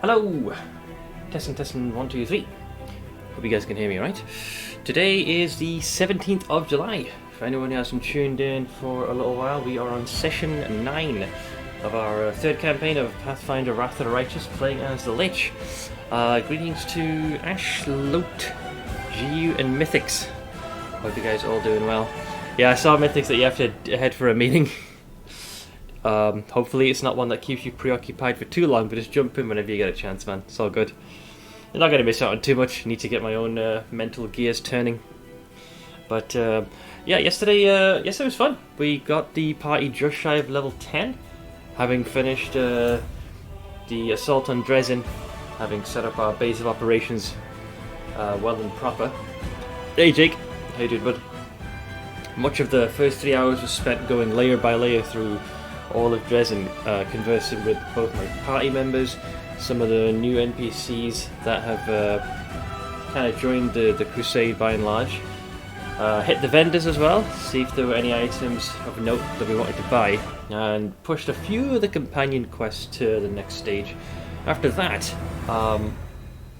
Hello! Testing, 1, 2, 3. Hope you guys can hear me alright. Today is the 17th of July. For anyone who hasn't tuned in for a little while, we are on session 9 of our third campaign of Pathfinder Wrath of the Righteous, playing as the Lich. Greetings to Ash, Lote, GU, and Mythics. Hope you guys are all doing well. Yeah, I saw Mythics that you have to head for a meeting. Hopefully it's not one that keeps you preoccupied for too long, but just jump in whenever you get a chance, man. It's all good. You're not going to miss out on too much. Need to get my own mental gears turning. But yeah, yesterday was fun. We got the party just shy of level 10, having finished the assault on Dresden, having set up our base of operations well and proper. Hey Jake, how you doing, bud? Much of the first 3 hours was spent going layer by layer through all of Dresden, conversing with both my party members, some of the new NPCs that have kind of joined the crusade by and large. Hit the vendors as well, see if there were any items of note that we wanted to buy, and pushed a few of the companion quests to the next stage. After that, the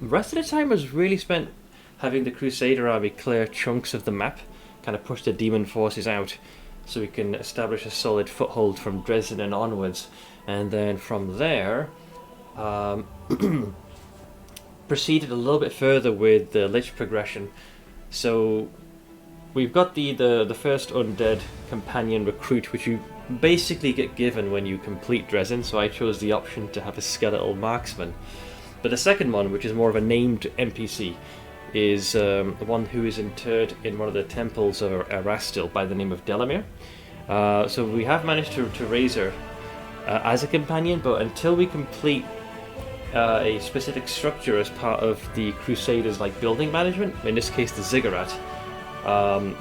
rest of the time was really spent having the Crusader army clear chunks of the map, kind of push the demon forces out, so we can establish a solid foothold from Dresden and onwards, and then from there proceeded a little bit further with the Lich progression. So we've got the first undead companion recruit, which you basically get given when you complete Dresden, so I chose the option to have a skeletal marksman. But the second one, which is more of a named NPC, is the one who is interred in one of the temples of Erastil by the name of Delamere. So we have managed to raise her as a companion, but until we complete a specific structure as part of the Crusaders' building management, in this case the ziggurat, I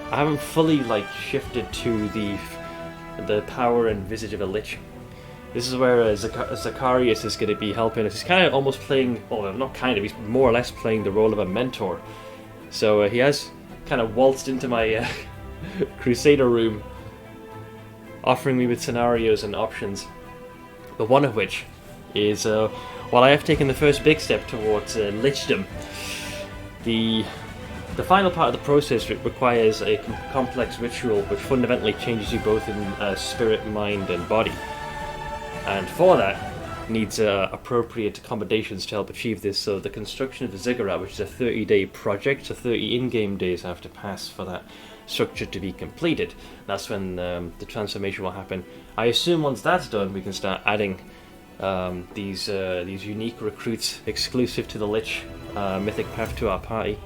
haven't fully shifted to the power and visage of a Lich. This is where Zacharias is going to be helping us. He's kind of almost playing, well, not kind of, he's more or less playing the role of a mentor. So he has kind of waltzed into my Crusader room, offering me with scenarios and options. But one of which is, while I have taken the first big step towards Lichdom, the final part of the process requires a complex ritual which fundamentally changes you both in spirit, mind, and body. And for that, needs appropriate accommodations to help achieve this. So the construction of the ziggurat, which is a 30-day project, so 30 in-game days have to pass for that structure to be completed. That's when the transformation will happen. I assume once that's done, we can start adding these unique recruits exclusive to the Lich mythic path to our party.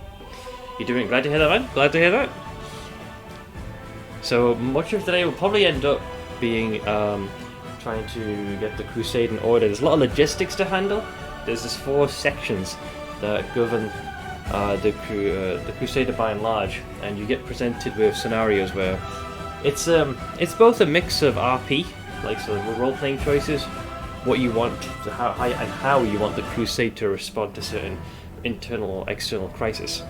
You doing? Glad to hear that, man. Glad to hear that. So much of today will probably end up being trying to get the crusade in order. There's a lot of logistics to handle. There's 4 sections that govern the Crusader by and large, and you get presented with scenarios where it's both a mix of RP, so role-playing choices, what you want, how you want the Crusade to respond to certain internal or external crisis.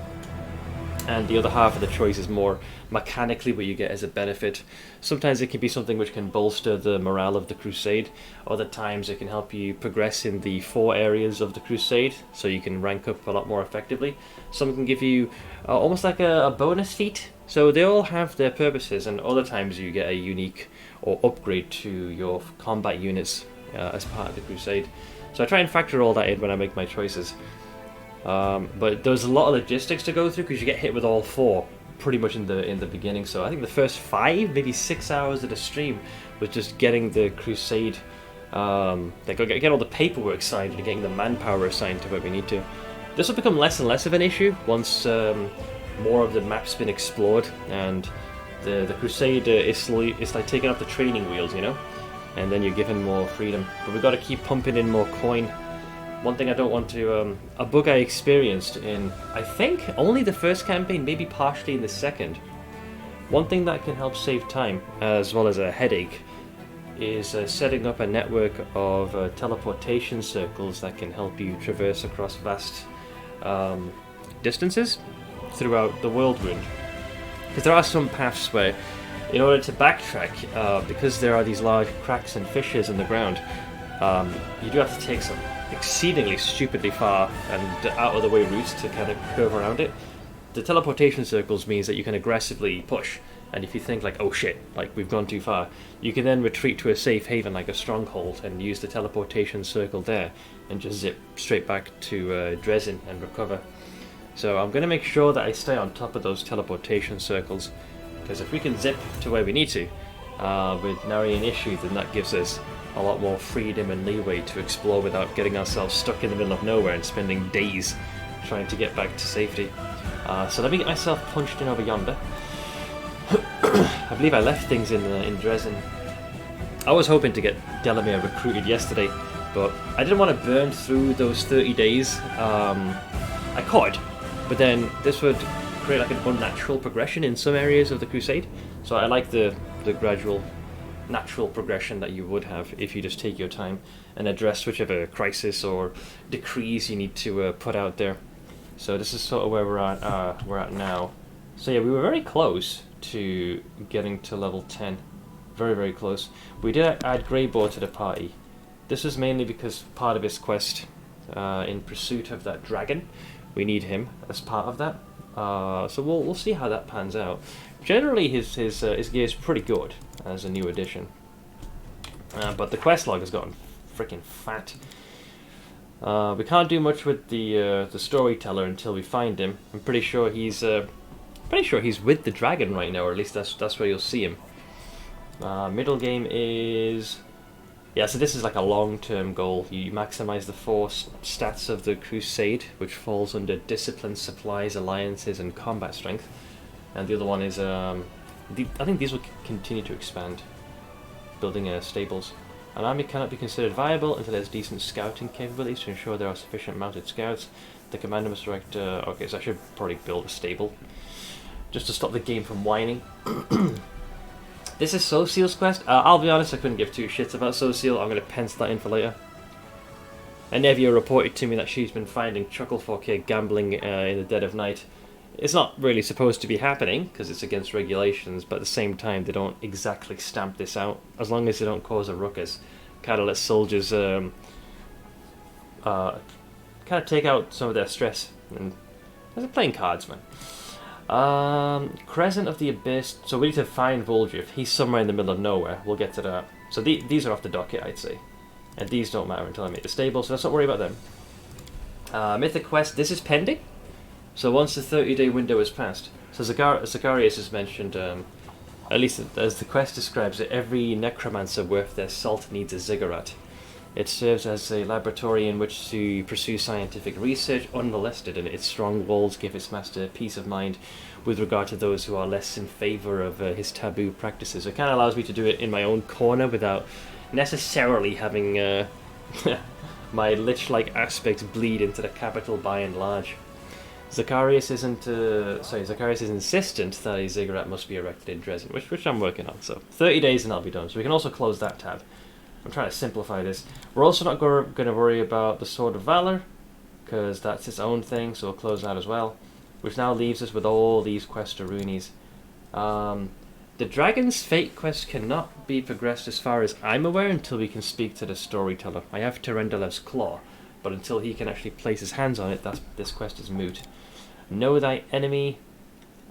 And the other half of the choice is more mechanically what you get as a benefit. Sometimes it can be something which can bolster the morale of the Crusade. Other times it can help you progress in the 4 areas of the Crusade, so you can rank up a lot more effectively. Some can give you almost like a bonus feat. So they all have their purposes, and other times you get a unique or upgrade to your combat units as part of the Crusade. So I try and factor all that in when I make my choices. But there's a lot of logistics to go through because you get hit with all 4 pretty much in the beginning. So I think the first 5, maybe 6 hours of the stream was just getting the Crusade, get all the paperwork signed and getting the manpower assigned to where we need to. This will become less and less of an issue once more of the map's been explored, and the Crusade is like taking up the training wheels, and then you're given more freedom. But we've got to keep pumping in more coin. One thing I don't want to... a bug I experienced in, I think, only the first campaign, maybe partially in the second. One thing that can help save time, as well as a headache, is setting up a network of teleportation circles that can help you traverse across vast distances throughout the world rune. Because there are some paths where, in order to backtrack, because there are these large cracks and fissures in the ground, you do have to take some exceedingly stupidly far and out of the way routes to kind of curve around it. The teleportation circles means that you can aggressively push, and if you think like, oh shit, like we've gone too far, you can then retreat to a safe haven like a stronghold and use the teleportation circle there and just zip straight back to Dresden and recover. So I'm going to make sure that I stay on top of those teleportation circles, because if we can zip to where we need to with nary an issue, then that gives us a lot more freedom and leeway to explore without getting ourselves stuck in the middle of nowhere and spending days trying to get back to safety. So let me get myself punched in over yonder. I believe I left things in Dresden. I was hoping to get Delamere recruited yesterday, but I didn't want to burn through those 30 days. I could, but then this would create like an unnatural progression in some areas of the Crusade. So I like the gradual, natural progression that you would have if you just take your time and address whichever crisis or decrees you need to put out there. So this is sort of where we're at now. So yeah, we were very close to getting to level 10. Very, very close. We did add Greyboar to the party. This was mainly because part of his quest in pursuit of that dragon, we need him as part of that. So we'll see how that pans out. Generally, his gear is pretty good as a new addition. But the quest log has gotten freaking fat. We can't do much with the storyteller until we find him. I'm pretty sure he's with the dragon right now, or at least that's where you'll see him. Middle game is, yeah. So this is like a long-term goal. You maximize the 4 stats of the Crusade, which falls under discipline, supplies, alliances, and combat strength. And the other one is, I think these will continue to expand. Building stables. An army cannot be considered viable until there's decent scouting capabilities to ensure there are sufficient mounted scouts. The commander must direct... okay, so I should probably build a stable, just to stop the game from whining. This is Social's quest. I'll be honest, I couldn't give 2 shits about Social. I'm going to pencil that in for later. And Nevia reported to me that she's been finding Chuckle 4K gambling in the dead of night. It's not really supposed to be happening, because it's against regulations, but at the same time they don't exactly stamp this out. As long as they don't cause a ruckus. Kind of let soldiers kind of take out some of their stress. And they're playing cards, man. Crescent of the Abyss. So we need to find Voldriv. He's somewhere in the middle of nowhere. We'll get to that. So these are off the docket, I'd say. And these don't matter until I make the stable, so let's not worry about them. Mythic Quest. This is pending. So once the 30-day window is passed. So Zacharias has mentioned, at least as the quest describes it, every necromancer worth their salt needs a ziggurat. It serves as a laboratory in which to pursue scientific research unmolested, and its strong walls give its master peace of mind with regard to those who are less in favour of his taboo practices. It kind of allows me to do it in my own corner without necessarily having my lich-like aspects bleed into the capital by and large. Zacharias is insistent that a ziggurat must be erected in Dresden, which I'm working on. So 30 days and I'll be done. So we can also close that tab. I'm trying to simplify this. We're also not going to worry about the Sword of Valor, because that's its own thing, so we'll close that as well. Which now leaves us with all these questaroonies. The Dragon's Fate quest cannot be progressed as far as I'm aware until we can speak to the storyteller. I have Terendala's Claw, but until he can actually place his hands on it, this quest is moot. Know thy enemy.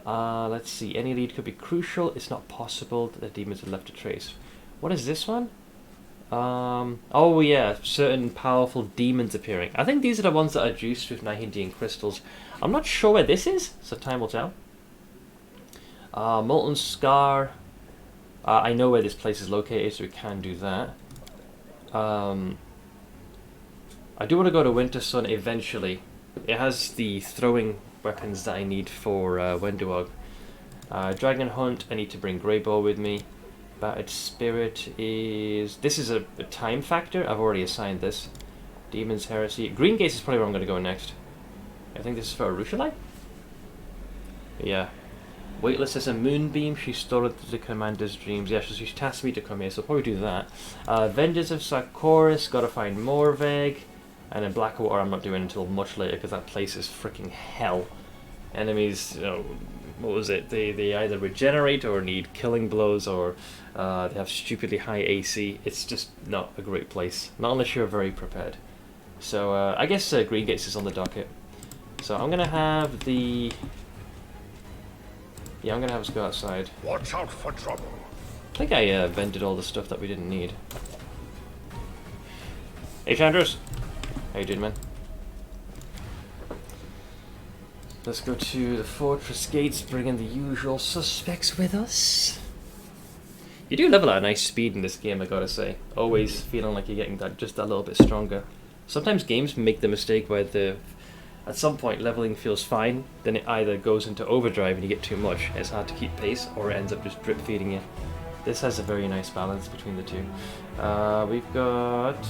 Let's see. Any lead could be crucial. It's not possible that the demons have left a trace. What is this one? Oh yeah, certain powerful demons appearing. I think these are the ones that are juiced with Nihildian crystals. I'm not sure where this is, so time will tell. Molten Scar. I know where this place is located, so we can do that. I do want to go to Winter Sun eventually. It has the throwing weapons that I need for Wenduog. Dragon Hunt, I need to bring Greyboar with me. Battered Spirit is... This is a time factor. I've already assigned this. Demon's Heresy. Green Gates is probably where I'm going to go next. I think this is for Arushalite? Yeah. Weightless as a moonbeam. She stole it to the commander's dreams. Yeah, she's tasked me to come here, so I'll probably do that. Vengeance of Sarkoris. Gotta find Morveg. And then Blackwater I'm not doing until much later, because that place is freaking hell. Enemies, you know, what was it? They either regenerate or need killing blows, or they have stupidly high AC. It's just not a great place. Not unless you're very prepared. So I guess Green Gates is on the docket. So I'm gonna have the... Yeah, I'm gonna have us go outside. Watch out for trouble. I think I vented all the stuff that we didn't need. Hey Chandras! How you doing, man? Let's go to the fortress gates, bring in the usual suspects with us. You do level at a nice speed in this game, I gotta say. Always feeling like you're getting that just that little bit stronger. Sometimes games make the mistake where at some point leveling feels fine, then it either goes into overdrive and you get too much, and it's hard to keep pace, or it ends up just drip feeding you. This has a very nice balance between the two. We've got...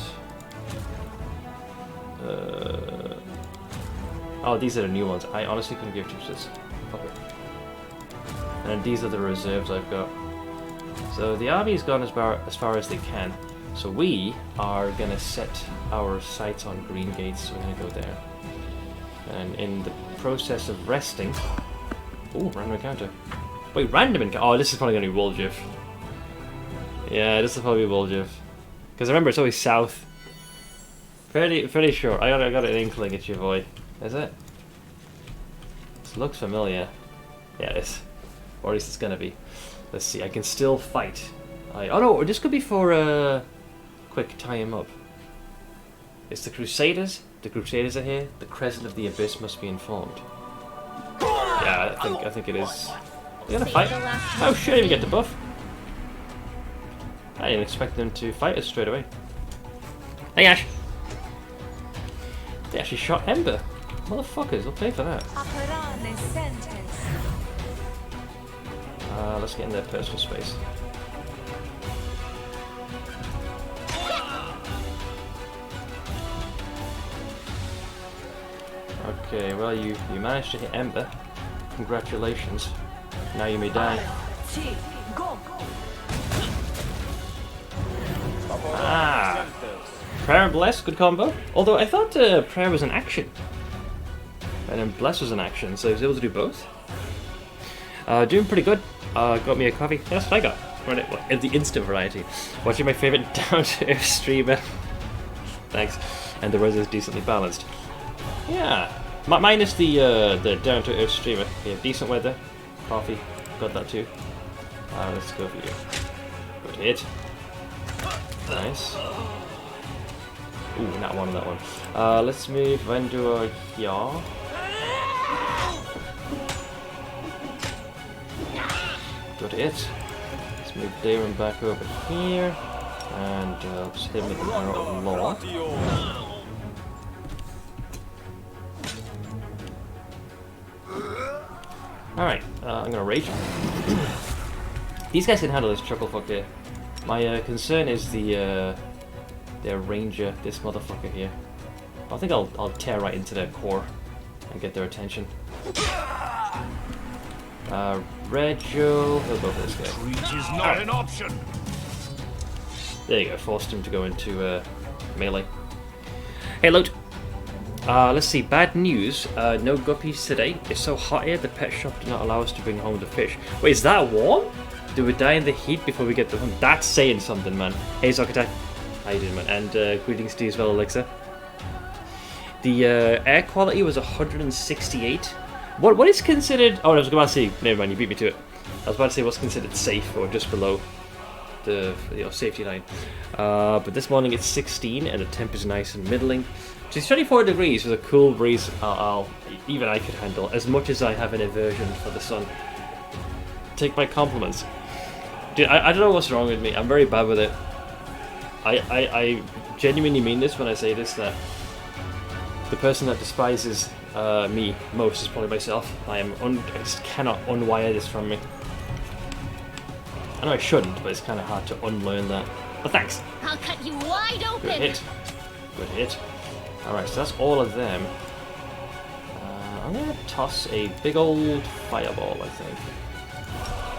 oh, these are the new ones. I honestly couldn't give two shits. Fuck it. And then these are the reserves I've got. So the army's gone as far as they can. So we are gonna set our sights on Green Gates. So we're gonna go there. And in the process of resting... Ooh, random encounter. Wait, random encounter? Oh, this is probably gonna be Woljif. Yeah, this will probably be Woljif. Because remember, it's always south. Fairly sure. I got an inkling it's your boy. Is it? This looks familiar. Yeah, it is. Or at least it's gonna be. Let's see, I can still fight. Oh no, this could be for quick tie him up. It's the Crusaders. The Crusaders are here. The Crescent of the Abyss must be informed. Yeah, I think it is. They're gonna fight. Oh shit, even get the buff. I didn't expect them to fight us straight away. Hey Ash! They actually shot Ember. Motherfuckers, I'll pay for that. Let's get in their personal space. Okay, well you managed to hit Ember. Congratulations. Now you may die. Ah! Prayer and Bless, good combo. Although I thought Prayer was an action. And then Bless was an action, so I was able to do both. Doing pretty good. Got me a coffee. That's what I got. The instant variety. Watching my favorite down-to-earth streamer. Thanks. And the rest is decently balanced. Yeah. Minus the down-to-earth streamer. We have decent weather. Coffee. Got that too. Let's go for you. Good hit. Nice. Ooh, not one on that one. Let's move Vendor here. Good hit. Let's move Darren back over here. And just hit him with the Arrow of Law. Alright, I'm gonna rage. These guys can handle this chucklefuck here. My concern is their ranger, this motherfucker here. I think I'll tear right into their core and get their attention. Reggio, he'll go for this guy. Retreat is not an option. There you go, forced him to go into melee. Hey, Loot. Let's see, bad news. No guppies today. It's so hot here, the pet shop did not allow us to bring home the fish. Wait, is that warm? Do we die in the heat before we get the home? That's saying something, man. Hey, Zokatai. How you doing, man? And greetings to you as well, Alexa. The air quality was 168. What is considered... Oh, I was about to say... Never mind, you beat me to it. I was about to say what's considered safe, or just below the safety line. But this morning it's 16, and the temp is nice and middling. So it's 24 degrees with a cool breeze. Even I could handle, as much as I have an aversion for the sun. Take my compliments. Dude, I don't know what's wrong with me. I'm very bad with it. I genuinely mean this when I say this, that the person that despises me most is probably myself. I just cannot unwire this from me. I know I shouldn't, but it's kind of hard to unlearn that. But thanks. I'll cut you wide open. Good hit. Good hit. Alright, so that's all of them. I'm going to toss a big old fireball, I think.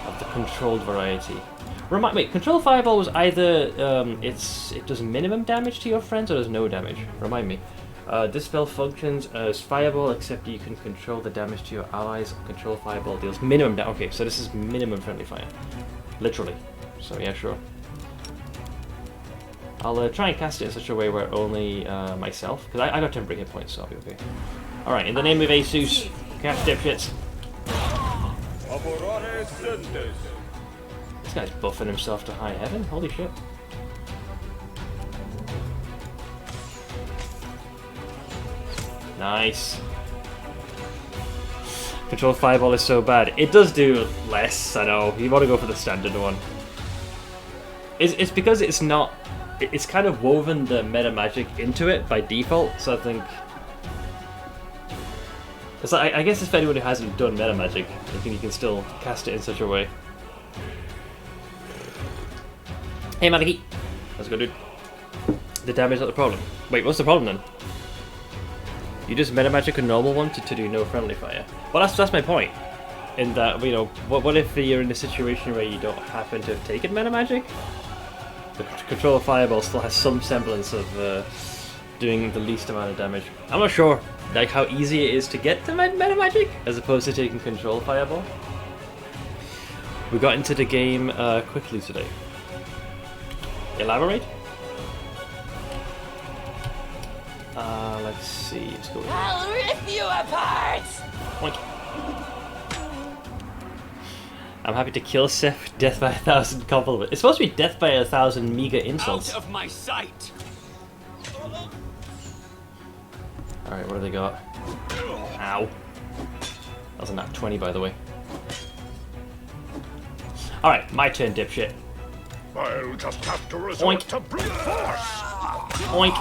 Of the controlled variety. Wait, controlled fireball was either it does minimum damage to your friends or does no damage. Remind me. This spell functions as fireball, except you can control the damage to your allies. Control fireball deals minimum damage. Okay, so this is minimum friendly fire. Literally. So yeah, sure. I'll try and cast it in such a way where only myself, because I got temporary hit points, so I'll be okay. Alright, in the name of Asus, cast dipshits. This guy's buffing himself to high heaven, holy shit. Nice. Control Fireball is so bad. It does do less, I know. You want to go for the standard one. It's because it's not... It's kind of woven the meta magic into it by default, so I think... It's like, I guess if anyone who hasn't done meta magic, I think you can still cast it in such a way. Hey Maliki! Let's go, dude. The damage is not the problem. Wait, what's the problem then? You just meta magic a normal one to do no friendly fire. Well, that's my point. In that, you know, what if you're in a situation where you don't happen to have taken meta magic? The control of fireball still has some semblance of doing the least amount of damage. I'm not sure, like, how easy it is to get to meta magic as opposed to taking control fireball. We got into the game quickly today. Elaborate. Let's see. Let's go. I'll rip you apart. Oink. I'm happy to kill Seth. Death by 1,000 compliments. It's supposed to be death by 1,000 meager insults. Out of my sight. All right, what do they got? Ow. That was a nat 20, by the way. All right, my turn, dipshit. I'll just have to resort Oink. to brute force. Oink.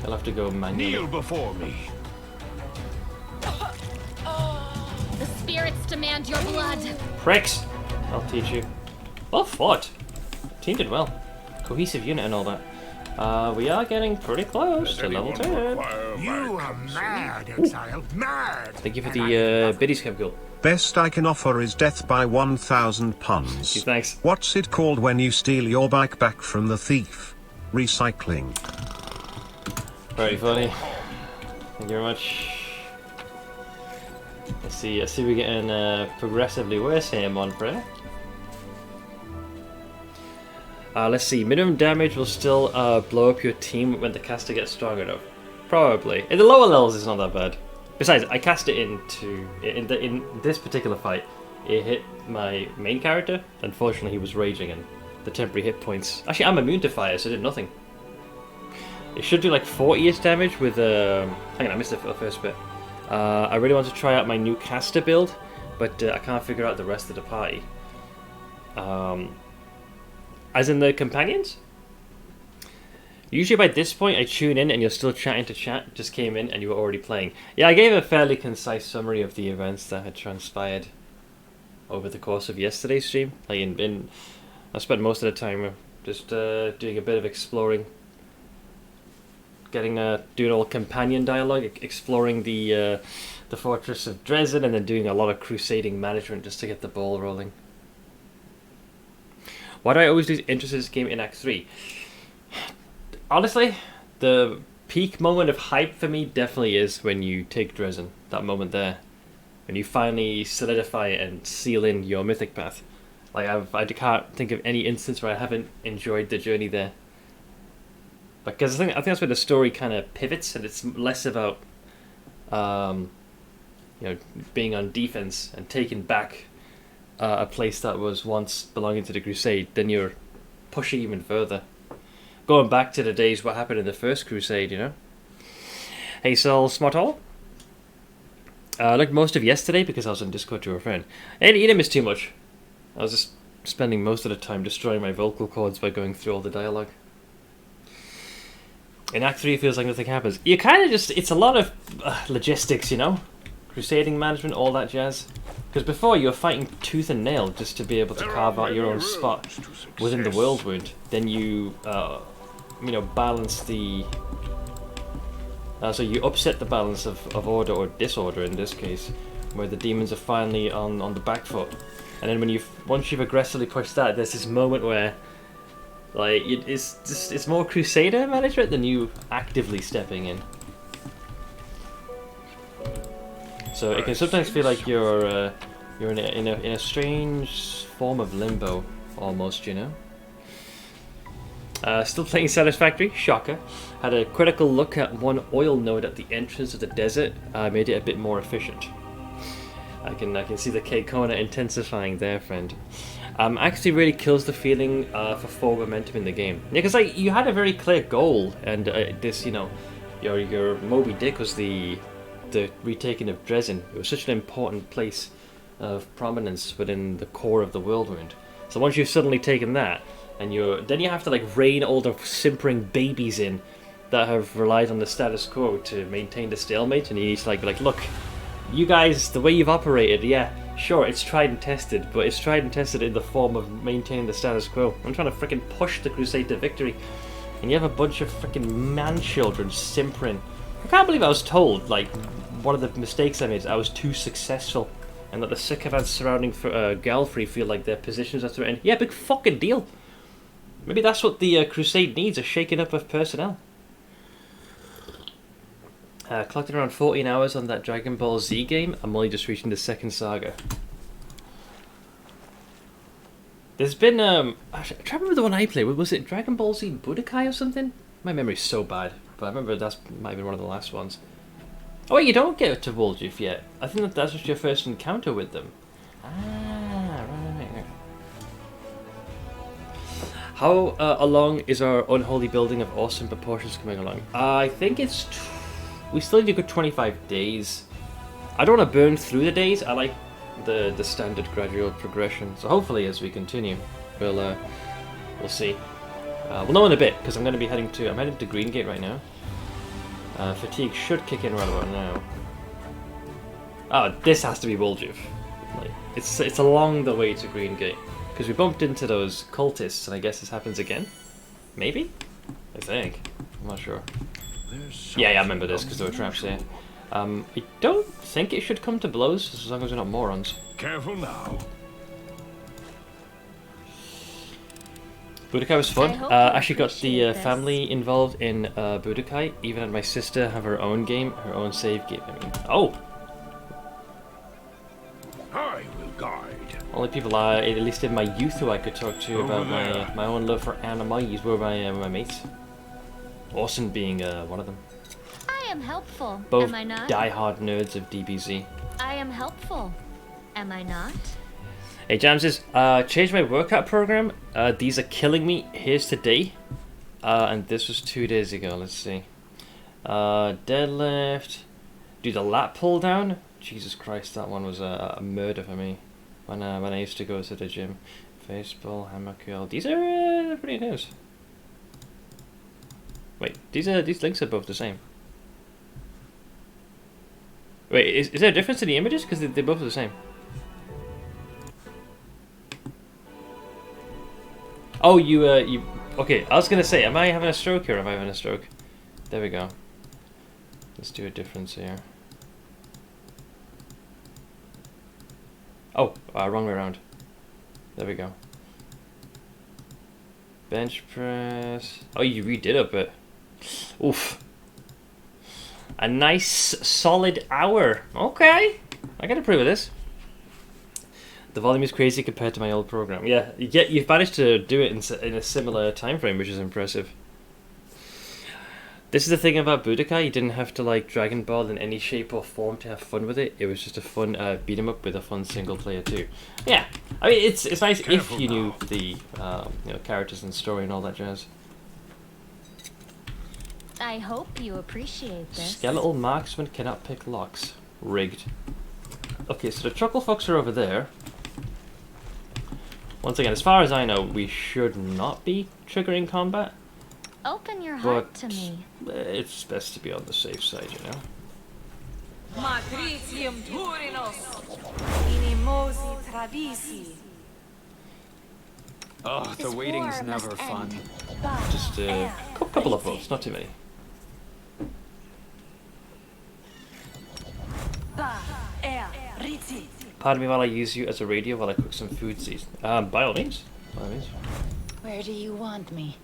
I'll have to go manually. Kneel before me. The spirits demand your blood. Pricks! I'll teach you. Well fought. Team did well. Cohesive unit and all that. We are getting pretty close to level 10. You are mad, exile. Mad! Thank you for the biddies, Kevgul. Best I can offer is death by 1,000 puns. Thanks. What's it called when you steal your bike back from the thief? Recycling. Very funny. Thank you very much. I see we're getting progressively worse here, mon frere. Let's see. Minimum damage will still blow up your team when the caster gets strong enough. Probably. In the lower levels, it's not that bad. Besides, I cast it in this particular fight. It hit my main character. Unfortunately, he was raging, and the temporary hit points. Actually, I'm immune to fire, so it did nothing. It should do like 40ish damage with hang on, I missed the first bit. I really want to try out my new caster build, but I can't figure out the rest of the party. As in the companions? Usually by this point I tune in and you're still chatting to chat, just came in and you were already playing. Yeah, I gave a fairly concise summary of the events that had transpired over the course of yesterday's stream. Like I spent most of the time just doing a bit of exploring. Doing all companion dialogue, exploring the fortress of Dresden, and then doing a lot of crusading management just to get the ball rolling. Why do I always lose interest in this game in Act 3? Honestly, the peak moment of hype for me definitely is when you take Dresden. That moment there, when you finally solidify it and seal in your mythic path. Like I can't think of any instance where I haven't enjoyed the journey there. Because I think that's where the story kind of pivots, and it's less about, being on defense and taking back a place that was once belonging to the Crusade. Then you're pushing even further, going back to the days what happened in the first Crusade. You know. Hey, Sol Smotol. I looked most of yesterday because I was on Discord to a friend. I didn't eat him is too much. I was just spending most of the time destroying my vocal cords by going through all the dialogue. In Act 3 it feels like nothing happens. You kind of just... It's a lot of logistics, you know? Crusading management, all that jazz. Because before you were fighting tooth and nail just to be able to carve out your own spot within the world wound. Then you, balance the... so you upset the balance of order or disorder in this case, where the demons are finally on the back foot. And then once you've aggressively pushed that, there's this moment where... Like, it's more Crusader management than you actively stepping in. So it can sometimes feel like you're in a strange form of limbo, almost, you know. Still playing Satisfactory, shocker. Had a critical look at one oil node at the entrance of the desert, made it a bit more efficient. I can see the K-Kona intensifying there, friend. Actually really kills the feeling for forward momentum in the game. Yeah, because like, you had a very clear goal, and this, you know, your Moby Dick was the retaking of Dresden. It was such an important place of prominence within the core of the Whirlwind. So once you've suddenly taken that, and then you have to like rein all the simpering babies in that have relied on the status quo to maintain the stalemate, and you need to like be like, look, you guys, the way you've operated, yeah, sure, it's tried and tested, but it's tried and tested in the form of maintaining the status quo. I'm trying to freaking push the Crusade to victory, and you have a bunch of freaking man-children simpering. I can't believe I was told, like, one of the mistakes I made is I was too successful, and that the sycophants surrounding Galfrey feel like their positions are threatened. Yeah, big fucking deal. Maybe that's what the Crusade needs, a shaking up of personnel. Clocked around 14 hours on that Dragon Ball Z game. I'm only just reaching the second saga. There's been, I'm trying to remember the one I played. Was it Dragon Ball Z Budokai or something? My memory's so bad, but I remember that might have been one of the last ones. Oh wait, you don't get to Woljuf yet. I think that's just your first encounter with them. Ah, right. How along is our unholy building of awesome proportions coming along? I think it's... we still need a good 25 days. I don't want to burn through the days. I like the standard gradual progression. So hopefully as we continue, we'll see. We'll know in a bit, because I'm heading to Green Gate right now. Fatigue should kick in right about now. Oh, this has to be Woljuf. Like, it's along the way to Green Gate. Because we bumped into those cultists, and I guess this happens again? Maybe? I think. I'm not sure. Yeah, I remember this, because there were traps here. I don't think it should come to blows, as long as we're not morons. Careful now. Budokai was fun. Actually got the family involved in Budokai. Even had my sister have her own game, her own save game. I mean, oh! I will guide. Only people at least in my youth who I could talk to about my own love for animes were my mates. Orson being one of them. I am helpful. Both am I not? die-hard nerds of DBZ. I am helpful. Am I not? Hey Jamses, changed my workout program. These are killing me. Here's today. And this was 2 days ago. Let's see. Deadlift. Do the lat pull down. Jesus Christ, that one was a murder for me. When I used to go to the gym. Face pull, hammer curl. These are pretty nice. Wait, these links are both the same. Wait, is there a difference in the images? Because they're both the same. Oh, you. Okay, I was gonna say, am I having a stroke here? Or am I having a stroke? There we go. Let's do a difference here. Oh, wrong way around. There we go. Bench press. Oh, you redid a bit. Oof. A nice solid hour. Okay, I can approve of this. The volume is crazy compared to my old program. Yeah, you've managed to do it in a similar time frame, which is impressive. This is the thing about Budokai. You didn't have to like Dragon Ball in any shape or form to have fun with it. It was just a fun beat 'em up with a fun single player too. Yeah, I mean it's nice if you knew the characters and story and all that jazz. I hope you appreciate this. Skeletal marksman cannot pick locks. Rigged. Okay, so the Chuckle Fox are over there. Once again, as far as I know, we should not be triggering combat. Open your heart to me. It's best to be on the safe side, you know. Oh, the waiting's never fun. Just a couple of votes, not too many. Pardon me while I use you as a radio while I cook some food seeds. By all means. By all means. Where do you want me?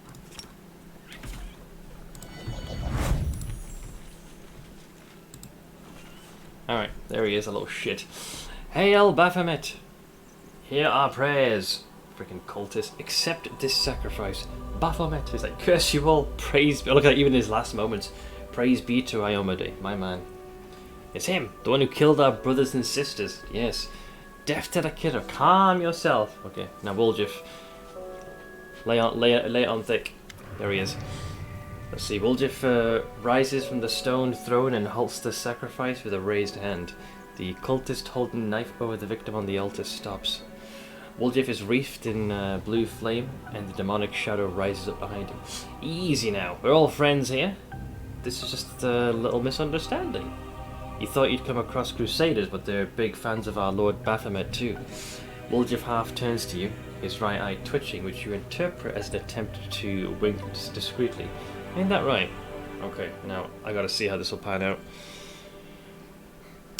Alright, there he is, a little shit. Hail Baphomet! Hear our prayers. Freaking cultists. Accept this sacrifice. Baphomet. He's like, curse you all. Praise. Look at even his last moments. Praise be to Iomade, my man. It's him, the one who killed our brothers and sisters. Yes. Death to the kidder. Calm yourself. Okay, now Woljif. Lay it on thick. There he is. Let's see. Woljif rises from the stone throne and halts the sacrifice with a raised hand. The cultist holding the knife over the victim on the altar stops. Woljif is wreathed in blue flame, and the demonic shadow rises up behind him. Easy now. We're all friends here. This is just a little misunderstanding. You thought you'd come across Crusaders, but they're big fans of our Lord Baphomet too. Woljif half turns to you, his right eye twitching, which you interpret as an attempt to wink discreetly. Ain't that right? Okay, now I gotta see how this will pan out.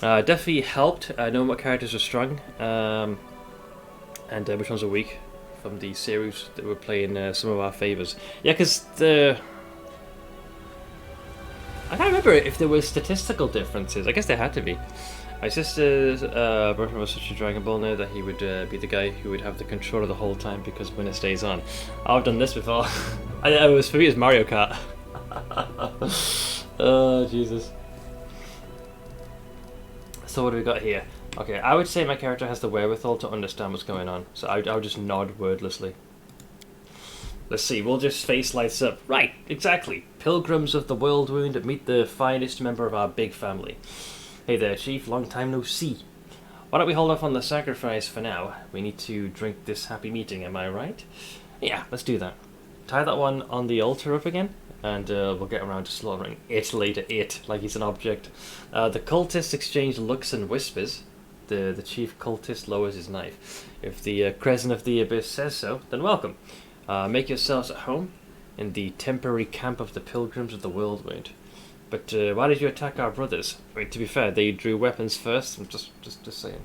Definitely helped knowing what characters are strong and which ones are weak from the series that we're playing some of our favours. Yeah, because I can't remember if there were statistical differences. I guess there had to be. My sister's boyfriend was such a Dragon Ball now that he would be the guy who would have the controller the whole time because winner stays on. I've done this before. For me it was Mario Kart. Oh, Jesus. So what do we got here? Okay, I would say my character has the wherewithal to understand what's going on. So I would just nod wordlessly. Let's see, Woljif's face lights up. Right, exactly. Pilgrims of the World Wound, meet the finest member of our big family. Hey there, Chief. Long time no see. Why don't we hold off on the sacrifice for now? We need to drink this happy meeting, am I right? Yeah, let's do that. Tie that one on the altar up again, and we'll get around to slaughtering it later, like he's an object. The cultists exchange looks and whispers. The chief cultist lowers his knife. If the Crescent of the Abyss says so, then welcome. Make yourselves at home in the temporary camp of the Pilgrims of the World Wound. But why did you attack our brothers? I mean, to be fair, they drew weapons first. I'm just saying.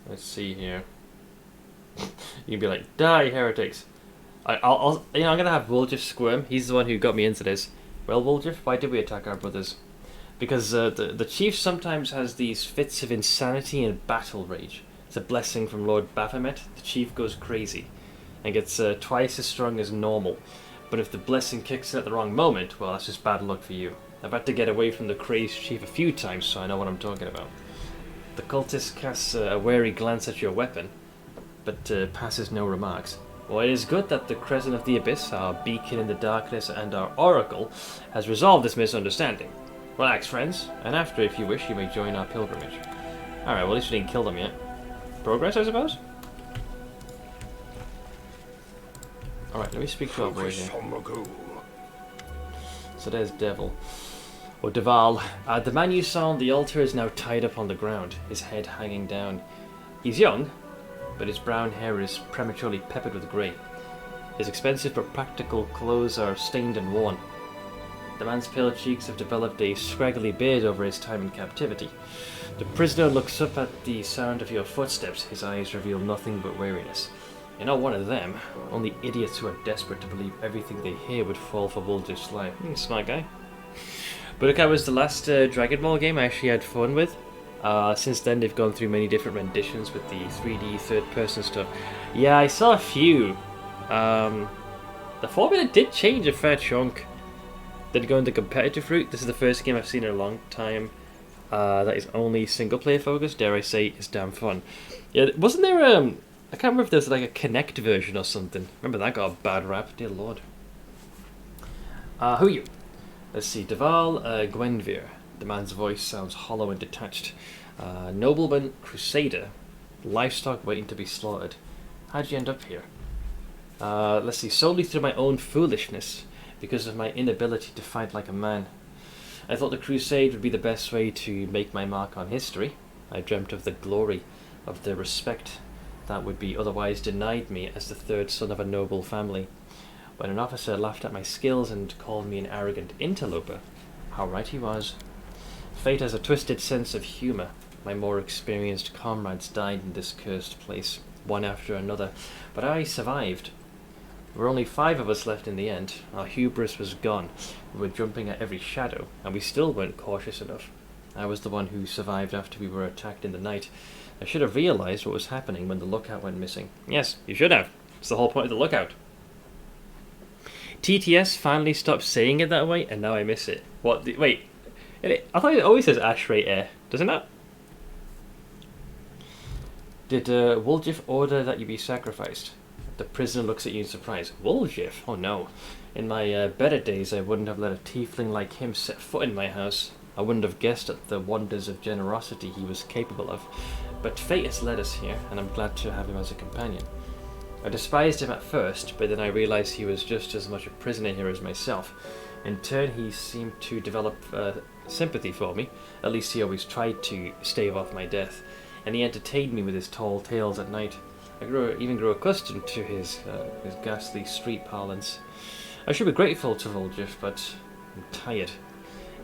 Let's see here. You can be like, die, heretics. I'm gonna have Woljif squirm. He's the one who got me into this. Well, Woljif, why did we attack our brothers? Because the chief sometimes has these fits of insanity and battle rage. It's a blessing from Lord Baphomet. The chief goes crazy and gets twice as strong as normal. But if the blessing kicks in at the wrong moment, well, that's just bad luck for you. I've had to get away from the crazed chief a few times, so I know what I'm talking about. The cultist casts a wary glance at your weapon, but passes no remarks. Well, it is good that the Crescent of the Abyss, our beacon in the darkness, and our oracle, has resolved this misunderstanding. Relax, friends, and after, if you wish, you may join our pilgrimage. Alright, well, at least we didn't kill them yet. Progress, I suppose? Alright, let me speak to our boy here. So there's Devil. Or Deval. The man you saw on the altar is now tied up on the ground, his head hanging down. He's young, but his brown hair is prematurely peppered with grey. His expensive but practical clothes are stained and worn. The man's pale cheeks have developed a scraggly beard over his time in captivity. The prisoner looks up at the sound of your footsteps. His eyes reveal nothing but weariness. You're not one of them. Only idiots who are desperate to believe everything they hear would fall for Woljif's lie. Smart guy. Budokai was the last Dragon Ball game I actually had fun with. Since then they've gone through many different renditions with the 3D third-person stuff. Yeah, I saw a few. The formula did change a fair chunk. Did go into competitive route. This is the first game I've seen in a long time that is only single-player focused. Dare I say, it's damn fun. Yeah, wasn't there I can't remember if there's like a Kinect version or something. Remember that got a bad rap, dear lord. Who are you? Let's see, Deval Gwenvir. The man's voice sounds hollow and detached. Nobleman, Crusader, livestock waiting to be slaughtered. How'd you end up here? Let's see, solely through my own foolishness, because of my inability to fight like a man. I thought the crusade would be the best way to make my mark on history. I dreamt of the glory, of the respect that would be otherwise denied me as the third son of a noble family. When an officer laughed at my skills and called me an arrogant interloper, how right he was. Fate has a twisted sense of humour. My more experienced comrades died in this cursed place, one after another, but I survived. There were only 5 of us left in the end. Our hubris was gone. We were jumping at every shadow, and we still weren't cautious enough. I was the one who survived after we were attacked in the night. I should have realized what was happening when the lookout went missing. Yes, you should have. It's the whole point of the lookout. TTS finally stopped saying it that way, and now I miss it. What? Wait. I thought it always says Ashray Air. Does it not? Did Woljif order that you be sacrificed? The prisoner looks at you in surprise. Woljif? Oh no. In my better days, I wouldn't have let a tiefling like him set foot in my house. I wouldn't have guessed at the wonders of generosity he was capable of. But fate has led us here, and I'm glad to have him as a companion. I despised him at first, but then I realized he was just as much a prisoner here as myself. In turn, he seemed to develop sympathy for me. At least he always tried to stave off my death. And he entertained me with his tall tales at night. I even grew accustomed to his ghastly street parlance. I should be grateful to Voljif, but I'm tired.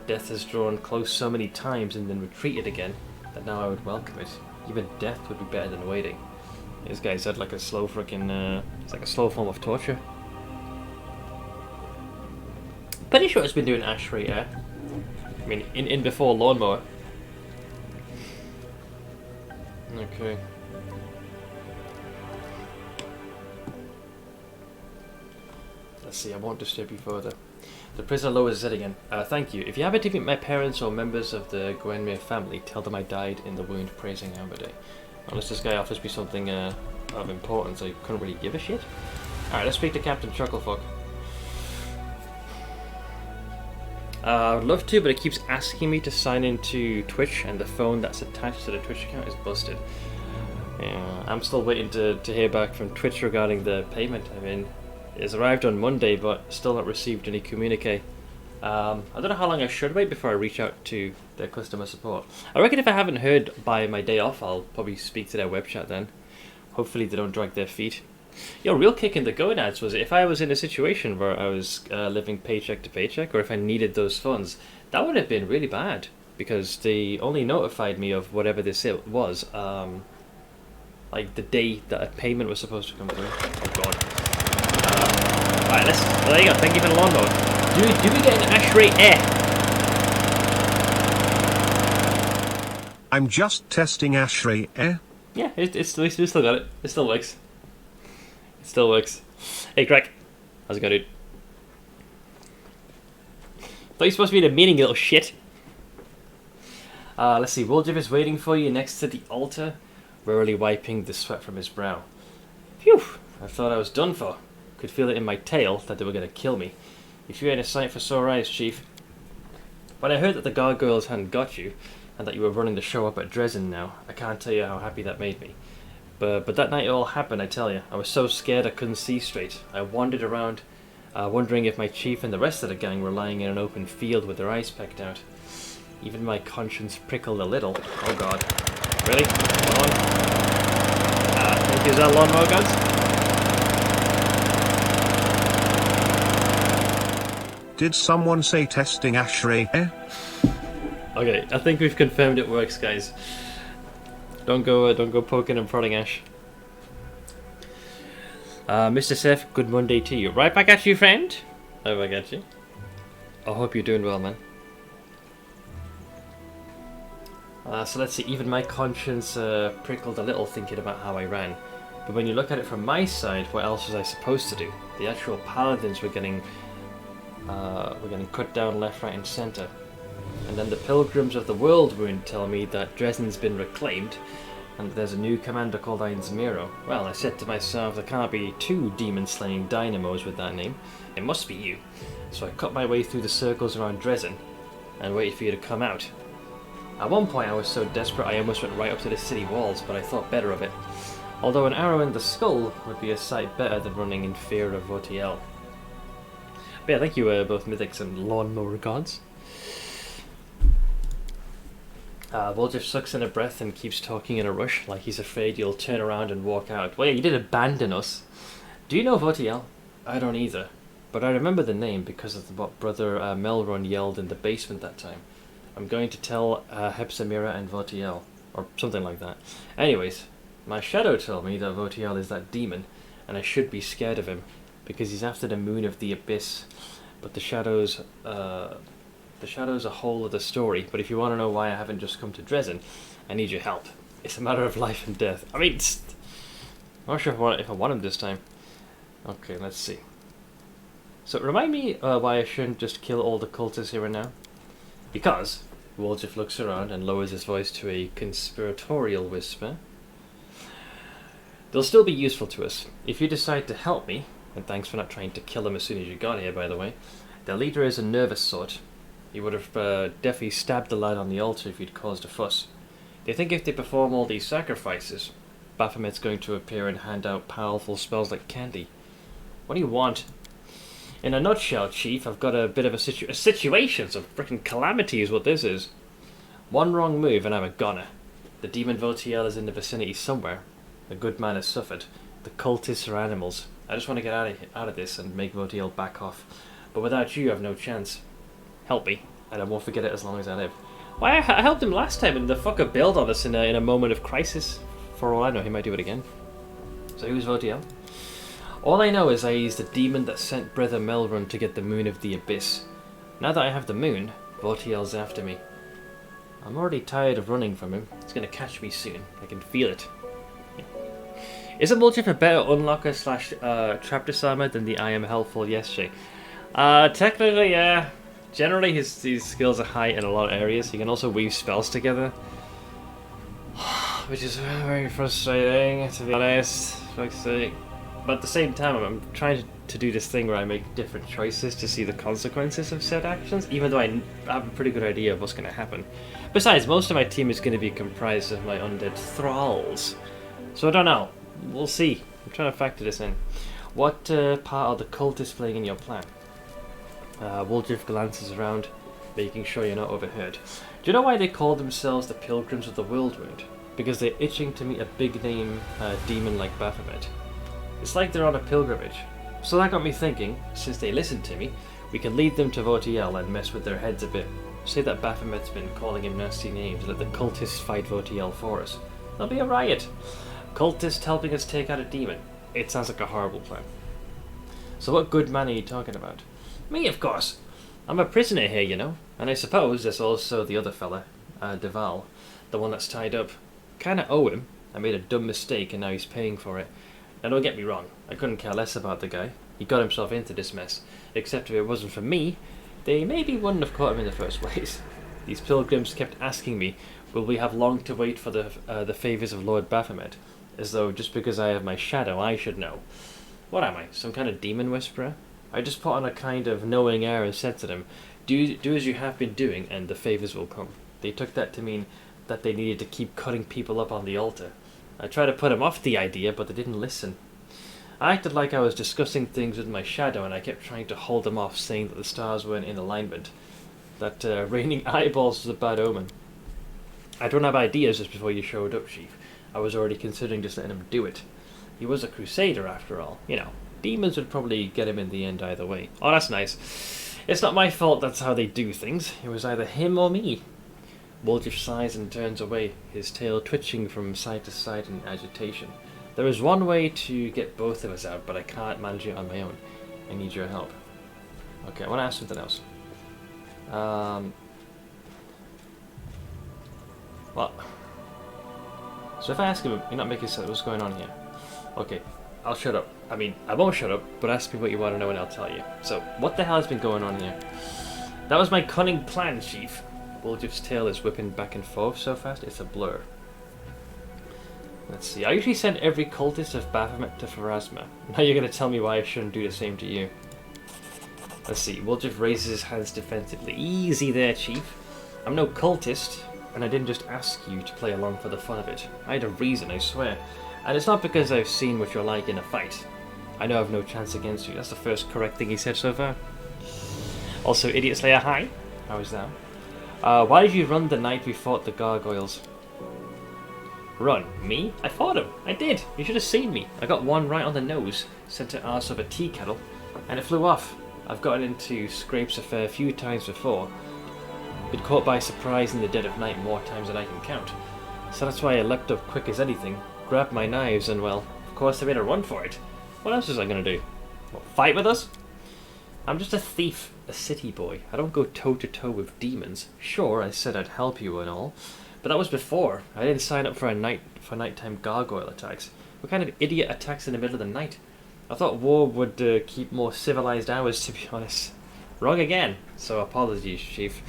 Death has drawn close so many times and then retreated again that now I would welcome it. Even death would be better than waiting. This guy's had like a slow freaking, it's like a slow form of torture. Pretty sure it's been doing Ashray Air. I mean, in before Lawnmower. Okay. Let's see, I won't disturb you further. The prisoner lowers his head again. Thank you. If you happen to meet my parents or members of the Gwenmere family, tell them I died in the wound praising Amberday. Unless this guy offers me something of importance, I couldn't really give a shit. Alright, let's speak to Captain Chucklefuck. I would love to, but it keeps asking me to sign into Twitch, and the phone that's attached to the Twitch account is busted. Yeah, I'm still waiting to hear back from Twitch regarding the payment. I mean, it's arrived on Monday, but still not received any communique. I don't know how long I should wait before I reach out to their customer support. I reckon if I haven't heard by my day off, I'll probably speak to their web chat then. Hopefully they don't drag their feet. Yo, real kick in the gonads was it if I was in a situation where I was living paycheck to paycheck, or if I needed those funds, that would have been really bad, because they only notified me of whatever this was, like the day that a payment was supposed to come through. Oh god. Right, well, there you go, thank you for the lawnmower. Do we get an Ashray Air? I'm just testing Ashray Air. Yeah, it's still got it. It still works. It still works. Hey, Craig. How's it going, dude? Thought you were supposed to be in a meeting, you little shit. Let's see. Woljif is waiting for you next to the altar, wearily wiping the sweat from his brow. Phew! I thought I was done for. Could feel it in my tail that they were going to kill me. If you ain't a sight for sore eyes, Chief. When I heard that the gargoyles hadn't got you, and that you were running the show up at Dresden now, I can't tell you how happy that made me. But that night it all happened, I tell you. I was so scared I couldn't see straight. I wandered around, wondering if my chief and the rest of the gang were lying in an open field with their eyes pecked out. Even my conscience prickled a little. Oh god. Really? Come on. Thank you, is that lawnmower, guys? Did someone say testing Ashray Air? Okay, I think we've confirmed it works, guys. Don't go poking and prodding Ash. Mr. Seth, good Monday to you. Right back at you, friend. Right back at you. I hope you're doing well, man. So let's see, even my conscience prickled a little thinking about how I ran. But when you look at it from my side, what else was I supposed to do? The actual paladins were getting cut down left, right and centre. And then the pilgrims of the whirlwind tell me that Dresden's been reclaimed, and there's a new commander called Einzmiro. Well, I said to myself, there can't be two demon-slaying dynamos with that name. It must be you. So I cut my way through the circles around Dresden, and waited for you to come out. At one point I was so desperate I almost went right up to the city walls, but I thought better of it. Although an arrow in the skull would be a sight better than running in fear of Votiel. But yeah, thank you both Mythics and Lawnmower Gods. Woljif sucks in a breath and keeps talking in a rush, like he's afraid you'll turn around and walk out. Well, yeah, you did abandon us. Do you know Votiel? I don't either. But I remember the name because of what Brother Melron yelled in the basement that time. I'm going to tell Hepsamira and Votiel, or something like that. Anyways, my shadow told me that Votiel is that demon, and I should be scared of him, because he's after the moon of the abyss. But the shadows The Shadow's a whole other story, but if you want to know why I haven't just come to Dresden, I need your help. It's a matter of life and death. I mean, I'm not sure if I want him this time. Okay, let's see. So, remind me why I shouldn't just kill all the cultists here and now? Because Woljif looks around and lowers his voice to a conspiratorial whisper. They'll still be useful to us. If you decide to help me, and thanks for not trying to kill them as soon as you got here, by the way, their leader is a nervous sort. He would have definitely stabbed the lad on the altar if he'd caused a fuss. They think if they perform all these sacrifices, Baphomet's going to appear and hand out powerful spells like candy. What do you want? In a nutshell, Chief, I've got a bit of a situation, some frickin' calamity is what this is. One wrong move and I'm a goner. The demon Votiel is in the vicinity somewhere. A good man has suffered. The cultists are animals. I just want to get out of this and make Votiel back off. But without you, I've no chance. Help me, and I won't forget it as long as I live. Why, I helped him last time, and the fucker bailed on us in a moment of crisis. For all I know, he might do it again. So who's Votiel? All I know is he's the demon that sent Brother Melrun to get the Moon of the Abyss. Now that I have the moon, Votiel's after me. I'm already tired of running from him. He's going to catch me soon. I can feel it. Isn't Woljif a better unlocker slash trap disarmer than the I am helpful yesterday? Technically, yeah. Generally, his skills are high in a lot of areas. He can also weave spells together, which is very frustrating, to be honest. Fuck's sake. But at the same time, I'm trying to do this thing where I make different choices to see the consequences of said actions, even though I have a pretty good idea of what's going to happen. Besides, most of my team is going to be comprised of my undead thralls, so I don't know. We'll see. I'm trying to factor this in. What part are the cultists playing in your plan? Woljif glances around, making sure you're not overheard. Do you know why they call themselves the Pilgrims of the Whirlwind? Because they're itching to meet a big-name demon like Baphomet. It's like they're on a pilgrimage. So that got me thinking, since they listened to me, we can lead them to Votiel and mess with their heads a bit. Say that Baphomet's been calling him nasty names and let the cultists fight Votiel for us. There'll be a riot. Cultists helping us take out a demon. It sounds like a horrible plan. So what good man are you talking about? Me, of course. I'm a prisoner here, you know. And I suppose there's also the other fella, Deval, the one that's tied up. Kinda owe him. I made a dumb mistake and now he's paying for it. Now don't get me wrong, I couldn't care less about the guy. He got himself into this mess. Except if it wasn't for me, they maybe wouldn't have caught him in the first place. These pilgrims kept asking me, will we have long to wait for the favours of Lord Baphomet? As though just because I have my shadow I should know. What am I, some kind of demon whisperer? I just put on a kind of knowing air and said to them, do as you have been doing and the favours will come. They took that to mean that they needed to keep cutting people up on the altar. I tried to put them off the idea, but they didn't listen. I acted like I was discussing things with my shadow and I kept trying to hold them off, saying that the stars weren't in alignment. That raining eyeballs was a bad omen. I don't have ideas just before you showed up, Chief. I was already considering just letting him do it. He was a crusader after all, you know. Demons would probably get him in the end either way. Oh, that's nice. It's not my fault that's how they do things. It was either him or me. Woljif sighs and turns away, his tail twitching from side to side in agitation. There is one way to get both of us out, but I can't manage it on my own. I need your help. Okay, I want to ask something else. Well, so if I ask him, you're not making sense, what's going on here? Okay, I'll shut up. I mean, I won't shut up, but ask me what you want to know and I'll tell you. So, what the hell has been going on here? That was my cunning plan, Chief. Woljif's tail is whipping back and forth so fast, it's a blur. Let's see, I usually send every cultist of Baphomet to Pharasma. Now you're going to tell me why I shouldn't do the same to you. Let's see, Woljif raises his hands defensively. Easy there, Chief. I'm no cultist, and I didn't just ask you to play along for the fun of it. I had a reason, I swear. And it's not because I've seen what you're like in a fight. I know I've no chance against you. That's the first correct thing he said so far. Also, Idiot Slayer, hi. How is that? Why did you run the night we fought the gargoyles? Run? Me? I fought him. I did. You should have seen me. I got one right on the nose, sent to arse of a tea kettle, and it flew off. I've gotten into scrapes a fair few times before. Been caught by surprise in the dead of night more times than I can count. So that's why I leapt up quick as anything, grabbed my knives, and well, of course I made a run for it. What else was I going to do? What, fight with us? I'm just a thief. a city boy. I don't go toe-to-toe with demons. Sure, I said I'd help you and all, but that was before. I didn't sign up for nighttime gargoyle attacks. What kind of idiot attacks in the middle of the night? I thought war would keep more civilized hours, to be honest. Wrong again, so apologies, Chief.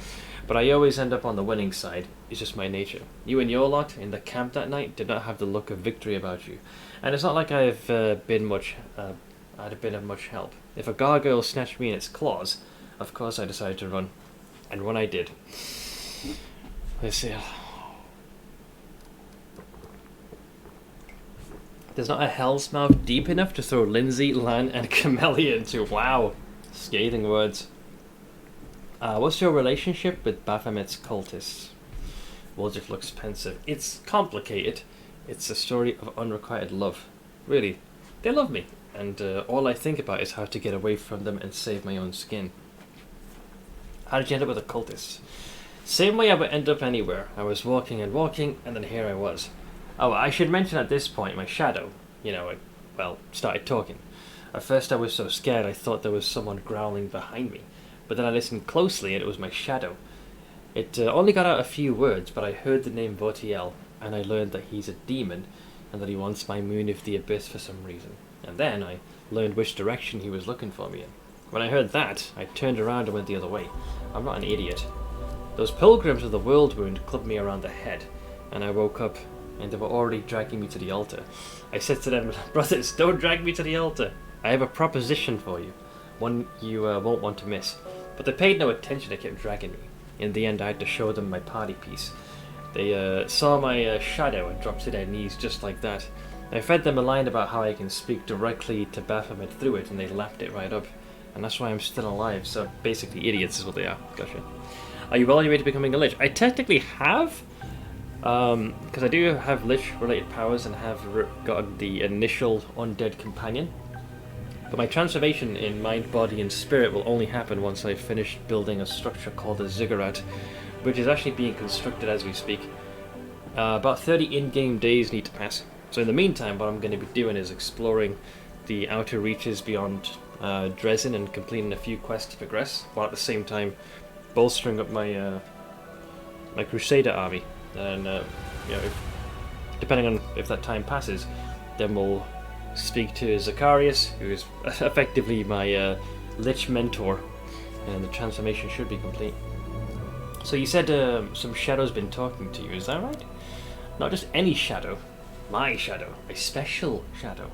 But I always end up on the winning side. It's just my nature. You and your lot in the camp that night did not have the look of victory about you. And it's not like I'd have been of much help. If a gargoyle snatched me in its claws, of course I decided to run. And when I did. Let's see. There's not a hell's mouth deep enough to throw Lindsay, Lan, and Camellia into. Wow. Scathing words. What's your relationship with Baphomet's cultists? Woljif looks pensive. It's complicated. It's a story of unrequited love. Really. They love me. And all I think about is how to get away from them and save my own skin. How did you end up with a cultist? Same way I would end up anywhere. I was walking, and then here I was. Oh, I should mention at this point my shadow, started talking. At first I was so scared I thought there was someone growling behind me, but then I listened closely and it was my shadow. It only got out a few words, but I heard the name Votiel, and I learned that he's a demon, and that he wants my moon of the abyss for some reason. And then I learned which direction he was looking for me in. When I heard that, I turned around and went the other way. I'm not an idiot. Those pilgrims of the world wound clubbed me around the head, and I woke up, and they were already dragging me to the altar. I said to them, brothers, don't drag me to the altar. I have a proposition for you, one you won't want to miss. But they paid no attention, they kept dragging me. In the end, I had to show them my party piece. They saw my shadow and dropped to their knees just like that. I fed them a line about how I can speak directly to Baphomet through it, and they lapped it right up. And that's why I'm still alive, so basically idiots is what they are. Gotcha. Are you well on your way to becoming a Lich? I technically have, because I do have Lich-related powers and have gotten the initial undead companion. But my transformation in mind, body, and spirit will only happen once I've finished building a structure called a ziggurat, which is actually being constructed as we speak. About 30 in-game days need to pass. So in the meantime, what I'm going to be doing is exploring the outer reaches beyond Dresden and completing a few quests to progress, while at the same time bolstering up my my Crusader army. And depending on if that time passes, then we'll speak to Zacharias, who is effectively my Lich mentor, and the transformation should be complete. So you said some shadow's been talking to you, is that right? Not just any shadow, my shadow, a special shadow.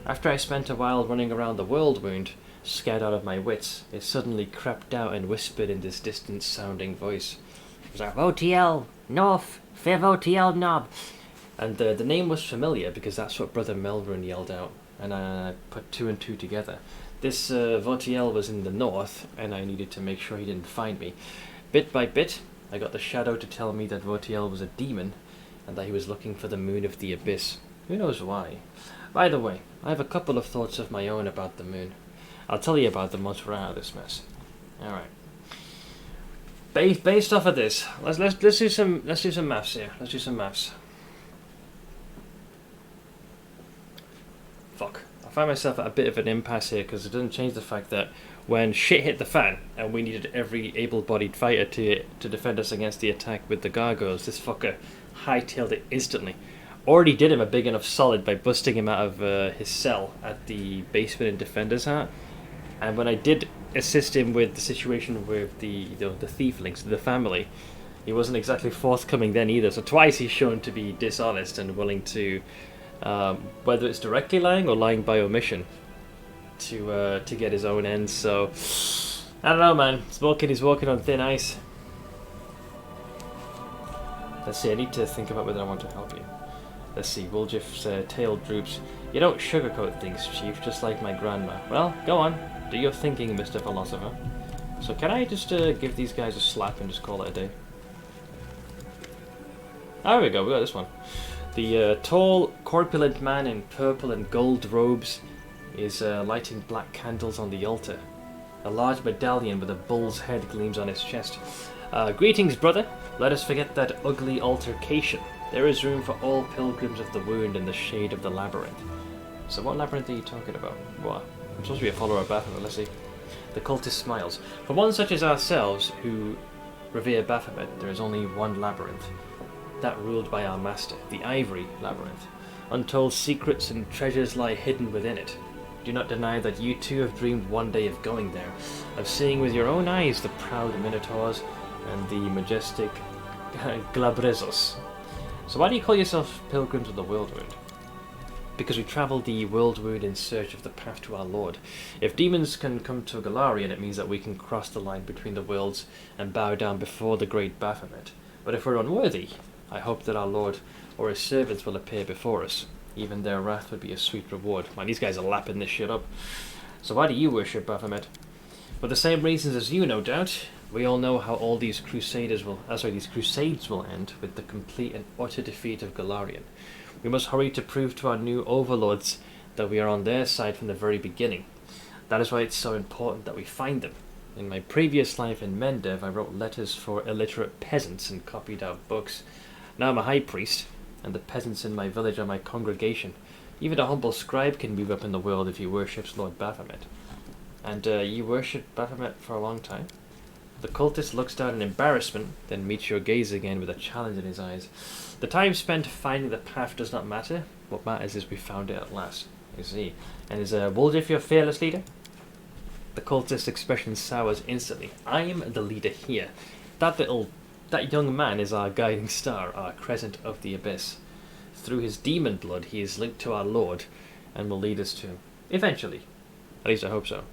After I spent a while running around the world wound, scared out of my wits, it suddenly crept out and whispered in this distant-sounding voice. It was like, Votiel, North, fair Votiel Knob. And the name was familiar because that's what Brother Melrun yelled out, and I put two and two together. This Votiel was in the north, and I needed to make sure he didn't find me. Bit by bit, I got the shadow to tell me that Votiel was a demon, and that he was looking for the moon of the abyss. Who knows why? By the way, I have a couple of thoughts of my own about the moon. I'll tell you about them once we're out of this mess. All right. Based off of this, let's do some maths here. Let's do some maths. Fuck. I find myself at a bit of an impasse here because it doesn't change the fact that when shit hit the fan and we needed every able-bodied fighter to defend us against the attack with the gargoyles, this fucker hightailed it instantly. Already did him a big enough solid by busting him out of his cell at the basement in Defender's Heart. And when I did assist him with the situation with the thieflings, the family, he wasn't exactly forthcoming then either. So twice he's shown to be dishonest and willing to, whether it's directly lying or lying by omission, to get his own ends. So I don't know, man. He's walking on thin ice. Let's see. I need to think about whether I want to help you. Let's see. Woljif's tail droops. You don't sugarcoat things, Chief, just like my grandma. Well, go on. Do your thinking, Mr. Philosopher. So can I just give these guys a slap and just call it a day? There we go, we got this one. The tall, corpulent man in purple and gold robes is lighting black candles on the altar. A large medallion with a bull's head gleams on his chest. Greetings, brother. Let us forget that ugly altercation. There is room for all pilgrims of the wound in the shade of the labyrinth. So what labyrinth are you talking about? What? I'm supposed to be a follower of Baphomet, let's see. The cultist smiles. For one such as ourselves, who revere Baphomet, there is only one labyrinth. That ruled by our master, the Ivory Labyrinth. Untold secrets and treasures lie hidden within it. Do not deny that you too have dreamed one day of going there, of seeing with your own eyes the proud minotaurs and the majestic Glabrezos. So why do you call yourself pilgrims of the Worldwound? Because we travel the Worldwound in search of the path to our Lord. If demons can come to Golarion, it means that we can cross the line between the worlds and bow down before the great Baphomet. But if we're unworthy, I hope that our Lord or his servants will appear before us. Even their wrath would be a sweet reward. Man, these guys are lapping this shit up. So why do you worship Baphomet? For the same reasons as you, no doubt. We all know how all these crusades will end with the complete and utter defeat of Golarion. We must hurry to prove to our new overlords that we are on their side from the very beginning. That is why it's so important that we find them. In my previous life in Mendev, I wrote letters for illiterate peasants and copied out books. Now I'm a high priest, and the peasants in my village are my congregation. Even a humble scribe can move up in the world if he worships Lord Baphomet. And you worshipped Baphomet for a long time? The cultist looks down in embarrassment, then meets your gaze again with a challenge in his eyes. The time spent finding the path does not matter. What matters is we found it at last. You see. And is Woljif your fearless leader? The cultist's expression sours instantly. I am the leader here. That young man is our guiding star, our crescent of the abyss. Through his demon blood, he is linked to our Lord, and will lead us to him. Eventually. At least I hope so.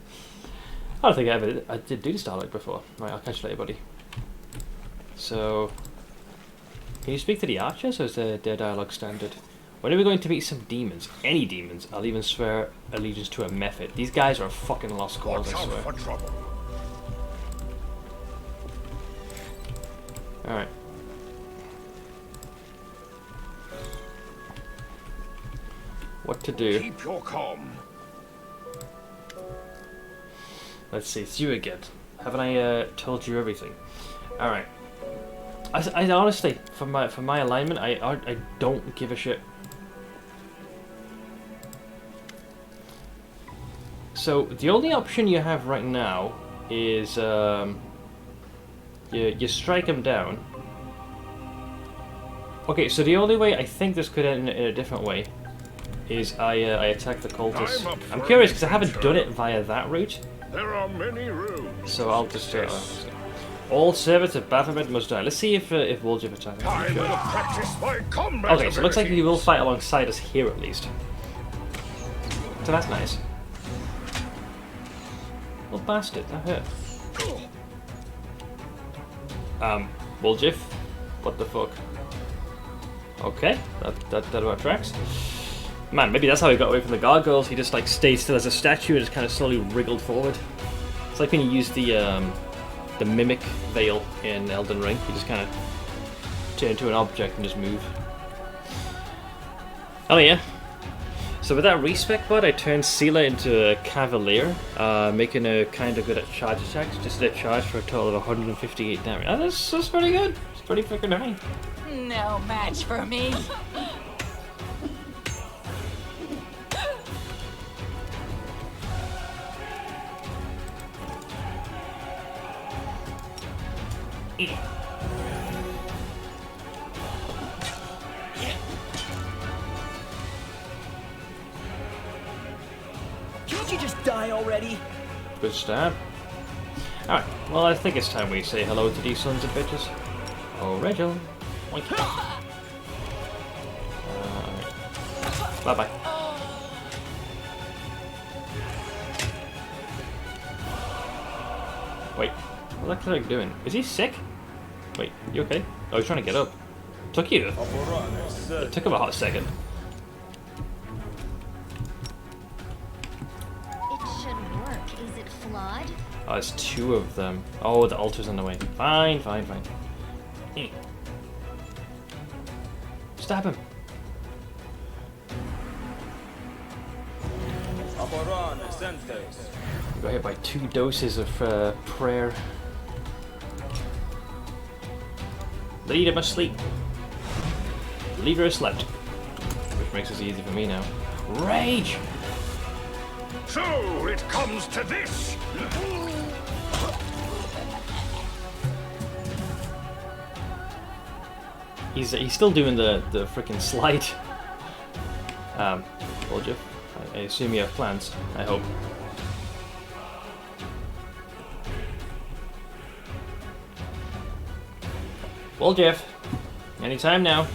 I don't think I did do Starlight before. Right, I'll catch you later, buddy. So, can you speak to the archers, or is their dialogue standard? When are we going to meet some demons? Any demons? I'll even swear allegiance to a method. These guys are a fucking lost cause, I swear. Alright. What to do? Keep your calm. Let's see, it's you again. Haven't I told you everything? Alright. I honestly, for my alignment, I don't give a shit. So the only option you have right now is you strike him down. Okay, so the only way I think this could end in a different way is I attack the cultists. I'm curious because I haven't done it via that route. There are many rooms. So I'll just all servants of Baphomet must die. Let's see if Woljif attacks. I will practice my combat. Okay, so it looks like he will fight alongside us here at least. So that's nice. Little bastard, that hurt. Woljif, what the fuck? Okay, that about tracks. Man, maybe that's how he got away from the gargoyles. He just like stayed still as a statue and just kind of slowly wriggled forward. It's like when you use the mimic veil in Elden Ring. You just kind of turn into an object and just move. Oh yeah. So with that respec bot, I turned Sela into a cavalier, making her kind of good at charge attacks. Just did a charge for a total of 158 damage. Oh, that's pretty good. It's pretty freaking high. No match for me. Can't you just die already? Good stab. Alright, well I think it's time we say hello to these sons of bitches. Oh, Rachel. Bye-bye. Wait, what's that cleric doing? Is he sick? Wait, you okay? Oh, he's trying to get up. Took you? It took him a hot second. It should work. Is it flawed? Oh, there's two of them. Oh, the altar's on the way. Fine. Stab him. You got hit by 2 doses of prayer. Leader must sleep. Leader has slept. Which makes it easy for me now. Rage! So it comes to this. He's still doing the freaking slide. Told you. I assume you have plans. I hope. Well, Jeff, anytime now.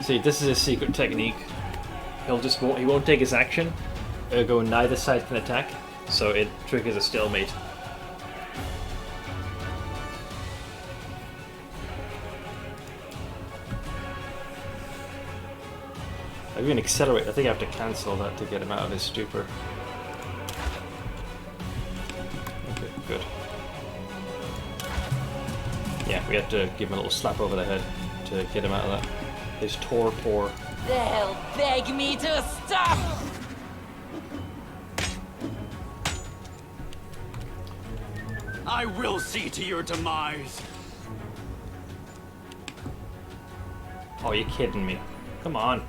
See, this is a secret technique. He won't take his action. Ergo, neither side can attack, so it triggers a stalemate. I can accelerate. I think I have to cancel that to get him out of his stupor. Okay, good. Yeah, we have to give him a little slap over the head to get him out of that. His torpor. They'll beg me to stop. I will see to your demise. Oh, you're kidding me. Come on.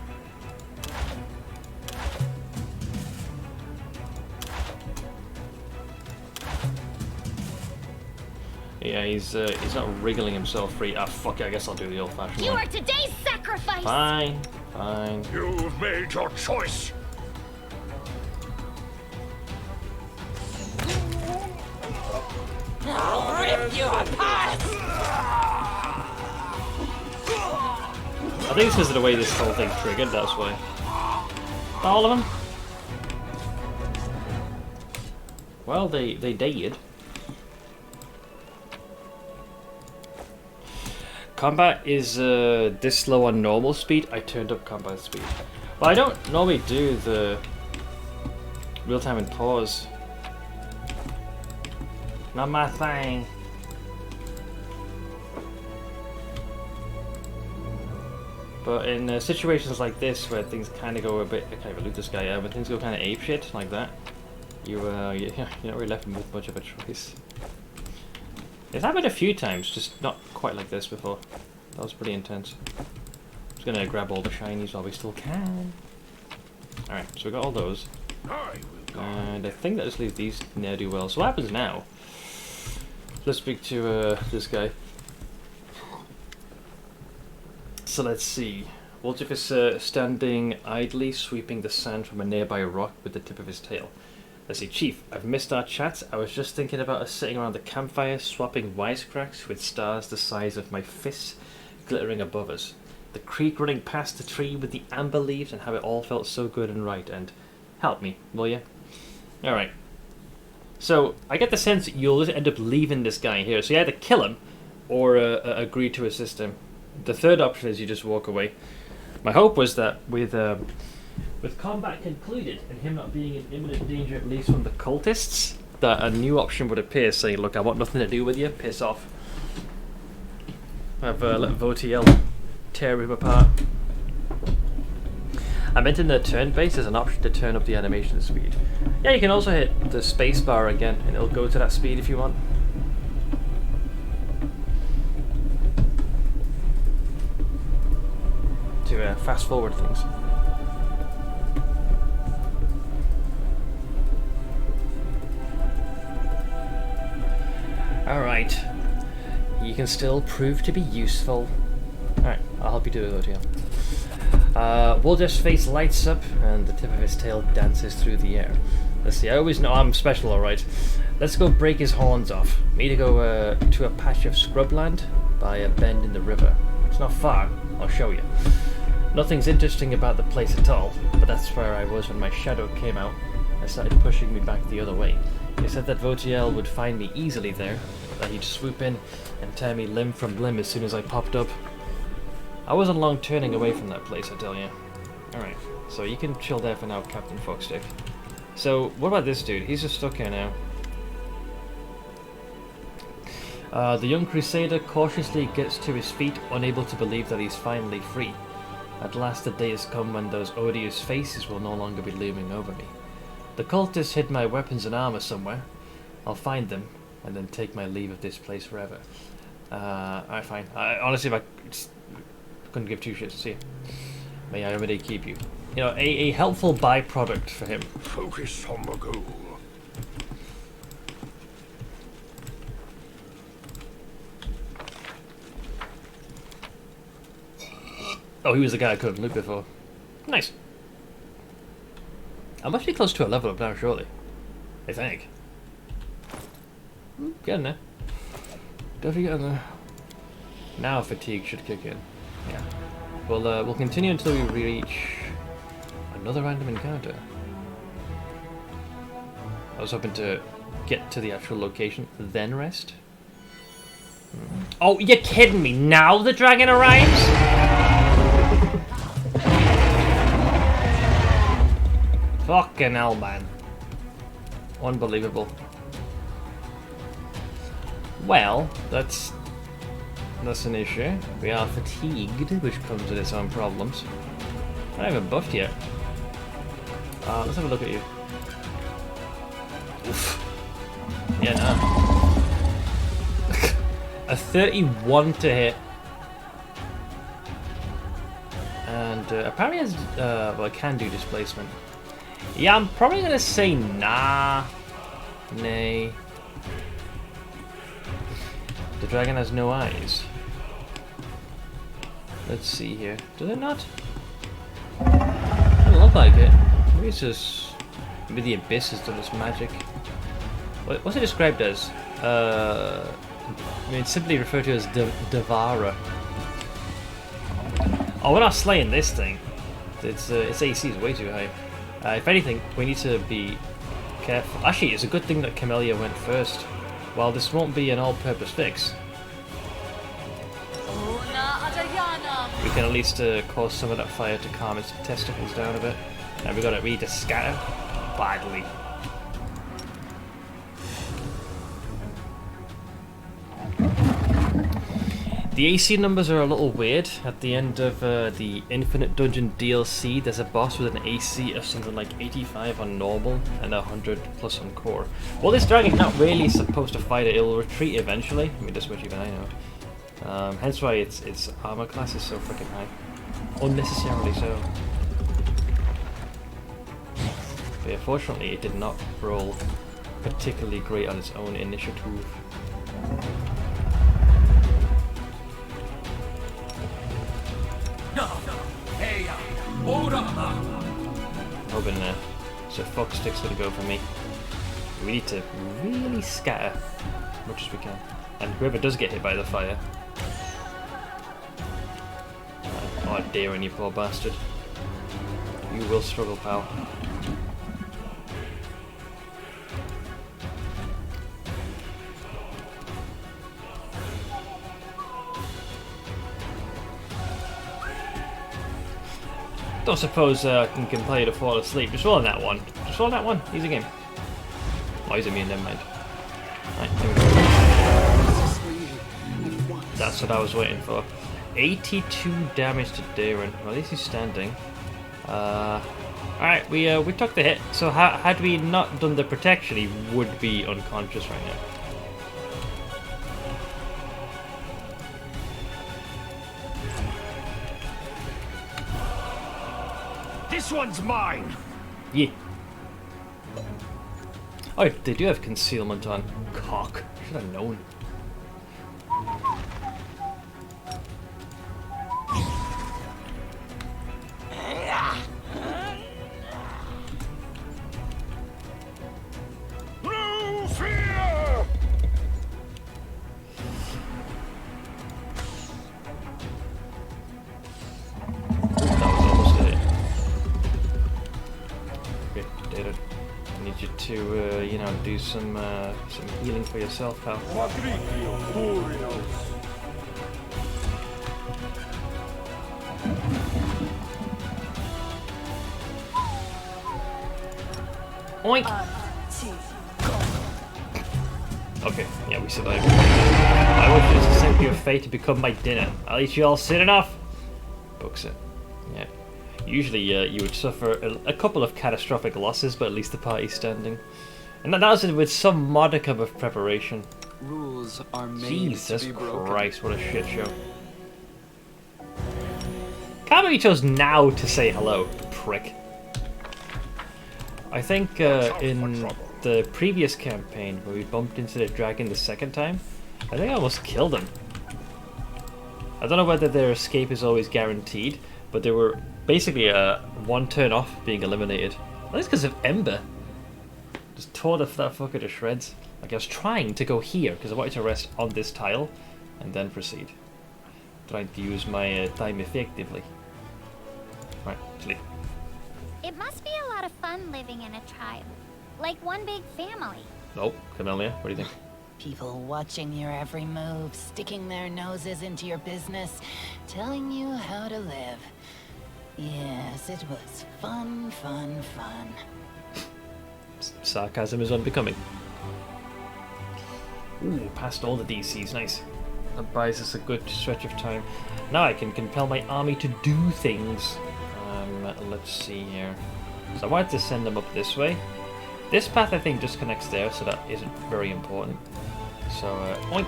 Yeah, he's not wriggling himself free. Ah, fuck it, I guess I'll do the old-fashioned You one. are today's sacrifice! Fine, fine. You've made your choice. I'll rip you apart. I think it's because of the way this whole thing triggered, that's why. All of them? Well, they died. Combat is this slow on normal speed. I turned up combat speed. Well, I don't normally do the real time and pause. Not my thing. But in situations like this, where things kind of go a bit, I can't even loot this guy. When things go kind of apeshit like that, you're not really left with much of a choice. It's happened a few times, just not quite like this before. That was pretty intense. Just gonna grab all the shinies while we still can. Alright, so we got all those. And I think that just leaves these ne'er-do-well. So what happens now? Let's speak to this guy. So let's see. Wolf is standing idly, sweeping the sand from a nearby rock with the tip of his tail. Let's see, Chief, I've missed our chat. I was just thinking about us sitting around the campfire, swapping wisecracks with stars the size of my fists glittering above us. The creek running past the tree with the amber leaves and how it all felt so good and right. And help me, will you? Alright. So, I get the sense that you'll just end up leaving this guy here. So you either kill him or agree to assist him. The third option is you just walk away. My hope was that with combat concluded and him not being in imminent danger, at least from the cultists, that a new option would appear saying, look, I want nothing to do with you, piss off. I've let Votiel tear him apart. I meant in the turn base there's an option to turn up the animation speed. Yeah, you can also hit the space bar again and it'll go to that speed if you want. To fast forward things. Alright. You can still prove to be useful. Alright, I'll help you do it, yeah. Wolder's face lights up and the tip of his tail dances through the air. Let's see, I always know I'm special, alright. Let's go break his horns off. Me to go to a patch of scrubland by a bend in the river. It's not far, I'll show you. Nothing's interesting about the place at all, but that's where I was when my shadow came out and started pushing me back the other way. They said that Votiel would find me easily there, that he'd swoop in and tear me limb from limb as soon as I popped up. I wasn't long turning away from that place, I tell you. Alright, so you can chill there for now, Captain Foxstick. So, what about this dude? He's just stuck here now. The young crusader cautiously gets to his feet, unable to believe that he's finally free. At last the day has come when those odious faces will no longer be looming over me. The cultists hid my weapons and armor somewhere. I'll find them, and then take my leave of this place forever. Alright, fine. Honestly, if I couldn't give two shits. See, may I already keep you. You know, a helpful byproduct for him. Focus on the goal. Oh, he was the guy I couldn't loot before. Nice. I must be close to a level up now, surely. I think. Getting there. Definitely getting there. Now fatigue should kick in. Yeah. We'll continue until we reach another random encounter. I was hoping to get to the actual location, then rest. Oh, you're kidding me! Now the dragon arrives? Fucking hell, man. Unbelievable. Well, that's an issue. We are fatigued, which comes with its own problems. I haven't buffed yet. Let's have a look at you. Oof. Yeah, no. A 31 to hit. And apparently has, well, it can do displacement. Yeah, I'm probably gonna say nah. Nay. The dragon has no eyes. Let's see here. Does it not? Doesn't look like it. Maybe it's just... maybe the abyss has done its magic. What's it described as? I mean, it's simply referred to as Devourer. Oh, we're not slaying this thing. Its AC is way too high. If anything, we need to be careful. Actually, it's a good thing that Camellia went first. While this won't be an all-purpose fix, we can at least cause some of that fire to calm its testicles down a bit. And we got it ready to scatter badly. The AC numbers are a little weird. At the end of the Infinite Dungeon DLC, there's a boss with an AC of something like 85 on normal and 100 plus on core. Well, this dragon's not really supposed to fight it. It'll retreat eventually. I mean, this much even I know. Hence why its armor class is so freaking high. Unnecessarily so. But yeah, fortunately, it did not roll particularly great on its own initiative. Hoping so Fox Stick's gonna go for me. We need to really scatter as much as we can. And whoever does get hit by the fire. Oh dear, you poor bastard. You will struggle, pal. Don't suppose I can compel you to fall asleep. Just roll on that one. Just roll on that one. Easy game. Oh, he's immune, never mind. Right, here we go. That's what I was waiting for. 82 damage to Darren. Well, at least he's standing. Alright, we took the hit. So had we not done the protection, he would be unconscious right now. This one's mine! Yeah. Oh, they do have concealment on. Cock. Should have known. No fear! You to, you know, do some healing for yourself, pal. Oink! Okay, yeah, we survived. I want you to accept your fate to become my dinner. At least you all seen enough? Books it. Yeah. Usually you would suffer a couple of catastrophic losses, but at least the party's standing. And that was with some modicum of preparation. Rules are made Jesus to be broken. Christ, what a shit show. Can't believe he chose now to say hello, prick. I think in the previous campaign, where we bumped into the dragon the second time, I think I almost killed him. I don't know whether their escape is always guaranteed, but they were basically one turn off being eliminated. At least because of Ember. Just tore that fucker to shreds. Like I was trying to go here because I wanted to rest on this tile and then proceed. Trying to use my time effectively. Right, sleep. It must be a lot of fun living in a tribe. Like one big family. Nope, Camellia, what do you think? People watching your every move, sticking their noses into your business, telling you how to live. Yes, it was fun, fun, fun. Sarcasm is unbecoming. Ooh, past all the DCs, nice. That buys us a good stretch of time. Now I can compel my army to do things. Let's see here. So I wanted to send them up this way. This path I think just connects there, so that isn't very important. So, point.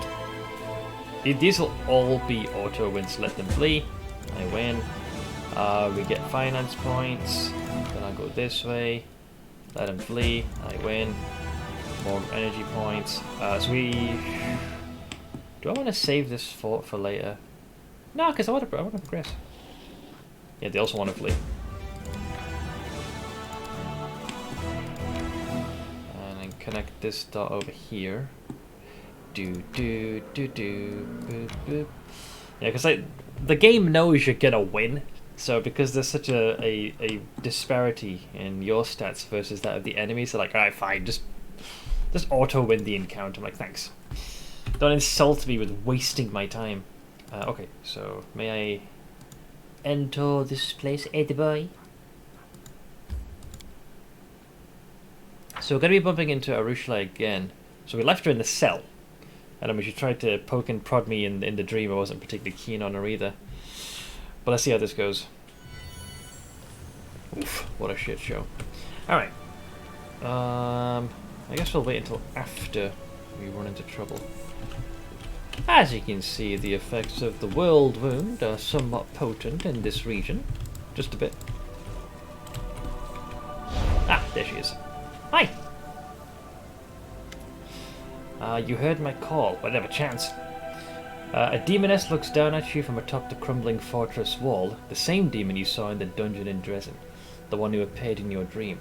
These will all be auto wins. Let them flee. I win. We get finance points. Then I'll go this way. Let them flee. I win. More energy points. So we... Do I want to save this fort for later? No, because I want to progress. Yeah, they also want to flee. And then connect this dot over here. Boop, boop. Yeah, because the game knows you're gonna win. So because there's such a disparity in your stats versus that of the enemies, they're like, alright, fine, just auto win the encounter. I'm like, thanks. Don't insult me with wasting my time. Okay, so may I enter this place, Edboy? So we're going to be bumping into Arushla again. So we left her in the cell. And then when she tried to poke and prod me in the dream, I wasn't particularly keen on her either. But let's see how this goes. Oof, what a shit show. Alright. I guess we'll wait until after we run into trouble. As you can see, the effects of the world wound are somewhat potent in this region. Just a bit. Ah, there she is. Hi! You heard my call, but never chance. A demoness looks down at you from atop the crumbling fortress wall, the same demon you saw in the dungeon in Dresden, the one who appeared in your dream.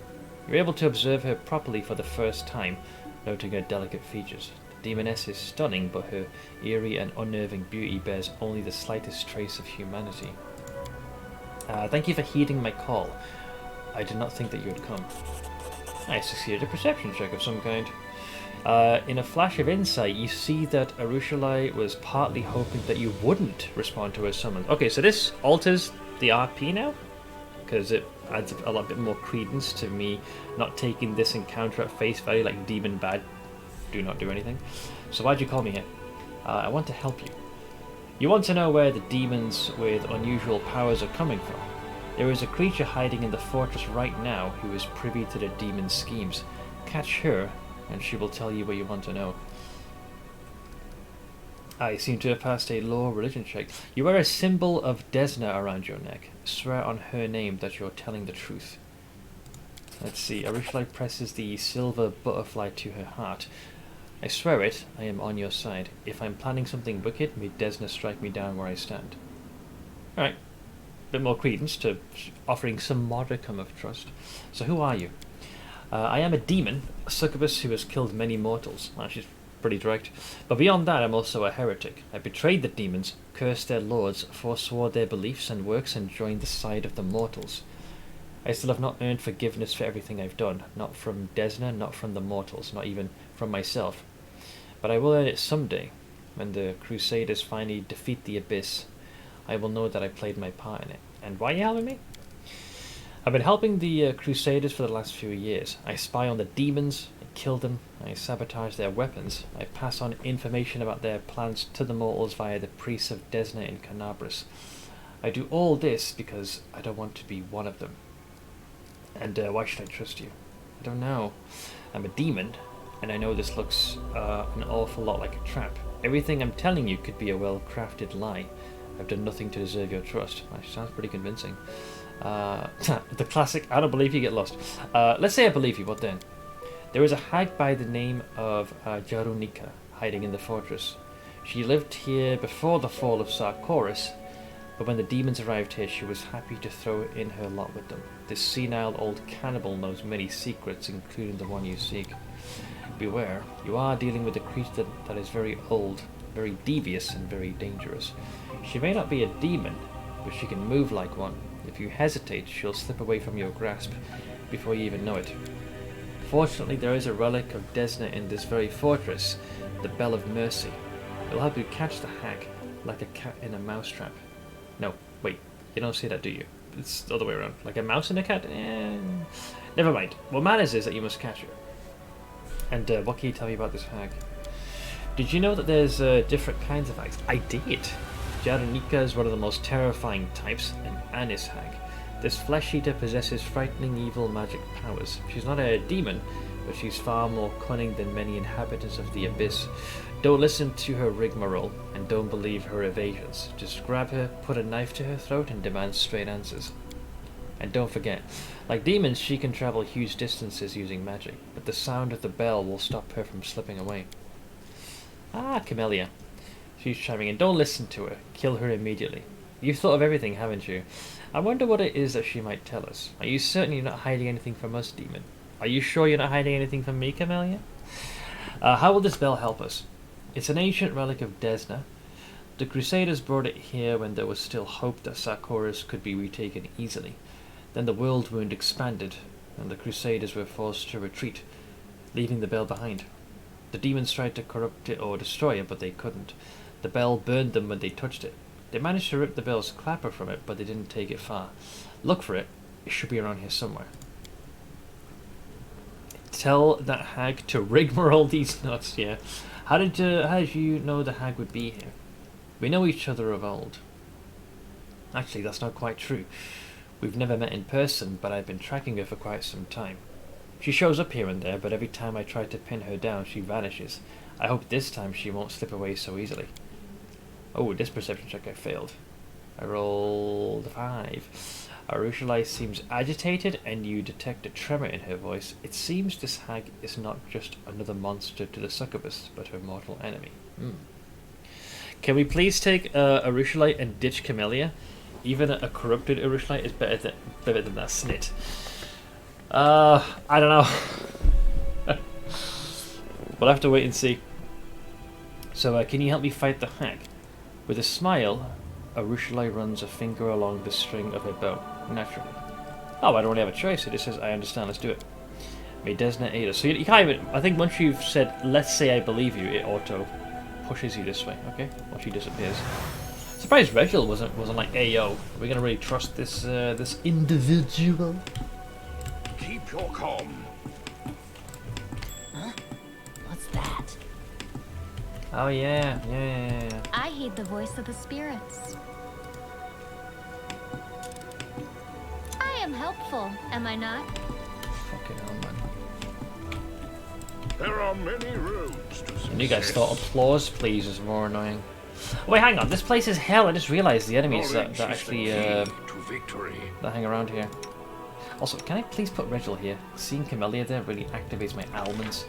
You're able to observe her properly for the first time, noting her delicate features. The demoness is stunning, but her eerie and unnerving beauty bears only the slightest trace of humanity. Thank you for heeding my call. I did not think that you would come. I succeeded a perception check of some kind. In a flash of insight, you see that Arushla was partly hoping that you wouldn't respond to her summons. Okay, so this alters the RP now? Because it adds a lot bit more credence to me not taking this encounter at face value like demon bad. Do not do anything. So why'd you call me here? I want to help you. You want to know where the demons with unusual powers are coming from. There is a creature hiding in the fortress right now who is privy to the demon's schemes. Catch her, and she will tell you what you want to know. I seem to have passed a law religion check. You wear a symbol of Desna around your neck. Swear on her name that you're telling the truth. Let's see. Arushla presses the silver butterfly to her heart. I swear it, I am on your side. If I'm planning something wicked, may Desna strike me down where I stand. Alright. Bit more credence to offering some modicum of trust. So who are you? I am a demon, a succubus who has killed many mortals. Well, she's pretty direct. But beyond that, I'm also a heretic. I betrayed the demons, cursed their lords, forswore their beliefs and works, and joined the side of the mortals. I still have not earned forgiveness for everything I've done. Not from Desna, not from the mortals, not even from myself. But I will earn it someday, when the Crusaders finally defeat the Abyss. I will know that I played my part in it. And why are you helping me? I've been helping the Crusaders for the last few years. I spy on the demons, I kill them, I sabotage their weapons, I pass on information about their plans to the mortals via the priests of Desna in Canabris. I do all this because I don't want to be one of them. And why should I trust you? I don't know. I'm a demon, and I know this looks an awful lot like a trap. Everything I'm telling you could be a well-crafted lie. I've done nothing to deserve your trust. That sounds pretty convincing. The classic, I don't believe you, get lost. Let's say I believe you, what then? There is a hag by the name of Jarunika hiding in the fortress. She lived here before the fall of Sarkoris, but when the demons arrived here, she was happy to throw in her lot with them. This senile old cannibal knows many secrets, including the one you seek. Beware, you are dealing with a creature that is very old, very devious, and very dangerous. She may not be a demon, but she can move like one. If you hesitate, she'll slip away from your grasp before you even know it. Fortunately, there is a relic of Desna in this very fortress, the Bell of Mercy. It'll help you catch the hag, like a cat in a mousetrap. No, wait, you don't say that, do you? It's the other way around. Like a mouse and a cat? Never mind. What matters is that you must catch her. And what can you tell me about this hag? Did you know that there's different kinds of hags? I did. Jaronika is one of the most terrifying types, an Anis hag. This flesh eater possesses frightening evil magic powers. She's not a demon, but she's far more cunning than many inhabitants of the Abyss. Don't listen to her rigmarole, and don't believe her evasions. Just grab her, put a knife to her throat, and demand straight answers. And don't forget, like demons, she can travel huge distances using magic, but the sound of the bell will stop her from slipping away. Ah, Camellia. She's chiming in. Don't listen to her. Kill her immediately. You've thought of everything, haven't you? I wonder what it is that she might tell us. Are you certain you're not hiding anything from us, demon? Are you sure you're not hiding anything from me, Camellia? How will this bell help us? It's an ancient relic of Desna. The Crusaders brought it here when there was still hope that Sarkoris could be retaken easily. Then the world wound expanded, and the Crusaders were forced to retreat, leaving the bell behind. The demons tried to corrupt it or destroy it, but they couldn't. The bell burned them when they touched it. They managed to rip the bell's clapper from it, but they didn't take it far. Look for it. It should be around here somewhere. Tell that hag to rigmarole these nuts, yeah. How did you know the hag would be here? We know each other of old. Actually, that's not quite true. We've never met in person, but I've been tracking her for quite some time. She shows up here and there, but every time I try to pin her down, she vanishes. I hope this time she won't slip away so easily. Oh, this perception check I failed. I rolled a 5. Arushalai seems agitated, and you detect a tremor in her voice. It seems this hag is not just another monster to the succubus, but her mortal enemy. Can we please take Arushalai and ditch Camellia? Even a corrupted Arushalai is better than that snit. I don't know. We'll have to wait and see. So, can you help me fight the hag? With a smile, Arushalai runs a finger along the string of her bow, naturally. Oh, I don't really have a choice. It just says, I understand, let's do it. May Desna aid us. So you can't even, I think once you've said, let's say I believe you, it auto pushes you this way, okay? Once she disappears. Surprised Reginald wasn't like, hey yo, are we gonna really trust this this individual? Keep your calm. Huh? What's that? Oh yeah. I heed the voice of the spirits. I am helpful, am I not? Fucking hell, man. There are many roads to success. And you guys thought applause, please, is more annoying. Wait, hang on. This place is hell. I just realised the enemies that actually to victory. that hang around here. Also, can I please put Reginald here? Seeing Camellia there really activates my almonds.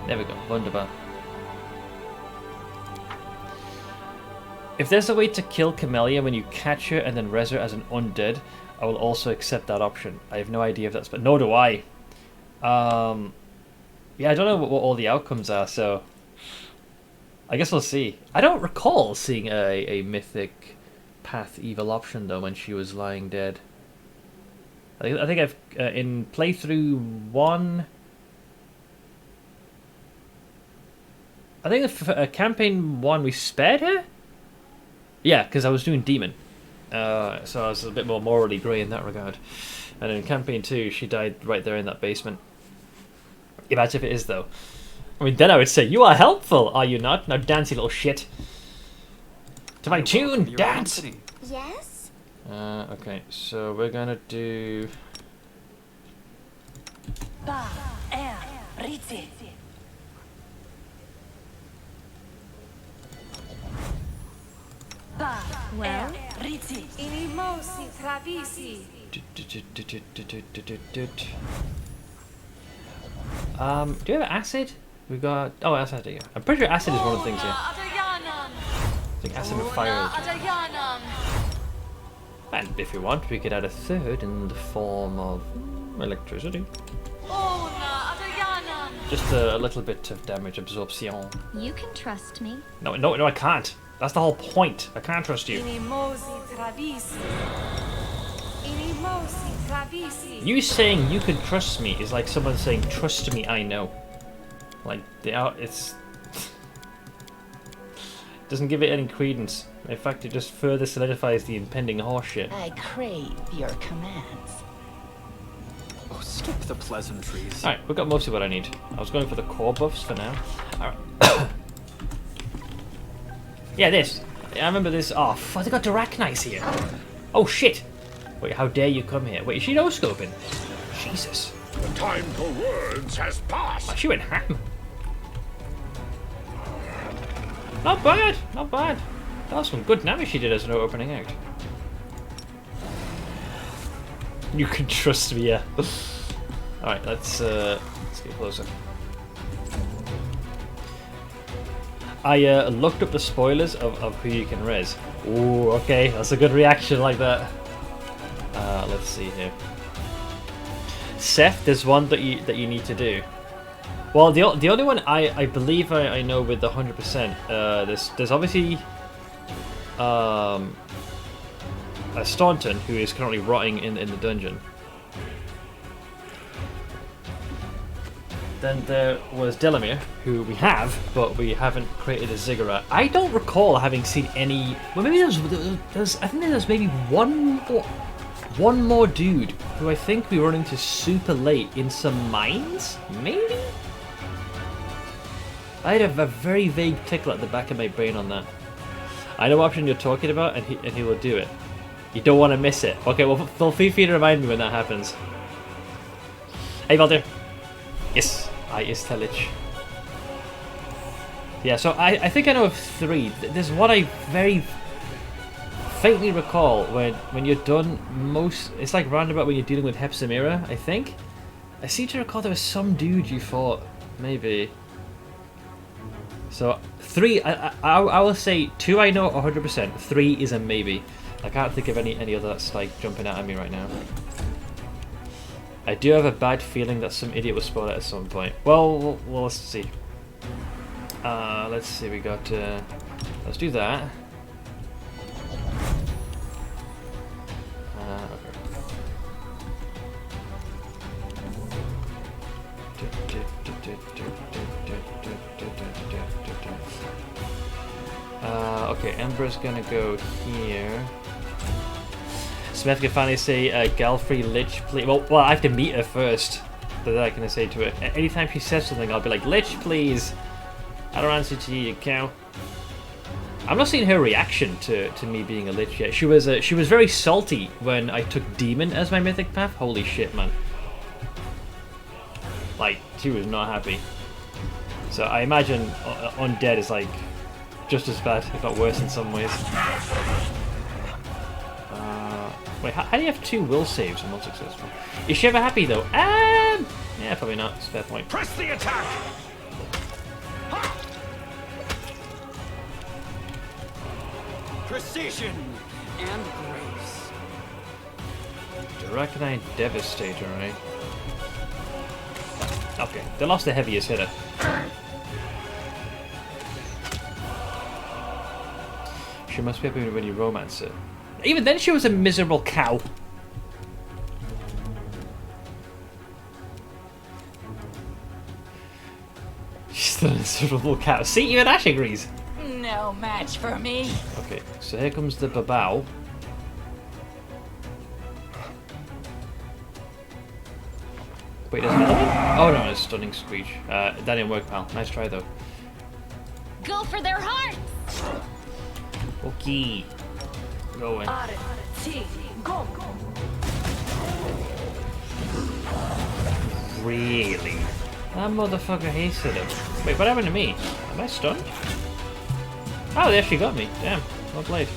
There we go. Wunderbar. If there's a way to kill Camellia when you catch her and then res her as an undead, I will also accept that option. I have no idea if that's... but nor do I. Yeah, I don't know what all the outcomes are, so... I guess we'll see. I don't recall seeing a mythic path evil option, though, when she was lying dead. I think I've... in playthrough 1... I think campaign 1 we spared her? Yeah, because I was doing demon. So I was a bit more morally grey in that regard. And in campaign 2 she died right there in that basement. Imagine if it is though. I mean, then I would say, you are helpful, are you not? Now dance, you little shit. To my tune, dance! Yes? Okay, so we're gonna do... Well, Do you have acid? We got. Oh, acid. Yeah. I'm pretty sure acid is one of the things here. I think acid and fire. And if you want, we could add a third in the form of electricity. Just a little bit of damage absorption. You can trust me. No, I can't. That's the whole point. I can't trust you. You saying you can trust me is like someone saying, "Trust me, I know." Like it's doesn't give it any credence. In fact, it just further solidifies the impending horseshit. I crave your commands. Oh, skip the pleasantries. Alright, we've got most of what I need. I was going for the core buffs for now. Alright. Yeah, this. I remember this. Oh, fuck, they got Darachnites here. Oh, shit. Wait, how dare you come here? Wait, is she no-scoping? Jesus. The time for words has passed. Oh, she went ham. Not bad, not bad. That was some good damage she did as an opening act. You can trust me, yeah. Alright, let's get closer. I looked up the spoilers of who you can res. Ooh, okay, that's a good reaction like that. Let's see here. Seth, there's one that you need to do. Well, the only one I believe I know with 100%. There's obviously a Staunton who is currently rotting in the dungeon. Then there was Delamere, who we have, but we haven't created a Ziggurat. I don't recall having seen any. Well, maybe there's I think there's maybe one more dude who I think we run into super late in some mines, maybe. I had a very vague tickle at the back of my brain on that. I know what option you're talking about, and he will do it. You don't want to miss it. Okay, well, feel free to remind me when that happens. Hey, Valdir. Yes, I is the Lich. Yeah, so I think I know of 3. There's one I very faintly recall when you're done most. It's like roundabout when you're dealing with Hepsamira, I think. I seem to recall there was some dude you fought, maybe. So 3, I will say 2 I know 100%. 3 is a maybe. I can't think of any other that's like jumping out at me right now. I do have a bad feeling that some idiot will spawn it at some point. Well, let's see. Let's see. We got. Let's do that. Okay, Ember's gonna go here. Smith can finally say, Galfrey Lich, please. Well, I have to meet her first. That I can say to her. Anytime she says something, I'll be like, Lich, please. I don't answer to you, you cow. I'm not seeing her reaction to me being a Lich yet. She was very salty when I took Demon as my mythic path. Holy shit, man. Like, she was not happy. So I imagine Undead is like just as bad, if not worse in some ways. Wait, how do you have 2 will saves and not successful? Is she ever happy though? Yeah, probably not. It's a fair point. Press the attack. Precision and grace. Arachnite Devastator, right? Okay, they lost the heaviest hitter. She must be happy when you romance her. Even then, she was a miserable cow. She's still a miserable cow. See, even Ash agrees. No match for me. Okay, so here comes the Babao. Wait, there's another one? Oh no, it's Stunning Screech. That didn't work, pal. Nice try though. Go for their hearts! Okay. Going. Really? That motherfucker hasted him. Wait, what happened to me? Am I stunned? Oh, they actually got me. Damn, well played.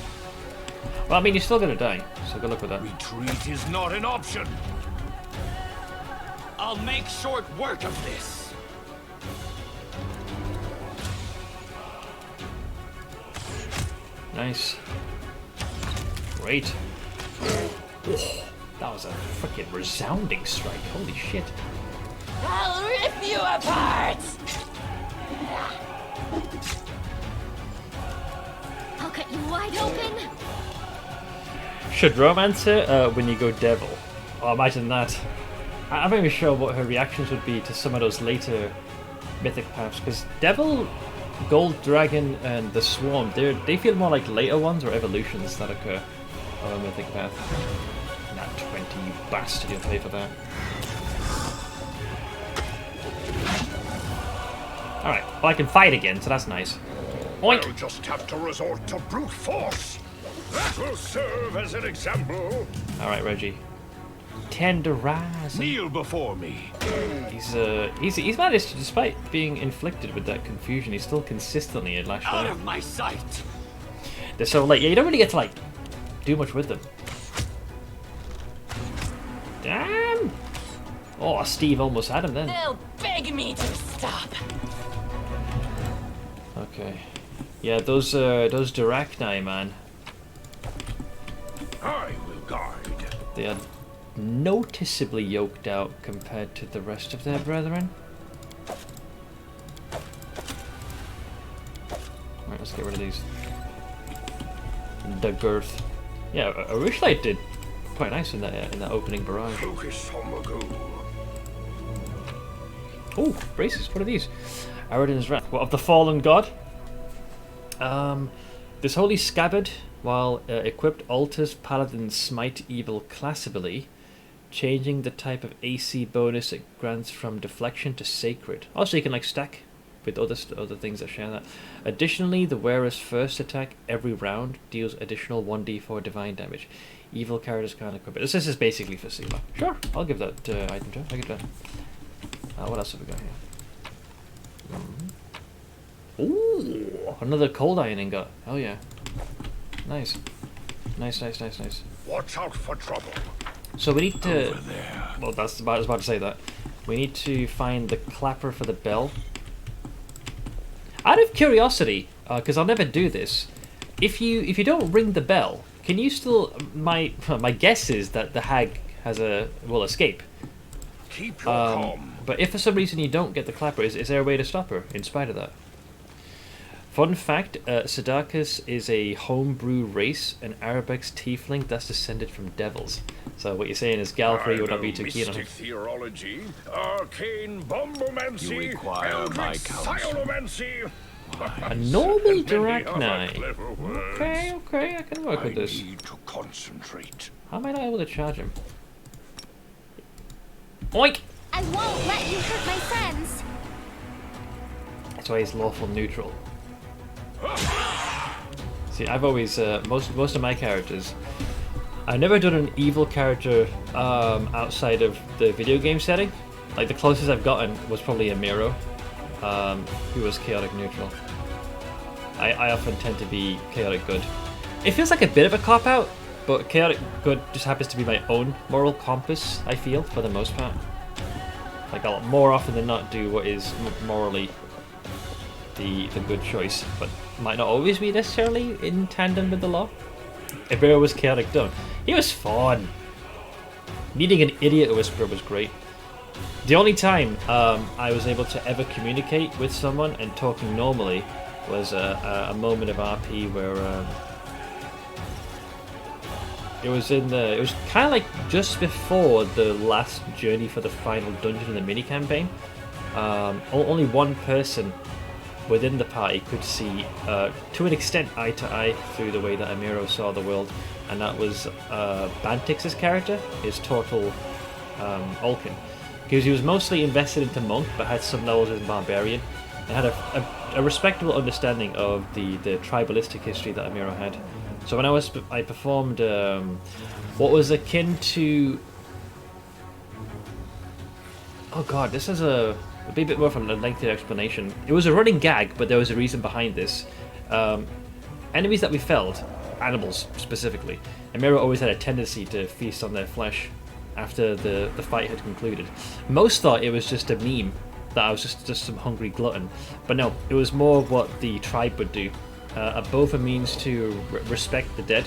Well, I mean, you're still gonna die, so good luck with that. Retreat is not an option. I'll make short work of this. Nice. Great. Oh, that was a freaking resounding strike. Holy shit. I'll rip you apart! I'll cut you wide open. Should Romancer when you go Devil? Oh, imagine that. I'm not even sure what her reactions would be to some of those later Mythic paths, because Devil, Gold Dragon, and the Swarm, they feel more like later ones or evolutions that occur on a Mythic path. Not 20, you bastard, you'll pay for that. Alright, well I can fight again, so that's nice. Oink! I'll just have to resort to brute force. That will serve as an example. Alright, Reggie. Tenderize. Kneel before me. He's managed, despite being inflicted with that confusion, he's still consistently at lash Out out. of my sight. They're so late. Yeah, you don't really get to like do much with them. Damn! Oh, Steve almost had him then. They'll beg me to stop. Okay. Yeah, those Diracni, man. I will guide. They are noticeably yoked out compared to the rest of their brethren. Alright, let's get rid of these. The girth. Yeah, a Rushlight did quite nice in that opening barrage. Focus on the goal. Oh, braces, what are these? Aradin's Wrath. What, of the Fallen God? This Holy Scabbard, while equipped, alters Paladin's Smite Evil class ability, changing the type of AC bonus it grants from Deflection to Sacred. Also, you can like stack with other things that share that. Additionally, the wearer's first attack every round deals additional 1d4 divine damage. Evil characters can't equip it. This is basically for Seema. Sure, I'll give that item to her. I'll give that. What else have we got here? Ooh, another cold iron ingot. Oh yeah. Nice. Nice. Watch out for trouble. So we need to... Over there. Well, I was about to say that. We need to find the clapper for the bell. Out of curiosity, because I'll never do this, if you don't ring the bell, can you still... My guess is that the hag will escape. Keep your calm. But if for some reason you don't get the clapper, is there a way to stop her in spite of that? Fun fact, Sadakis is a homebrew race, an Arabex tiefling that's descended from devils. So what you're saying is Galfrey would not be too keen on him. Mystic theology, arcane bombomancy, You require eldritch my counsel. thionomancy. A normal And many other Diracni. clever words. Okay, I can work with I this. need to concentrate. How am I not able to charge him? Oink! I won't let you hurt my friends. That's why he's lawful neutral. See, I've always most of my characters. I've never done an evil character outside of the video game setting. Like the closest I've gotten was probably a Miro, who was chaotic neutral. I often tend to be chaotic good. It feels like a bit of a cop out, but chaotic good just happens to be my own moral compass. I feel for the most part. Like I'll more often than not do what is morally the good choice, but might not always be necessarily in tandem with the law. Ibero was chaotic done. He was fun. Meeting an idiot whisperer was great. The only time I was able to ever communicate with someone and talking normally was a moment of RP where it was kind of like just before the last journey for the final dungeon in the mini campaign. Only one person within the party could see, to an extent, eye to eye through the way that Amiro saw the world, and that was Bantix's character, his Tortle Olkin. Because he was mostly invested into Monk, but had some levels in Barbarian, and had a respectable understanding of the tribalistic history that Amiro had. So when I performed what was akin to... Oh god, this is a bit more from a lengthy explanation. It was a running gag, but there was a reason behind this. Enemies that we felled, animals specifically, Amiro always had a tendency to feast on their flesh after the fight had concluded. Most thought it was just a meme, that I was just some hungry glutton. But no, it was more what the tribe would do both a means to respect the dead,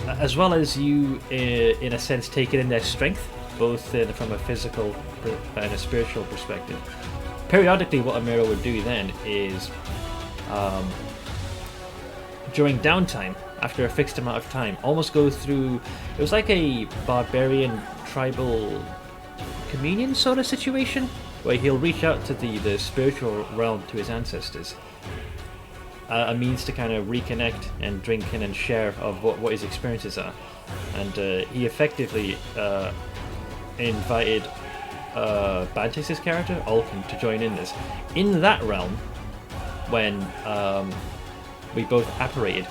as well as you, in a sense, taking in their strength, both from a physical and a spiritual perspective. Periodically, what Amira would do then is, during downtime, after a fixed amount of time, almost go through. It was like a barbarian tribal communion sort of situation, where he'll reach out to the spiritual realm, to his ancestors. A means to kind of reconnect and drink in and share of what his experiences are. And he effectively invited Bantis' character, Ulkin, to join in this. In that realm, when we both apparated,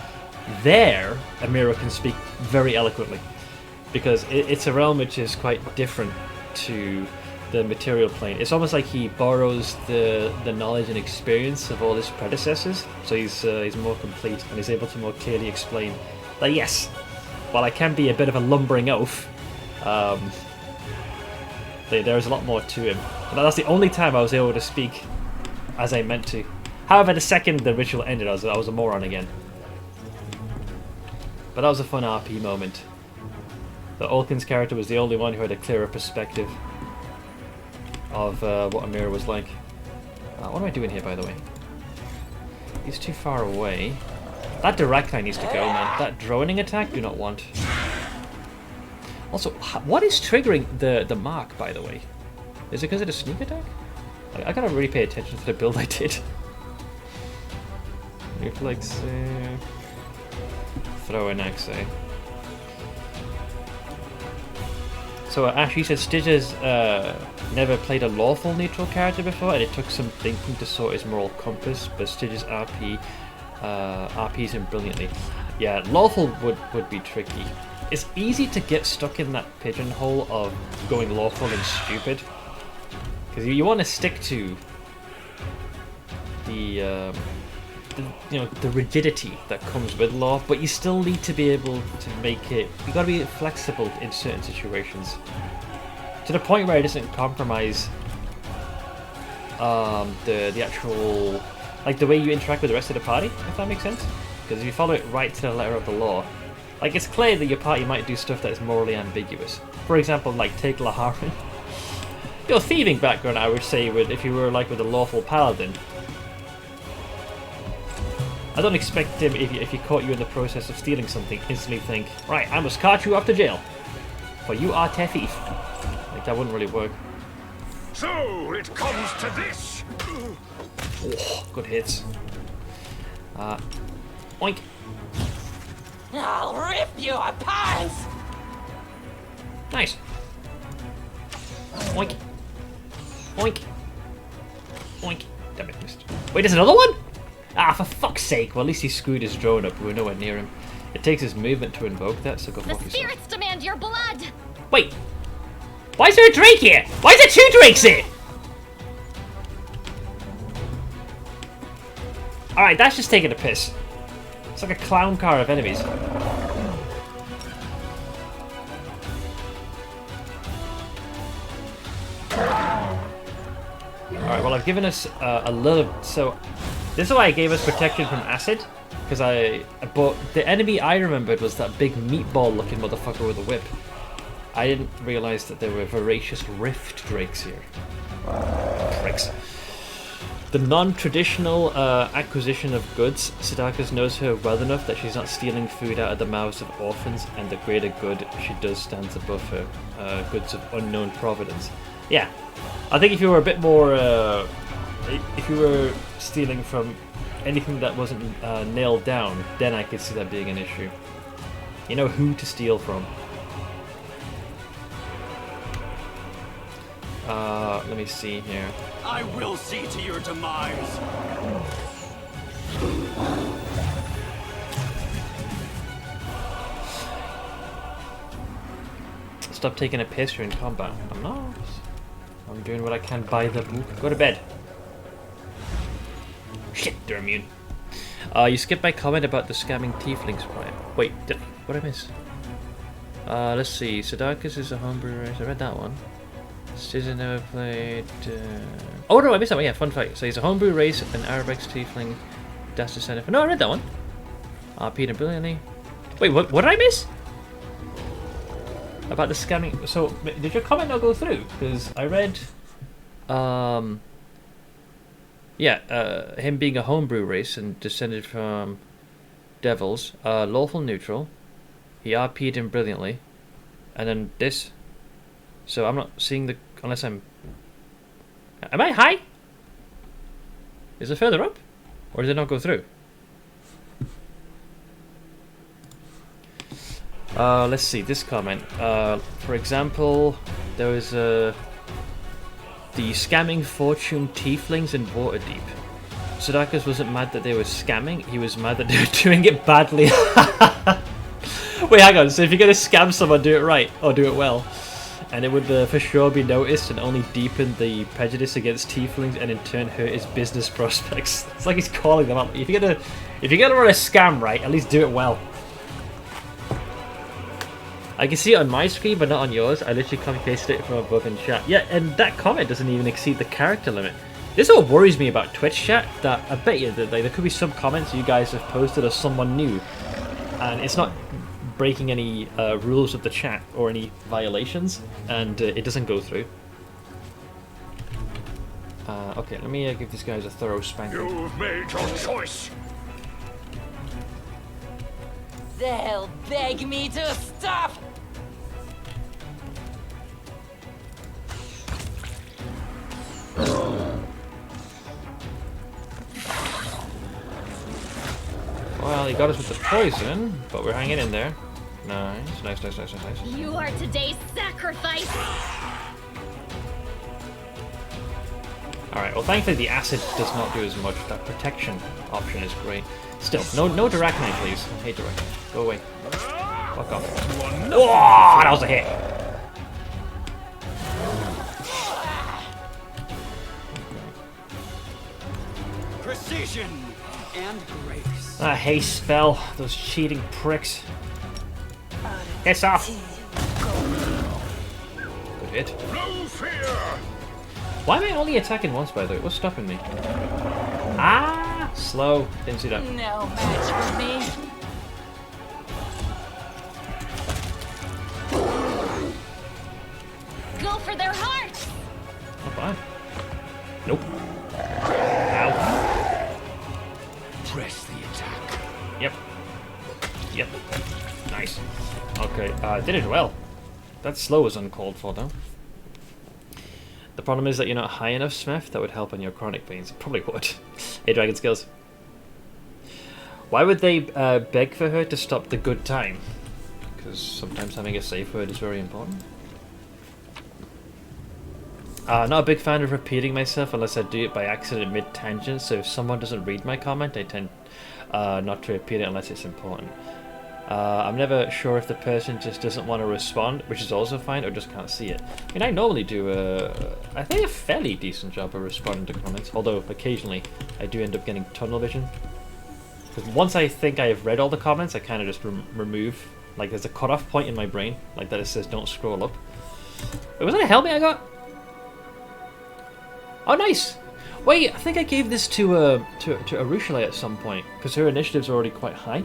there Amira can speak very eloquently, because it's a realm which is quite different to the material plane. It's almost like he borrows the knowledge and experience of all his predecessors, so he's more complete and he's able to more clearly explain that yes, while I can be a bit of a lumbering oaf, there's a lot more to him. And that's the only time I was able to speak as I meant to. However, the second the ritual ended, I was a moron again. But that was a fun RP moment. The Ulkin's character was the only one who had a clearer perspective of what Amira was like. What am I doing here, by the way? He's too far away. That direct line needs to go, man. That droning attack, do not want. Also, what is triggering the mark, by the way? Is it because of the sneak attack? I gotta really pay attention to the build I did. Reflex, throw an axe, eh? So Ash, said Stitches never played a lawful neutral character before, and it took some thinking to sort his moral compass, but Stitches RPs him brilliantly. Yeah, lawful would be tricky. It's easy to get stuck in that pigeonhole of going lawful and stupid, because you want to stick to the rigidity that comes with law, but you still need to be able to make it. You got to be flexible in certain situations, to the point where it doesn't compromise the actual, like, the way you interact with the rest of the party, if that makes sense. Because if you follow it right to the letter of the law, like, it's clear that your party might do stuff that is morally ambiguous. For example, like, take Laharin. Your thieving background, I would say, if you were like with a lawful paladin, I don't expect him, if he caught you in the process of stealing something, instantly think, right, I must cart you up to jail, for you are a thief. Like, that wouldn't really work. So it comes to this. Oh, good hits. Oink. I'll rip you apart! Nice. Oink. Oink. Oink. Damn it, missed. Wait, there's another one? Ah, for fuck's sake. Well, at least he screwed his drone up. We were nowhere near him. It takes his movement to invoke that, so go fuck The yourself. spirits demand your blood! Wait. Why is there a Drake here? Why is there two Drakes here? Alright, that's just taking a piss. It's like a clown car of enemies. Alright, well, I've given us a little... So, this is why I gave us protection from acid. Because but the enemy I remembered was that big meatball-looking motherfucker with a whip. I didn't realise that there were voracious rift drakes here. Pricks. The non-traditional acquisition of goods. Sidakas knows her well enough that she's not stealing food out of the mouths of orphans, and the greater good she does stands above her goods of unknown providence. Yeah, I think if you were a bit more, if you were stealing from anything that wasn't nailed down, then I could see that being an issue. You know who to steal from. Let me see here. I will see to your demise. Stop taking a piss during combat. I'm not. I'm doing what I can by the book. Go to bed. Shit, they're immune. You skipped my comment about the scamming tieflings, Brian. Wait, what did I miss? Let's see. Sidakas is a homebrew race. I read that one. Stizza never played... Oh no, I missed that one. Yeah, fun fact. So he's a homebrew race, an Arabex tiefling, Dash Descendant. No, I read that one. Peter brilliantly. Wait, what did I miss? About the scamming. So, did your comment not go through? Because I read, him being a homebrew race and descended from devils, lawful neutral. He RP'd him brilliantly, and then this. So I'm not seeing the unless I'm. Am I high? Is it further up, or did it not go through? Let's see this comment. For example, there was the scamming fortune tieflings in Waterdeep. Sudakas wasn't mad that they were scamming, he was mad that they were doing it badly. Wait, hang on, so if you're going to scam someone, do it right, or do it well. And it would for sure be noticed and only deepen the prejudice against tieflings and in turn hurt his business prospects. It's like he's calling them up. If you're gonna run a scam right, at least do it well. I can see it on my screen, but not on yours. I literally copy-pasted it from above in chat. Yeah, and that comment doesn't even exceed the character limit. This is what worries me about Twitch chat, that I bet you that there could be some comments you guys have posted as someone new, and it's not breaking any rules of the chat or any violations, and it doesn't go through. Okay, let me give these guys a thorough spanking. You've made your choice. They'll beg me to stop. Well, he got us with the poison, but we're hanging in there. Nice. You are today's sacrifice. Alright, well thankfully the acid does not do as much. That protection option is great. Still, no Diracnite, please. I hate Diracnite. Go away. Fuck off. Oh, that was a hit. Precision and grace. Ah, haste spell. Those cheating pricks. Piss off. Good hit. No fear. Why am I only attacking once, by the way? What's stopping me? Ah, slow. Didn't see that. No match for me. Go for their hearts. Not bad. Nope. Ow. Press the attack. Yep. Nice. Okay, did it well. That slow is uncalled for, though. The problem is that you're not high enough, Smith. That would help on your chronic pains. It probably would. Hey, Dragon Skills. Why would they beg for her to stop the good time? Because sometimes having a safe word is very important. Not a big fan of repeating myself unless I do it by accident mid-tangent, so if someone doesn't read my comment, I tend not to repeat it unless it's important. I'm never sure if the person just doesn't want to respond, which is also fine, or just can't see it. I mean, I normally do I think a fairly decent job of responding to comments, although occasionally I do end up getting tunnel vision. Because once I think I have read all the comments, I kind of just remove, like there's a cutoff point in my brain, like that it says don't scroll up. Wait, was that a helmet I got? Oh, nice! Wait, I think I gave this to Arushale at some point, because her initiative's already quite high.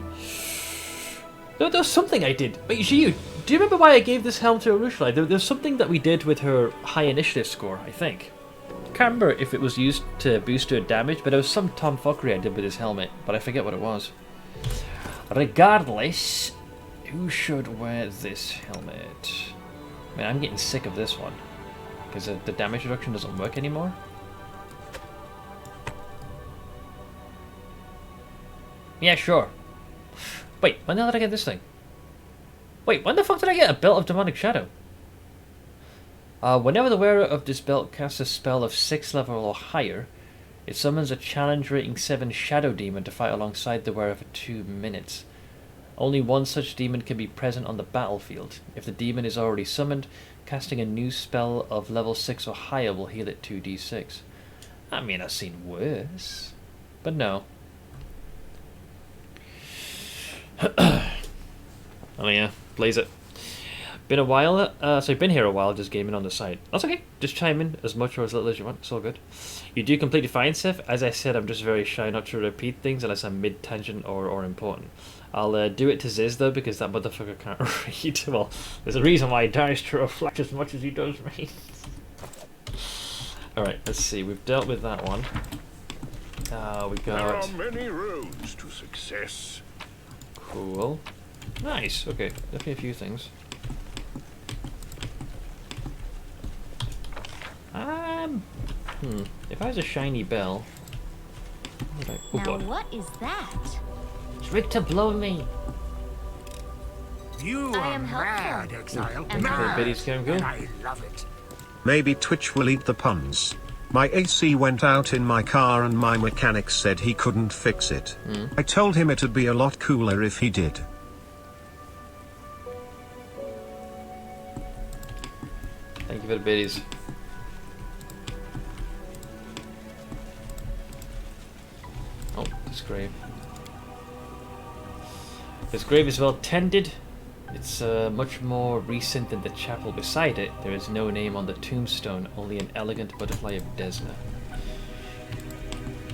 There was something I did. Wait, Xiyu, do you remember why I gave this helm to Arushale? There's something that we did with her high initiative score, I think. Can't remember if it was used to boost her damage, but there was some tomfookery I did with this helmet, but I forget what it was. Regardless, who should wear this helmet? Man, I'm getting sick of this one, because the damage reduction doesn't work anymore. Yeah, sure. Wait, when the hell did I get this thing? Wait, when the fuck did I get a Belt of Demonic Shadow? Whenever the wearer of this belt casts a spell of 6th level or higher, it summons a challenge rating 7 Shadow Demon to fight alongside the wearer for 2 minutes. Only one such demon can be present on the battlefield. If the demon is already summoned, casting a new spell of level 6 or higher will heal it 2d6. I mean, I've seen worse. But no. Oh yeah, blaze it. Been a while, so I've been here a while, just gaming on the side. That's okay. Just chime in as much or as little as you want. It's all good. You do completely fine, Seth. As I said, I'm just very shy not to repeat things unless I'm mid-tangent or important. I'll do it to Ziz though, because that motherfucker can't read. Well, there's a reason why he tries to reflect as much as he does read. Alright, let's see. We've dealt with that one. We got... There are many roads to success. Cool. Nice. Okay, definitely a few things. If I was a shiny bell... Oh, Now God. what is that? It's Rick to blow me! You I are am mad, helpful. Exile. And Mad. Biddy's going good. And I love it. Maybe Twitch will eat the puns. My AC went out in my car and my mechanic said he couldn't fix it. I told him it'd be a lot cooler if he did. Thank you for the biddies. Oh, this grave. This grave is well tended. It's much more recent than the chapel beside it. There is no name on the tombstone, only an elegant butterfly of Desna.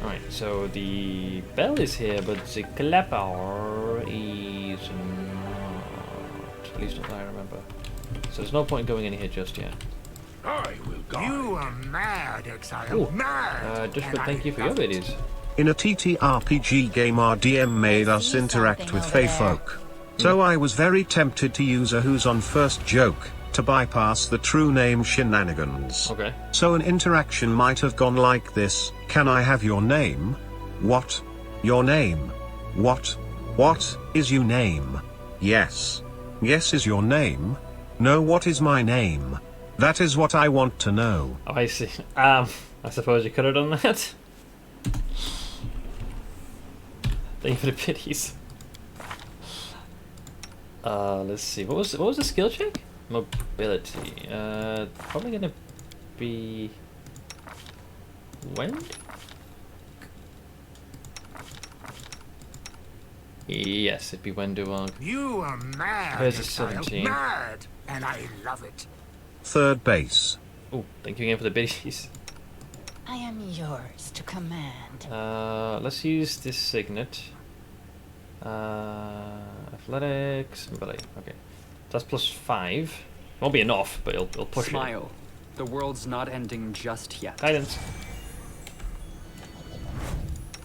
Alright, so the bell is here, but the clapper is not. At least not that I remember. So there's no point in going in here just yet. I will guide. You are mad, Exile. Ooh. Mad. Just and for thank I you for your love it. biddies. In a TTRPG game our DM made us interact with Fey folk. So I was very tempted to use a Who's on First joke, to bypass the true name shenanigans. Okay. So an interaction might have gone like this: can I have your name? What? Your name? What? What is your name? Yes. Yes is your name? No, what is my name? That is what I want to know. Oh, I see. I suppose you could have done that. Thank you for the pity. Let's see. What was the skill check? Mobility. Probably gonna be wind. Yes, it'd be Wenduwag. You are mad. Where's the Exile. 17? Mad, and I love it. Third base. Oh, thank you again for the biddies. I am yours to command. Let's use this signet. Athletics, mobility. Okay, that's +5. Won't be enough, but it'll push Smile. The world's not ending just yet. it. Guidance.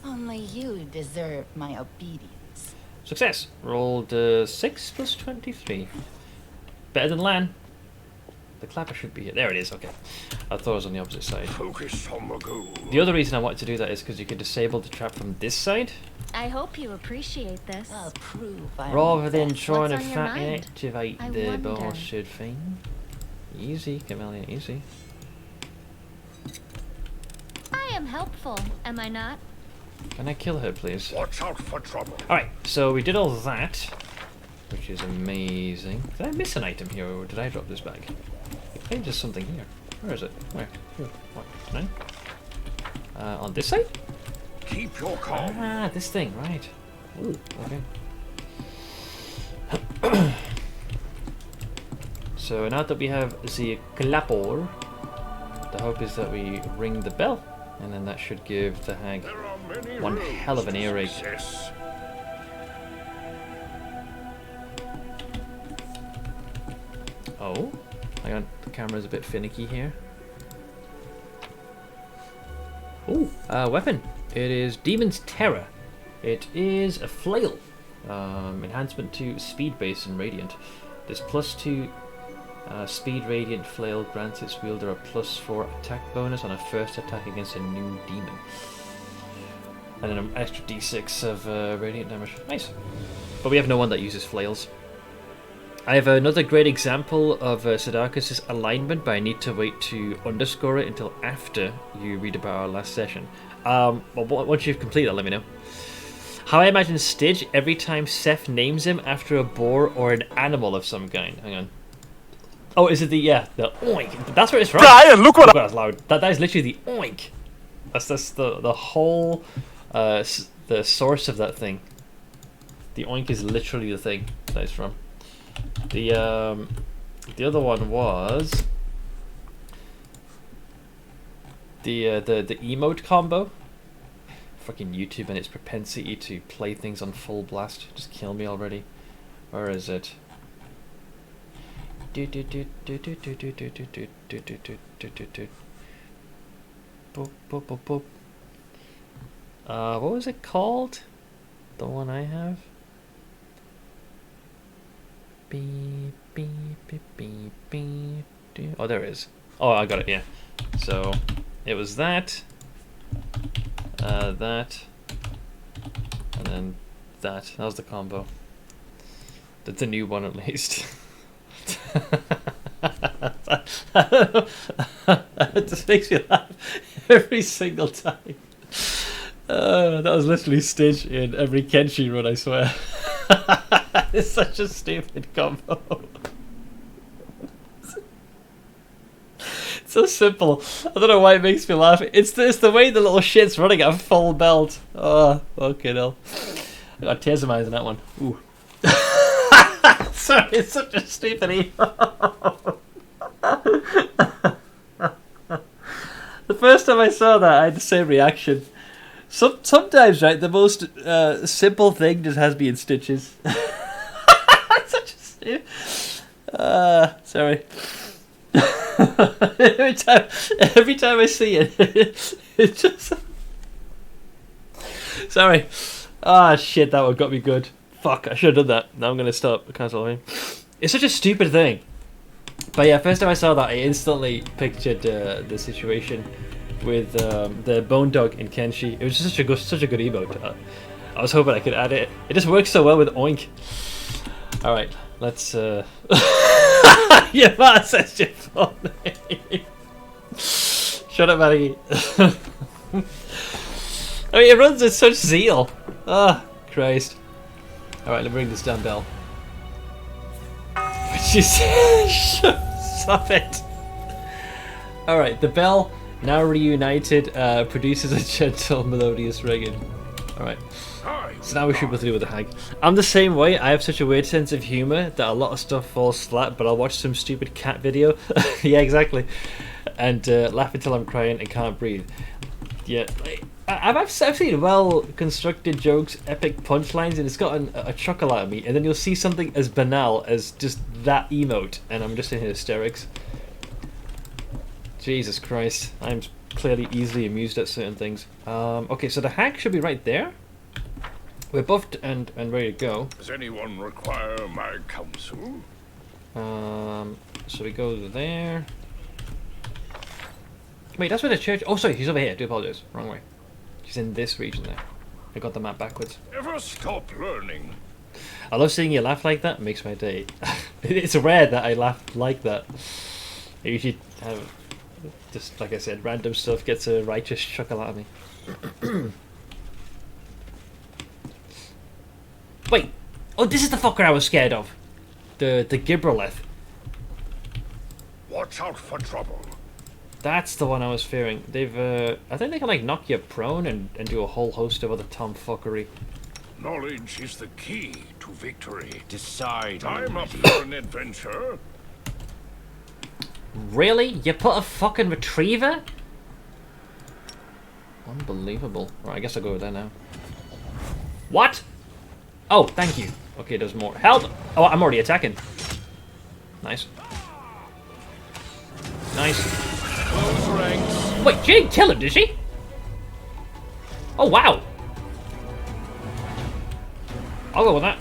Only you deserve my obedience. Success. Rolled 6 + 23. Better than Lan. The clapper should be here. There it is. Okay. I thought it was on the opposite side. Focus on the goal. The other reason I wanted to do that is because you could disable the trap from this side, I hope you appreciate this. I'll prove I'm rather than best. trying to What's on your mind? activate I the wonder. bullshit thing. Easy, Chameleon, easy. I am helpful, am I not? Can I kill her, please? Watch out for trouble. Alright, so we did all that, which is amazing. Did I miss an item here, or did I drop this bag? Maybe there's something here. Where is it? Where? Here. What? 9? On this side? Keep your calm. Ah, this thing, right. Ooh, okay. So now that we have the clapper, the hope is that we ring the bell, and then that should give the hag There are many one roads hell of an to earache. success. Oh, hang on, the camera's a bit finicky here. Oh, weapon. It is Demon's Terror. It is a flail. Enhancement to speed base and radiant. This +2 speed radiant flail grants its wielder a +4 attack bonus on a first attack against a new demon. And then an extra d6 of radiant damage. Nice. But we have no one that uses flails. I have another great example of Sadakis' alignment, but I need to wait to underscore it until after you read about our last session. But once you've completed that, let me know. How I imagine Stidge every time Seth names him after a boar or an animal of some kind. Hang on. Oh, is it the oink? That's where it's from. Brian, look what Oh, God, that's loud. That is literally the oink. That's the whole the source of that thing. The oink is literally the thing that it's from. The The other one was the emote combo. Fucking YouTube and its propensity to play things on full blast. Just kill me already. Where is it? What was it called? The one I have? Beep, beep, beep, beep, beep. Oh, there it is. Oh, I got it, yeah. So, it was that, that, and then that. That was the combo. That's a new one, at least. It just makes me laugh every single time. That was literally Stitch in every Kenshi run, I swear. It's such a stupid combo. It's so simple. I don't know why it makes me laugh. It's the way the little shit's running at a full belt. Oh, okay, no. I got tears in my eyes on that one. Ooh. Sorry, it's such a stupid emo. The first time I saw that, I had the same reaction. Sometimes, right, the most simple thing just has me in stitches. Such a stupid. Sorry. every time I see it, it just. Sorry. Ah, shit, that one got me good. Fuck, I should have done that. Now I'm gonna stop cancelling. It's such a stupid thing. But yeah, first time I saw that, I instantly pictured the situation with the bone dog in Kenshi. It was just such a good emote. I was hoping I could add it. It just works so well with Oink. All right, let's. Yeah, man says your full name. Shut up, Maggie. I mean, it runs with such zeal. Ah, Christ. All right, let me bring this damn bell. Stop it. All right, the bell, now reunited, produces a gentle, melodious ringing. All right. So now we should be able to deal with the hag. I'm the same way. I have such a weird sense of humor that a lot of stuff falls flat, but I'll watch some stupid cat video. Yeah, exactly. And laugh until I'm crying and can't breathe. Yeah, I've seen well-constructed jokes, epic punchlines, and it's gotten a chuckle out of me. And then you'll see something as banal as just that emote, and I'm just in hysterics. Jesus Christ, I'm clearly easily amused at certain things. Okay, so the hag should be right there. We're buffed and ready to go. Does anyone require my counsel? So we go there. Wait, that's where the church... Oh, sorry, she's over here. I do apologize. Wrong way. She's in this region there. I got the map backwards. Never stop learning. I love seeing you laugh like that. It makes my day. It's rare that I laugh like that. I usually have, just like I said, random stuff gets a righteous chuckle out of me. Wait. Oh, this is the fucker I was scared of. The Gibralith. Watch out for trouble. That's the one I was fearing. They've, I think they can like knock you prone and do a whole host of other tomfuckery. Knowledge is the key to victory. Decide. I'm up for an adventure. Really? You put a fucking retriever? Unbelievable. Right, I guess I'll go with that now. What? Oh, thank you. Okay, there's more. Help! Oh, I'm already attacking. Nice. Nice. Close ranks. Wait, she didn't kill him, did she? Oh, wow. I'll go with that.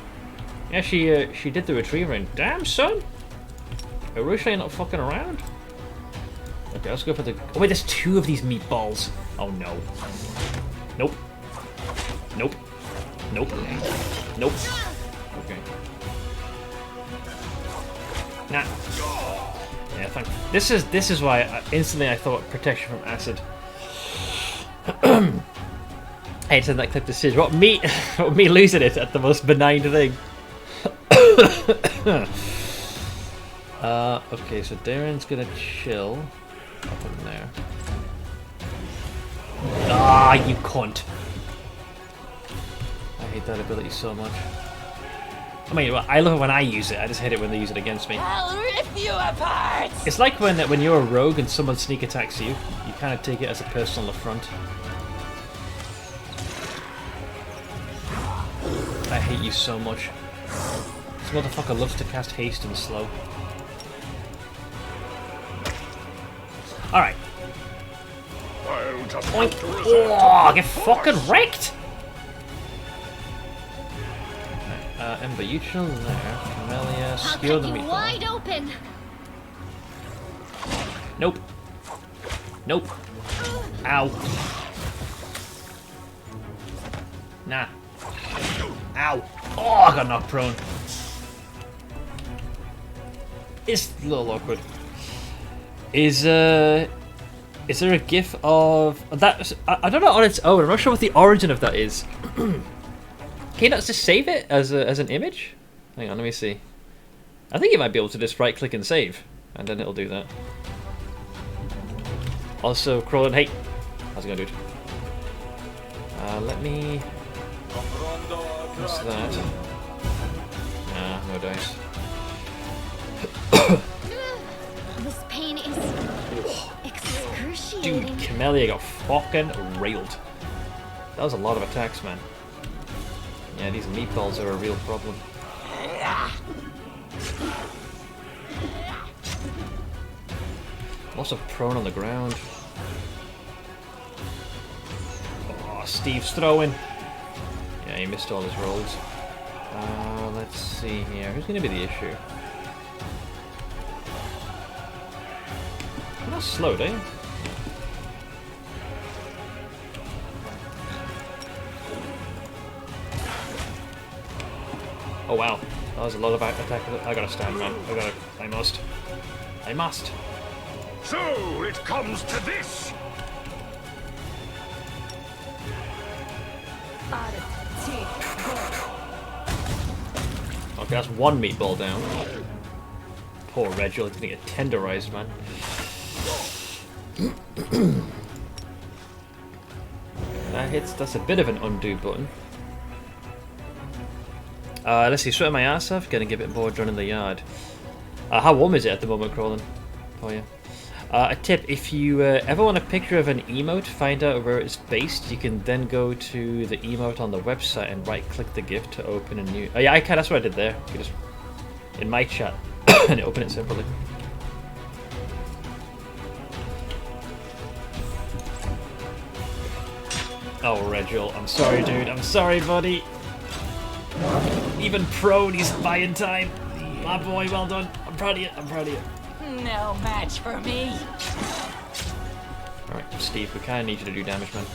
Yeah, she did the retriever and damn, son. Arusha, you're not fucking around. Okay, let's go for the... Oh, wait, there's two of these meatballs. Oh, no. Nope. Nope. Nope. Nope. Okay. Nah. Yeah, thank. This is why instantly I thought protection from acid. I hate to send that clip to Sid. What me losing it at the most benign thing. Okay, so Darren's gonna chill up in there. Ah, you cunt! I hate that ability so much. I mean, well, I love it when I use it. I just hate it when they use it against me. I'll rip you apart! It's like when you're a rogue and someone sneak attacks you. You kind of take it as a personal affront. I hate you so much. This motherfucker loves to cast haste and slow. Alright. I'll just Oink. have to resort Oh, to get fucking wrecked! Ember, you chill there. Camellia, I'll skewer cut the you meatball. wide open. Nope. Nope. Ow. Nah. Ow. Oh, I got knocked prone. It's a little awkward. Is there a gif of that? I don't know on its own. I'm not sure what the origin of that is. Can you not just save it as an image? Hang on, let me see. I think you might be able to just right click and save, and then it'll do that. Also, crawling. Hey, how's it going, dude? Let me. What's that? Nah, no dice. This pain is excruciating. Dude, Camellia got fucking railed. That was a lot of attacks, man. Yeah, these meatballs are a real problem. Also prone on the ground. Oh, Steve's throwing. Yeah, he missed all his rolls. Let's see here. Who's going to be the issue? You're not slowed, eh? Oh wow, that was a lot of attack. I gotta stand, man. I must. So it comes to this. Okay, that's one meatball down. Poor Reginald, he's gonna get tenderized, man. That hits, that's a bit of an undo button. Let's see, sweating my ass off, getting a bit bored running the yard. How warm is it at the moment, crawling? Oh yeah. A tip, if you ever want a picture of an emote, find out where it's based, you can then go to the emote on the website and right click the GIF to open a new... Oh yeah, I can, that's what I did there. You just... in my chat, and open it separately. Oh, Regil, I'm sorry, dude. I'm sorry, buddy. Even prone, he's buying time. My boy, well done. I'm proud of you. I'm proud of you. No match for me. Alright, Steve, we kind of need you to do damage, man.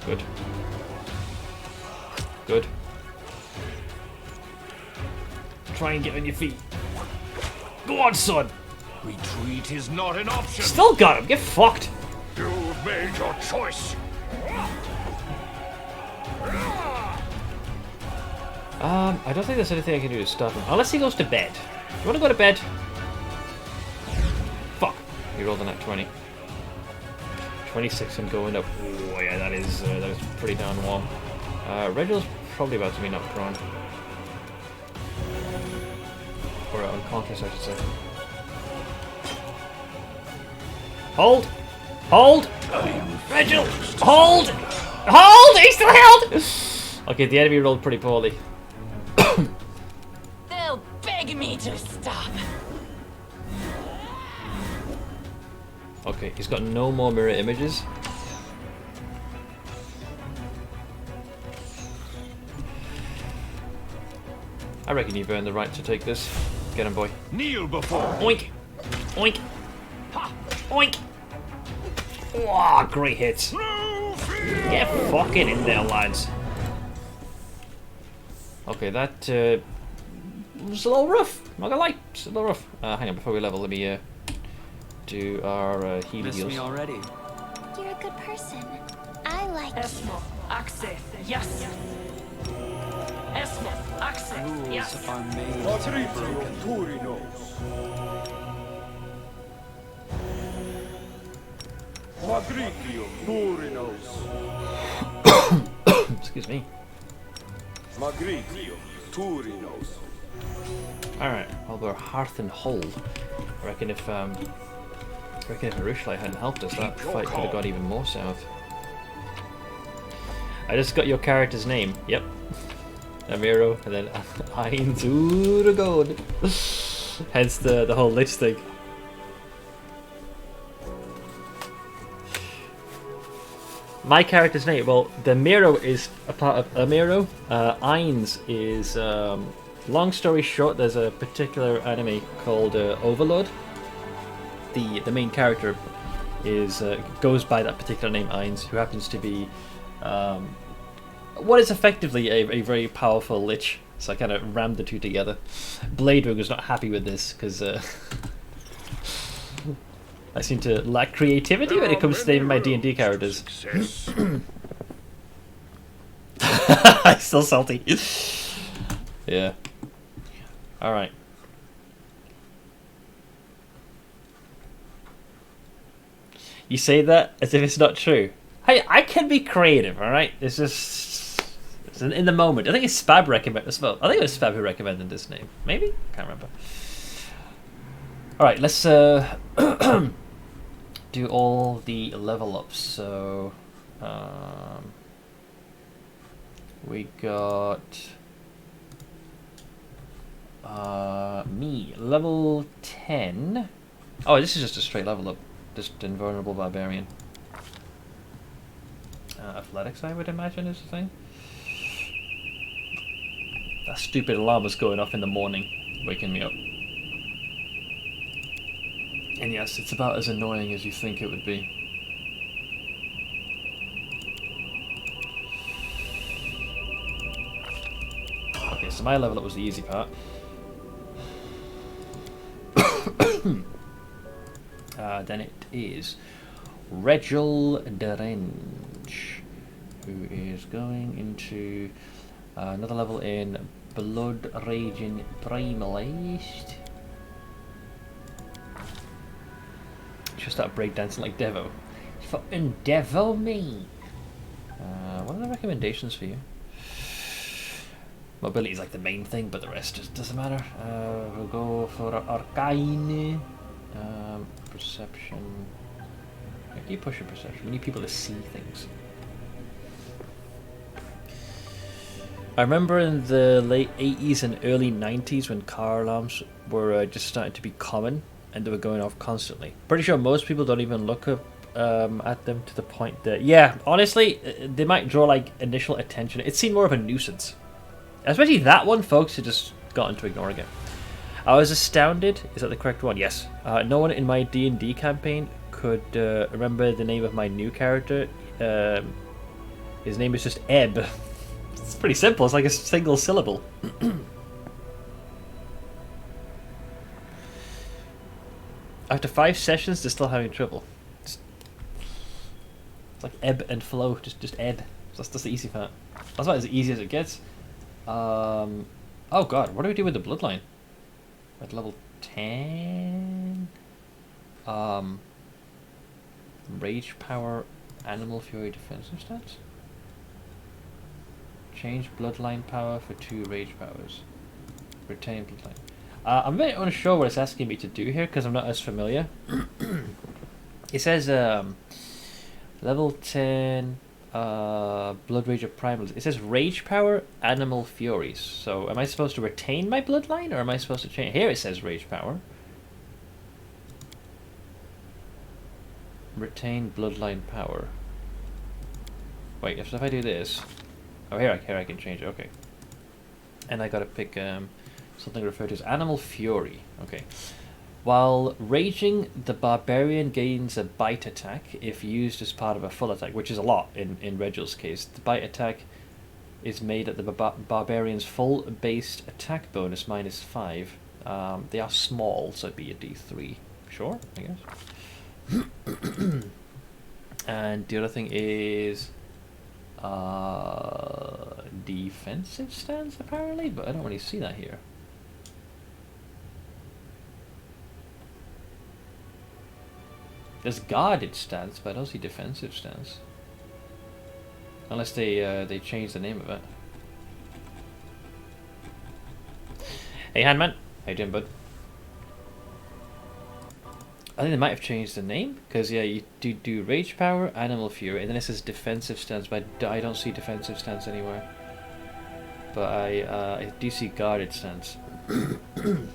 Good. Good. Try and get on your feet. Go on, son. Retreat is not an option. Still got him. Get fucked. You've made your choice. I don't think there's anything I can do to stop him. Unless he goes to bed. You want to go to bed? Fuck. You rolled a nat 20. 26 and going up. Oh yeah, that is pretty darn warm. Reginald's probably about to be knocked prone. Or unconscious, I should say. Hold! Hold! Reginald! Hold! Hold! He's still held! Okay, the enemy rolled pretty poorly. They'll beg me to stop. Okay, he's got no more mirror images. I reckon you've earned the right to take this. Get him, boy. Kneel before. Oink! Oink! Ha! Oink! Oh, great hits. No fear. Get fucking in there, lads. Okay, that was a little rough. Not gonna lie, it's a little rough. Hang on, before we level, let me do our healing Miss heals. me already? You're a good person. I like you. Access. Yes. Esmo. Access. Rules are made to be broken. Excuse me. Alright, well, we're Hearth and Hull. I reckon if Arushlai hadn't helped us, that fight could have got even more south. I just got your character's name. Yep. Amiro, and then Ein zu the God. Hence the whole Lich thing. My character's name, well, the Miro is a part of Amiro. Ain's is, long story short, there's a particular anime called Overlord. The main character is goes by that particular name, Ain's, who happens to be what is effectively a very powerful Lich. So I kind of rammed the two together. Bladewing was not happy with this because I seem to lack creativity when it comes to naming my D&D characters. I'm still salty. Yeah. Alright. You say that as if it's not true. Hey, I can be creative, alright? It's just... It's in the moment. I think it's Spab recommended as well. I think it was Spab who recommended this name. Maybe? Can't remember. Alright, let's do all the level ups. So... we got... me, level 10. Oh, this is just a straight level up. Just invulnerable barbarian. Athletics, I would imagine, is the thing. That stupid alarm was going off in the morning, waking me up. And yes, it's about as annoying as you think it would be. Okay, so my level up was the easy part. Then it is Regil Derenge, who is going into another level in Blood Raging Primalist. Just start breakdancing like Devo. Fucking Devo me! What are the recommendations for you? Mobility is like the main thing, but the rest just doesn't matter. We'll go for Arcane. Perception. I keep pushing perception. We need people to see things. I remember in the late 80s and early 90s when car alarms were just starting to be common and they were going off constantly. Pretty sure most people don't even look up at them to the point that, yeah, honestly, they might draw like initial attention. It seemed more of a nuisance. Especially that one, folks had just gotten to ignoring it. I was astounded. Is that the correct one? Yes. No one in my D&D campaign could remember the name of my new character. His name is just Ebb. It's pretty simple. It's like a single syllable. After 5 sessions, they're still having trouble. It's like ebb and flow. Just ebb. That's the easy part. That's about as easy as it gets. Oh god, what do we do with the bloodline? At level 10? Rage power, animal fury, defensive stats? Change bloodline power for 2 rage powers. Retain bloodline. I'm a bit unsure what it's asking me to do here because I'm not as familiar. It says level 10 Blood Rage of Primals. It says Rage Power, Animal Furies. So am I supposed to retain my bloodline or am I supposed to change? Here it says Rage Power. Retain bloodline power. Wait, if I do this... Oh, here I can change it, okay. And I gotta pick something referred to as Animal Fury. Okay. While raging, the barbarian gains a bite attack if used as part of a full attack, which is a lot in Regil's case. The bite attack is made at the barbarian's full based attack bonus -5. They are small, so it'd be a D3. Sure, I guess. And the other thing is defensive stance, apparently, but I don't really see that here. There's guarded stance, but I don't see defensive stance. Unless they change the name of it. Hey, Handman. How you doing, bud? I think they might have changed the name, because yeah, you do Rage Power, Animal Fury, and then it says Defensive Stance, but I don't see Defensive Stance anywhere. But I do see Guarded Stance. The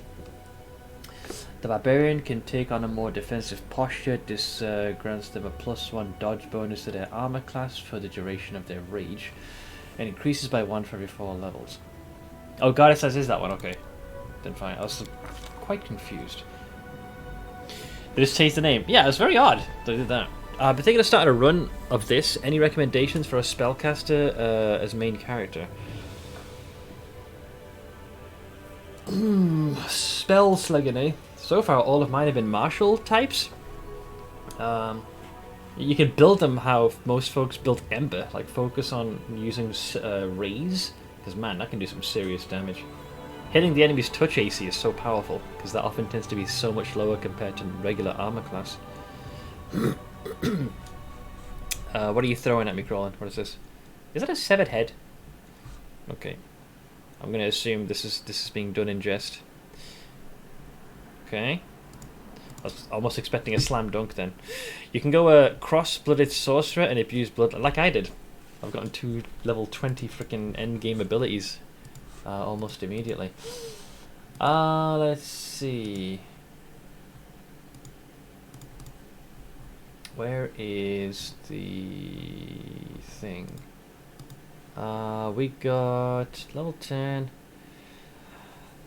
Barbarian can take on a more defensive posture. This grants them a +1 dodge bonus to their armor class for the duration of their rage, and increases by 1 for every 4 levels. Oh, Guarded Stance is that one, okay. Then fine, I was quite confused. They just changed the name. Yeah, it was very odd they did that. I've been thinking of starting a run of this. Any recommendations for a spellcaster as main character? Spell slugging, eh? So far, all of mine have been martial types. You can build them how most folks build Ember, like focus on using raise, because man, that can do some serious damage. Hitting the enemy's touch AC is so powerful, because that often tends to be so much lower compared to regular armor class. What are you throwing at me, Crawlin? What is this? Is that a severed head? Okay. I'm going to assume this is being done in jest. Okay. I was almost expecting a slam dunk then. You can go cross-blooded sorcerer and abuse blood, like I did. I've gotten 2 level 20 freaking endgame abilities. Almost immediately. Let's see. Where is the thing? We got level 10.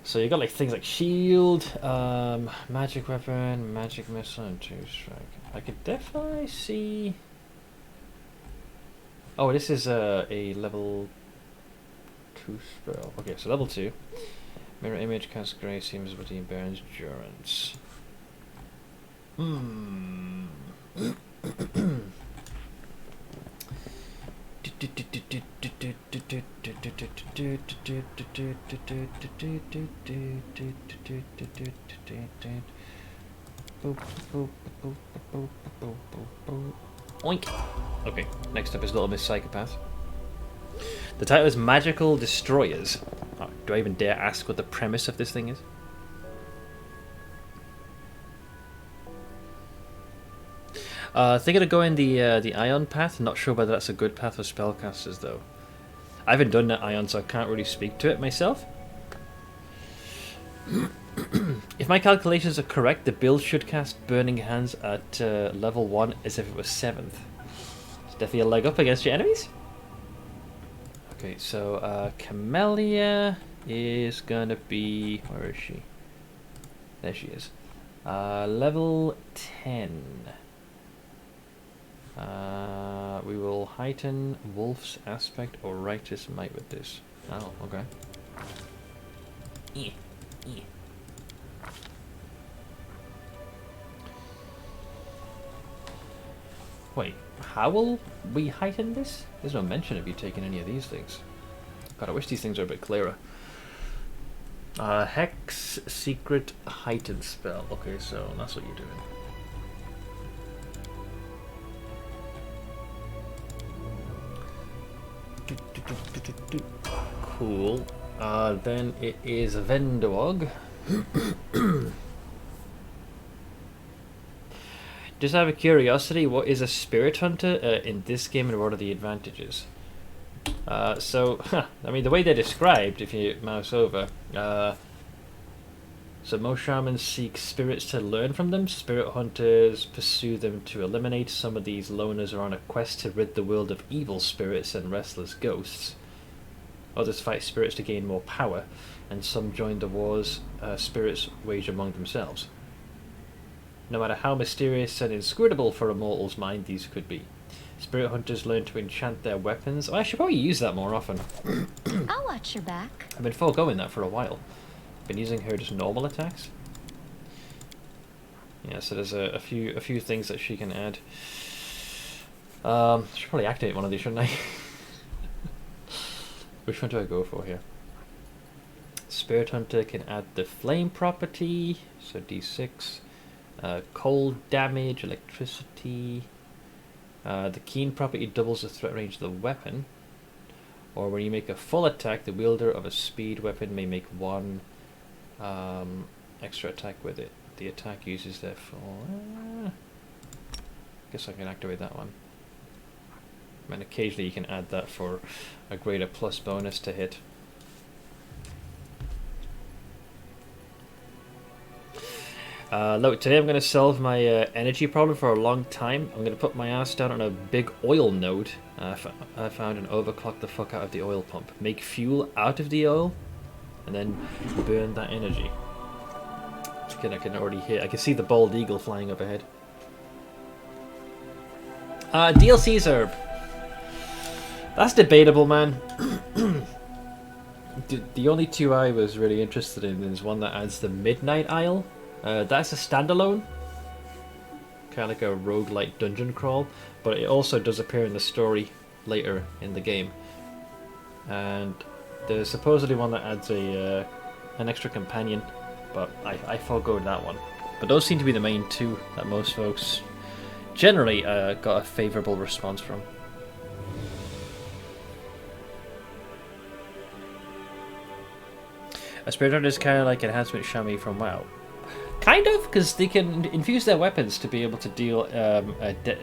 So you got like things like shield, magic weapon, magic missile, and 2 strike. I could definitely see. Oh, this is a level 2 spell. Okay, so level 2. Mirror image casts grace, invisibility, and bear endurance. Oink! Okay, next up is Little Miss Psychopath. The title is Magical Destroyers. Oh, do I even dare ask what the premise of this thing is? Thinking of going the Ion path. Not sure whether that's a good path for spellcasters though. I haven't done that Ion, so I can't really speak to it myself. If my calculations are correct, the build should cast Burning Hands at level 1 as if it was 7th. It's definitely a leg up against your enemies. Okay, so Camellia is gonna be... where is she? There she is. Level 10. We will heighten Wolf's Aspect or Righteous Might with this. Oh, okay. Wait, how will we heighten this? There's no mention of you taking any of these things. God, I wish these things were a bit clearer. Hex Secret Heightened Spell. Okay, so that's what you're doing. Cool. Then it is Vendog. Just out of curiosity, what is a Spirit Hunter in this game, and what are the advantages? So, I mean, the way they're described, if you mouse over, so most shamans seek spirits to learn from them. Spirit hunters pursue them to eliminate. Some of these loners are on a quest to rid the world of evil spirits and restless ghosts. Others fight spirits to gain more power, and some join the wars spirits wage among themselves. No matter how mysterious and inscrutable for a mortal's mind these could be, spirit hunters learn to enchant their weapons. Oh, I should probably use that more often. I'll watch your back. I've been foregoing that for a while. Been using her just normal attacks. Yeah, so there's a few things that she can add. Should probably activate one of these, shouldn't I? Which one do I go for here? Spirit Hunter can add the flame property, so d6. Cold damage, electricity. The keen property doubles the threat range of the weapon. Or when you make a full attack, the wielder of a speed weapon may make one extra attack with it. The attack uses their full. Guess I can activate that one. And occasionally you can add that for a greater plus bonus to hit. Look, today I'm going to solve my energy problem for a long time. I'm going to put my ass down on a big oil node I found and overclock the fuck out of the oil pump. Make fuel out of the oil and then burn that energy. I can already hear. I can see the bald eagle flying up ahead. DLCs are... That's debatable, man. The only two I was really interested in is one that adds the Midnight Isle. That's a standalone. Kind of like a roguelike dungeon crawl. But it also does appear in the story later in the game. And there's supposedly one that adds an extra companion. But I forgoed that one. But those seem to be the main two that most folks generally got a favourable response from. A Spirit Hunter is kind of like Enhancement Shami from WoW. Kind of, because they can infuse their weapons to be able to deal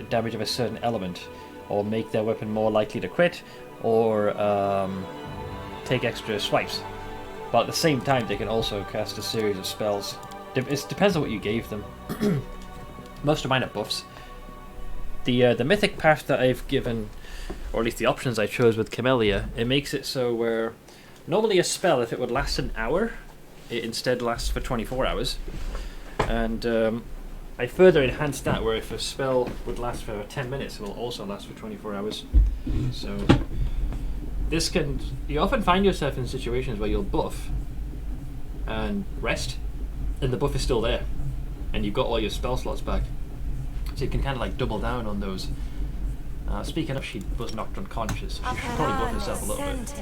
damage of a certain element, or make their weapon more likely to crit, or take extra swipes. But at the same time, they can also cast a series of spells. It depends on what you gave them. Most of mine are buffs. The mythic path that I've given, or at least the options I chose with Camellia, it makes it so where normally a spell, if it would last an hour, it instead lasts for 24 hours. And I further enhanced that where if a spell would last for 10 minutes, it will also last for 24 hours. So this can... You often find yourself in situations where you'll buff and rest, and the buff is still there, and you've got all your spell slots back. So you can kind of like double down on those. Speaking of, she was knocked unconscious, so she should probably buff herself a little bit.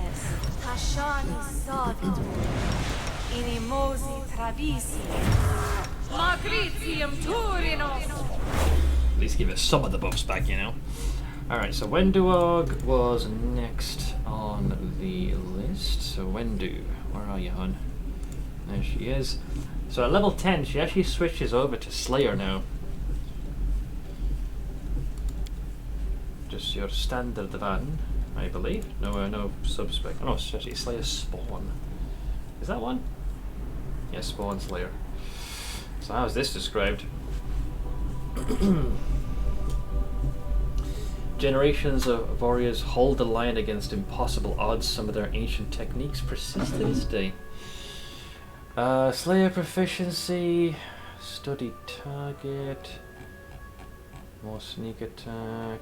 At least give it some of the buffs back, you know. Alright, so Wenduog was next on the list. So Wendu, where are you, hon? There she is. So at level 10, she actually switches over to Slayer now. Just your standard van, I believe. No sub-spec. Oh no, it's actually Slayer Spawn. Is that one? Yeah, Spawn Slayer. So how is this described? Generations of warriors hold the line against impossible odds. Some of their ancient techniques persist to this day. Slayer proficiency, study target, more sneak attack.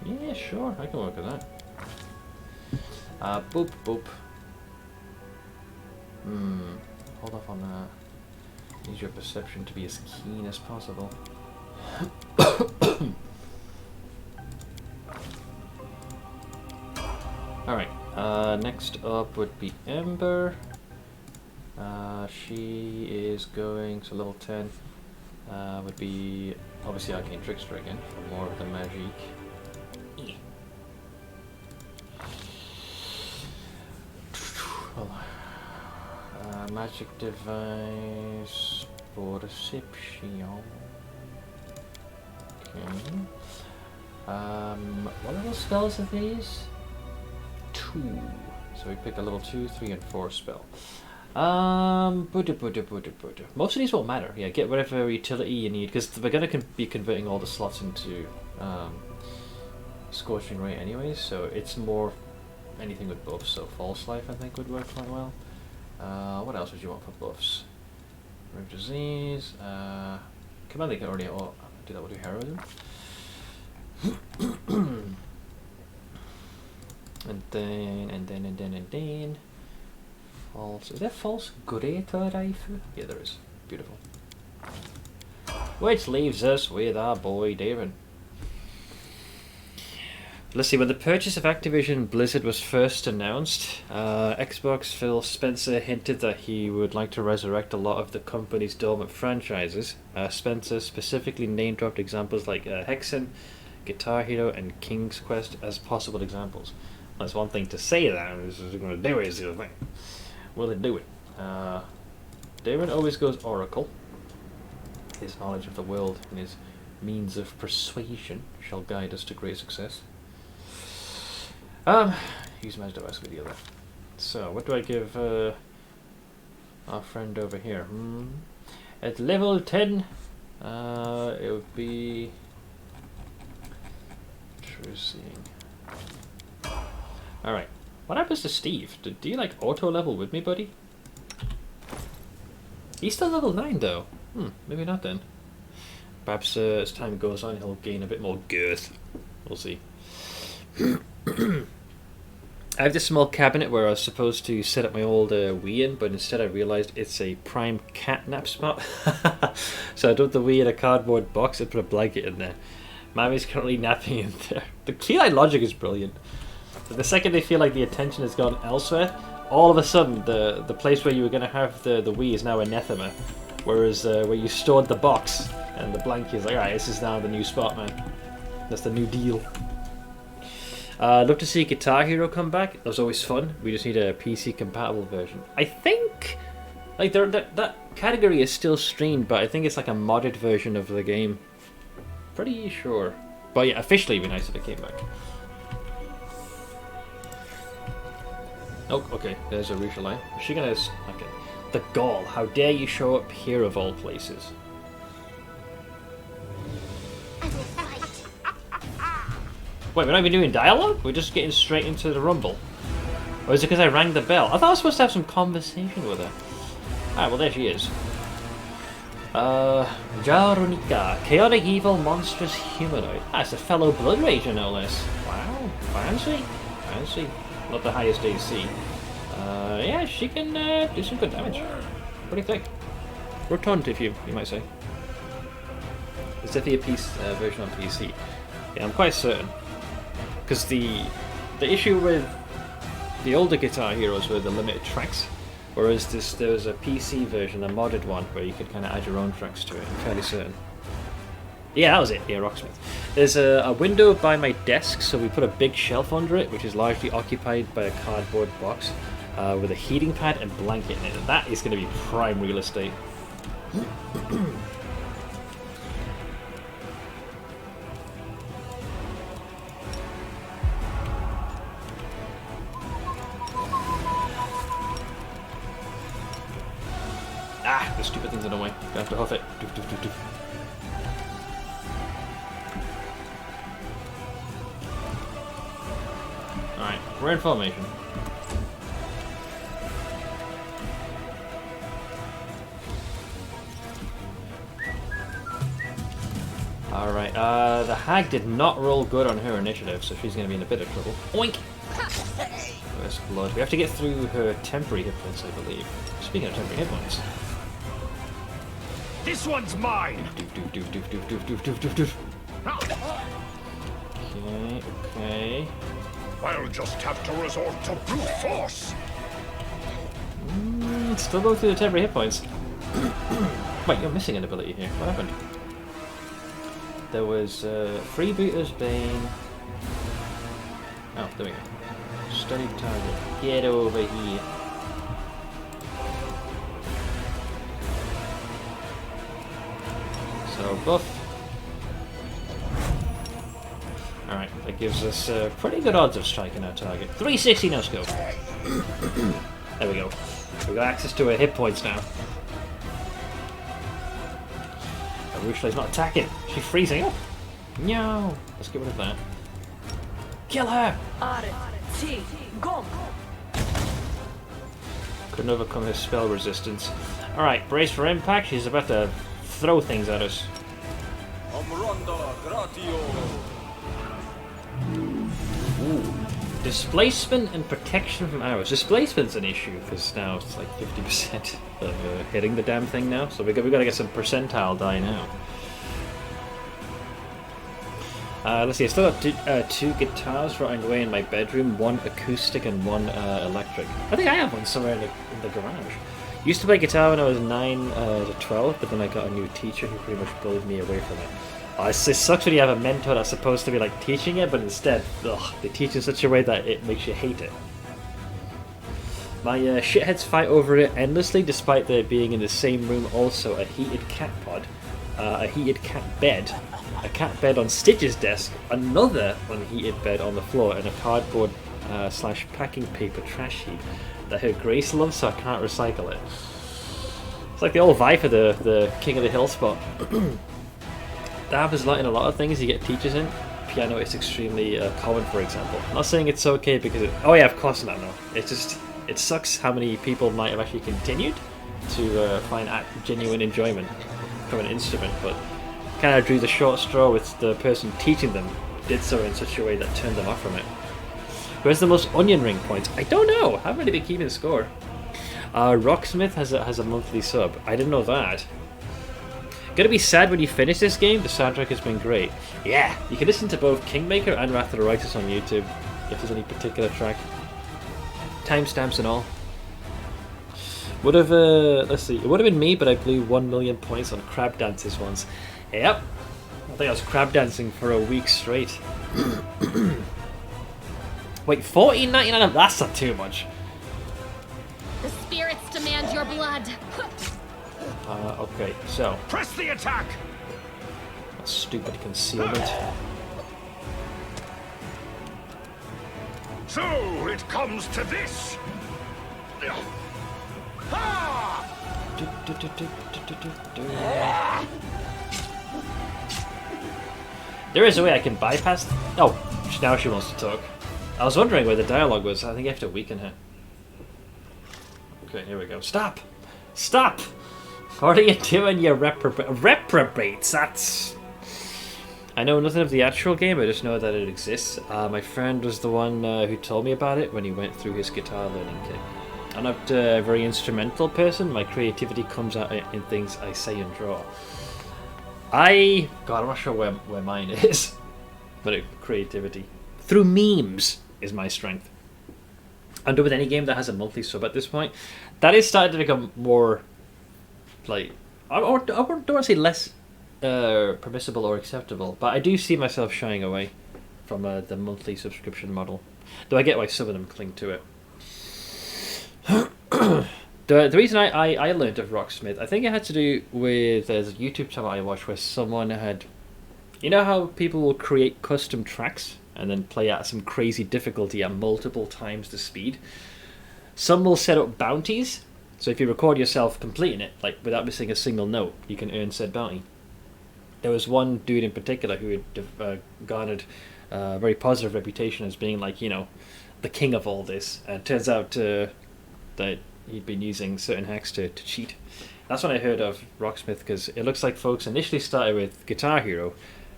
Yeah, sure, I can work with that. Boop, boop. Hold off on that. Use your perception to be as keen as possible. Alright, next up would be Ember. She is going, so level 10 would be obviously Arcane Trickster again for more of the magic. Magic device for reception. Okay. What level spells are these? 2. So we pick a level 2, 3, and 4 spell. Most of these won't matter. Yeah, get whatever utility you need, because we're going to be converting all the slots into Scorching Ray anyways, so it's more anything with buffs. So False Life I think would work quite well. What else would you want for buffs? Rare Disease. Command, they can already do that with your Heroism. and then false. Is there false greater rifle? Yeah, there is. Beautiful. Which leaves us with our boy Darren. Let's see, when the purchase of Activision Blizzard was first announced, Xbox Phil Spencer hinted that he would like to resurrect a lot of the company's dormant franchises. Spencer specifically name-dropped examples like Hexen, Guitar Hero, and King's Quest as possible examples. That's one thing to say that, and this is going to do is the other thing. will it do it? Damon always goes Oracle. His knowledge of the world and his means of persuasion shall guide us to great success. Use magic device with the other. So, what do I give our friend over here? At level 10, it would be true seeing. Alright. What happens to Steve? Do you like auto level with me, buddy? He's still level 9 though. Maybe not then. Perhaps as time goes on he'll gain a bit more girth. We'll see. I have this small cabinet where I was supposed to set up my old Wii in, but instead I realised it's a prime cat nap spot. So I dumped the Wii in a cardboard box and put a blanket in there. Mammy's currently napping in there. The key-line logic is brilliant. But the second they feel like the attention has gone elsewhere, all of a sudden the place where you were going to have the Wii is now anathema. Whereas where you stored the box and the blanket is like, alright, this is now the new spot, man. That's the new deal. I'd love to see Guitar Hero come back. That was always fun. We just need a PC compatible version. I think like that category is still streamed, but I think it's like a modded version of the game. Pretty sure. But yeah, officially it'd be nice if it came back. Oh, okay. There's a Risha line. Is she gonna... Okay. The gall. How dare you show up here of all places. Wait, we're not even doing dialogue? We're just getting straight into the rumble. Or is it because I rang the bell? I thought I was supposed to have some conversation with her. Alright, well there she is. Jarunika. Chaotic, evil, monstrous humanoid. Ah, it's a fellow Blood Rager, no less. Wow. Fancy. Fancy. Not the highest AC. Yeah, she can do some good damage. Pretty thick. Rotund, if you might say. It's definitely a piece version on PC. Yeah, I'm quite certain. Because the issue with the older Guitar Heroes were the limited tracks, whereas there was a PC version, a modded one, where you could kind of add your own tracks to it. I'm fairly certain. Yeah, that was it. Yeah, Rocksmith. There's a window by my desk, so we put a big shelf under it, which is largely occupied by a cardboard box with a heating pad and blanket in it. And that is going to be prime real estate. Ah, the stupid thing's in the way. Gonna have to huff it. Doof, doof, doof, doof. Alright, we're in formation. Alright, the hag did not roll good on her initiative, so she's going to be in a bit of trouble. Oink! First blood. We have to get through her temporary hit points, I believe. Speaking of temporary hit points. This one's mine! Doof, doof, doof, doof, doof, doof, doof, doof, doof. Okay, okay. I'll just have to resort to brute force! Still going through the temporary hit points. Wait, you're missing an ability here. What happened? There was Freebooter's Bane. Oh, there we go. Studied target. Get over here. So buff. Alright, that gives us pretty good odds of striking our target. 360 no scope. There we go. We've got access to her hit points now. Rushla's not attacking. She's freezing up. No. Let's get rid of that. Kill her! Couldn't overcome her spell resistance. Alright, brace for impact. She's about to throw things at us. Ooh. Displacement and protection from arrows. Displacement's an issue because now it's like 50% of hitting the damn thing now. So we got to get some percentile die now. Let's see. I still got two guitars rotting away in my bedroom. One acoustic and one electric. I think I have one somewhere in the garage. Used to play guitar when I was 9 to 12, but then I got a new teacher who pretty much pulled me away from it. It sucks when you have a mentor that's supposed to be like teaching it, but instead, they teach in such a way that it makes you hate it. My shitheads fight over it endlessly, despite there being in the same room also a heated cat pod, a heated cat bed, a cat bed on Stitch's desk, another unheated bed on the floor, and a cardboard slash packing paper trash heap that her Grace loves, so I can't recycle it. It's like the old vibe for the King of the Hill spot. That happens in a lot of things you get teachers in. Piano is extremely common, for example. I'm not saying it's okay because oh yeah, of course not, no. It's just, it sucks how many people might have actually continued to find genuine enjoyment from an instrument, but kind of drew the short straw with the person teaching them did so in such a way that turned them off from it. Where's the most onion ring points? I don't know. I haven't really been keeping score. Rocksmith has a monthly sub. I didn't know that. Gonna be sad when you finish this game. The soundtrack has been great. Yeah, you can listen to both Kingmaker and Wrath of the Righteous on YouTube if there's any particular track. Timestamps and all. Would have let's see. It would have been me, but I blew 1 million points on crab dances once. Yep. I think I was crab dancing for a week straight. Wait, $14.99? That's not too much. The spirits demand your blood. Okay, so. Press the attack! Stupid concealment. So it comes to this. Ah! There is a way I can bypass. Oh, now she wants to talk. I was wondering where the dialogue was. I think I have to weaken her. Okay, here we go. Stop! Stop! What are you doing, you reprobates? That's... I know nothing of the actual game, I just know that it exists. My friend was the one who told me about it when he went through his guitar learning kit. I'm not a very instrumental person. My creativity comes out in things I say and draw. God, I'm not sure where mine is. But creativity. Through memes is my strength. And with any game that has a monthly sub at this point, that is starting to become more... like, I don't want to say less permissible or acceptable, but I do see myself shying away from the monthly subscription model. Though I get why some of them cling to it. The reason I learned of Rocksmith, I think it had to do with there's a YouTube channel I watched where someone had... You know how people will create custom tracks and then play at some crazy difficulty at multiple times the speed? Some will set up bounties. So if you record yourself completing it, like without missing a single note, you can earn said bounty. There was one dude in particular who had garnered a very positive reputation as being like, you know, the king of all this. And it turns out that he'd been using certain hacks to cheat. That's when I heard of Rocksmith, because it looks like folks initially started with Guitar Hero,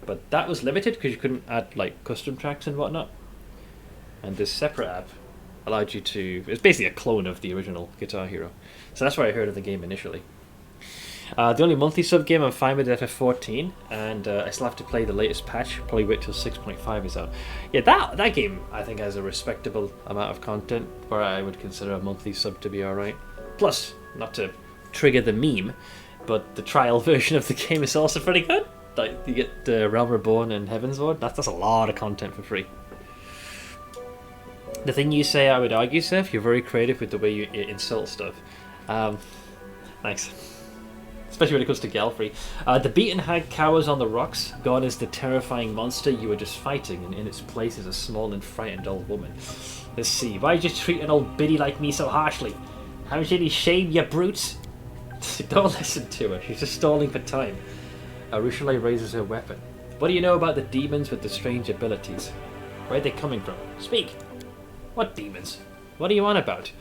but that was limited because you couldn't add like custom tracks and whatnot. And this separate app allowed you to... It's basically a clone of the original Guitar Hero. So that's where I heard of the game initially. The only monthly sub game I'm fine with is FF14, and I still have to play the latest patch. Probably wait till 6.5 is out. Yeah, that game I think has a respectable amount of content where I would consider a monthly sub to be alright. Plus, not to trigger the meme, but the trial version of the game is also pretty good. Like, you get Realm Reborn and Heavensward. That's a lot of content for free. The thing you say, I would argue, Seth, you're very creative with the way you insult stuff. Nice. Especially when it comes to Galfrey. The beaten hag cowers on the rocks. Gone is the terrifying monster you were just fighting, and in its place is a small and frightened old woman. Let's see, why did you treat an old biddy like me so harshly? Haven't you any shame, you brutes? Don't listen to her, she's just stalling for time. Arushale raises her weapon. What do you know about the demons with the strange abilities? Where are they coming from? Speak! What demons? What are you on about?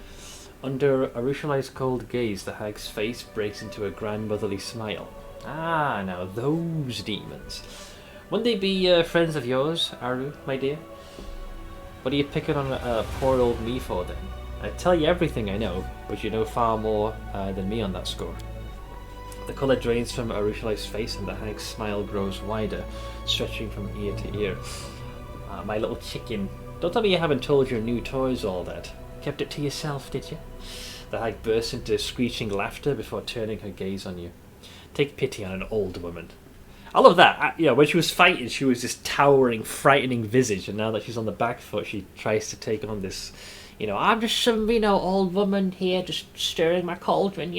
Under Arushale's cold gaze, the hag's face breaks into a grandmotherly smile. Ah, now those demons. Wouldn't they be friends of yours, Aru, my dear? What are you picking on poor old me for, then? I tell you everything I know, but you know far more than me on that score. The colour drains from Arushale's face and the hag's smile grows wider, stretching from ear to ear. My little chicken, don't tell me you haven't told your new toys all that. Kept it to yourself, did you? The hag bursts into screeching laughter before turning her gaze on you. Take pity on an old woman. I love that. Yeah, when she was fighting, she was this towering, frightening visage, and now that she's on the back foot, she tries to take on this, I'm just some, old woman here just stirring my cauldron,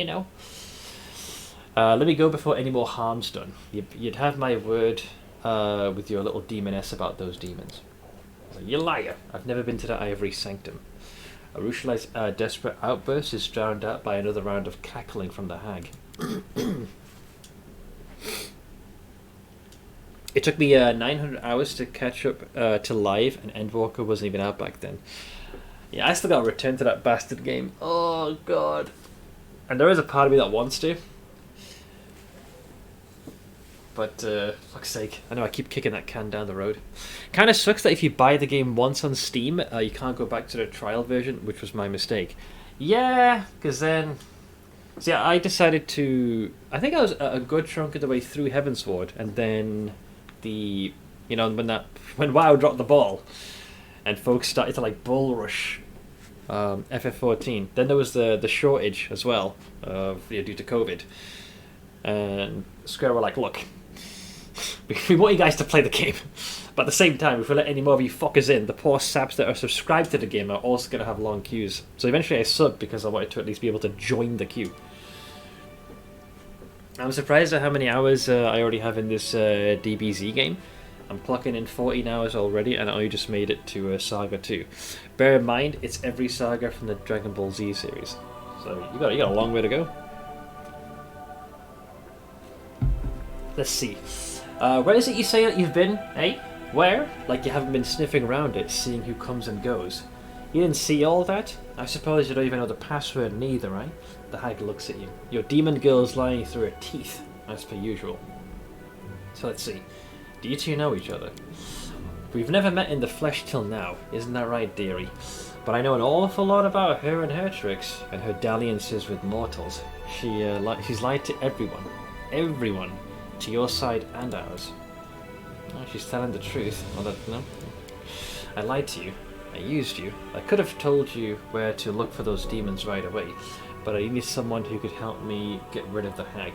Let me go before any more harm's done. You'd have my word with your little demoness about those demons. You liar. I've never been to the Ivory Sanctum. Arushali's desperate outburst is drowned out by another round of cackling from the hag. It took me 900 hours to catch up to live, and Endwalker wasn't even out back then. Yeah, I still gotta return to that bastard game. Oh, God. And there is a part of me that wants to. But, fuck's sake, I know I keep kicking that can down the road. Kind of sucks that if you buy the game once on Steam, you can't go back to the trial version, which was my mistake. Yeah, because then... See, I decided to... I think I was a good chunk of the way through Heavensward, and then the... when WoW dropped the ball, and folks started to, bull rush FF14. Then there was the shortage as well, due to COVID. And Square were like, look... we want you guys to play the game, but at the same time, if we let any more of you fuckers in, the poor saps that are subscribed to the game are also going to have long queues. So eventually I subbed because I wanted to at least be able to join the queue. I'm surprised at how many hours I already have in this DBZ game. I'm clocking in 14 hours already, and I only just made it to Saga 2. Bear in mind, it's every saga from the Dragon Ball Z series, so you got a long way to go. Let's see. Where is it you say that you've been, eh? Where? Like you haven't been sniffing around it, seeing who comes and goes. You didn't see all that? I suppose you don't even know the password neither, right? The hag looks at you. Your demon girl's lying through her teeth, as per usual. So let's see. Do you two know each other? We've never met in the flesh till now, isn't that right, dearie? But I know an awful lot about her and her tricks, and her dalliances with mortals. She's lied to everyone. Everyone. To your side and ours. Oh, she's telling the truth. Well, no. I lied to you. I used you. I could have told you where to look for those demons right away, but I needed someone who could help me get rid of the hag.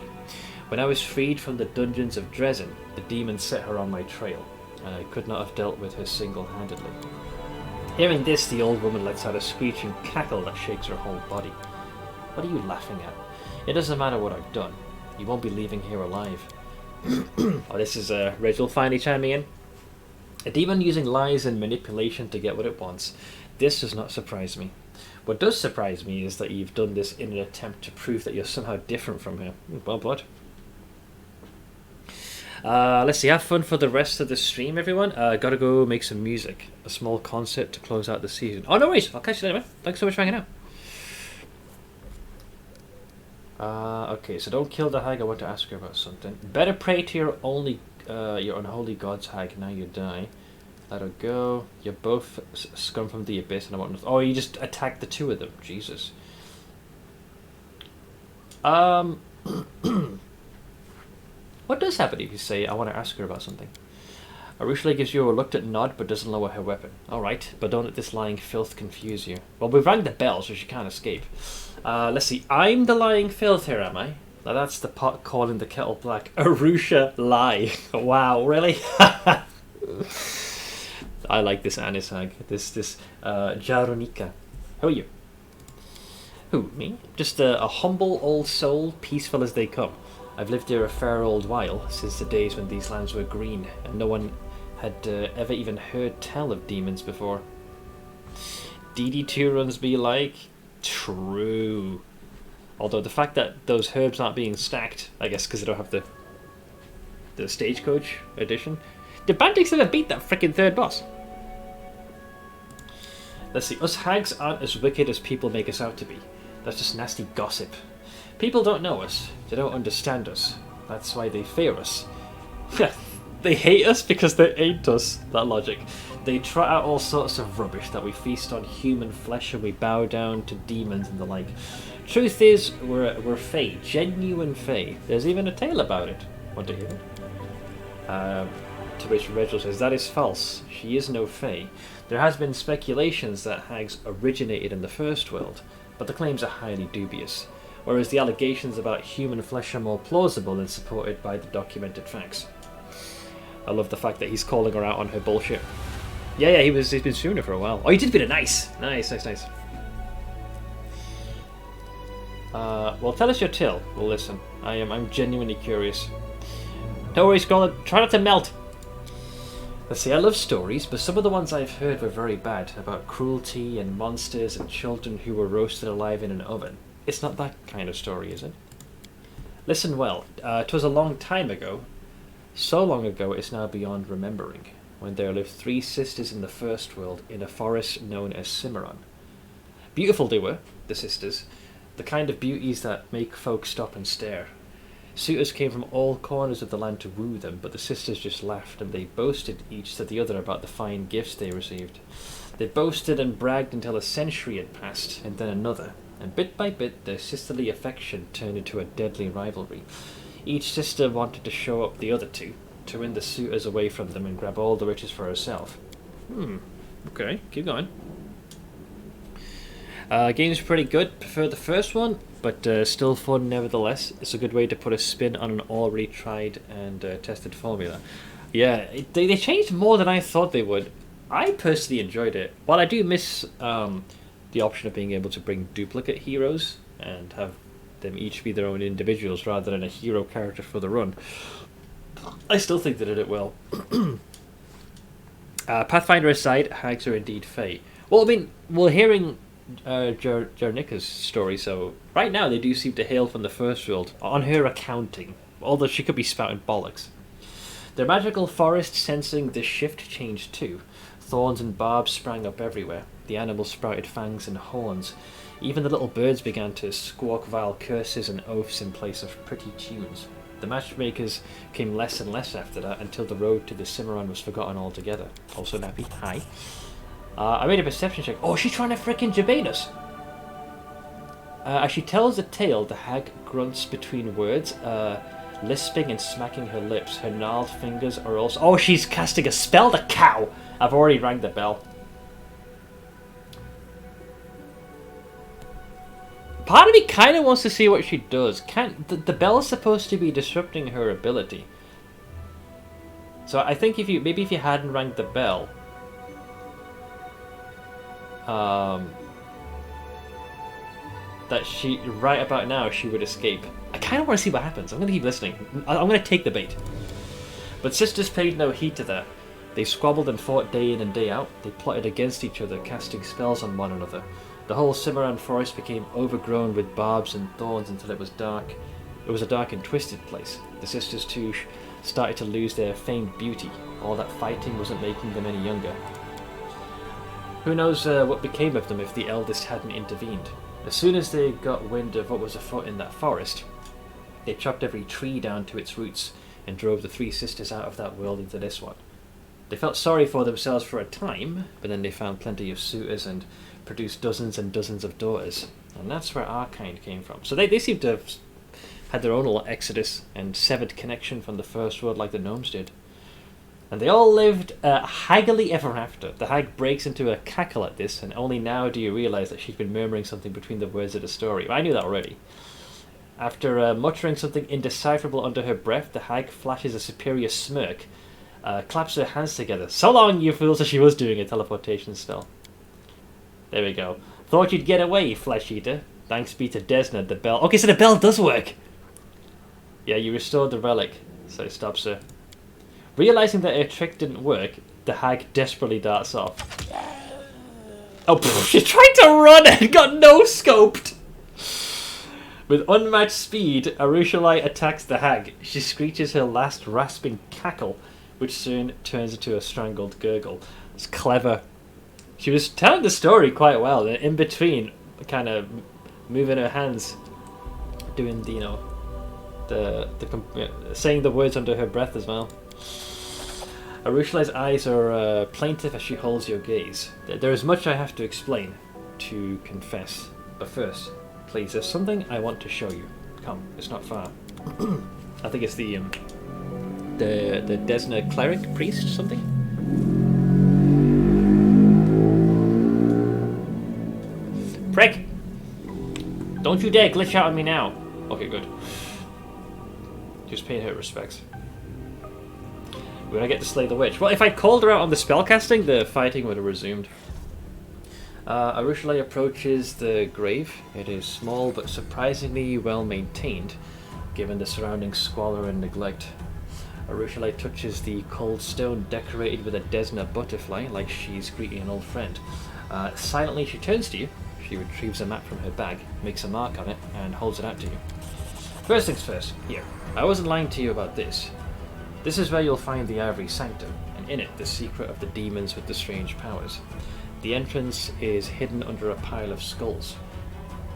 When I was freed from the dungeons of Dresden, the demon set her on my trail, and I could not have dealt with her single-handedly. Hearing this, the old woman lets out a screeching cackle that shakes her whole body. What are you laughing at? It doesn't matter what I've done. You won't be leaving here alive. Oh, this is Reginald finally chiming in. A demon using lies and manipulation to get what it wants. This does not surprise me. What does surprise me is that you've done this in an attempt to prove that you're somehow different from her. Well, blood. Let's see, have fun for the rest of the stream, everyone. Gotta go make some music. A small concert to close out the season. Oh, no worries. I'll catch you later, man. Thanks so much for hanging out. Okay, so don't kill the hag. I want to ask her about something. Better pray to your unholy god's hag. Now you die. Let her go. You're both scum from the abyss, and I want nothing. Oh, you just attacked the two of them. Jesus. What does happen if you say, I want to ask her about something? Arushali gives you a reluctant nod, but doesn't lower her weapon. Alright, but don't let this lying filth confuse you. Well, we've rang the bell, so she can't escape. Let's see, I'm the lying filth here, am I? Now that's the pot calling the kettle black. Arusha lie. Wow, really? I like this Anis hag. This Jaronika. Who are you? Who, me? Just a humble old soul, peaceful as they come. I've lived here a fair old while, since the days when these lands were green, and no one had ever even heard tell of demons before. DD2 runs be like? True. Although the fact that those herbs aren't being stacked, I guess because they don't have the Stagecoach edition. The Bandics never beat that frickin' third boss. Let's see, us hags aren't as wicked as people make us out to be. That's just nasty gossip. People don't know us. They don't understand us. That's why they fear us. They hate us because they ain't us. That logic. They trot out all sorts of rubbish that we feast on human flesh and we bow down to demons and the like. Truth is, we're Fae. Genuine Fae. There's even a tale about it. Want to hear it? To which Reginald says, that is false. She is no Fae. There has been speculations that hags originated in the first world, but the claims are highly dubious. Whereas the allegations about human flesh are more plausible and supported by the documented facts. I love the fact that he's calling her out on her bullshit. Yeah, he's been suing her for a while. Oh, he did bit of nice. Nice. Well, tell us your tale. We'll listen. I'm genuinely curious. Don't worry, Scarlet. Try not to melt. Let's see, I love stories, but some of the ones I've heard were very bad, about cruelty and monsters and children who were roasted alive in an oven. It's not that kind of story, is it? Listen well. 'Twas a long time ago. So long ago it's now beyond remembering, when there lived 3 sisters in the first world in a forest known as Cimarron. Beautiful they were, the sisters, the kind of beauties that make folk stop and stare. Suitors came from all corners of the land to woo them, but the sisters just laughed, and they boasted each to the other about the fine gifts they received. They boasted and bragged until a century had passed, and then another, and bit by bit their sisterly affection turned into a deadly rivalry. Each sister wanted to show up the other two, to win the suitors away from them and grab all the riches for herself. Okay, keep going. Game's pretty good. Prefer the first one, but still fun nevertheless. It's a good way to put a spin on an already tried and tested formula. Yeah, they changed more than I thought they would. I personally enjoyed it. While I do miss the option of being able to bring duplicate heroes and have them each be their own individuals rather than a hero character for the run, I still think they did it well. Pathfinder aside, hags are indeed fey. Well, I mean, we're hearing Jarnika's story, so right now they do seem to hail from the first world, on her accounting, although she could be spouting bollocks. Their magical forest sensing this shift changed too. Thorns and barbs sprang up everywhere. The animals sprouted fangs and horns. Even the little birds began to squawk vile curses and oaths in place of pretty tunes. The matchmakers came less and less after that, until the road to the Cimarron was forgotten altogether. Also nappy, hi. I made a perception check. Oh, she's trying to frickin' jabate us! As she tells the tale, the hag grunts between words, lisping and smacking her lips. Her gnarled fingers are also... Oh, she's casting a spell, the cow! I've already rang the bell. Part of me kind of wants to see what she does. The bell is supposed to be disrupting her ability. So I think if you hadn't rang the bell, that she, right about now, she would escape. I kind of want to see what happens. I'm going to keep listening. I'm going to take the bait. But sisters paid no heed to that. They squabbled and fought day in and day out. They plotted against each other, casting spells on one another. The whole Cimarron forest became overgrown with barbs and thorns until it was dark. It was a dark and twisted place. The sisters too started to lose their famed beauty. All that fighting wasn't making them any younger. Who knows what became of them if the eldest hadn't intervened. As soon as they got wind of what was afoot in that forest, they chopped every tree down to its roots and drove the 3 sisters out of that world into this one. They felt sorry for themselves for a time, but then they found plenty of suitors and produced dozens and dozens of daughters. And that's where our kind came from. So they seem to have had their own little exodus and severed connection from the first world like the gnomes did. And they all lived haggily ever after. The hag breaks into a cackle at this, and only now do you realise that she's been murmuring something between the words of the story. I knew that already. After muttering something indecipherable under her breath, the hag flashes a superior smirk, claps her hands together. So long, you fools! As she was doing a teleportation spell. There we go. Thought you'd get away, flesh eater. Thanks be to Desna, the bell. Okay, so the bell does work! Yeah, you restored the relic, so it stops her. Realising that her trick didn't work, the hag desperately darts off. Oh, pff, she tried to run and got no-scoped! With unmatched speed, Arushalai attacks the hag. She screeches her last rasping cackle, which soon turns into a strangled gurgle. It's clever. She was telling the story quite well, and in between, kind of moving her hands, doing the, saying the words under her breath as well. Arushalai's eyes are plaintive as she holds your gaze. There is much I have to explain, to confess. But first, please, there's something I want to show you. Come, it's not far. I think it's the Desna cleric priest something. Prick! Don't you dare glitch out on me now. Okay, good. Just paying her respects. Would I get to slay the witch? Well, if I called her out on the spellcasting, the fighting would have resumed. Arushale approaches the grave. It is small but surprisingly well maintained, given the surrounding squalor and neglect. Arushale touches the cold stone decorated with a Desna butterfly, like she's greeting an old friend. Silently she turns to you. She retrieves a map from her bag, makes a mark on it, and holds it out to you. First things first, here. I wasn't lying to you about this. This is where you'll find the Ivory Sanctum, and in it the secret of the demons with the strange powers. The entrance is hidden under a pile of skulls.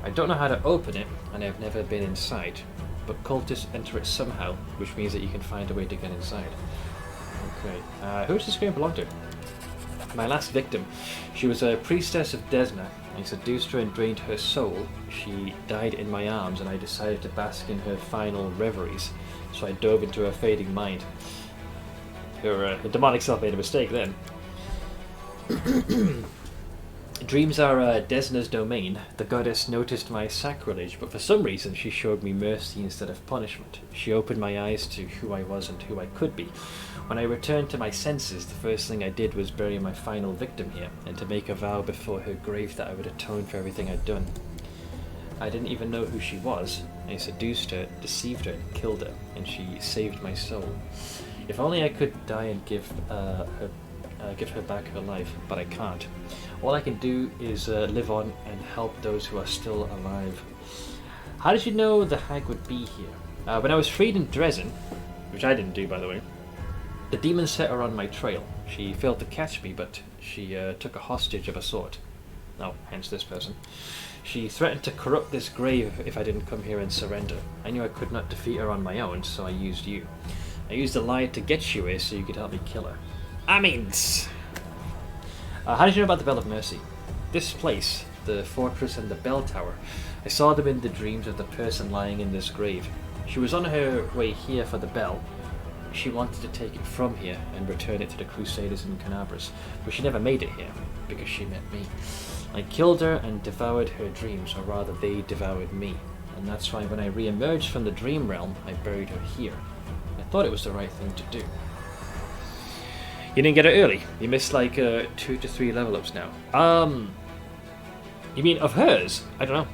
I don't know how to open it, and I've never been inside, but cultists enter it somehow, which means that you can find a way to get inside. Okay, who does this game belong to? My last victim. She was a priestess of Desna. I seduced her and drained her soul. She died in my arms, and I decided to bask in her final reveries, so I dove into her fading mind. Her demonic self made a mistake then. Dreams are Desna's domain. The goddess noticed my sacrilege, but for some reason she showed me mercy instead of punishment. She opened my eyes to who I was and who I could be. When I returned to my senses, the first thing I did was bury my final victim here, and to make a vow before her grave that I would atone for everything I'd done. I didn't even know who she was. I seduced her, deceived her, and killed her, and she saved my soul. If only I could die and give her back her life, but I can't. All I can do is live on and help those who are still alive. How did you know the hag would be here? When I was freed in Dresden, which I didn't do by the way, the demon set her on my trail. She failed to catch me, but she took a hostage of a sort. Oh, hence this person. She threatened to corrupt this grave if I didn't come here and surrender. I knew I could not defeat her on my own, so I used you. I used a lie to get you here so you could help me kill her. How did you know about the Bell of Mercy? This place, the fortress and the bell tower, I saw them in the dreams of the person lying in this grave. She was on her way here for the bell. She wanted to take it from here and return it to the Crusaders in Canabras, but she never made it here, because she met me. I killed her and devoured her dreams, or rather they devoured me, and that's why when I re-emerged from the dream realm, I buried her here. I thought it was the right thing to do. You didn't get it early. You missed like 2 to 3 level ups now. You mean of hers? I don't know.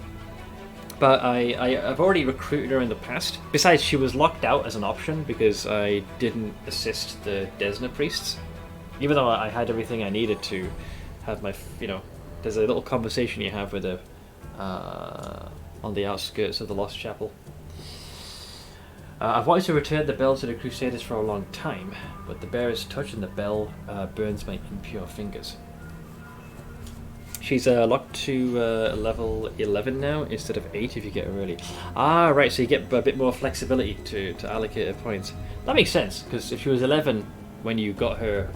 But I've already recruited her in the past. Besides, she was locked out as an option because I didn't assist the Desna priests. Even though I had everything I needed to have my, there's a little conversation you have with her on the outskirts of the Lost Chapel. I've wanted to return the bell to the Crusaders for a long time, but the bearer's touch on the bell burns my impure fingers. She's locked to level 11 now instead of 8 if you get her early. Ah, right, so you get a bit more flexibility to allocate her points. That makes sense, because if she was 11 when you got her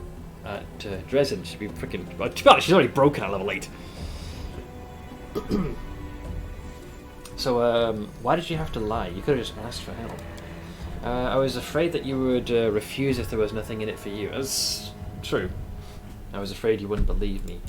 at Dresden, she'd be freaking... Well, to be honest, she's already broken at level 8. So, why did you have to lie? You could have just asked for help. I was afraid that you would refuse if there was nothing in it for you. That's true. I was afraid you wouldn't believe me.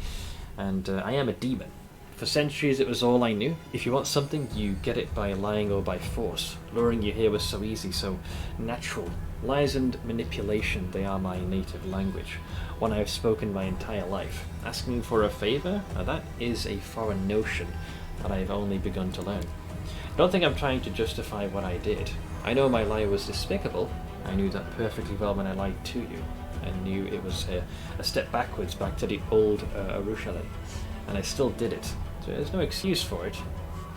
And I am a demon. For centuries it was all I knew. If you want something, you get it by lying or by force. Luring you here was so easy, so natural. Lies and manipulation, they are my native language. One I have spoken my entire life. Asking for a favour? Now that is a foreign notion that I have only begun to learn. Don't think I'm trying to justify what I did. I know my lie was despicable. I knew that perfectly well when I lied to you. I knew it was a step backwards back to the old Arushale. And I still did it. So there's no excuse for it.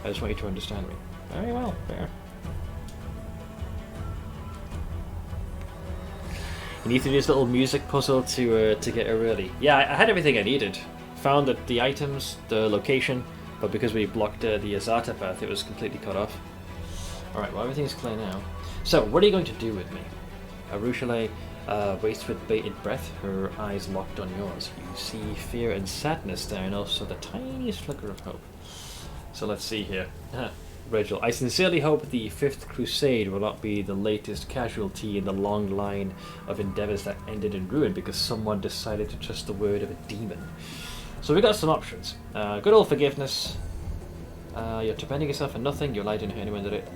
I just want you to understand me. Very well, fair. You need to do this little music puzzle to get her early. Yeah, I had everything I needed. Found that the items, the location, but because we blocked the Azata path, it was completely cut off. Alright, well everything's clear now. So, what are you going to do with me? Arushale waits with bated breath, her eyes locked on yours. You see fear and sadness there, and also the tiniest flicker of hope. So let's see here. Rachel, I sincerely hope the 5th Crusade will not be the latest casualty in the long line of endeavours that ended in ruin because someone decided to trust the word of a demon. So we got some options. Good old forgiveness. You're defending yourself for nothing, you lied and hurt anyone did it.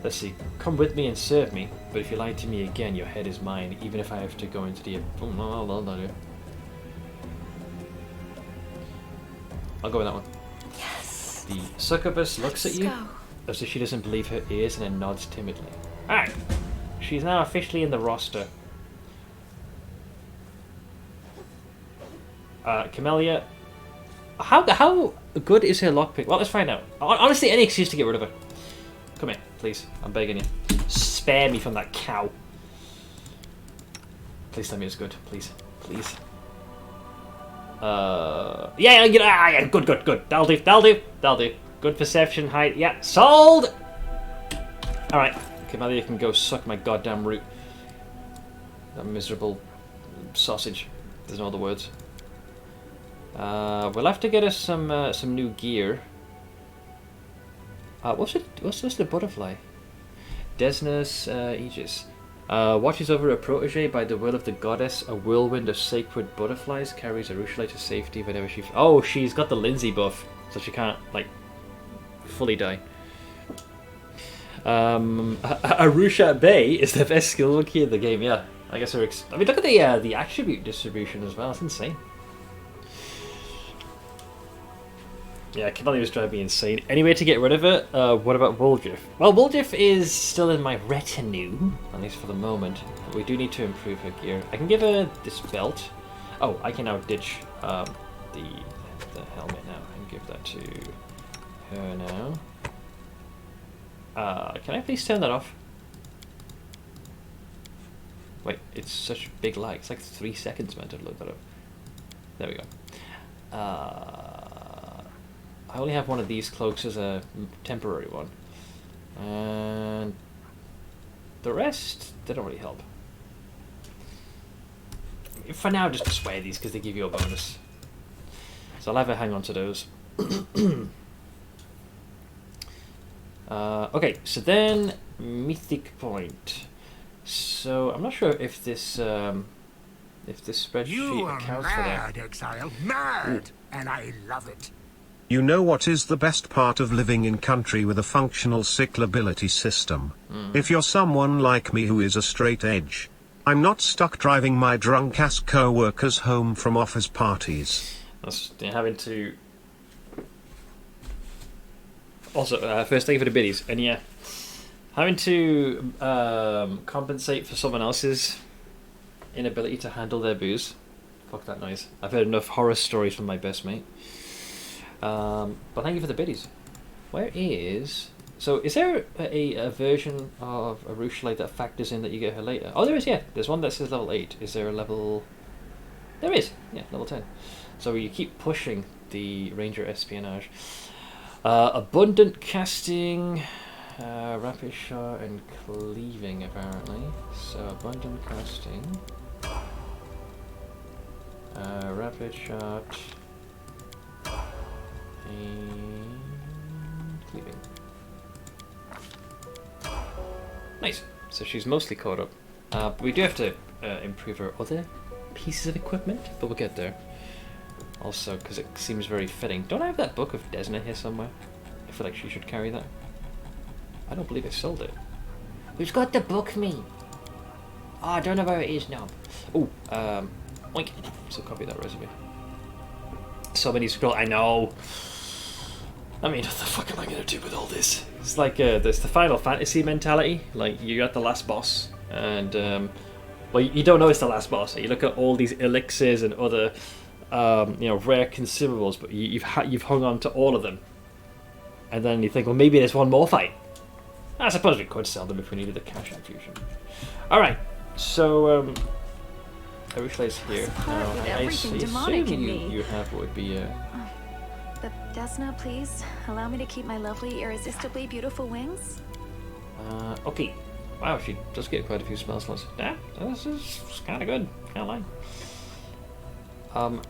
Let's see. Come with me and serve me, but if you lie to me again, your head is mine, even if I have to go into the... Oh, no, no. I'll go with that one. Yes. The succubus looks at you as if she doesn't believe her ears and then nods timidly. Alright. She's now officially in the roster. Camellia. How good is her lockpick? Well, let's find out. Honestly, any excuse to get rid of her. Come here, please. I'm begging you. Spare me from that cow. Please tell me it's good. Please. Please. Yeah, good. That'll do. Good perception, height. Yeah, sold! Alright. Camellia can go suck my goddamn root. That miserable sausage. There's no other words. We'll have to get us some new gear. What's this? The butterfly? Desna's Aegis. Watches over a protege by the will of the goddess. A whirlwind of sacred butterflies carries Arusha to safety whenever she... Oh, she's got the Lindsay buff, so she can't, like, fully die. Arusha Bay is the best skill key in the game, yeah. I guess I mean, look at the attribute distribution as well. It's insane. Yeah, Camellia was driving me insane. Anyway, to get rid of it, what about Woljif? Well, Woljif is still in my retinue, at least for the moment. But we do need to improve her gear. I can give her this belt. Oh, I can now ditch the helmet now and give that to her now. Can I please turn that off? Wait, it's such a big lag. It's like 3 seconds meant to load that up. There we go. I only have one of these cloaks as a temporary one. And the rest, they don't really help. For now, just wear these because they give you a bonus. So I'll have to hang on to those. Okay, so then Mythic Point. So I'm not sure if this spreadsheet accounts for that. Exile, mad, and I love it. You know what is the best part of living in country with a functional cyclability system? If you're someone like me who is a straight edge, I'm not stuck driving my drunk-ass co-workers home from office parties. That's having to... Also, first thank you for the biddies, and yeah, having to compensate for someone else's inability to handle their booze. Fuck that noise. I've heard enough horror stories from my best mate. But thank you for the biddies. Where is... So, is there a version of Arusha that factors in that you get her later? Oh, there is, yeah. There's one that says level 8. Is there a level... There is. Yeah, level 10. So you keep pushing the Ranger Espionage. Abundant casting, rapid shot, and cleaving, apparently. So, abundant casting. Rapid shot... and cleaving. Nice. So she's mostly caught up. But we do have to improve her other pieces of equipment, but we'll get there. Also, because it seems very fitting. Don't I have that book of Desna here somewhere? I feel like she should carry that. I don't believe I sold it. Who's got the book, me? Oh, I don't know where it is now. Oh, oink. So copy that resume. So many scroll. I know. I mean, what the fuck am I gonna do with all this? It's like there's the Final Fantasy mentality. Like you're at the last boss, and well, you don't know it's the last boss. You look at all these elixirs and other, rare consumables, but you've hung on to all of them, and then you think, well, maybe there's one more fight. I suppose we could sell them if we needed a cash infusion. All right, so Arusha's here now. I assume you have what would be But Desna, please allow me to keep my lovely, irresistibly beautiful wings. Okay. Wow, she does get quite a few spell slots. Yeah, this is kind of good. Can't lie.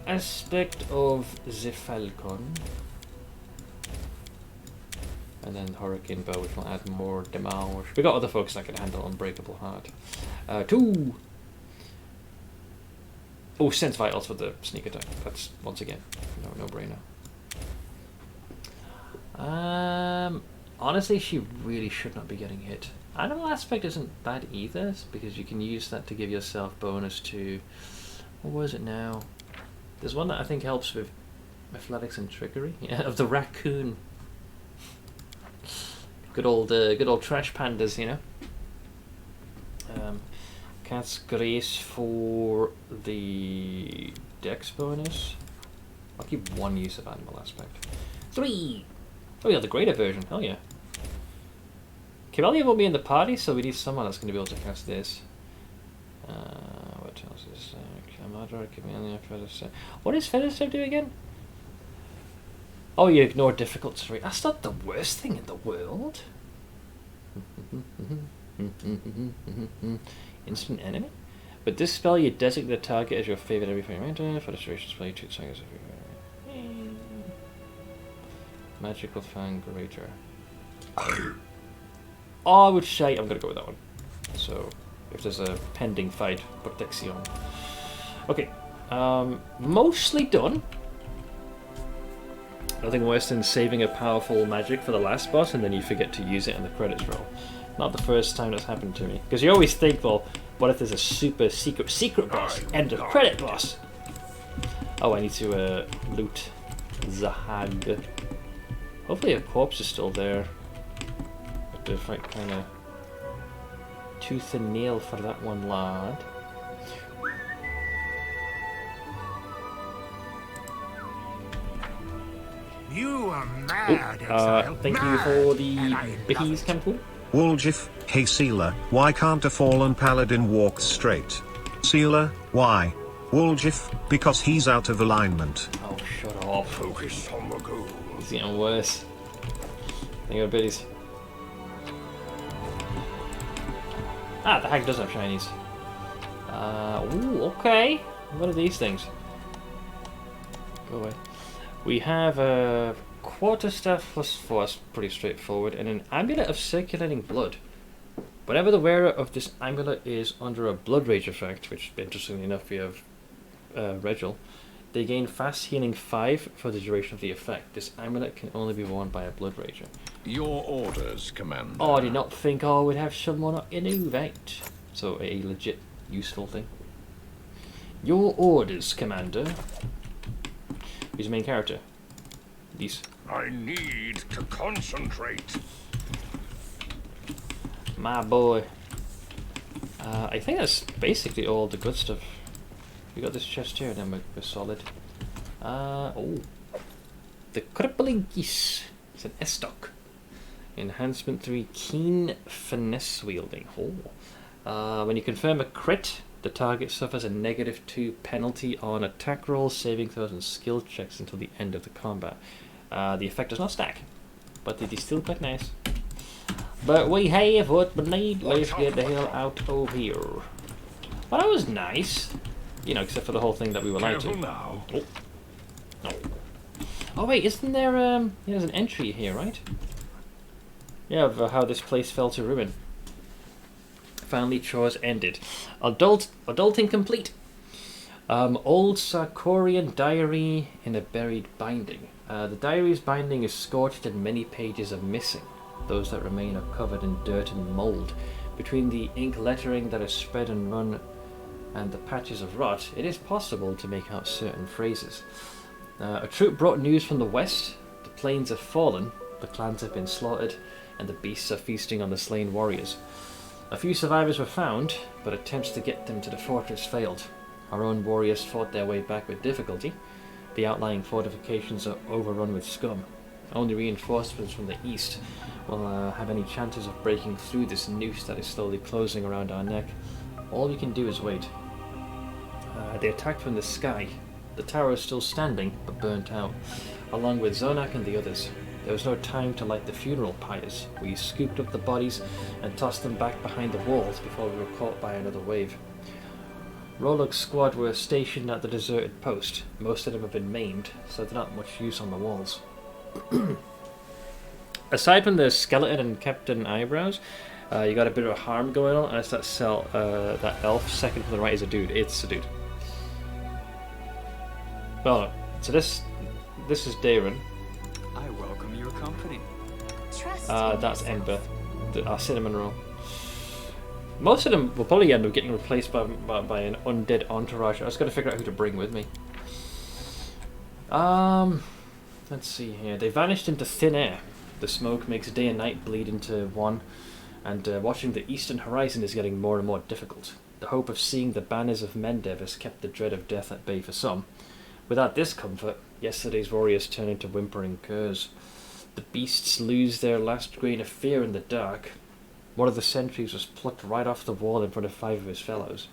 Aspect of the Falcon. And then Hurricane Bow, which will add more damage. We got other folks that can handle Unbreakable Heart. 2. Oh, Sense Vitals for the sneak attack. That's, once again, no brainer. Honestly, she really should not be getting hit. Animal aspect isn't bad either, because you can use that to give yourself bonus to... What was it now? There's one that I think helps with athletics and trickery. Yeah, of the raccoon. Good old trash pandas, you know. Cat's Grace for the dex bonus. I'll keep one use of animal aspect. 3! Oh yeah, the greater version, hell yeah. Camellia won't be in the party, so we need someone that's going to be able to cast this. What else is Camadra, Camellia, Featherstep. What does Featherstep do again? Oh, you ignore difficult terrain. That's not the worst thing in the world. Instant enemy? With this spell, you designate the target as your favorite every frame. For the duration spell, you 2 seconds of your Magical Fang Greater. I would say I'm gonna go with that one. So, if there's a pending fight, protection. Okay, mostly done. Nothing worse than saving a powerful magic for the last boss and then you forget to use it and the credits roll. Not the first time that's happened to me. Because you always think, well, what if there's a super secret boss? End of credit boss! Oh, I need to loot Zahag. Hopefully a corpse is still there. Have to fight kind of tooth and nail for that one, lad. You are mad, exile. Thank you for the bickies, Campool. Woolgif, hey Sealer, why can't a fallen paladin walk straight? Sealer, why? Woolgif, because he's out of alignment. Oh, shut up. Focus on the goal. It's getting worse. Thank you, biddies. Ah, the hag does have shinies. Ooh, okay. What are these things? Go away. We have a quarterstaff +4, that's pretty straightforward, and an amulet of circulating blood. Whenever the wearer of this amulet is under a blood rage effect, which interestingly enough we have Regil, they gain fast healing 5 for the duration of the effect. This amulet can only be worn by a blood rager. Your orders, Commander. Oh, I did not think I would have someone innovate. So a legit useful thing. Your orders, Commander. Who's the main character? These. I need to concentrate. My boy. I think that's basically all the good stuff. We got this chest here, then we're solid. Oh. The Crippling Geese. It's an S-Stock. Enhancement 3, Keen Finesse Wielding. Oh. When you confirm a crit, the target suffers a -2 penalty on attack rolls, saving throws, and skill checks until the end of the combat. The effect does not stack, but it is still quite nice. But we have what we need. Let's get the hell out of here. Well, that was nice. You know, except for the whole thing that we were lied to. Now. Oh. No. Oh wait, isn't there, there's an entry here, right? Yeah, of how this place fell to ruin. Finally, chores ended. Adulting complete. Old Sarkorian diary in a buried binding. The diary's binding is scorched and many pages are missing. Those that remain are covered in dirt and mold. Between the ink lettering that is spread and run and the patches of rot, it is possible to make out certain phrases. A troop brought news from the west. The plains have fallen, the clans have been slaughtered, and the beasts are feasting on the slain warriors. A few survivors were found, but attempts to get them to the fortress failed. Our own warriors fought their way back with difficulty. The outlying fortifications are overrun with scum. Only reinforcements from the east will have any chances of breaking through this noose that is slowly closing around our neck. All we can do is wait. They attacked from the sky. The tower is still standing, but burnt out, along with Zonak and the others. There was no time to light the funeral pyres. We scooped up the bodies and tossed them back behind the walls before we were caught by another wave. Rolug's squad were stationed at the deserted post. Most of them have been maimed, so they're not much use on the walls. Aside from the skeleton and Captain Eyebrows, you got a bit of harm going on, and it's that elf second from the right is a dude. It's a dude. Well, so this is Darren. I welcome your company. trust. That's Ember, our cinnamon roll. Most of them will probably end up getting replaced by an undead entourage. I was going to figure out who to bring with me. Let's see here. They vanished into thin air. The smoke makes day and night bleed into one, and watching the eastern horizon is getting more and more difficult. The hope of seeing the banners of Mendev has kept the dread of death at bay for some. Without this comfort, yesterday's warriors turn into whimpering curs. The beasts lose their last grain of fear in the dark. One of the sentries was plucked right off the wall in front of 5 of his fellows.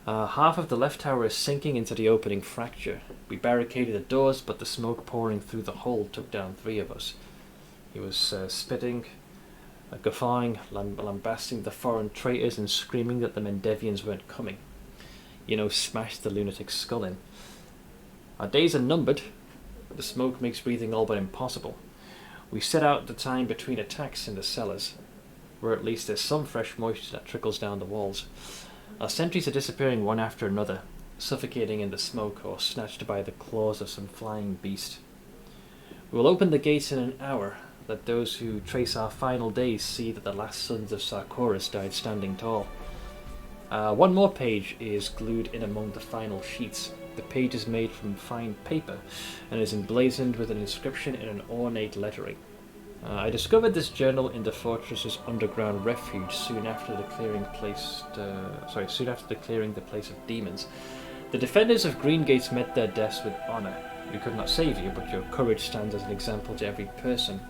Half of the left tower is sinking into the opening fracture. We barricaded the doors, but the smoke pouring through the hole took down 3 of us. He was spitting, guffawing, lambasting the foreign traitors and screaming that the Mendevians weren't coming. Smashed the lunatic's skull in. Our days are numbered. The smoke makes breathing all but impossible. We set out the time between attacks in the cellars, where at least there's some fresh moisture that trickles down the walls. Our sentries are disappearing one after another, suffocating in the smoke or snatched by the claws of some flying beast. We will open the gates in an hour, that those who trace our final days see that the last sons of Sarkoris died standing tall. One more page is glued in among the final sheets. The page is made from fine paper and is emblazoned with an inscription in an ornate lettering. I discovered this journal in the fortress's underground refuge soon after the clearing the place of demons. The defenders of Green Gates met their deaths with honour. We could not save you, but your courage stands as an example to every person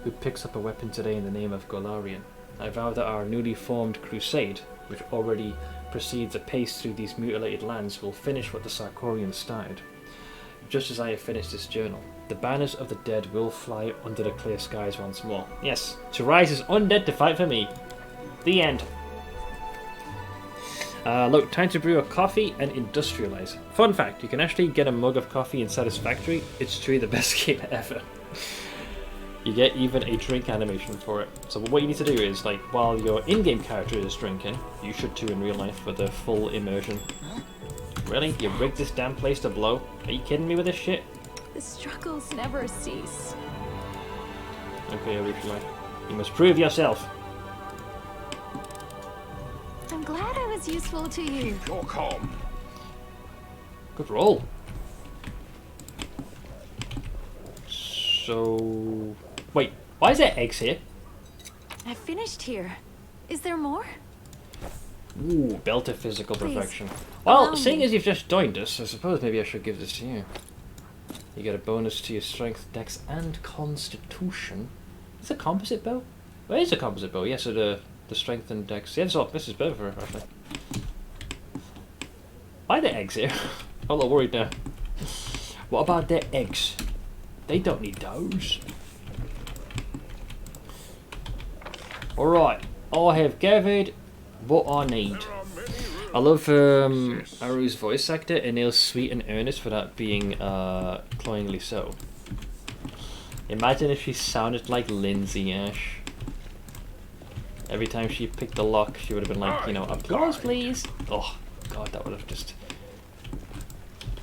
who picks up a weapon today in the name of Golarion. I vow that our newly formed crusade, which already proceeds apace through these mutilated lands, will finish what the Sarkorians started. Just as I have finished this journal, the banners of the dead will fly under the clear skies once more. Yes, to rise as undead to fight for me. The end. Look, time to brew a coffee and industrialize. Fun fact, you can actually get a mug of coffee in Satisfactory. It's truly the best game ever. You get even a drink animation for it. So what you need to do is, while your in-game character is drinking, you should too in real life for the full immersion. Really? You rigged this damn place to blow? Are you kidding me with this shit? The struggles never cease. Okay, Arishima. You must prove yourself. I'm glad I was useful to you. You're calm. Good roll. So... Wait, why is there eggs here? I finished here. Is there more? Ooh, belt of physical Please, perfection. Well, allow seeing me. as you've just joined us, I suppose maybe I should give this to you. You get a bonus to your strength, dex, and constitution. Is it a composite bow? Where is a composite bow? Yes, so the strength and dex. Yeah, this is better for it, actually. Why are there eggs here? I'm a little worried now. What about their eggs? They don't need those. Alright, I have gathered what I need. I love Aru's voice actor, and Neil's sweet and earnest without being cloyingly so. Imagine if she sounded like Lindsay Ash. Every time she picked the lock, she would have been like, applause please. Oh god, that would have just...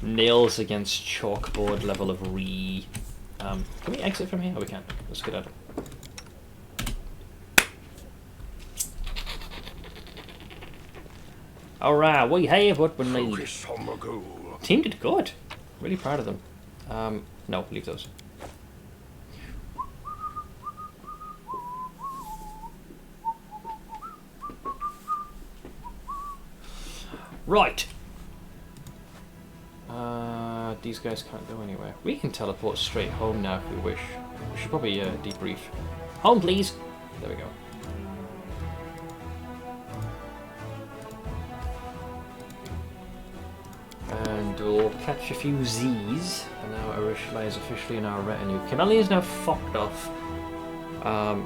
nails against chalkboard level of re. Can we exit from here? Oh, we can. Let's get out of it. Alright, we have what we need. Focus on the goal. Team did good. Really proud of them. No, leave those. Right. These guys can't go anywhere. We can teleport straight home now if we wish. We should probably debrief. Home, please. There we go. And we'll catch a few Z's. And now Arishla is officially in our retinue. Kimeli is now fucked off.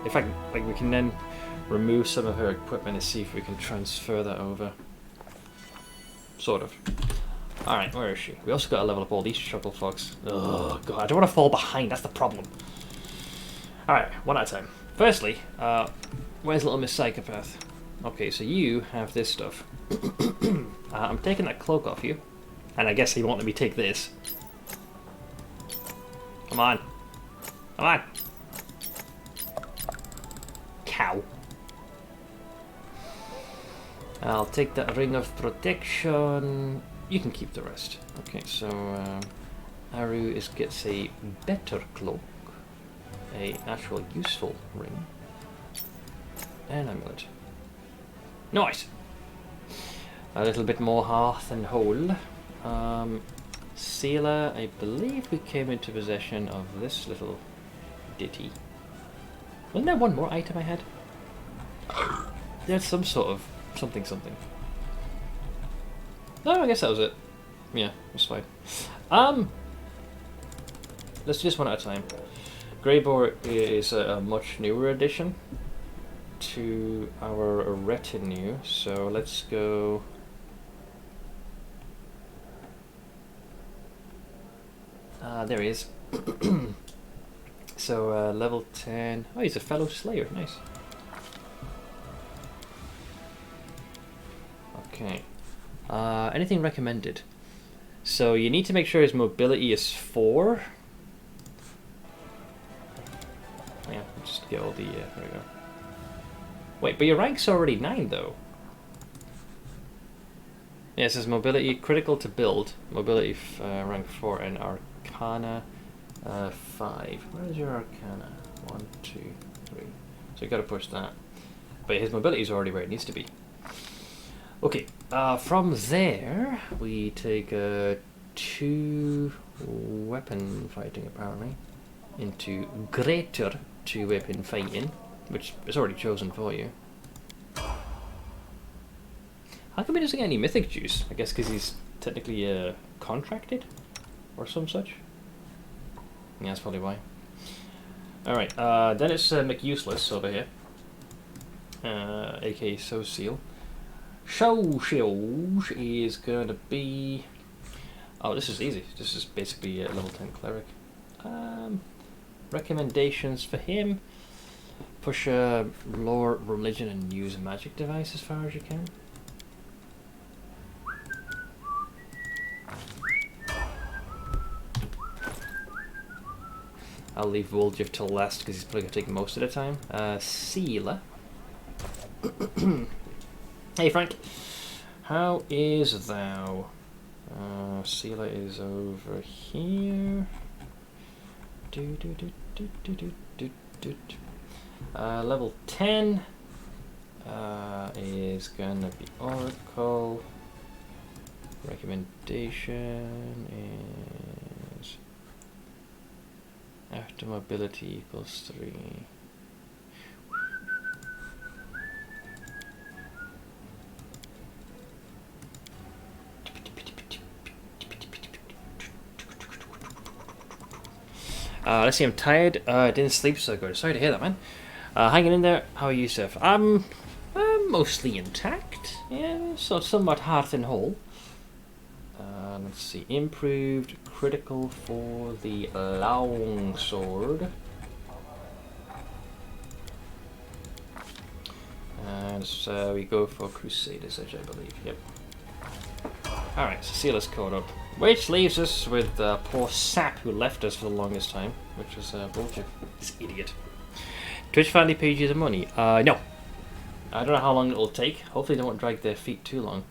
In fact, we can then remove some of her equipment and see if we can transfer that over. Sort of. Alright, where is she? We also got to level up all these chuckle fucks. Oh god, I don't want to fall behind, that's the problem. Alright, one at a time. Firstly, where's little Miss Psychopath? Okay, so you have this stuff. I'm taking that cloak off you. And I guess he won't let me take this. Come on. Come on. How? I'll take that ring of protection. You can keep the rest. Okay, so Aru gets a better cloak, a actual useful ring, and amulet. Nice. A little bit more hearth and hole. Sealer, I believe we came into possession of this little ditty. Wasn't there one more item I had? There's some sort of something. No, I guess that was it. Yeah, that's fine. Let's do this one at a time. Greyboar is a much newer addition to our retinue, so let's go. There he is. So level 10. Oh, he's a fellow slayer. Nice. Okay. Anything recommended? So you need to make sure his mobility is 4. Yeah, just get all the. There we go. Wait, but your rank's already 9 though. Yeah, it says mobility critical to build, mobility rank 4, and Arcana 5. Where's your Arcana? 1, 2, 3. So you got to push that. But his mobility is already where it needs to be. Okay, from there we take 2 weapon fighting apparently into greater 2 weapon fighting, which is already chosen for you. How come he doesn't get any mythic juice? I guess because he's technically contracted or some such. Yeah, that's probably why. Alright, then it's McUseless over here, aka So Seal. Show Shield is gonna be. Oh, this is easy. This is basically a level 10 cleric. Recommendations for him: push lore, religion, and use a magic device as far as you can. I'll leave Woljif till last because he's probably going to take most of the time. Sealer. Hey Frank, how is thou? Sealer is over here. Level 10 is gonna be Oracle. Recommendation is after mobility equals 3. Let's see, I'm tired. I didn't sleep so good. Sorry to hear that, man. Hanging in there. How are you, Seth? I'm mostly intact. Yeah, so somewhat hearth and whole. Let's see. Improved critical for the long sword. And so we go for Crusader's Edge, I believe. Yep. Alright, so Sealer's caught up. Which leaves us with poor Sap, who left us for the longest time, which was bullshit. This idiot. Twitch family pages of money? No. I don't know how long it'll take. Hopefully they won't drag their feet too long.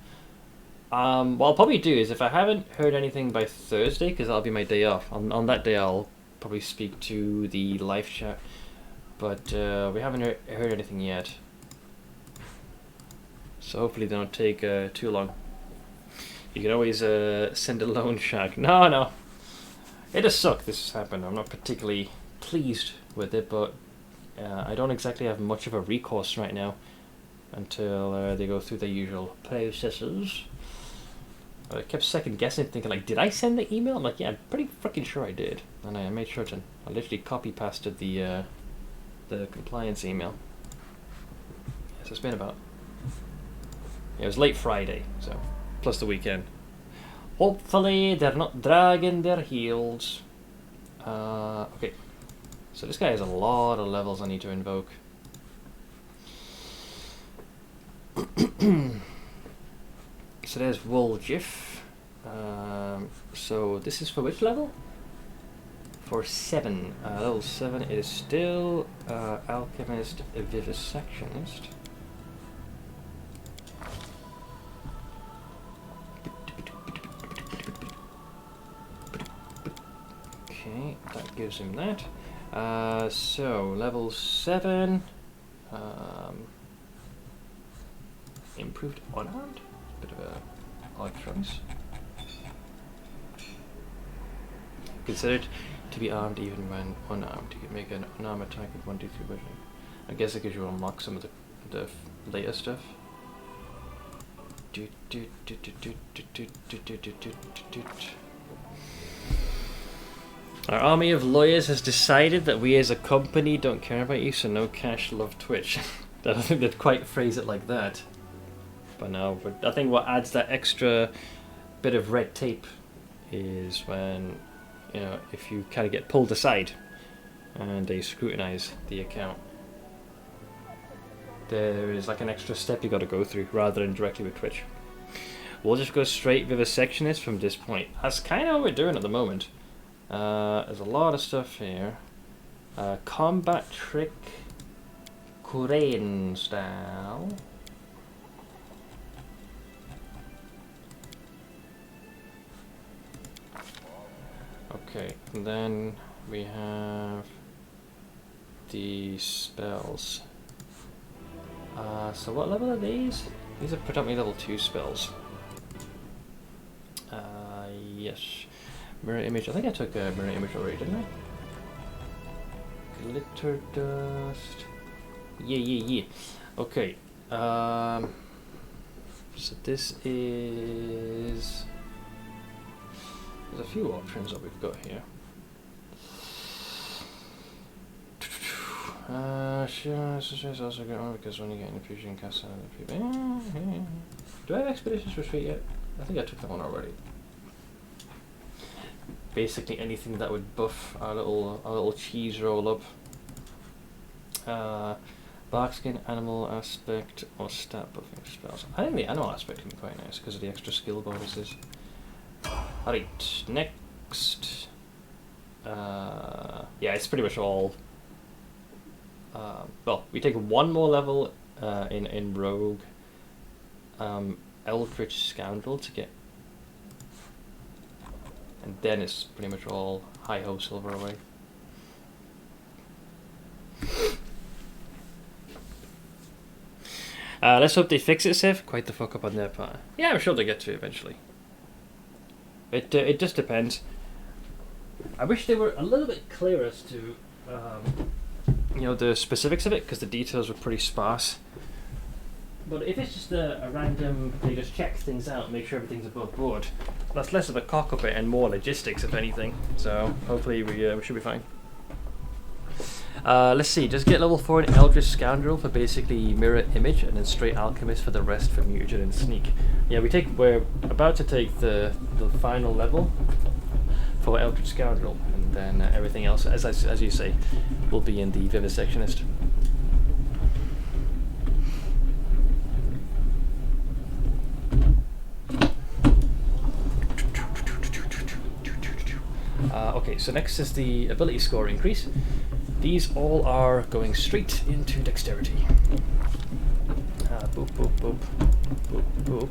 What I'll probably do is, if I haven't heard anything by Thursday, because that'll be my day off, on that day I'll probably speak to the live chat. But we haven't heard anything yet. So hopefully they don't take too long. You can always send a loan shark. No. It does suck this has happened. I'm not particularly pleased with it, but I don't exactly have much of a recourse right now until they go through the usual processes. I kept second guessing, thinking like, did I send the email? I'm like, yeah, I'm pretty freaking sure I did. And I made sure to, I literally copy pasted the compliance email. Yeah, so it's been about, yeah, it was late Friday, so. Plus the weekend. Hopefully they're not dragging their heels. Okay. So this guy has a lot of levels I need to invoke. So there's Woljif. So this is for which level? For 7, level 7 is still Alchemist Vivisectionist. Okay, that gives him that. So, level 7. Improved unarmed? Bit of a odd choice. Considered to be armed even when unarmed. You can make an unarmed attack with 1, 2, 3 vision. I guess it gives you unlock some of the later stuff. Our army of lawyers has decided that we as a company don't care about you, so no cash, love Twitch. I don't think they'd quite phrase it like that. But no, but I think what adds that extra bit of red tape is when, you know, if you kind of get pulled aside and they scrutinize the account, there is like an extra step you got to go through rather than directly with Twitch. We'll just go straight Vivisectionist from this point. That's kind of what we're doing at the moment. There's a lot of stuff here. Combat trick, Korean style. Okay, and then we have the spells. So what level are these? These are predominantly level 2 spells. Yes. Mirror image. I think I took a mirror image already, didn't I? Glitter dust. Yeah. Okay. So this is... There's a few options that we've got here. Sure, this is also good one because when you get an infusion cast out of the people. Do I have Expeditions Retreat yet? I think I took that one already. Basically anything that would buff our little cheese roll up. Barkskin, animal aspect, or stat buffing spells. I think the animal aspect can be quite nice because of the extra skill bonuses. Alright, next. Yeah, it's pretty much all. Well, we take one more level in Rogue, Eldritch Scoundrel to get, and then it's pretty much all hi-ho silver away. Let's hope they fix it, Sif. Quite the fuck up on their part. Yeah, I'm sure they get to it eventually. It just depends. I wish they were a little bit clearer as to you know, the specifics of it, because the details were pretty sparse. But if it's just a random, they just check things out, make sure everything's above board, that's less of a cock up it and more logistics, if anything. So hopefully we should be fine. Let's see, just get level 4 in Eldritch Scoundrel for basically mirror image, and then straight Alchemist for the rest for Mutagen and Sneak. Yeah, we're about to take the final level for Eldritch Scoundrel, and then everything else, as you say, will be in the Vivisectionist. Okay, so next is the ability score increase. These all are going straight into dexterity. Boop, boop, boop, boop, boop.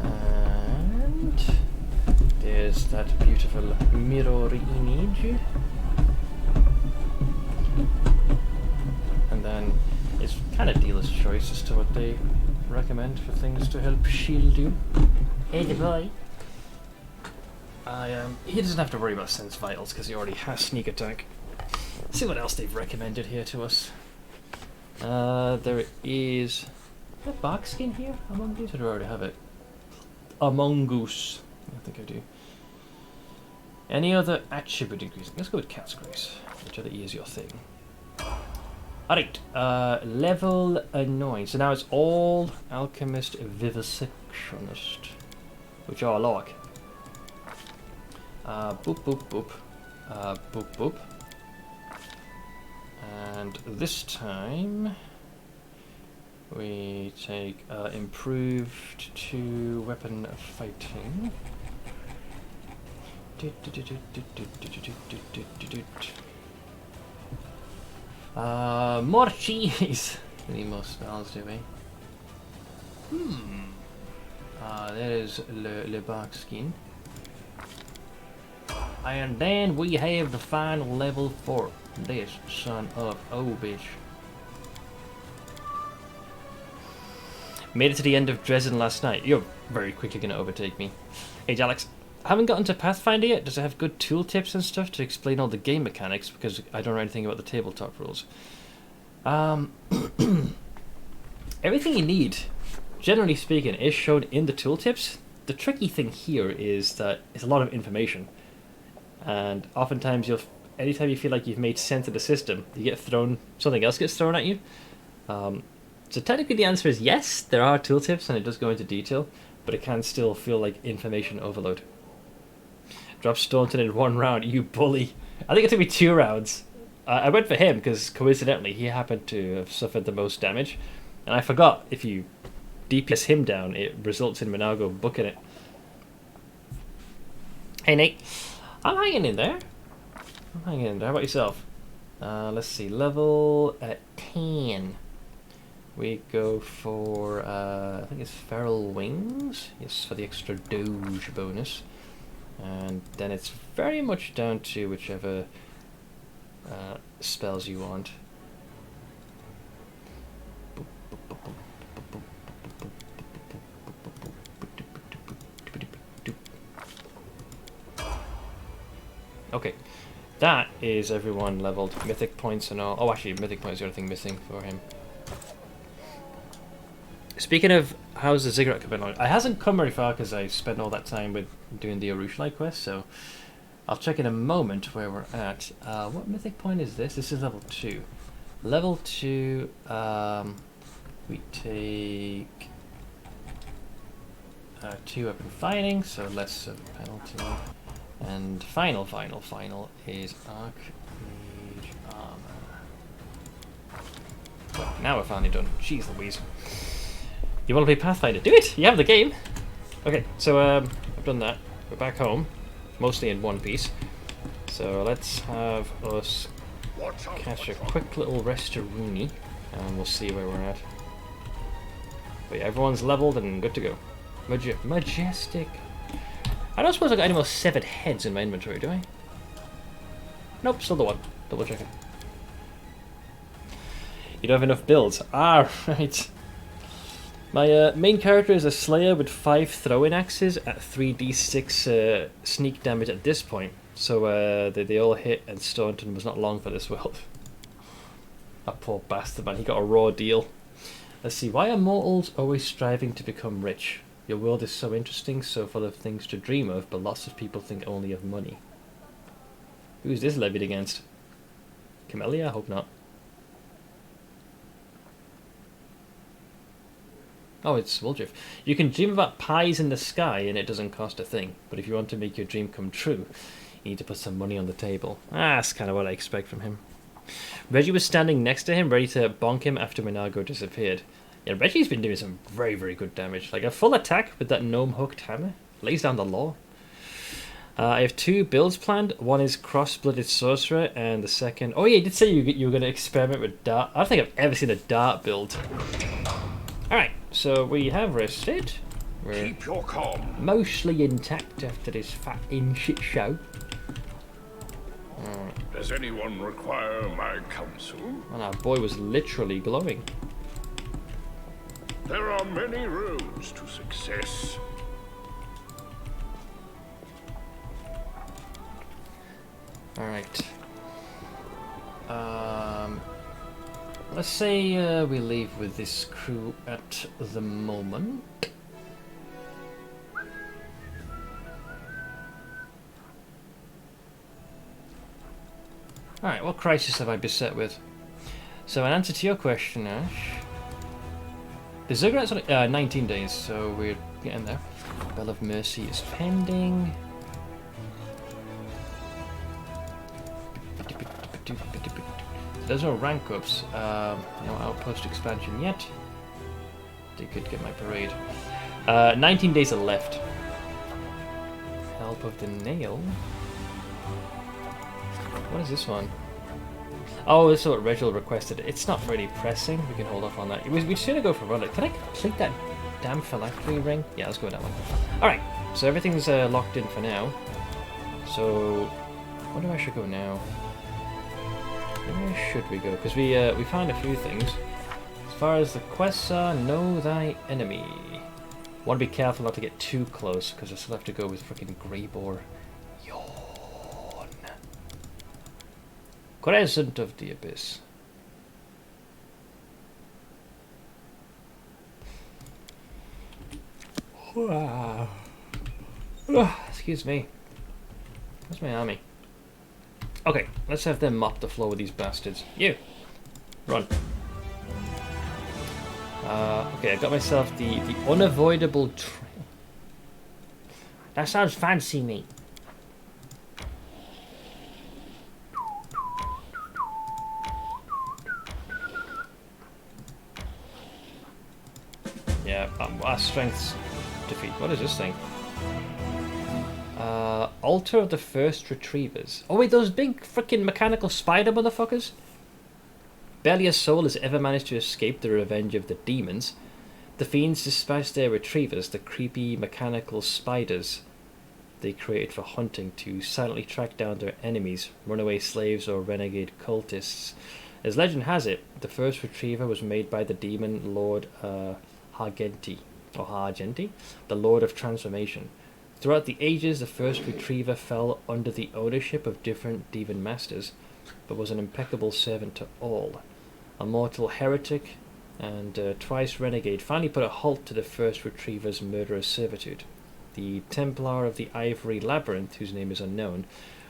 And there's that beautiful mirror image. And then it's kind of dealer's choice as to what they recommend for things to help shield you. Hey, the boy. He doesn't have to worry about sense vitals because he already has sneak attack. Let's see what else they've recommended here to us. There is a barkskin here among these, or do I already have it? Among Goose. I think I do. Any other attribute increasing? Let's go with Cat's Grace, whichever is your thing. Alright, level 9. So now it's all Alchemist Vivisectionist, which I like. Boop, boop, boop. Boop, boop. And this time we take improved to weapon fighting More cheese! We need more spells, do we? There is Le Bark skin. And then we have the final level for this son of oh bitch. Made it to the end of Dresden last night. You're very quickly going to overtake me. Hey Alex, I haven't gotten to Pathfinder yet. Does it have good tooltips and stuff to explain all the game mechanics? Because I don't know anything about the tabletop rules. Everything you need, generally speaking, is shown in the tooltips. The tricky thing here is that it's a lot of information. And oftentimes anytime you feel like you've made sense of the system, you get thrown, something else gets thrown at you. So technically the answer is yes, there are tooltips and it does go into detail, but it can still feel like information overload. Drop Staunton in 1 round, you bully. I think it took me 2 rounds. I went for him because coincidentally he happened to have suffered the most damage. And I forgot, if you DPS him down, it results in Minago booking it. Hey Nate, I'm hanging in there. How about yourself? Let's see, level at 10. We go for, I think it's Feral Wings. Yes, for the extra Doge bonus. And then it's very much down to whichever spells you want. Okay, that is everyone leveled. Mythic points and all. Oh, actually, Mythic points is the only thing missing for him. Speaking of how's the ziggurat coming along, it hasn't come very far because I spent all that time with doing the Arushlight quest, so I'll check in a moment where we're at. What mythic point is this? This is level 2. Level 2, we take 2 weapon fighting, so less of a penalty. And final is Archmage Armor. Well, now we're finally done. Jeez Louise. You want to play Pathfinder? Do it! You have the game! Okay, so I've done that. We're back home. Mostly in one piece. So let's have us catch a quick little rest-a-rooney. And we'll see where we're at. But yeah, everyone's leveled and good to go. Majestic. I don't suppose I got any more severed heads in my inventory, do I? Nope, still the one. Double checking. You don't have enough builds. Ah, right. My main character is a slayer with 5 throwing axes at 3d6 sneak damage at this point. So they all hit, and Staunton was not long for this world. That poor bastard, man. He got a raw deal. Let's see. Why are mortals always striving to become rich? Your world is so interesting, so full of things to dream of, but lots of people think only of money. Who's this levied against? Camellia? I hope not. Oh, it's Woldriff. You can dream about pies in the sky and it doesn't cost a thing. But if you want to make your dream come true, you need to put some money on the table. Ah, that's kind of what I expect from him. Reggie was standing next to him, ready to bonk him after Minago disappeared. Yeah, Reggie's been doing some very, very good damage. Like a full attack with that gnome-hooked hammer. Lays down the law. I have 2 builds planned. One is cross-blooded sorcerer, and the second... Oh yeah, you did say you were going to experiment with dart. I don't think I've ever seen a dart build. Alright, so we have rested. We're Keep your calm. Mostly intact after this fat shit show. Does anyone require my counsel? And our boy was literally glowing. There are many roads to success. Alright. Let's say we leave with this crew at the moment. Alright, what crisis have I beset with? So in answer to your question, Ash, the Ziggurat's on 19 days, so we're getting there. Bell of Mercy is pending. There's no rank ups, no outpost expansion yet. They could get my parade. 19 days are left. Help top of the nail. What is this one? Oh, this is what Reginald requested. It's not really pressing. We can hold off on that. We'd sooner go for run. Can I complete that damn phylactery ring? Yeah, let's go with that one. Alright, so everything's locked in for now. So, where do I should go now? Where should we go? Because we found a few things. As far as the quests are, know thy enemy. Want to be careful not to get too close, because I still have to go with freaking Greybore. Yawn. Crescent of the Abyss. Wow. Excuse me. Where's my army? Okay, let's have them mop the floor with these bastards. You! Run. Okay, I got myself the unavoidable trail. That sounds fancy, mate. Yeah, our strength's defeat. What is this thing? Altar of the First Retrievers. Oh wait, those big freaking mechanical spider motherfuckers? Barely a soul has ever managed to escape the revenge of the demons. The fiends despise their retrievers, the creepy mechanical spiders they created for hunting to silently track down their enemies, runaway slaves or renegade cultists. As legend has it, the first retriever was made by the demon Lord Hargenti, the Lord of Transformation. Throughout the ages, the first retriever fell under the ownership of different demon masters, but was an impeccable servant to all. A mortal heretic and twice renegade finally put a halt to the first retriever's murderous servitude. The Templar of the Ivory Labyrinth, whose name is unknown,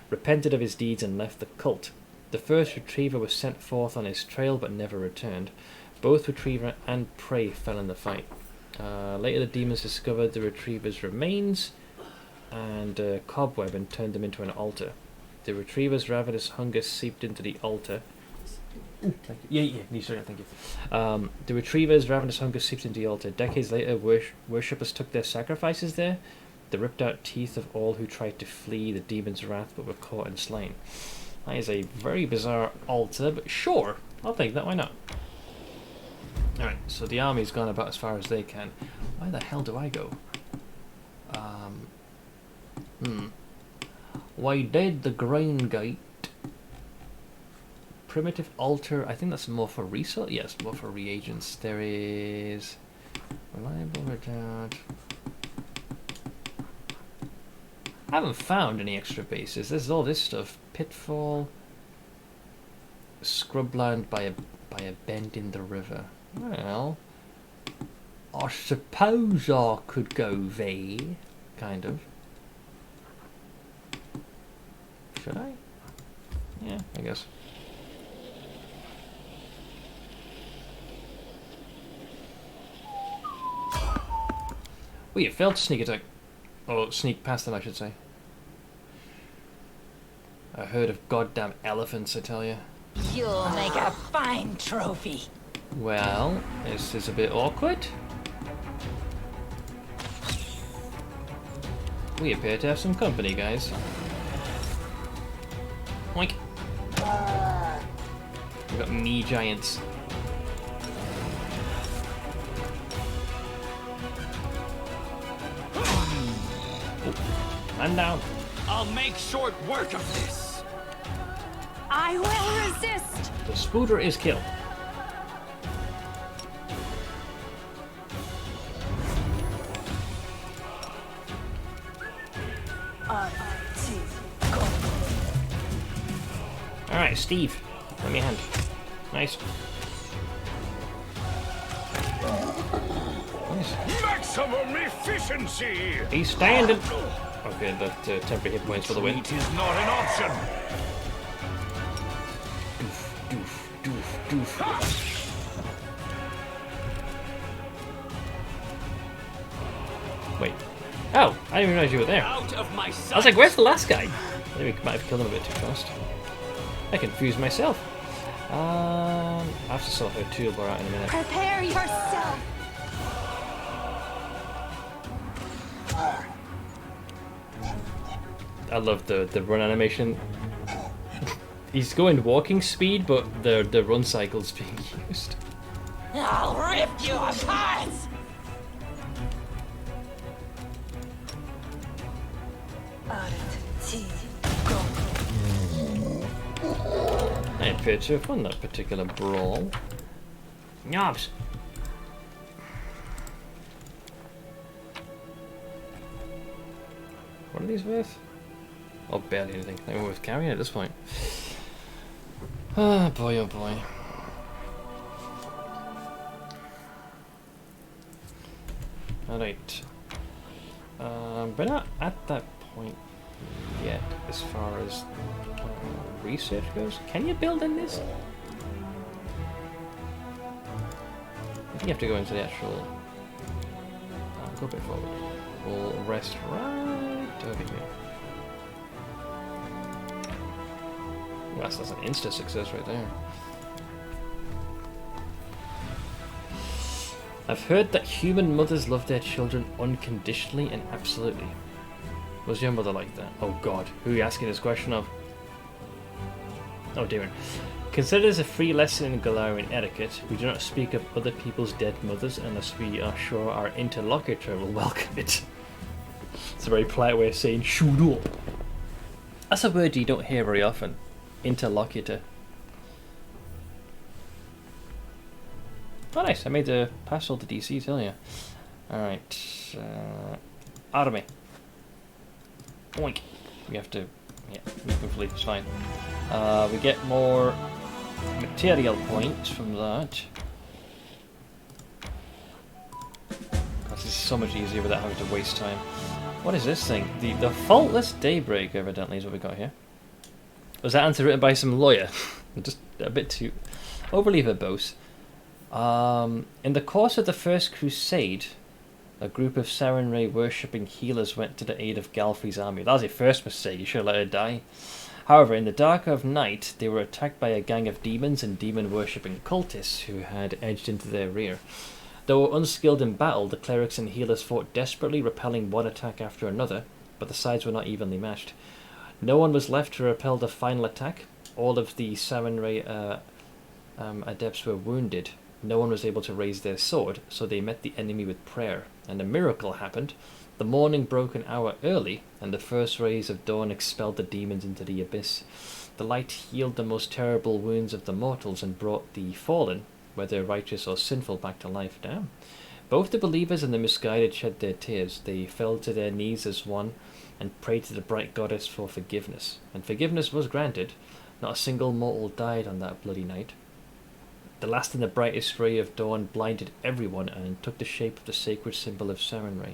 repented of his deeds and left the cult. The first retriever was sent forth on his trail but never returned. Both retriever and prey fell in the fight. Later the demons discovered the retriever's remains and cobweb and turned them into an altar. The retriever's ravenous hunger seeped into the altar. Ooh, thank you. Yeah, sorry, thank you. The retriever's ravenous hunger seeped into the altar. Decades later, worshippers took their sacrifices there. They ripped out teeth of all who tried to flee the demon's wrath but were caught and slain. That is a very bizarre altar, but sure, I'll take that, why not? Alright, so the army's gone about as far as they can. Why the hell do I go? Why did the Grain Gate? Primitive altar, I think that's more for resource. Yes, more for reagents. There is reliable retard. I haven't found any extra bases. There's all this stuff. Pitfall, scrubland by a bend in the river. Well, I suppose I could go there, kind of. Should I? Yeah, I guess. Oh, you failed to sneak attack. Oh, sneak past them, I should say. A herd of goddamn elephants, I tell you. You'll make a fine trophy. Well, this is a bit awkward. We appear to have some company, guys. Oink. We've got me giants. Man down. I'll make short work of this. I will resist. The spooter is killed. Alright, Steve. Let me a hand. Nice. Nice. Maximum efficiency! He's standing. Okay, that temporary hit points for the win. It is not an option. Doof. Wait. Oh, I didn't even realize you were there. Out of my sight. I was like, where's the last guy? I think we might have killed him a bit too fast. I confused myself. I have to sort her toolbar out in a minute. Prepare yourself. I love the run animation. He's going walking speed, but the run cycle's being used. I'll rip you apart! I appear to have won that particular brawl. Knobs! What are these worth? Oh, barely anything. They were worth carrying at this point. Ah, boy, oh boy. Alright. We're not at that point yet as far as research goes. Can you build in this? I think you have to go into the actual... go a bit forward. We'll rest right over here. Well, that's an insta success right there. I've heard that human mothers love their children unconditionally and absolutely. Was your mother like that? Oh god, who are you asking this question of? Oh dear. Considered as a free lesson in Galarian etiquette, we do not speak of other people's dead mothers unless we are sure our interlocutor will welcome it. It's a very polite way of saying shut up. That's a word you don't hear very often. Interlocutor. Oh nice, I made the pass all the DCs earlier. Alright. Out of me. Oink. We have to... yeah, hopefully it's fine. We get more material points from that. This is so much easier without having to waste time. What is this thing? The Faultless Daybreak, evidently, is what we got here. Was that answer written by some lawyer? Just a bit too overly verbose. In the course of the First Crusade, a group of Sarenrae worshipping healers went to the aid of Galfrey's army. That was your first mistake, you should have let her die. However, in the dark of night, they were attacked by a gang of demons and demon-worshipping cultists who had edged into their rear. Though unskilled in battle, the clerics and healers fought desperately, repelling one attack after another, but the sides were not evenly matched. No one was left to repel the final attack. All of the Sarenrae adepts were wounded. No one was able to raise their sword, so they met the enemy with prayer. And a miracle happened. The morning broke an hour early, and the first rays of dawn expelled the demons into the abyss. The light healed the most terrible wounds of the mortals and brought the fallen, whether righteous or sinful, back to life. Damn. Both the believers and the misguided shed their tears. They fell to their knees as one and prayed to the bright goddess for forgiveness. And forgiveness was granted. Not a single mortal died on that bloody night. The last and the brightest ray of dawn blinded everyone and took the shape of the sacred symbol of Sarenrae.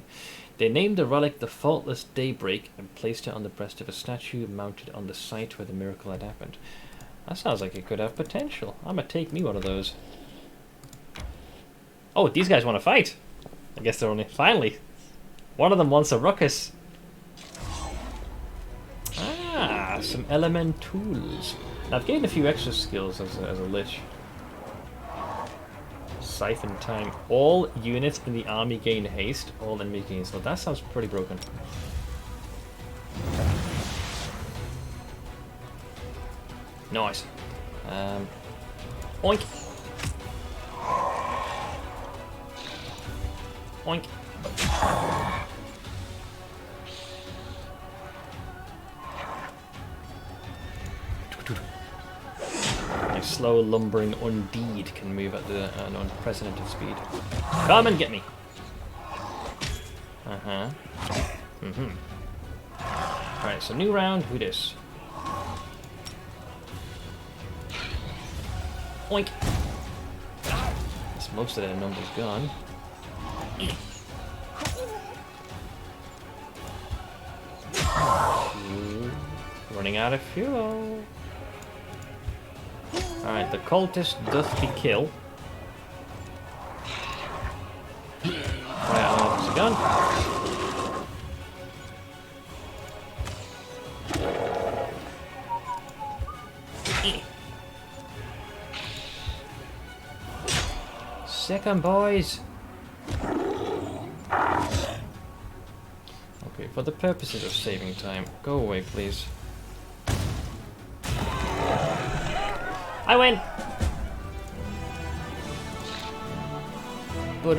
They named the relic the Faultless Daybreak and placed it on the breast of a statue mounted on the site where the miracle had happened. That sounds like it could have potential. I'm gonna take me one of those. Oh, these guys want to fight. I guess they're only... finally. One of them wants a ruckus. Ah, some elementals. Now, I've gained a few extra skills as a Lich. Siphon time. All units in the army gain haste. All enemy gain. So that sounds pretty broken. Nice. Oink. Oink. A slow, lumbering undeed can move at an unprecedented speed. Come and get me! Uh-huh. Mm-hmm. Alright, so new round, who dis? Oink! That's most of their numbers gone. Running out of fuel. Alright, the cultist doth be kill. Right, there's a gun. Second, boys. Okay, for the purposes of saving time. Go away, please. I win! Oh,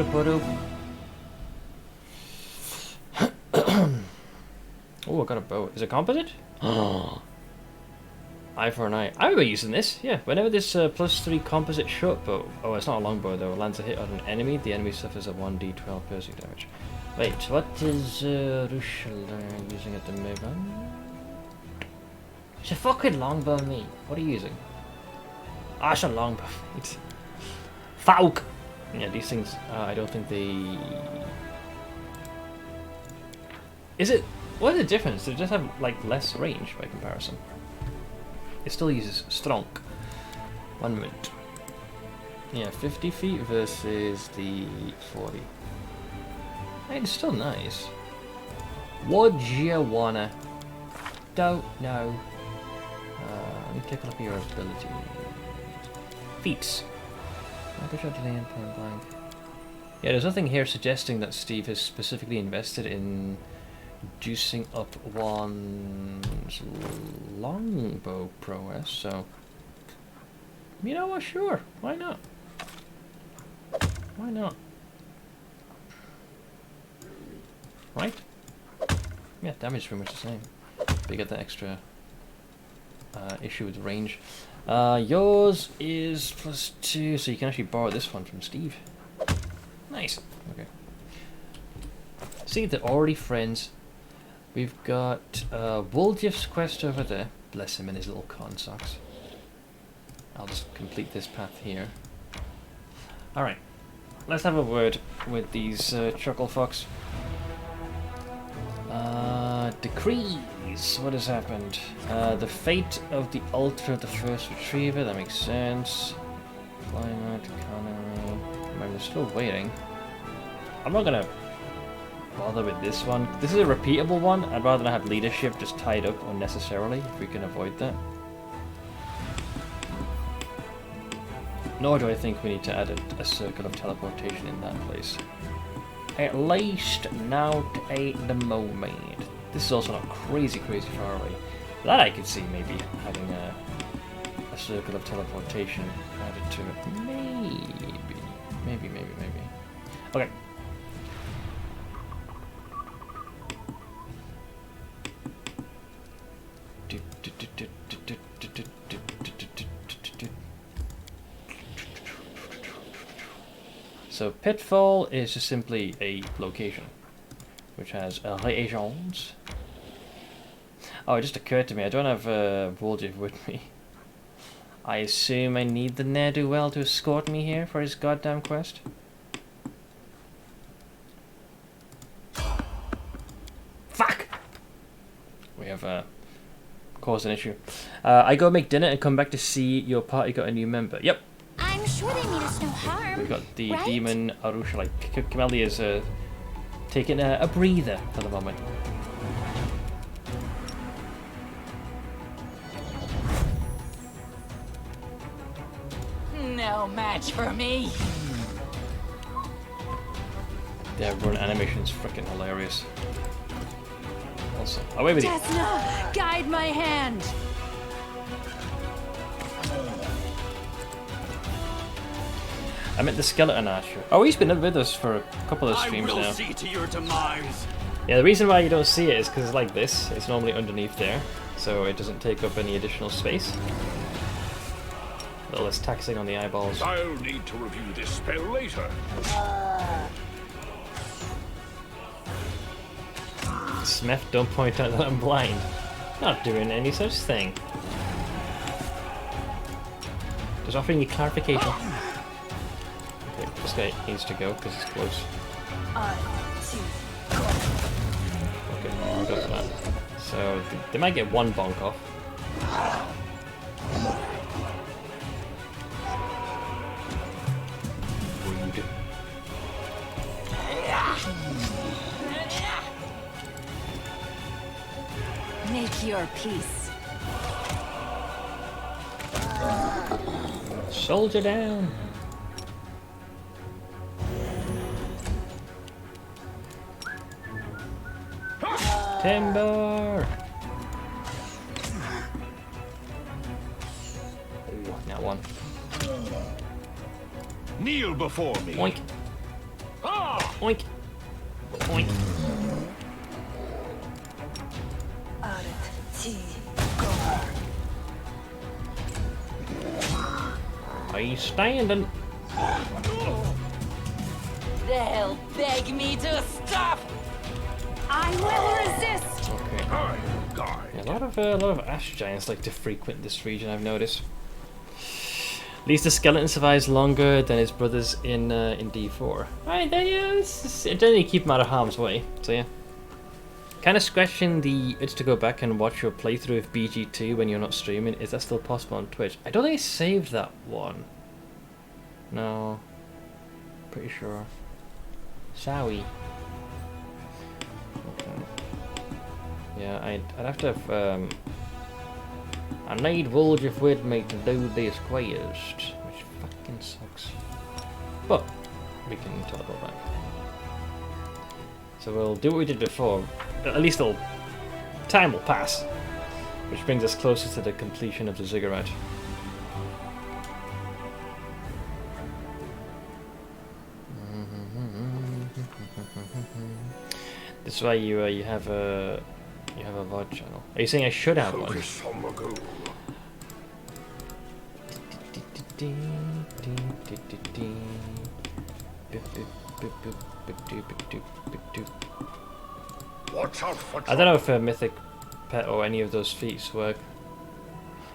I got a bow. Is it composite? Oh. Eye for an eye. I remember using this, yeah. Whenever this +3 composite short bow. Oh, it's not a longbow though. It lands a hit on an enemy. The enemy suffers a 1d12 piercing damage. Wait, what is Rushel using at the moment? It's a fucking longbow, me. What are you using? Ah, it's a longbow. Falk! Yeah, these things, I don't think they... Is it... What is the difference? They just have, like, less range by comparison. It still uses strong. 1 minute. Yeah, 50 feet versus the 40. Hey, it's still nice. Would you wanna? Don't know. Let me take a look at your ability. Feats. Shot to the end point blank. Yeah, there's nothing here suggesting that Steve has specifically invested in juicing up one's longbow prowess, so you know what, sure, why not? Why not? Right? Yeah, damage is pretty much the same. But you get that extra issue with range. Yours is +2, so you can actually borrow this one from Steve. Nice. Okay. See, they're already friends. We've got Woljif's quest over there. Bless him and his little con socks. I'll just complete this path here. Alright. Let's have a word with these chuckle fucks. Decrees. What has happened? The fate of the altar of the first retriever. That makes sense. Climate, economy. I'm still waiting. I'm not gonna bother with this one. This is a repeatable one. I'd rather not have leadership just tied up unnecessarily if we can avoid that. Nor do I think we need to add a circle of teleportation in that place. At least not at the moment. This is also not crazy far away. That I could see maybe having a circle of teleportation added to it. Maybe. Okay. So Pitfall is just simply a location, which has regions. Oh, it just occurred to me, I don't have Woljif with me. I assume I need the ne'er-do-well to escort me here for his goddamn quest. Fuck! We have caused an issue. I go make dinner and come back to see your party got a new member. Yep. I'm sure they mean us no harm. We've got the right? demon Arusha. Like Kameli is taking a breather for the moment. No match for me. Their run animation's freaking hilarious. Also, away with you. Desna, guide my hand. I met the skeleton archer. Oh, he's been with us for a couple of streams I will now. see to your demise. Yeah, the reason why you don't see it is because it's like this. It's normally underneath there, so it doesn't take up any additional space. A little less taxing on the eyeballs. I'll need to review this spell later. Smith, don't point out that I'm blind. Not doing any such thing. Just offering you clarification. Okay, this guy needs to go because he's close. Okay, I'll go for that. So they might get one bonk off. Rude. Make your peace. Soldier down. Timber! Ooh, now one. Kneel before me. Oink. Oink. Oink. Are you standing? They'll beg me to stop. I will resist! Okay. I will guide. Yeah, a lot of ash giants like to frequent this region, I've noticed. At least the skeleton survives longer than his brothers in D4. Right, then yeah, it generally keep him out of harm's way. So yeah. Kind of scratching the itch to go back and watch your playthrough of BG2 when you're not streaming. Is that still possible on Twitch? I don't think I saved that one. No. Pretty sure. Sorry. Okay. Yeah, I'd have to have, I need Wolf with me to do this quest, which fucking sucks. But we can talk about that. So we'll do what we did before. At least time will pass, which brings us closer to the completion of the ziggurat. This is why you have a VOD channel. Are you saying I should have one? Focus on the goal. Watch out for I don't know if Mythic Pet or any of those feats work.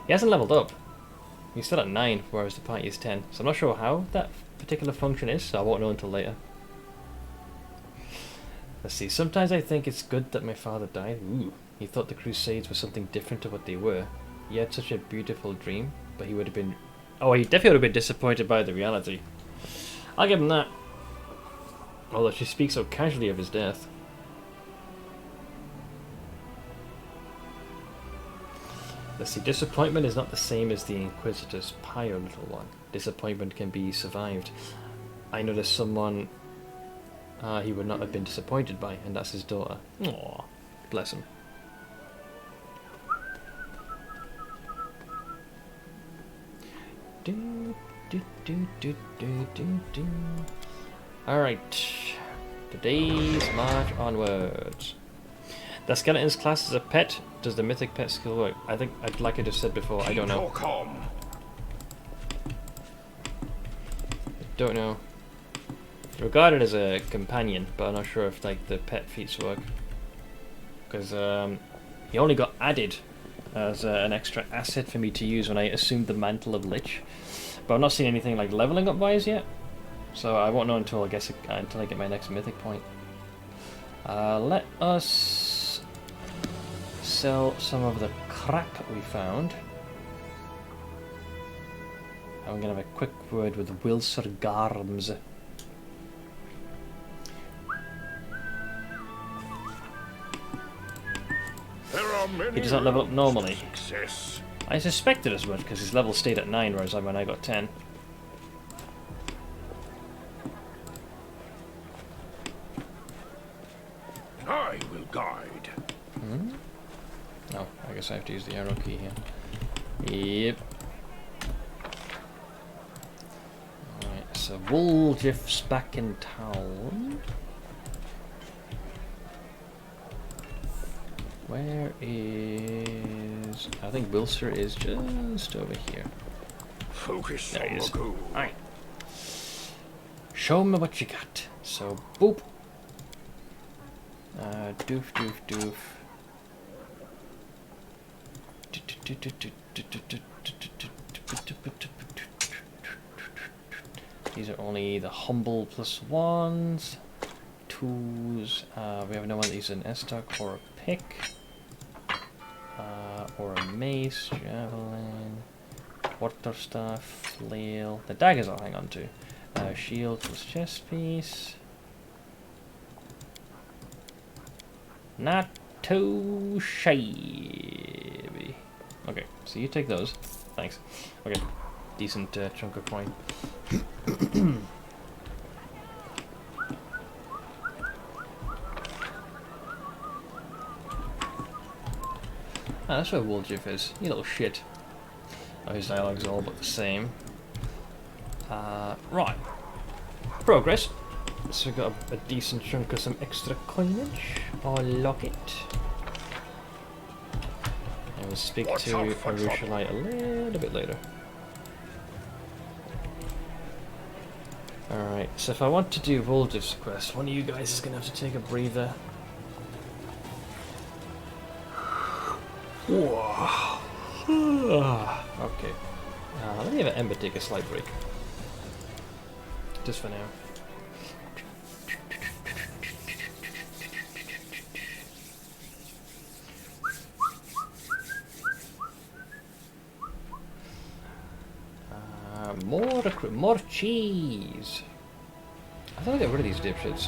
He hasn't leveled up. He's still at 9, whereas the party is 10. So I'm not sure how that particular function is, so I won't know until later. Let's see, sometimes I think it's good that my father died. Ooh, he thought the Crusades were something different to what they were. He had such a beautiful dream, but he would have been... Oh, he definitely would have been disappointed by the reality. I'll give him that. Although she speaks so casually of his death. Let's see, disappointment is not the same as the Inquisitor's pyre, little one. Disappointment can be survived. I know there's someone he would not have been disappointed by, and that's his daughter. Aww, bless him. Alright, today's march onwards. The skeleton's class as a pet. Does the mythic pet skill work? I think, like I just said before, I don't know. Don't know. Regarded as a companion, but I'm not sure if like the pet feats work. Because he only got added as an extra asset for me to use when I assumed the mantle of Lich. But I've not seen anything like leveling up wise yet. So I won't know until I get my next mythic point. Let us sell some of the crap we found. I'm gonna have a quick word with Wilsir Garms. He does not level up normally. I suspected as much because his level stayed at 9, whereas when I got 10. I will guide. Oh, I guess I have to use the arrow key here. Yep. Alright, so Wolf's back in town. Where is... I think Wilsir is just over here. Focus there he on is. the goal. Alright. Show me what you got. So, boop. Doof, doof, doof. These are only the humble +1s. 2s. We have no one that uses an S-Stock or a pick. Or a mace, javelin, quarterstaff, flail. The daggers I'll hang on to. Shield plus chest piece. Not too shabby. Okay, so you take those. Thanks. Okay, decent chunk of coin. Ah, that's where Woljif is. You little shit. Oh, his dialogue's all but the same. Right. Progress. So we got a decent chunk of some extra coinage. I'll lock it. And we'll speak to Arushalite a little bit later. Alright, so if I want to do Woljif's quest, one of you guys is going to have to take a breather. Okay. Let me have an Ember take a slight break. Just for now. More cheese! I thought I'd get rid of these dipshits.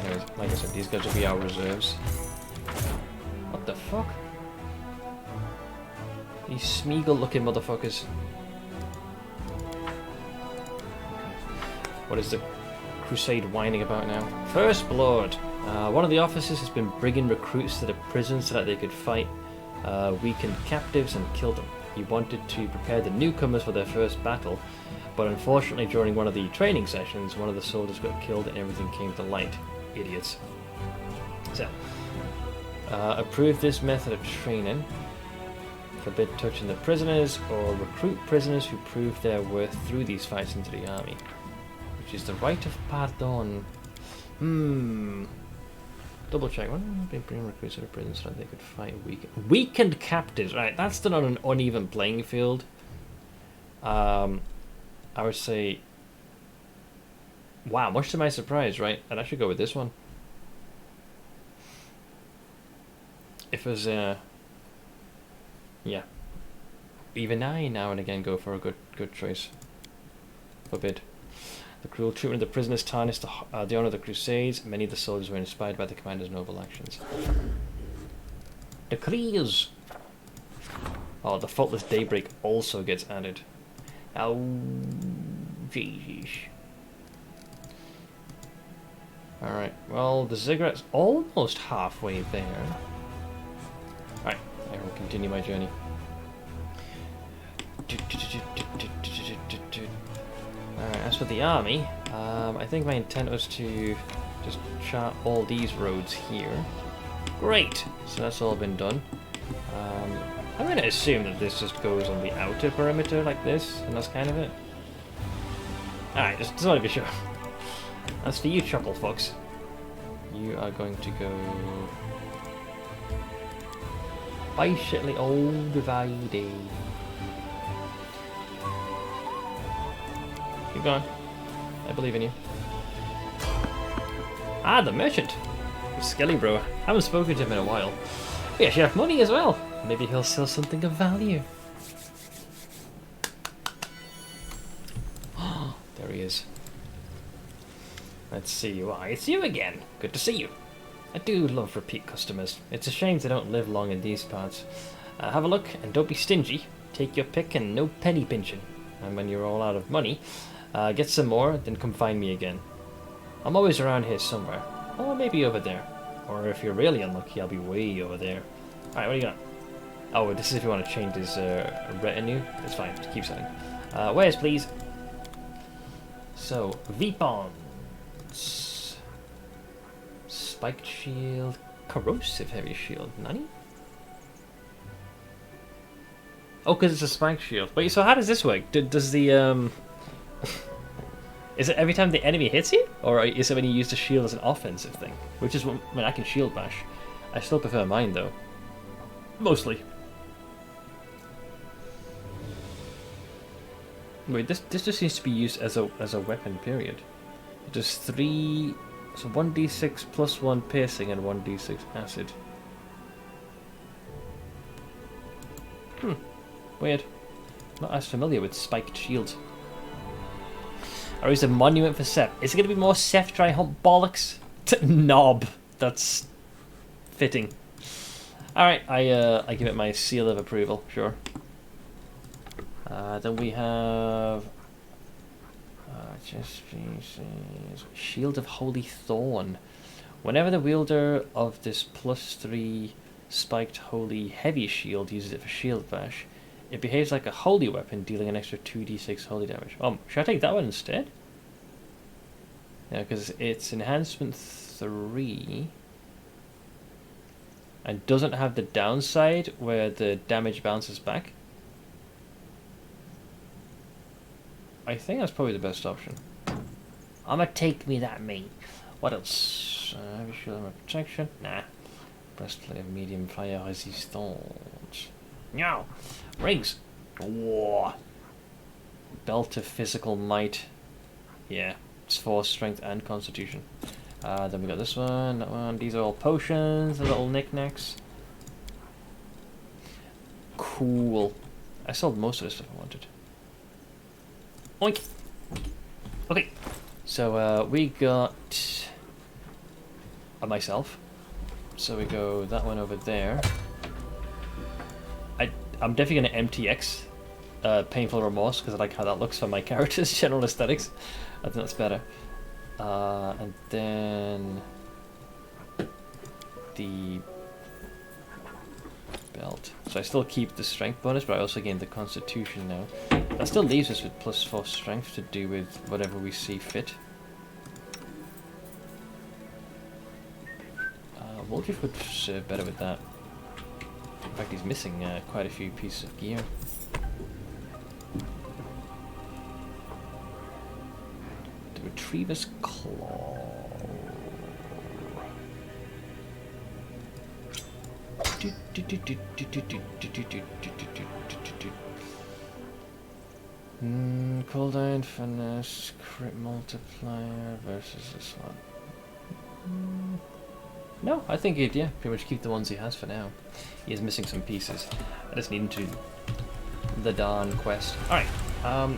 Anyways, like I said, these guys will be our reserves. What the fuck? These Smeagol looking motherfuckers. What is the crusade whining about now? First Blood! One of the officers has been bringing recruits to the prison so that they could fight weakened captives and kill them. He wanted to prepare the newcomers for their first battle, but unfortunately during one of the training sessions, one of the soldiers got killed and everything came to light. Idiots. So, approve this method of training. Forbid touching the prisoners, or recruit prisoners who prove their worth through these fights into the army. Which is the right of pardon. Double check. Why don't they bring recruits to the prison so that they could fight weakened captives? Right, that's done on an uneven playing field. I would say, wow, much to my surprise, right? I'd actually go with this one. If it was, yeah. Even I now and again go for a good choice. Forbid. The cruel treatment of the prisoners tarnished the honor of the Crusades. Many of the soldiers were inspired by the commander's noble actions. Decrees! Oh, the Faultless Daybreak also gets added. Oh, Jesus. Alright, well, the Ziggurats almost halfway there. Alright, I will continue my journey. Alright, as for the army, I think my intent was to just chart all these roads here. Great! So that's all been done. I'm going to assume that this just goes on the outer perimeter like this, and that's kind of it. Alright, just want to be sure. As for you, Chuckle Fox, you are going to go patiently all divided. Keep going. I believe in you. Ah, the merchant. Skelly bro. Haven't spoken to him in a while. We actually have money as well. Maybe he'll sell something of value. There he is. Let's see. Why, it's you again. Good to see you. I do love repeat customers. It's a shame they don't live long in these parts. Have a look and don't be stingy. Take your pick and no penny pinching. And when you're all out of money, get some more, then come find me again. I'm always around here somewhere. Or maybe over there. Or if you're really unlucky, I'll be way over there. Alright, what do you got? Oh, this is if you want to change his retinue. It's fine, just keep selling. Where's please? So, Vipons. Spiked shield. Corrosive heavy shield. Nani? Oh, because it's a spiked shield. Wait, so how does this work? Does the, is it every time the enemy hits you? Or is it when you use the shield as an offensive thing? Which is when I can shield bash. I still prefer mine, though. Mostly. Wait, this just seems to be used as a weapon, period. It does 3... So 1d6 plus 1 piercing and 1d6 acid. Weird. Not as familiar with spiked shields. Or is a monument for Seth? Is it going to be more Seth try hunt bollocks? Knob. That's fitting. Alright, I give it my seal of approval, sure. Then we have Shield of Holy Thorn. Whenever the wielder of this +3 spiked holy heavy shield, uses it for shield bash. It behaves like a holy weapon, dealing an extra 2d6 holy damage. Should I take that one instead? Yeah, because it's enhancement 3 and doesn't have the downside where the damage bounces back. I think that's probably the best option. I'ma take me that, mate. What else? Heavy shield armor protection? Nah. Breastplate of medium fire resistance. No. Rings. Whoa. Belt of physical might. Yeah. It's force, strength, and constitution. Then we got this one, that one. These are all potions, the little knickknacks. Cool. I sold most of the stuff I wanted. Oink. Okay. So we got myself. So we go that one over there. I'm definitely going to MTX Painful Remorse because I like how that looks for my character's general aesthetics. I think that's better. And then the belt. So I still keep the strength bonus, but I also gain the constitution now. That still leaves us with +4 strength to do with whatever we see fit. Woldriff would serve better with that. In fact, he's missing quite a few pieces of gear. The Retriever's Claw. Cooldown, finesse, crit multiplier versus this one. No, I think he'd, yeah, pretty much keep the ones he has for now. He is missing some pieces. I just need him to the Dawn quest. Alright,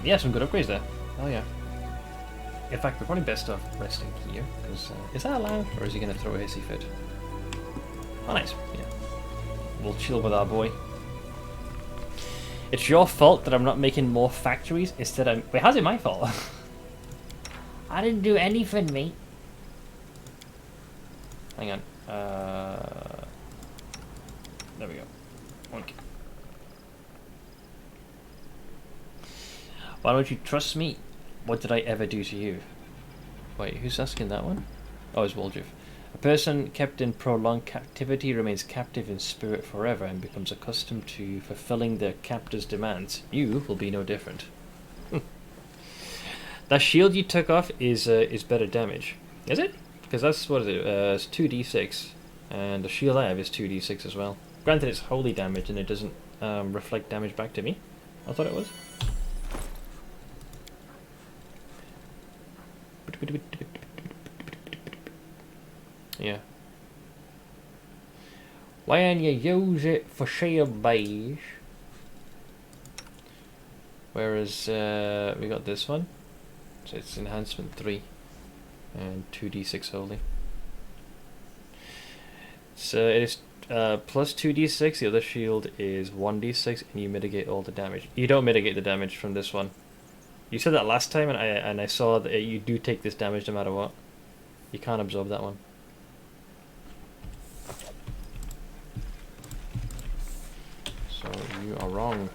yeah, some good upgrades there. Oh yeah. In fact, we're probably best off resting here, because, is that allowed, or is he going to throw a hissy fit? Oh, nice, yeah. We'll chill with our boy. It's your fault that I'm not making more factories, instead I'm... Wait, how's it my fault? I didn't do anything, mate. Hang on. There we go. Okay. Why don't you trust me? What did I ever do to you? Wait, who's asking that one? Oh, it's Woldriff. A person kept in prolonged captivity remains captive in spirit forever and becomes accustomed to fulfilling their captor's demands. You will be no different. That shield you took off is better damage. Is it? Because that's, what is it, it's 2d6, and the shield I have is 2d6 as well. Granted it's holy damage and it doesn't reflect damage back to me. I thought it was. Yeah. Why don't you use it for shield beige? Whereas we got this one, so it's enhancement 3. And 2d6 holy. So it is plus 2d6, the other shield is 1d6, and you mitigate all the damage. You don't mitigate the damage from this one. You said that last time, and I saw that you do take this damage no matter what. You can't absorb that one. So you are wrong.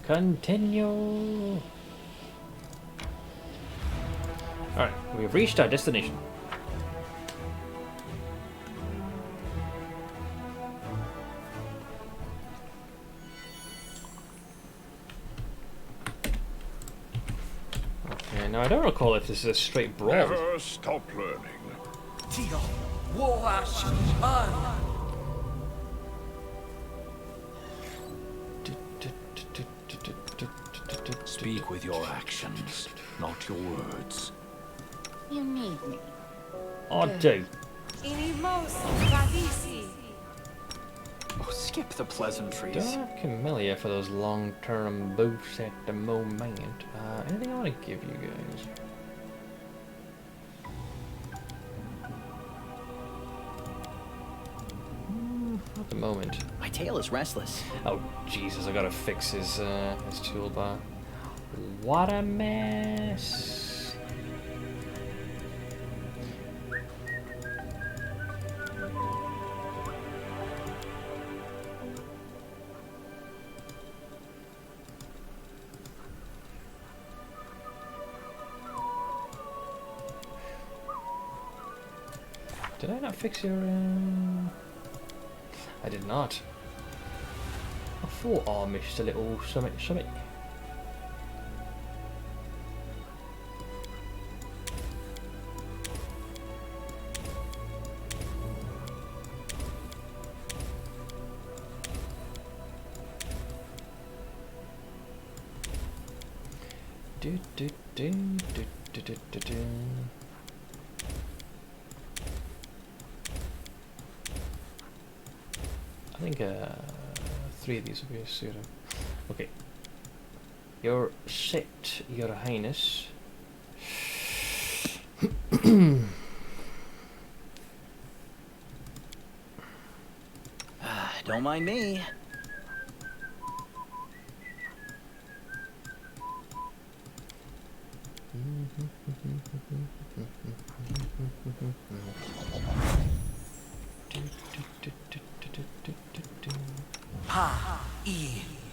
Continue. Alright, we've reached our destination. Okay, now I don't recall if this is a straight brawl. Never stop learning. Speak with your actions, not your words. You need me. I do. Oh, skip the pleasantries. Dark Camellia for those long-term boosts at the moment. Anything I want to give you guys? At the moment. My tail is restless. Oh Jesus! I gotta fix his toolbar. What a mess. Did I not fix your... I did not. I thought I missed a little something. Do, do, do, do, do, do, do, do. I think 3 of these will be a pseudo. Okay. Your set, Your Highness. Don't mind me.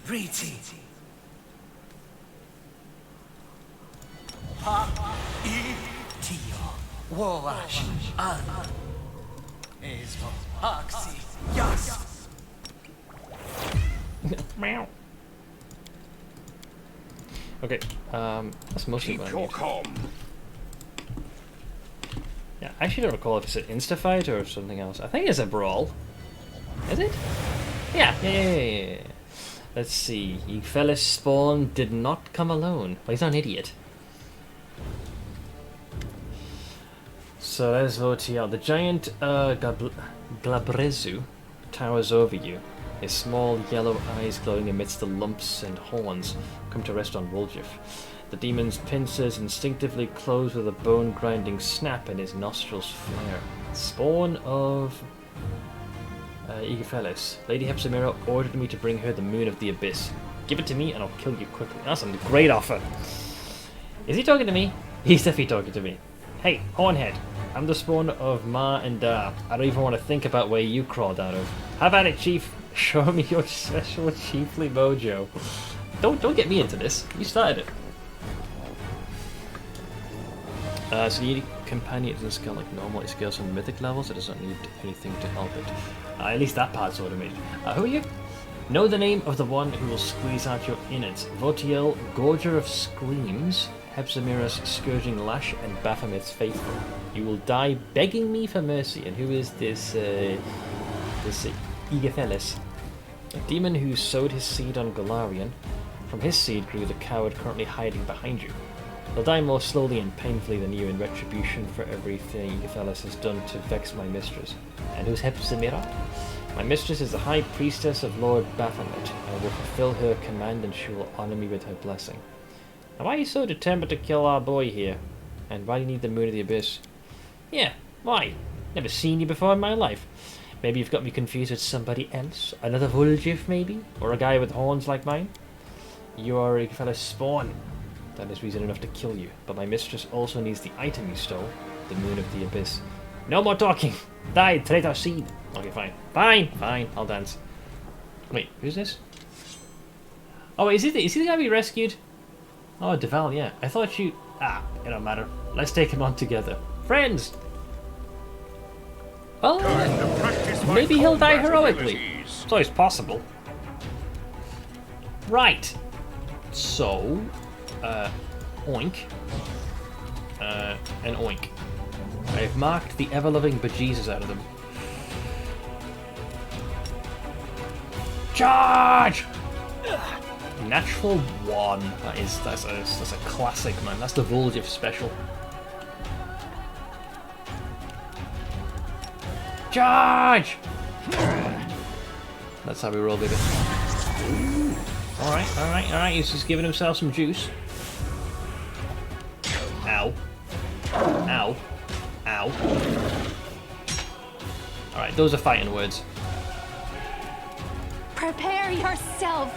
Riti. Tio. Woash. An. Esvo. Oxy. Yas. Meow. Okay, that's mostly what I need. Calm. Yeah, I actually don't recall if it's an insta-fight or something else. I think it's a brawl. Is it? Yeah. Let's see. You fellas spawn did not come alone. Well, he's not an idiot. So let's vote here. The giant Glabrezu towers over you. His small yellow eyes glowing amidst the lumps and horns come to rest on Woljif. The demon's pincers instinctively close with a bone-grinding snap and his nostrils flare. Spawn of Igafelis. Lady Hepzibah ordered me to bring her the Moon of the Abyss. Give it to me and I'll kill you quickly. That's a great offer. Is he talking to me? He's definitely talking to me. Hey, Hornhead. I'm the spawn of Ma and Da. I don't even want to think about where you crawled out of. How about it, Chief? Show me your special chiefly mojo. Don't get me into this. You started it. So you need a companion. It doesn't scale like normal. It scales from mythic levels. It doesn't need anything to help it. At least that part's automated. Who are you? Know the name of the one who will squeeze out your innards. Votiel, Gorger of Screams, Hepzibah's Scourging Lash, and Baphomet's Faithful. You will die begging me for mercy. And who is this Igafelis? A demon who sowed his seed on Golarion. From his seed grew the coward currently hiding behind you. He'll die more slowly and painfully than you in retribution for everything Igafelis has done to vex my mistress. And who's Hepzibah? My mistress is the High Priestess of Lord Baphomet. I will fulfill her command and she will honor me with her blessing. Now why are you so determined to kill our boy here? And why do you need the Moon of the Abyss? Yeah, why? Never seen you before in my life. Maybe you've got me confused with somebody else? Another Woljif maybe? Or a guy with horns like mine? You are a fella's spawn. That is reason enough to kill you. But my mistress also needs the item you stole. The Moon of the Abyss. No more talking! Die, traitor seed! Okay, fine, I'll dance. Wait, who's this? Oh, is he the guy we rescued? Oh, Deval, yeah. I thought you... it don't matter. Let's take him on together. Friends! Well, maybe he'll die heroically. It's always possible. Right. So, oink. And oink. I've marked the ever-loving bejesus out of them. Charge! Natural 1. That's a classic, man. That's the Woljif special. Charge! That's how we roll, baby. Alright. He's just giving himself some juice. Ow. Alright, those are fighting words. Prepare yourself.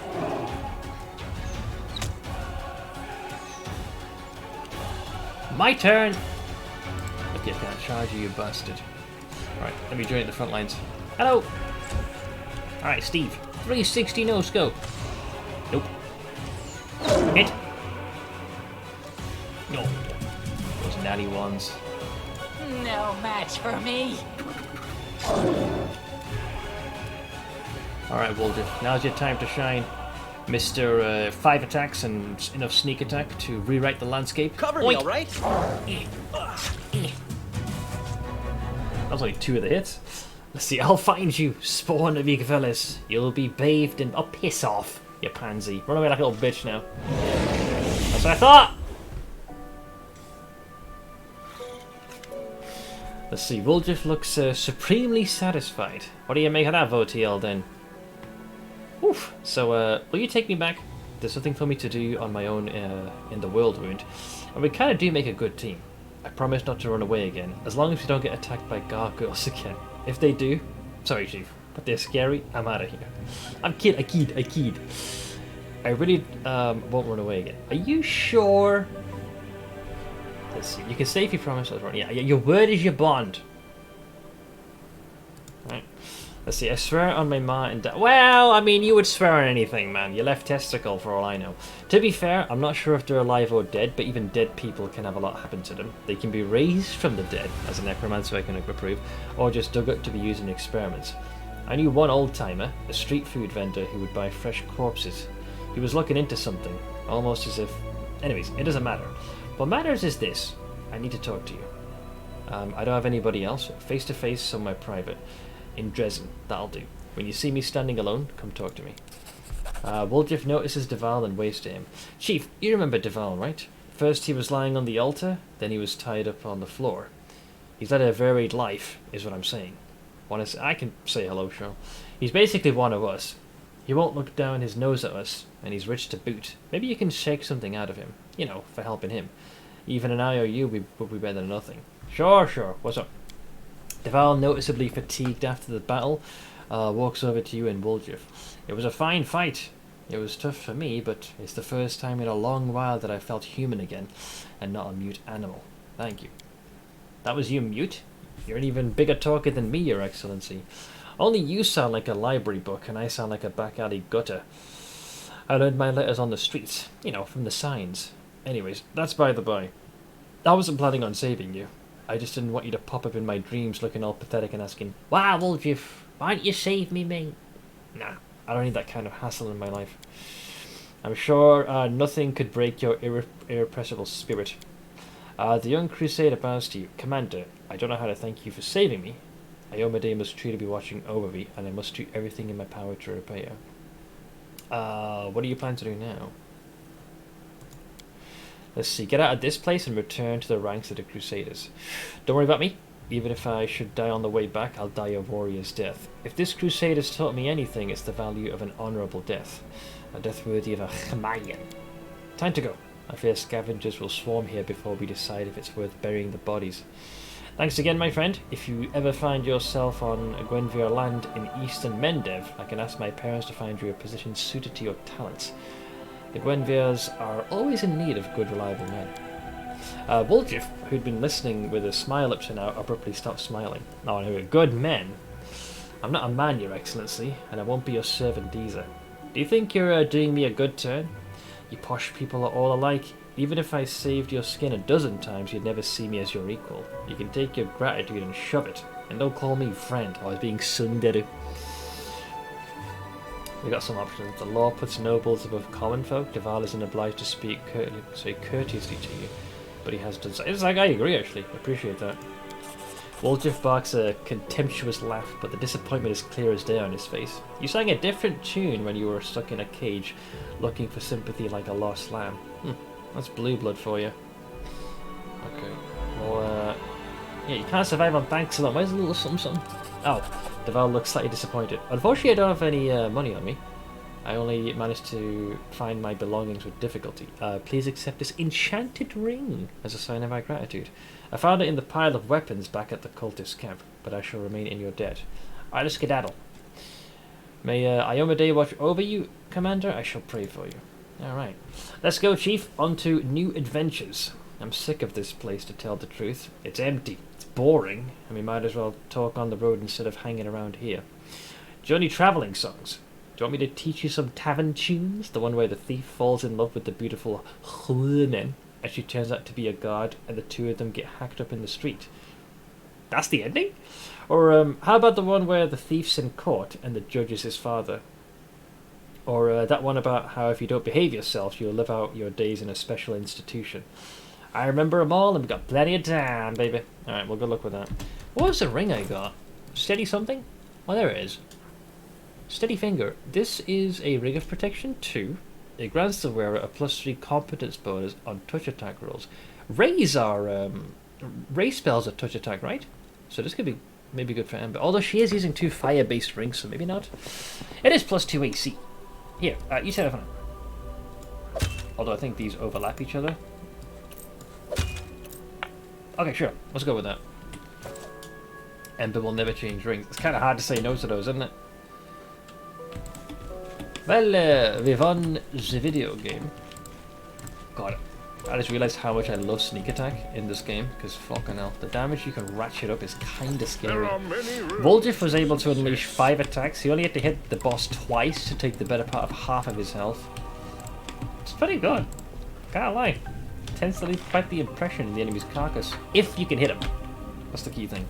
My turn! Look, you can't charge you bastard. Alright, let me join the front lines. Hello! Alright, Steve. 360 no scope. Nope. Hit. No. Those natty ones. No match for me. Alright, Woljif, now's your time to shine. Mr. 5 attacks and enough sneak attack to rewrite the landscape. Cover me, alright? That was only 2 of the hits. Let's see, I'll find you, spawn of Igvelis. You'll be bathed in... Oh, piss off, you pansy. Run away like a little bitch now. That's what I thought! Let's see, Woljif looks supremely satisfied. What do you make of that, Votiel, then? Oof. So, will you take me back? There's something for me to do on my own in the World Wound. And we kind of do make a good team. I promise not to run away again, as long as we don't get attacked by gargoyles again. If they do... Sorry, Chief, but they're scary, I'm out of here. I kid. I really won't run away again. Are you sure? Let's see, you can stay if you promise us run. Yeah, your word is your bond. Right. Let's see, I swear on my ma and dad. Well, I mean, you would swear on anything, man. Your left testicle, for all I know. To be fair, I'm not sure if they're alive or dead, but even dead people can have a lot happen to them. They can be raised from the dead, as a necromancer I can approve, or just dug up to be used in experiments. I knew one old-timer, a street food vendor who would buy fresh corpses. He was looking into something, almost as if... Anyways, it doesn't matter. What matters is this. I need to talk to you. I don't have anybody else. Face-to-face, somewhere private. In Dresden, that'll do. When you see me standing alone, come talk to me. Woljif notices Deval and waves to him. Chief, you remember Deval, right? First he was lying on the altar, then he was tied up on the floor. He's led a varied life, is what I'm saying. I can say hello, sure. He's basically one of us. He won't look down his nose at us, and he's rich to boot. Maybe you can shake something out of him, you know, for helping him. Even an IOU would be better than nothing. Sure, what's up? Deval, noticeably fatigued after the battle, walks over to you and Woljif. It was a fine fight. It was tough for me, but it's the first time in a long while that I felt human again, and not a mute animal. Thank you. That was you, mute? You're an even bigger talker than me, Your Excellency. Only you sound like a library book, and I sound like a back alley gutter. I learned my letters on the streets, you know, from the signs. Anyways, that's by the by. I wasn't planning on saving you. I just didn't want you to pop up in my dreams looking all pathetic and asking, "Wow, Woljif, why don't you save me, mate?" Nah, I don't need that kind of hassle in my life. I'm sure nothing could break your irrepressible spirit. The young crusader bows to you. Commander, I don't know how to thank you for saving me. Iomade must truly be watching over me, and I must do everything in my power to repay her. What do you plan to do now? Let's see, get out of this place and return to the ranks of the Crusaders. Don't worry about me. Even if I should die on the way back, I'll die a warrior's death. If this crusade has taught me anything, it's the value of an honourable death. A death worthy of a Chamayan. Time to go. I fear scavengers will swarm here before we decide if it's worth burying the bodies. Thanks again, my friend. If you ever find yourself on Gwenvir land in eastern Mendev, I can ask my parents to find you a position suited to your talents. The Gwenvirs are always in need of good, reliable men. Woljif, who'd been listening with a smile up to now, abruptly stopped smiling. Oh, no, good men. I'm not a man, Your Excellency, and I won't be your servant either. Do you think you're doing me a good turn? You posh people are all alike. Even if I saved your skin a dozen times, you'd never see me as your equal. You can take your gratitude and shove it. And don't call me friend, I was being tsundere. We got some options. The law puts nobles above common folk. Deval isn't obliged to speak courteously to you, but he has done so. It's like, I agree, actually. I appreciate that. Woljif barks a contemptuous laugh, but the disappointment is clear as day on his face. You sang a different tune when you were stuck in a cage, looking for sympathy like a lost lamb. That's blue blood for you. Okay. Well, yeah, you can't survive on thanks alone. Where's a little something? Oh, Deval looks slightly disappointed. Unfortunately, I don't have any money on me. I only managed to find my belongings with difficulty. Please accept this enchanted ring as a sign of my gratitude. I found it in the pile of weapons back at the cultist camp, but I shall remain in your debt. I'll skedaddle. May Iomade watch over you, Commander. I shall pray for you. Alright. Let's go, Chief. On to new adventures. I'm sick of this place, to tell the truth. It's empty, it's boring, and we might as well talk on the road instead of hanging around here. Journey travelling songs. Do you want me to teach you some tavern tunes? The one where the thief falls in love with the beautiful woman, and she turns out to be a god, and the two of them get hacked up in the street. That's the ending? Or how about the one where the thief's in court and the judge is his father? Or that one about how if you don't behave yourself, you'll live out your days in a special institution. I remember them all, and we've got plenty of time, baby. Alright, we'll go look with that. What was the ring I got? Steady something? Oh, there it is. Steady finger. This is a ring of protection 2. It grants the wearer a +3 competence bonus on touch attack rolls. Rays are ray spells are touch attack, right? So this could be maybe good for Ember. Although she is using 2 fire-based rings, so maybe not. It is +2 AC. Here, you set it on it. Although I think these overlap each other. Okay, sure. Let's go with that. Ember will never change rings. It's kind of hard to say no to those, isn't it? Well, we've won the video game. God, I just realized how much I love sneak attack in this game, because fucking hell, the damage you can ratchet up is kind of scary. Volgif was able to unleash 5 attacks. He only had to hit the boss twice to take the better part of half of his health. It's pretty good. Can't lie. Tends to leave quite the impression in the enemy's carcass, if you can hit him. That's the key thing.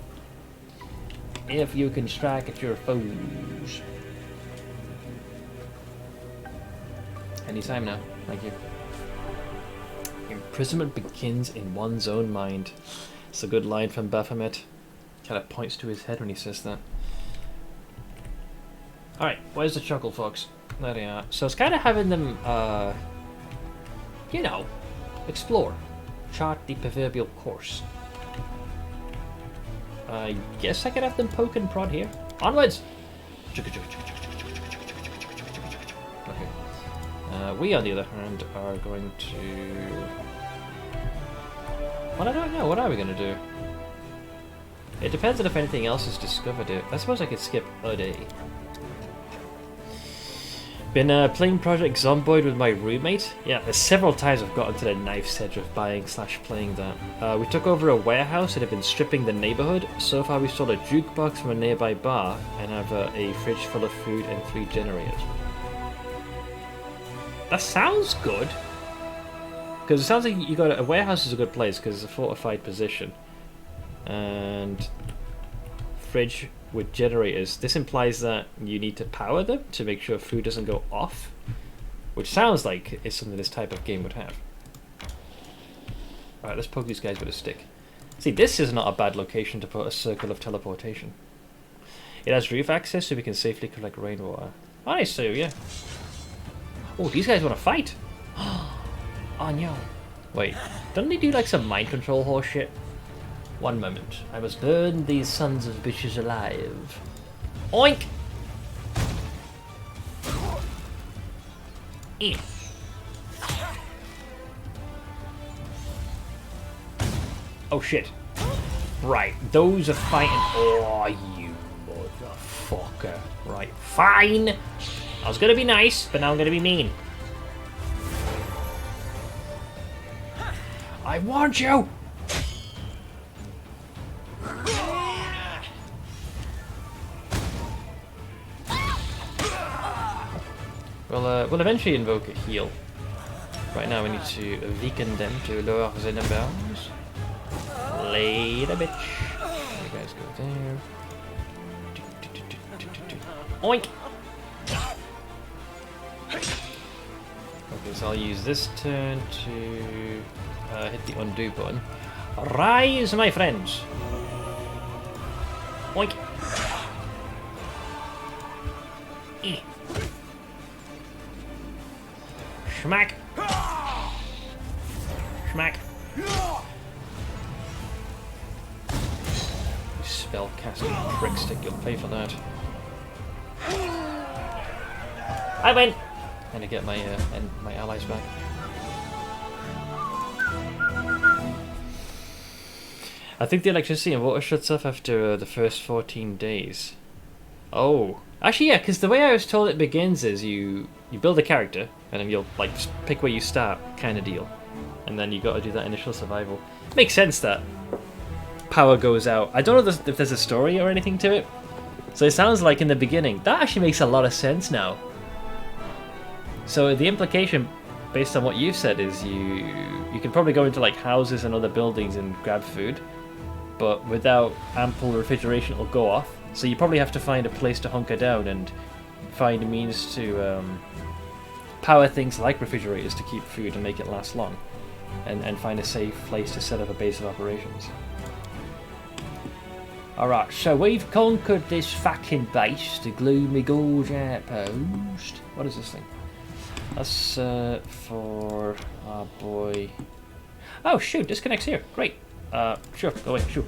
If you can strike at your foes. Anytime now. Thank you. Imprisonment begins in one's own mind. It's a good line from Baphomet. Kind of points to his head when he says that. Alright, where's the chuckle, folks? There they are. So it's kind of having them, you know, explore. Chart the proverbial course. I guess I could have them poke and prod here. Onwards! Okay. We, on the other hand, are going to... Well, I don't know. What are we going to do? It depends on if anything else has discovered it. I suppose I could skip a day. Been playing Project Zomboid with my roommate. Yeah, there's several times I've gotten to the knife's edge of buying/playing that. We took over a warehouse that had been stripping the neighborhood. So far we stole a jukebox from a nearby bar and have a fridge full of food and 3 generators. That sounds good. Because it sounds like you got a warehouse is a good place because it's a fortified position. And fridge with generators. This implies that you need to power them to make sure food doesn't go off. Which sounds like it's something this type of game would have. Alright, let's poke these guys with a stick. See, this is not a bad location to put a circle of teleportation. It has roof access so we can safely collect rainwater. I see, yeah. Oh, these guys want to fight! Oh no. Wait, don't they do like some mind control horse shit? One moment. I must burn these sons of bitches alive. Oink! Eh. Oh shit. Right, those are fighting. Oh, you motherfucker. Right, fine! I was gonna be nice, but now I'm gonna be mean. I warned you! We'll eventually invoke a heal. Right now we need to weaken them to lower the numbers. Later, bitch. You guys go there. Oink! Okay, so I'll use this turn to hit the undo button. Rise, my friends! Oink! Eh. Schmack! Schmack! You spell casting prickstick, you'll pay for that. I win! And to get my my allies back. I think the electricity and water shuts off after the first 14 days. Oh, actually, yeah, because the way I was told it begins is you build a character and then you'll like pick where you start, kind of deal. and then you got to do that initial survival. Makes sense that power goes out. I don't know if there's a story or anything to it. So it sounds like in the beginning. That actually makes a lot of sense now. So the implication, based on what you've said, is you can probably go into like houses and other buildings and grab food, but without ample refrigeration it'll go off. So you probably have to find a place to hunker down and find a means to power things like refrigerators to keep food and make it last long, and find a safe place to set up a base of operations. Alright, so we've conquered this fucking base, the Gloomy Gorge Outpost. What is this thing? That's for our boy. Oh shoot, disconnects here. Great. Sure, go away. Shoot.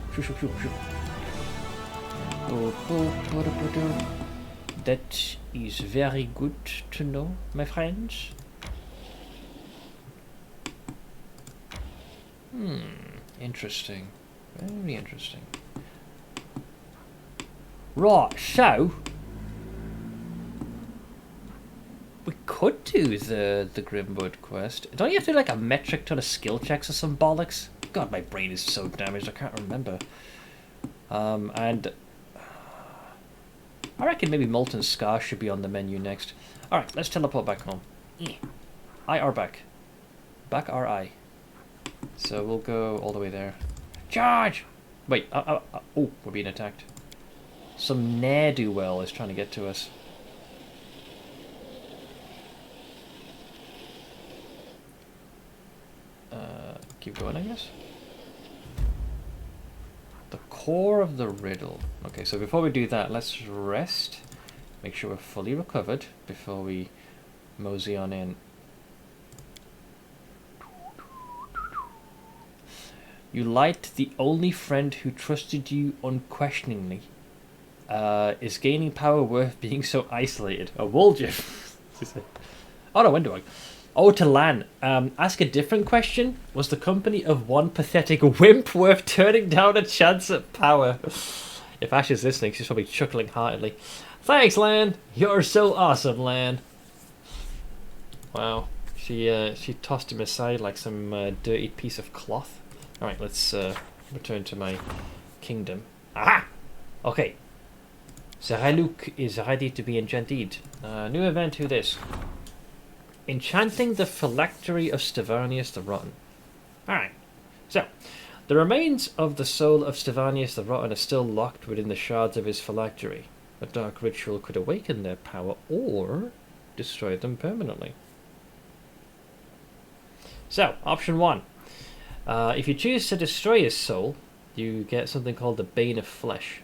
That is very good to know, my friends. Interesting. Very interesting. Right, so we could do the Grimwood quest. Don't you have to do like a metric ton of skill checks or some bollocks? God, my brain is so damaged I can't remember. And I reckon maybe Molten Scar should be on the menu next. Alright, let's teleport back home. I are back. Back are I. So we'll go all the way there. Charge! Wait, oh, we're being attacked. Some ne'er-do-well is trying to get to us. Keep going, I guess. The core of the riddle. Okay, so before we do that, let's rest. Make sure we're fully recovered before we mosey on in. You lied, the only friend who trusted you unquestioningly. Is gaining power worth being so isolated? A Woljif. Oh no, when do I? Oh, to Lan. Ask a different question. Was the company of one pathetic wimp worth turning down a chance at power? If Ash is listening, she's probably chuckling heartedly. Thanks, Lan. You're so awesome, Lan. Wow. She tossed him aside like some dirty piece of cloth. All right, let's return to my kingdom. Aha! Okay. Zeraluk is ready to be enchanted. New event, who this? Enchanting the phylactery of Stevanius the Rotten. Alright, so the remains of the soul of Stevanius the Rotten are still locked within the shards of his phylactery. A dark ritual could awaken their power or destroy them permanently. So, option 1. If you choose to destroy his soul, you get something called the Bane of Flesh.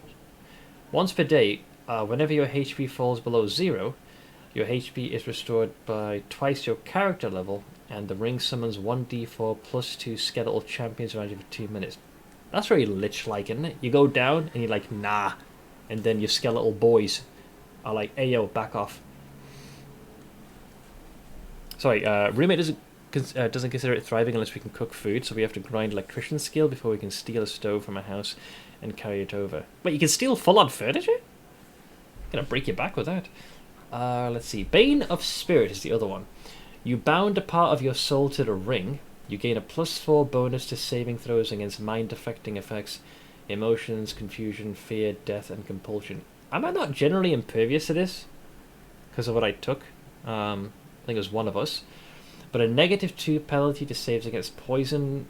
Once per day, whenever your HP falls below 0, your HP is restored by twice your character level, and the ring summons 1d4 plus 2 skeletal champions around you for 2 minutes. That's very Lich-like, isn't it? You go down, and you're like, nah. And then your skeletal boys are like, ayo, back off. Sorry, roommate doesn't consider it thriving unless we can cook food, so we have to grind electrician skill before we can steal a stove from a house and carry it over. Wait, you can steal full-on furniture? I'm gonna break your back with that. Let's see. Bane of Spirit is the other one. You bound a part of your soul to the ring. You gain a +4 bonus to saving throws against mind-affecting effects, emotions, confusion, fear, death, and compulsion. Am I not generally impervious to this? Because of what I took? I think it was one of us. But a -2 penalty to saves against poison,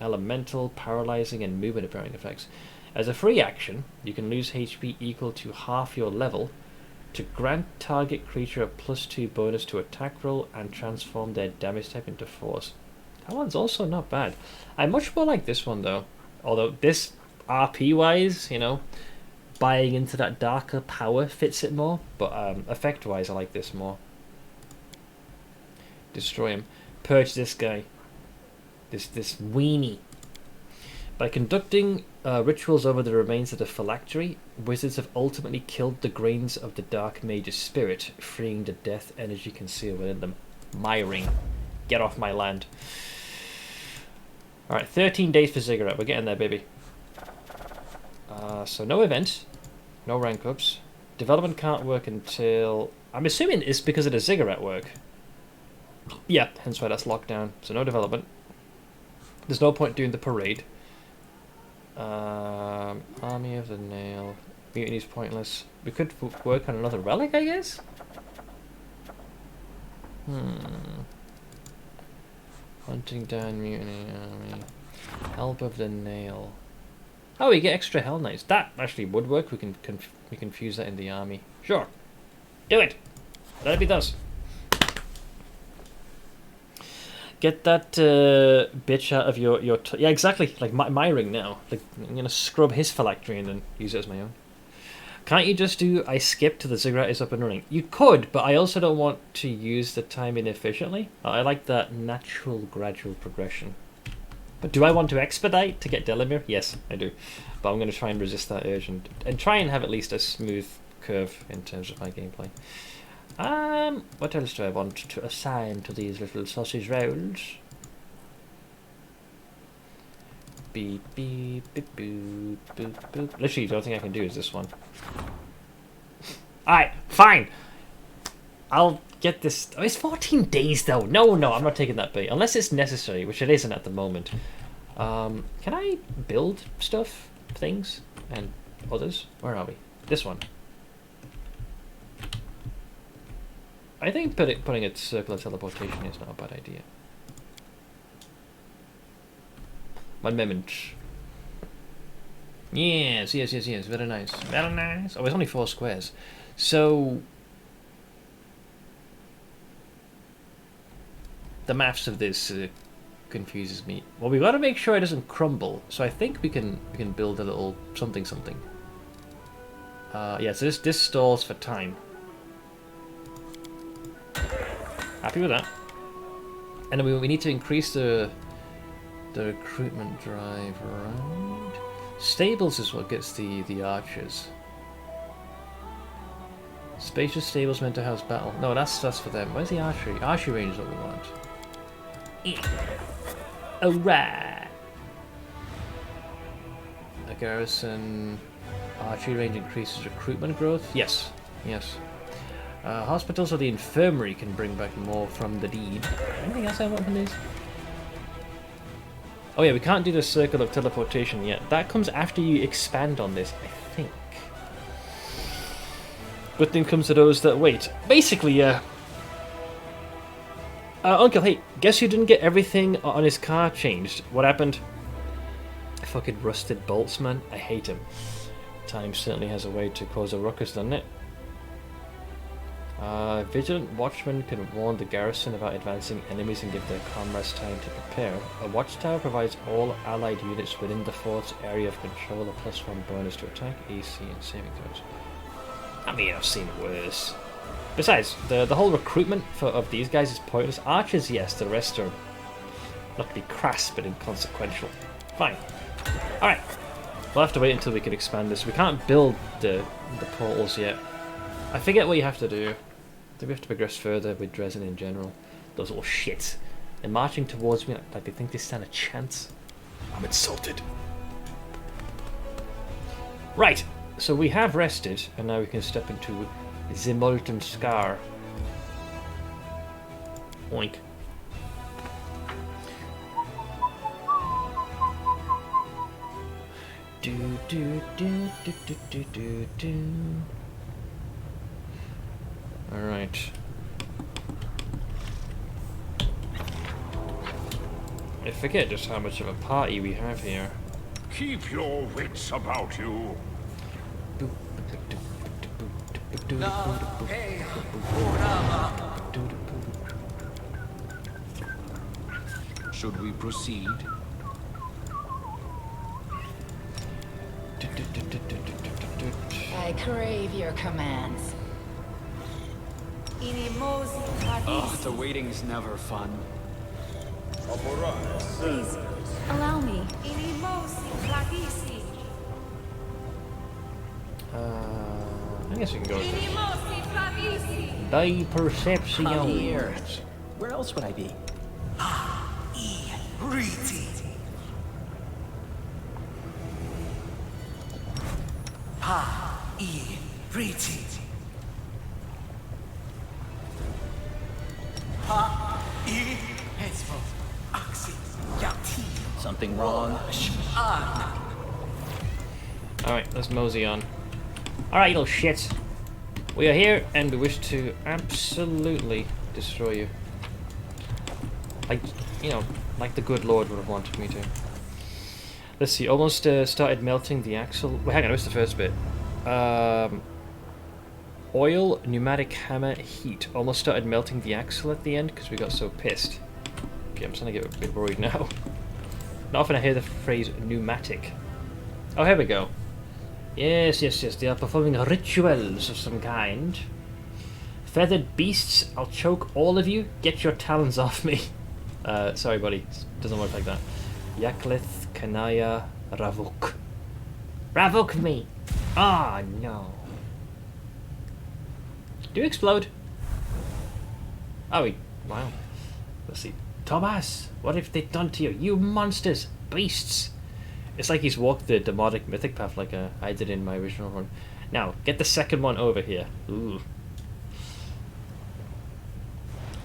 elemental, paralyzing, and movement-impairing effects. As a free action, you can lose HP equal to half your level to grant target creature a +2 bonus to attack roll and transform their damage type into force. That one's also not bad. I much more like this one though. Although this RP-wise, you know, buying into that darker power fits it more. But effect-wise, I like this more. Destroy him. Purge this guy. This weenie. By conducting rituals over the remains of the phylactery, wizards have ultimately killed the grains of the Dark Mage's spirit, freeing the death energy concealed within them. My ring. Get off my land. Alright, 13 days for Ziggurat. We're getting there, baby. So no event. No rank ups. Development can't work until... I'm assuming it's because of the Ziggurat work. Yeah, hence why that's locked down. So no development. There's no point doing the parade. Army of the Nail. Mutiny's pointless. We could work on another relic, I guess? Hunting down Mutiny Army. Help of the Nail. Oh, we get extra Hell Knights. That actually would work. We can fuse that in the army. Sure. Do it! Let it be thus. Get that bitch out of your yeah, exactly. Like my ring now. Like, I'm gonna scrub his phylactery and then use it as my own. Can't you just do I skip till the ziggurat is up and running? You could, but I also don't want to use the time inefficiently. I like that natural gradual progression. But do I want to expedite to get Delamere? Yes, I do. But I'm going to try and resist that urge and try and have at least a smooth curve in terms of my gameplay. What else do I want to assign to these little sausage rolls? Beep, beep, beep, boop, boop, boop. Literally, the only thing I can do is this one. Alright, fine. I'll get this. Oh, it's 14 days though. No, I'm not taking that bait. Unless it's necessary, which it isn't at the moment. Can I build stuff, things, and others? Where are we? This one. I think putting a circular teleportation is not a bad idea. 1 moment. Yes. Very nice. Very nice. Oh, it's only 4 squares. So the maths of this confuses me. Well, we've got to make sure it doesn't crumble. So I think we can build a little something. Yeah. So this stalls for time. Happy with that. And then we need to increase the recruitment drive around. Stables is what gets the archers. Spacious stables meant to house battle. No, that's for them. Where's the archery? Archery range is what we want. Alright. A garrison. Archery range increases recruitment growth. Yes. Hospitals or the infirmary can bring back more from the deed. Anything else I want from these? Oh yeah, we can't do the circle of teleportation yet. That comes after you expand on this, I think. Good thing comes to those that wait. Basically, Uncle, hey, guess who didn't get everything on his car changed? What happened? Fucking rusted bolts, man. I hate him. Time certainly has a way to cause a ruckus, doesn't it? Vigilant watchmen can warn the garrison about advancing enemies and give their comrades time to prepare. A watchtower provides all allied units within the fort's area of control a +1 bonus to attack, AC, and saving throws. I mean, I've seen worse. Besides, the whole recruitment of these guys is pointless. Archers, yes, the rest are not to be crass, but inconsequential. Fine. Alright. We'll have to wait until we can expand this. We can't build the portals yet. I forget what you have to do. Do we have to progress further with Dresden in general? Those little shits. They're marching towards me like they think they stand a chance. I'm insulted. Right, so we have rested, and now we can step into the Molten Scar. Oink. Alright. I forget just how much of a party we have here. Keep your wits about you. Should we proceed? I crave your commands. Oh, the waiting's never fun. Please, allow me. I guess we can go with this. Die perception. I'm here. Where else would I be? Something wrong? Alright, let's mosey on. Alright, you little shit. We are here and we wish to absolutely destroy you. Like, you know, like the good Lord would have wanted me to. Let's see, almost started melting the axle. Wait, hang on, what's the first bit? Oil, pneumatic hammer, heat. Almost started melting the axle at the end because we got so pissed. Okay, I'm starting to get a bit worried now. Not often I hear the phrase pneumatic. Oh, here we go. Yes, yes, yes, they are performing rituals of some kind. Feathered beasts, I'll choke all of you. Get your talons off me. Sorry, buddy. Doesn't work like that. Yaklith, Kanaya, Ravuk. Ravuk me! Ah, oh, no. Do you explode? Oh, wow. Let's see. Thomas, what have they done to you? You monsters! Beasts! It's like he's walked the demonic mythic path like I did in my original run. Now, get the second one over here. Ooh.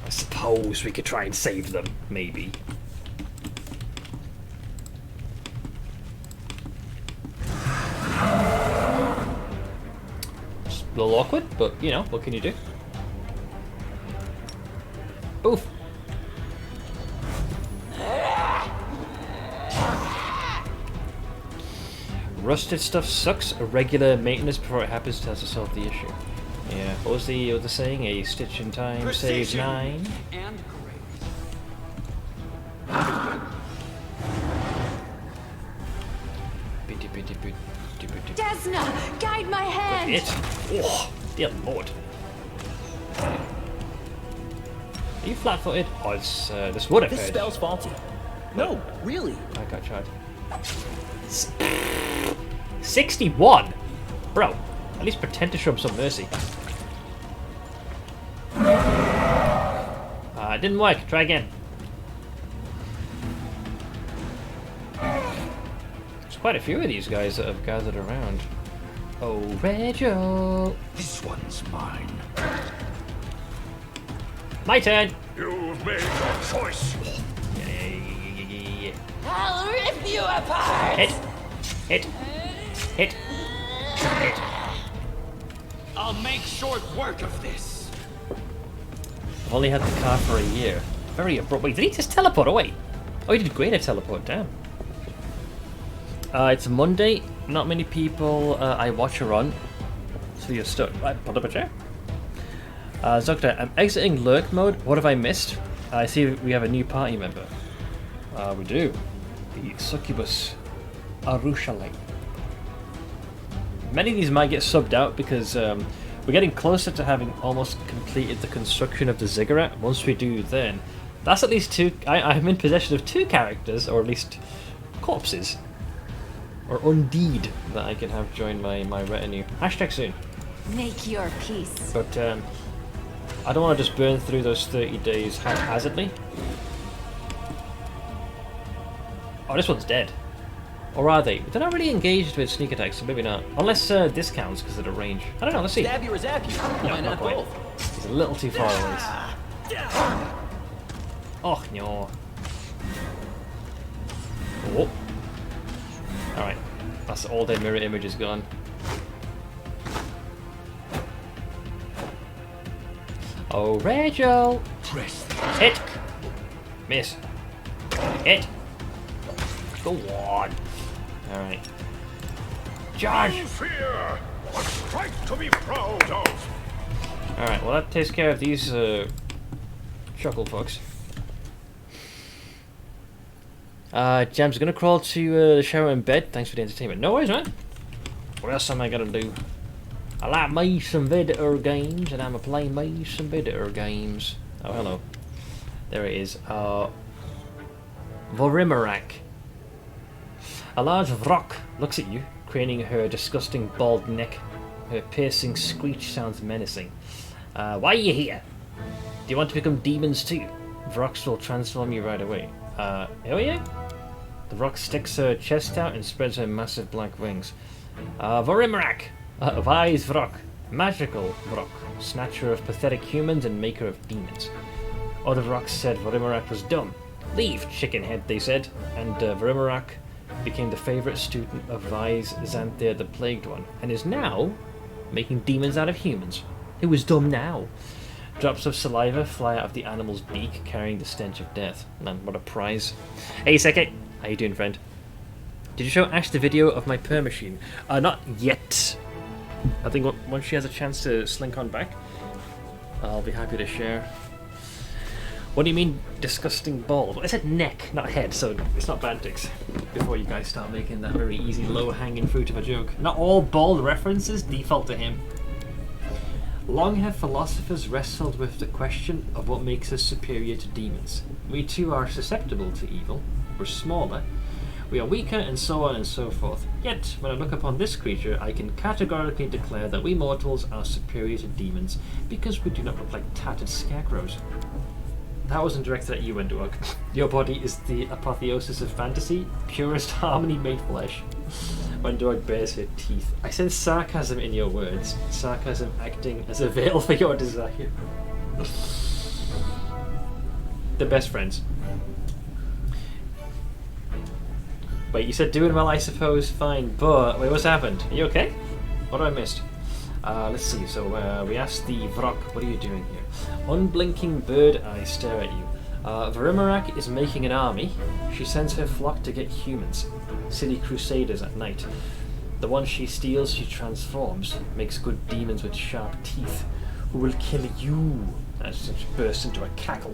I suppose we could try and save them, maybe. Just a little awkward, but you know, what can you do? Oof. Rusted stuff sucks. A regular maintenance before it happens tells us solve the issue. Yeah. What was the saying? A stitch in time saves 9. And Desna, guide my hand. It. Oh, dear lord. Are you flat-footed? Oh, it's this would have This hurt. spell's faulty. No, really. I got tried. 61? Bro, at least pretend to show him some mercy. It didn't work. Try again. There's quite a few of these guys that have gathered around. Oh, Rego. This one's mine. My turn. You've made your choice. I'll rip you apart. Hit. Hit. Hit. Hit. I'll make short work of this. I've only had the car for a year. Very abrupt. Wait, did he just teleport away? Oh, he did great at teleport. Damn. It's a Monday. Not many people I watch are on. So you're stuck. Right, put up a chair. Zocta, I'm exiting lurk mode. What have I missed? I see we have a new party member. We do. The Succubus Arushalite. Many of these might get subbed out because we're getting closer to having almost completed the construction of the ziggurat. Once we do, then that's at least 2. I'm in possession of 2 characters, or at least corpses, or undeed that I can have join my retinue. Hashtag soon. Make your peace. But I don't want to just burn through those 30 days haphazardly. Oh, this one's dead. Or are they? They're not really engaged with sneak attacks, so maybe not. Unless this counts because of the range. I don't know, let's see. Stab you or zap you. Why not quite. both? He's a little too far away. Oh, no. Oh. Alright. That's all their mirror image is gone. Oh, Rachel! Hit! Miss. Hit! Go on! Alright. Charge! No fear! A strike to be proud of! Alright, well that takes care of these chuckle fucks. Jam's gonna crawl to the shower and bed. Thanks for the entertainment. No worries, man. What else am I gonna do? I like me some video games, and I'm a playing me some video games. Oh, hello. There it is. Vorimarak. A large rock looks at you, craning her disgusting bald neck. Her piercing screech sounds menacing. Why are you here? Do you want to become demons too? Vrox will transform you right away. Hell yeah? The rock sticks her chest out and spreads her massive black wings. Vorimarak! Wise Vrock. Magical Vrock. Snatcher of pathetic humans and maker of demons. Other Vrock said Vorimarak was dumb. Leave, chickenhead, they said, and Vrimarak became the favourite student of Vise Xanthir the Plagued One, and is now making demons out of humans. Who is dumb now? Drops of saliva fly out of the animal's beak, carrying the stench of death. Man, what a prize. Hey, Seke. How you doing, friend? Did you show Ash the video of my per machine? Not yet. I think once she has a chance to slink on back, I'll be happy to share. What do you mean, disgusting balls? Well, I said neck, not head, so it's not Bantix. Before you guys start making that very easy, low-hanging fruit of a joke. Not all bald references default to him. Long have philosophers wrestled with the question of what makes us superior to demons. We too are susceptible to evil. We're smaller. We are weaker, and so on and so forth. Yet, when I look upon this creature, I can categorically declare that we mortals are superior to demons, because we do not look like tattered scarecrows. That wasn't directed at you, Endurk. Your body is the apotheosis of fantasy, purest harmony made flesh. Endurk bares her teeth. I sense sarcasm in your words, sarcasm acting as a veil for your desire. The best friends. Wait, you said doing well, I suppose? Fine, but... Wait, what's happened? Are you okay? What have I missed? Let's see, so we asked the Vrok, what are you doing here? Unblinking bird eyes stare at you. Vrimarak is making an army. She sends her flock to get humans, silly crusaders at night. The ones she steals, she transforms, makes good demons with sharp teeth, who will kill you. And she bursts into a cackle.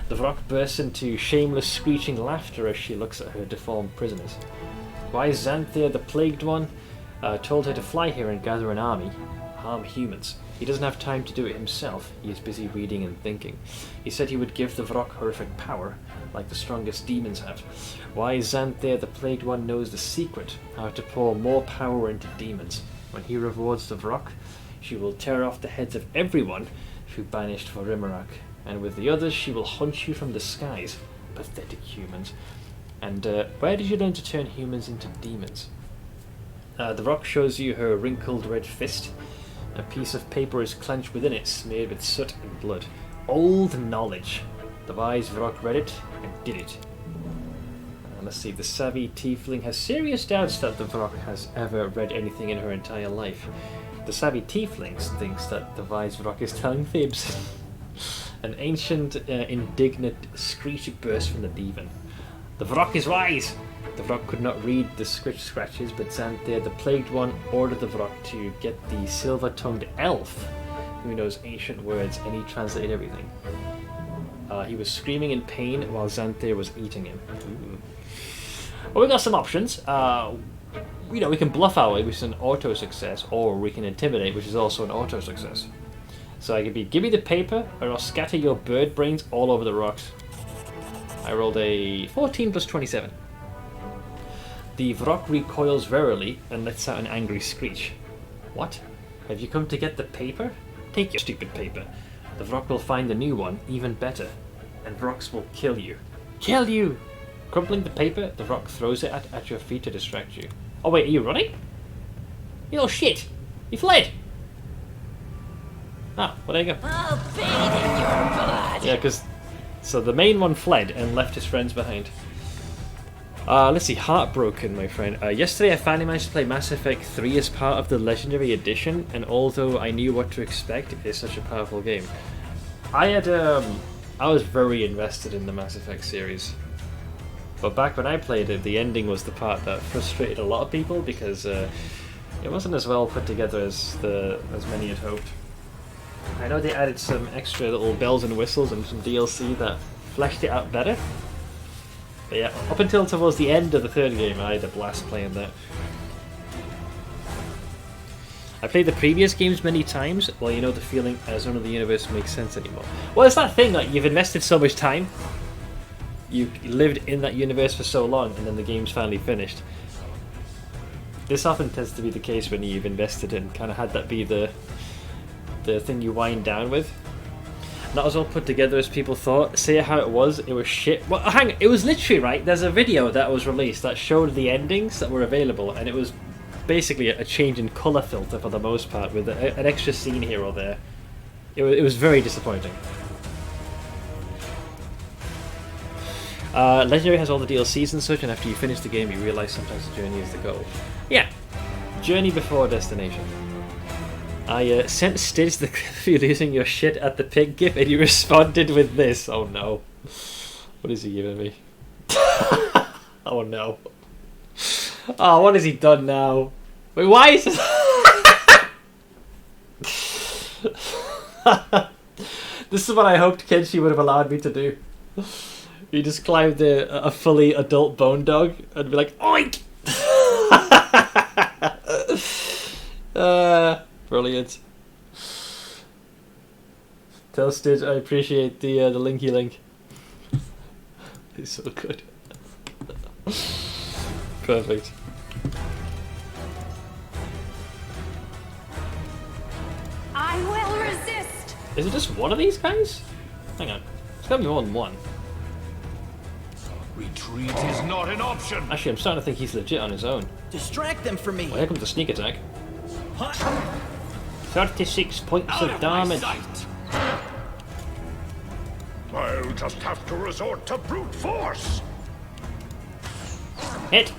The Vrok bursts into shameless screeching laughter as she looks at her deformed prisoners. Why Xanthir the Plagued One told her to fly here and gather an army, harm humans. He doesn't have time to do it himself. He is busy reading and thinking. He said he would give the Vrok horrific power, like the strongest demons have. Why Xanthir the Plagued One knows the secret, how to pour more power into demons. When he rewards the Vrok, she will tear off the heads of everyone who banished Vrimarak, and with the others she will hunt you from the skies. Pathetic humans. And where did you learn to turn humans into demons? The Vrok shows you her wrinkled red fist. A piece of paper is clenched within it, smeared with soot and blood. Old knowledge. The wise Vrok read it and did it. Let's see, the savvy tiefling has serious doubts that the Vrok has ever read anything in her entire life. The savvy tiefling thinks that the wise Vrok is telling fibs. An ancient, indignant screech burst from the demon. The Vrok is wise! The Vrok could not read the scratches, but Xanthir, the Plagued One, ordered the Vrok to get the silver-tongued elf, who knows ancient words, and he translated everything. He was screaming in pain while Xanthir was eating him. Well, we got some options. We can bluff our way, which is an auto success, or we can intimidate, which is also an auto success. So I could be, give me the paper, or I'll scatter your bird brains all over the rocks. I rolled a 14 plus 27. The Vrok recoils warily and lets out an angry screech. What? Have you come to get the paper? Take your stupid paper. The Vrok will find the new one, even better, and Vroks will kill you. Kill you! Crumpling the paper, the Vrok throws it at your feet to distract you. Oh wait, are you running? You little shit! You fled! Ah, well there you go. I'll bathe in your blood! Yeah, because... So the main one fled and left his friends behind. Let's see, Heartbroken, my friend. Yesterday I finally managed to play Mass Effect 3 as part of the Legendary Edition, and although I knew what to expect, it's such a powerful game. I was very invested in the Mass Effect series. But back when I played it, the ending was the part that frustrated a lot of people because it wasn't as well put together as many had hoped. I know they added some extra little bells and whistles and some DLC that fleshed it out better. But yeah, up until towards the end of the third game, I had a blast playing that. I played the previous games many times, well, you know the feeling as none of the universe makes sense anymore. Well, it's that thing, like, you've invested so much time, you lived in that universe for so long, and then the game's finally finished. This often tends to be the case when you've invested and kind of had that be the thing you wind down with. Not as well put together as people thought. Say how it was shit. Well, hang on, it was literally, right, there's a video that was released that showed the endings that were available, and it was basically a change in colour filter for the most part, with an extra scene here or there. It was very disappointing. Legendary has all the DLCs and such, and after you finish the game, you realise sometimes the journey is the goal. Yeah, journey before destination. I sent Stitch the clip of you losing your shit at the pig gif, and he responded with this. Oh no. What is he giving me? Oh no. Oh, what has he done now? Wait, why is this? This is what I hoped Kenshi would have allowed me to do. You just climbed a fully adult bone dog and be like, oink! Brilliant. Tell Stitch I appreciate the linky link. He's so good. Perfect. I will resist. Is it just one of these guys? Hang on. It's gotta be more than one. Retreat is not an option. Actually, I'm starting to think he's legit on his own. Distract them from me. Well, here comes the sneak attack. 36 points of damage. I'll just have to resort to brute force. Hit.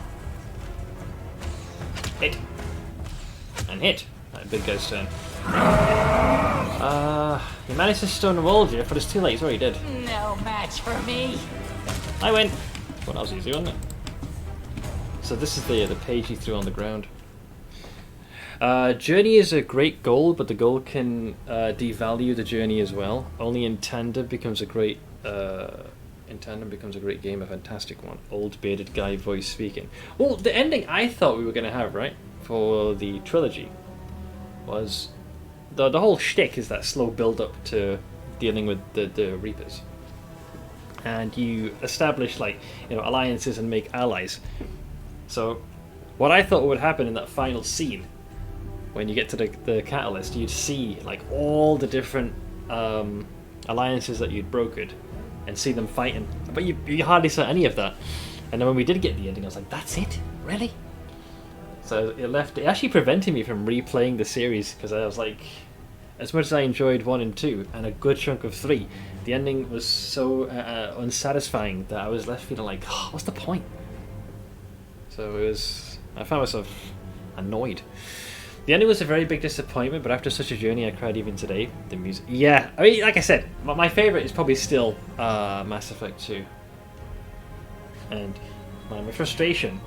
Hit. And hit. That big guy's turn. He managed to stun wall you, but it's too late. He's already dead. No match for me. I win. Well, that was easy, wasn't it? So this is the page he threw on the ground. Journey is a great goal, but the goal can devalue the journey as well. Only in tandem becomes a great game, a fantastic one. Old bearded guy voice speaking. Well, the ending I thought we were going to have, right, for the trilogy was the whole shtick is that slow build up to dealing with the Reapers, and you establish alliances and make allies. So what I thought would happen in that final scene, when you get to the catalyst, you'd see like all the different alliances that you'd brokered and see them fighting, but you hardly saw any of that. And then when we did get the ending, I was like, that's it? Really? So it actually prevented me from replaying the series, because I was like, as much as I enjoyed 1 and 2 and a good chunk of 3, the ending was so unsatisfying that I was left feeling like, oh, what's the point? So I found myself annoyed. The ending was a very big disappointment, but after such a journey, I cried even today. The music, yeah. I mean, like I said, my favorite is probably still Mass Effect 2, and my frustration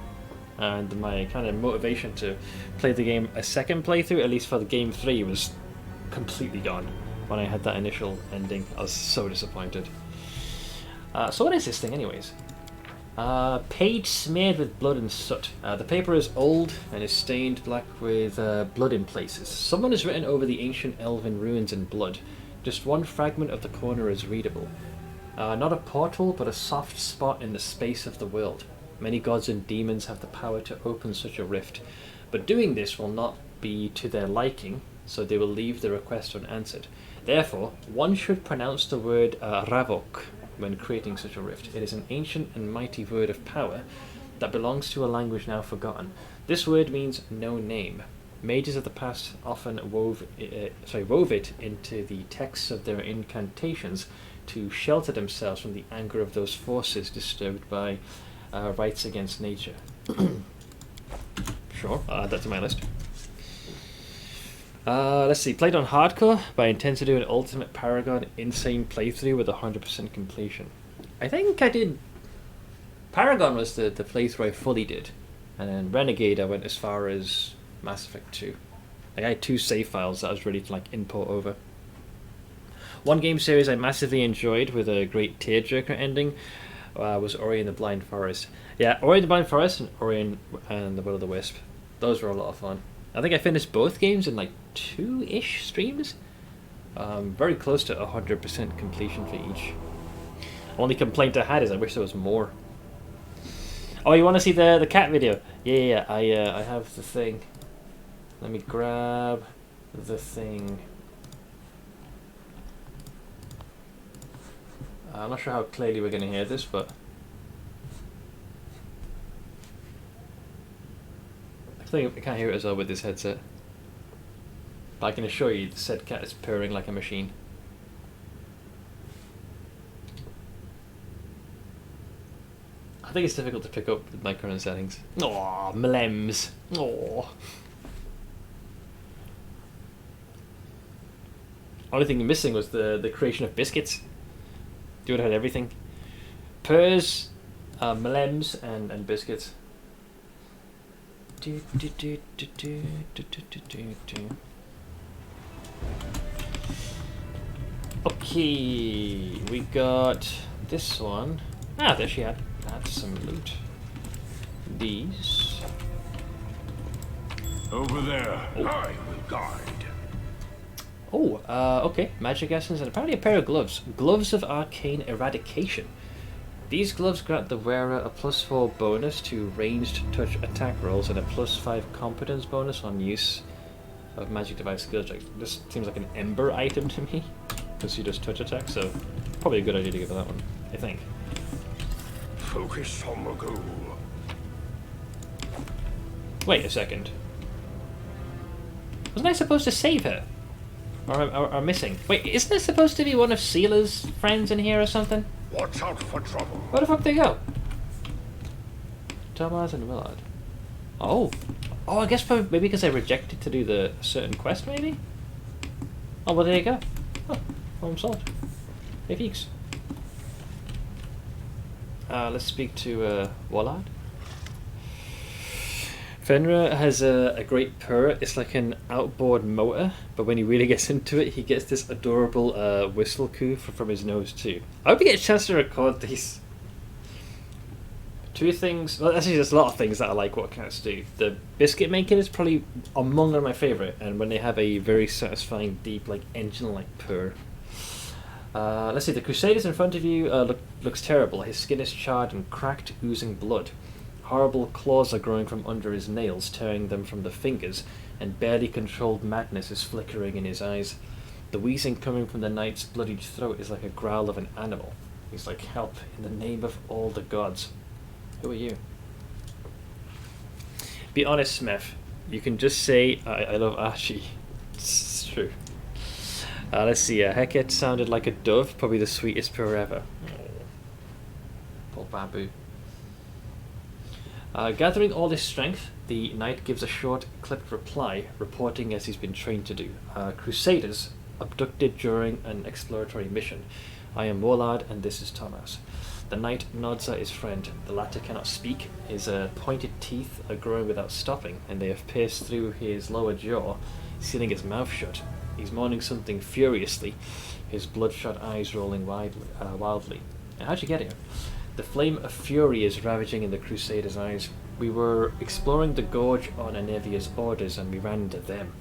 and my kind of motivation to play the game a second playthrough, at least for the game 3, was completely gone when I had that initial ending. I was so disappointed. So what is this thing, anyways? Page smeared with blood and soot. The paper is old and is stained black with blood in places. Someone has written over the ancient elven ruins in blood. Just one fragment of the corner is readable. Not a portal, but a soft spot in the space of the world. Many gods and demons have the power to open such a rift, but doing this will not be to their liking, so they will leave the request unanswered. Therefore, one should pronounce the word Ravok when creating such a rift. It is an ancient and mighty word of power that belongs to a language now forgotten. This word means no name. Mages of the past often wove it into the texts of their incantations to shelter themselves from the anger of those forces disturbed by rights against nature. Sure, I'll add that to my list. Let's see, played on hardcore, but I intend to do an ultimate Paragon insane playthrough with 100% completion. I think I did... Paragon was the playthrough I fully did, and then Renegade I went as far as Mass Effect 2. Like, I had 2 save files that I was ready to import over. One game series I massively enjoyed with a great tearjerker ending was Ori and the Blind Forest. Yeah, Ori and the Blind Forest and Ori and the Will of the Wisp. Those were a lot of fun. I think I finished both games in 2-ish streams. Very close to 100% completion for each. Only complaint I had is I wish there was more. Oh, you want to see the cat video? Yeah, I have the thing. Let me grab the thing. I'm not sure how clearly we're going to hear this, but I think I can't hear it as well with this headset. But I can assure you the said cat is purring like a machine. think it's difficult to pick up with my current settings. Aw, Mlems. Aw. Only thing missing was the creation of biscuits. Dude had everything. Purrs, Mlems, and biscuits. Okay, we got this one. Ah, there she had. That's some loot. These. Over there, I will guide. Oh, okay. Magic essence and apparently a pair of gloves. Gloves of arcane eradication. These gloves grant the wearer a +4 bonus to ranged touch attack rolls and a +5 competence bonus on use of magic device skill checks. This seems like an Ember item to me, because you just touch attack, so probably a good idea to give that one, I think. Focus on the goal. Wait a second. Wasn't I supposed to save her? Or missing? Wait, isn't there supposed to be one of Seela's friends in here or something? Watch out for trouble. Where the fuck they go? Thomas and Willard. Oh. Oh, I guess maybe because I rejected to do the certain quest, maybe? Oh, well, there you go. Oh, problem solved. Hey, Feeks. Let's speak to Willard. Fenrir has a great purr. It's like an outboard motor, but when he really gets into it, he gets this adorable whistle coo from his nose too. I hope we get a chance to record these. Two things. Well, actually, there's a lot of things that I like what cats do. The biscuit making is probably among my favourite, and when they have a very satisfying, deep, like engine-like purr. Let's see. The Crusaders in front of you looks terrible. His skin is charred and cracked, oozing blood. Horrible claws are growing from under his nails, tearing them from the fingers, and barely controlled madness is flickering in his eyes. The wheezing coming from the knight's bloodied throat is like a growl of an animal. He's like, help, in the name of all the gods. Who are you? Be honest, Smith. You can just say, I love Archie. It's true. Let's see, Heket sounded like a dove, probably the sweetest purr ever. Oh. Poor Babu. Gathering all his strength, the knight gives a short, clipped reply, reporting as he's been trained to do. Crusaders, abducted during an exploratory mission. I am Wollard, and this is Thomas. The knight nods at his friend. The latter cannot speak. His pointed teeth are growing without stopping, and they have pierced through his lower jaw, sealing his mouth shut. He's mourning something furiously, his bloodshot eyes rolling wildly. How'd you get here? The flame of fury is ravaging in the Crusaders' eyes. We were exploring the gorge on Anevia's orders, and we ran into them.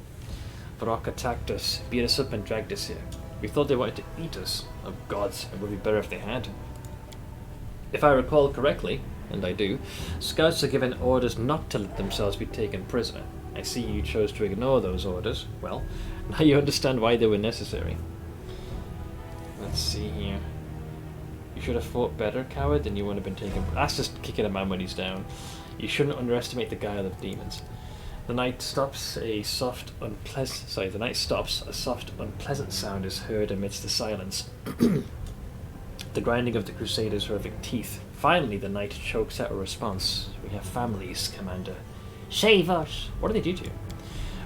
Varrock attacked us, beat us up, and dragged us here. We thought they wanted to eat us. Oh gods, it would be better if they had. If I recall correctly, and I do, scouts are given orders not to let themselves be taken prisoner. I see you chose to ignore those orders. Well, now you understand why they were necessary. Let's see here. You should have fought better, coward, then you wouldn't have been taken. That's just kicking a man when he's down. You shouldn't underestimate the guile of demons. The night stops. A soft, unpleasant sound is heard amidst the silence. The grinding of the Crusaders' horrific teeth. Finally, the knight chokes out a response. We have families, Commander. Save us! What did they do to you?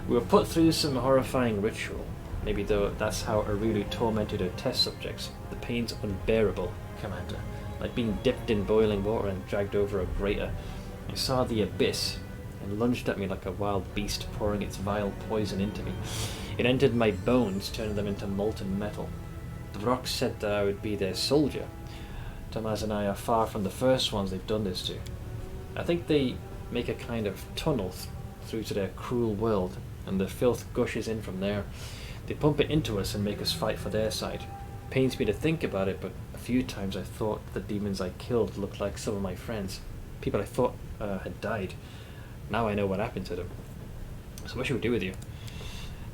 We were put through some horrifying ritual. Maybe though that's how Arulu tormented her test subjects. The pain's unbearable, Commander. Like being dipped in boiling water and dragged over a grater. I saw the abyss and lunged at me like a wild beast, pouring its vile poison into me. It entered my bones, turning them into molten metal. The Varrock said that I would be their soldier. Thomas and I are far from the first ones they've done this to. I think they make a kind of tunnel through to their cruel world, and the filth gushes in from there. They pump it into us and make us fight for their side. Pains me to think about it, but a few times I thought the demons I killed looked like some of my friends. People I thought had died. Now I know what happened to them. So what should we do with you?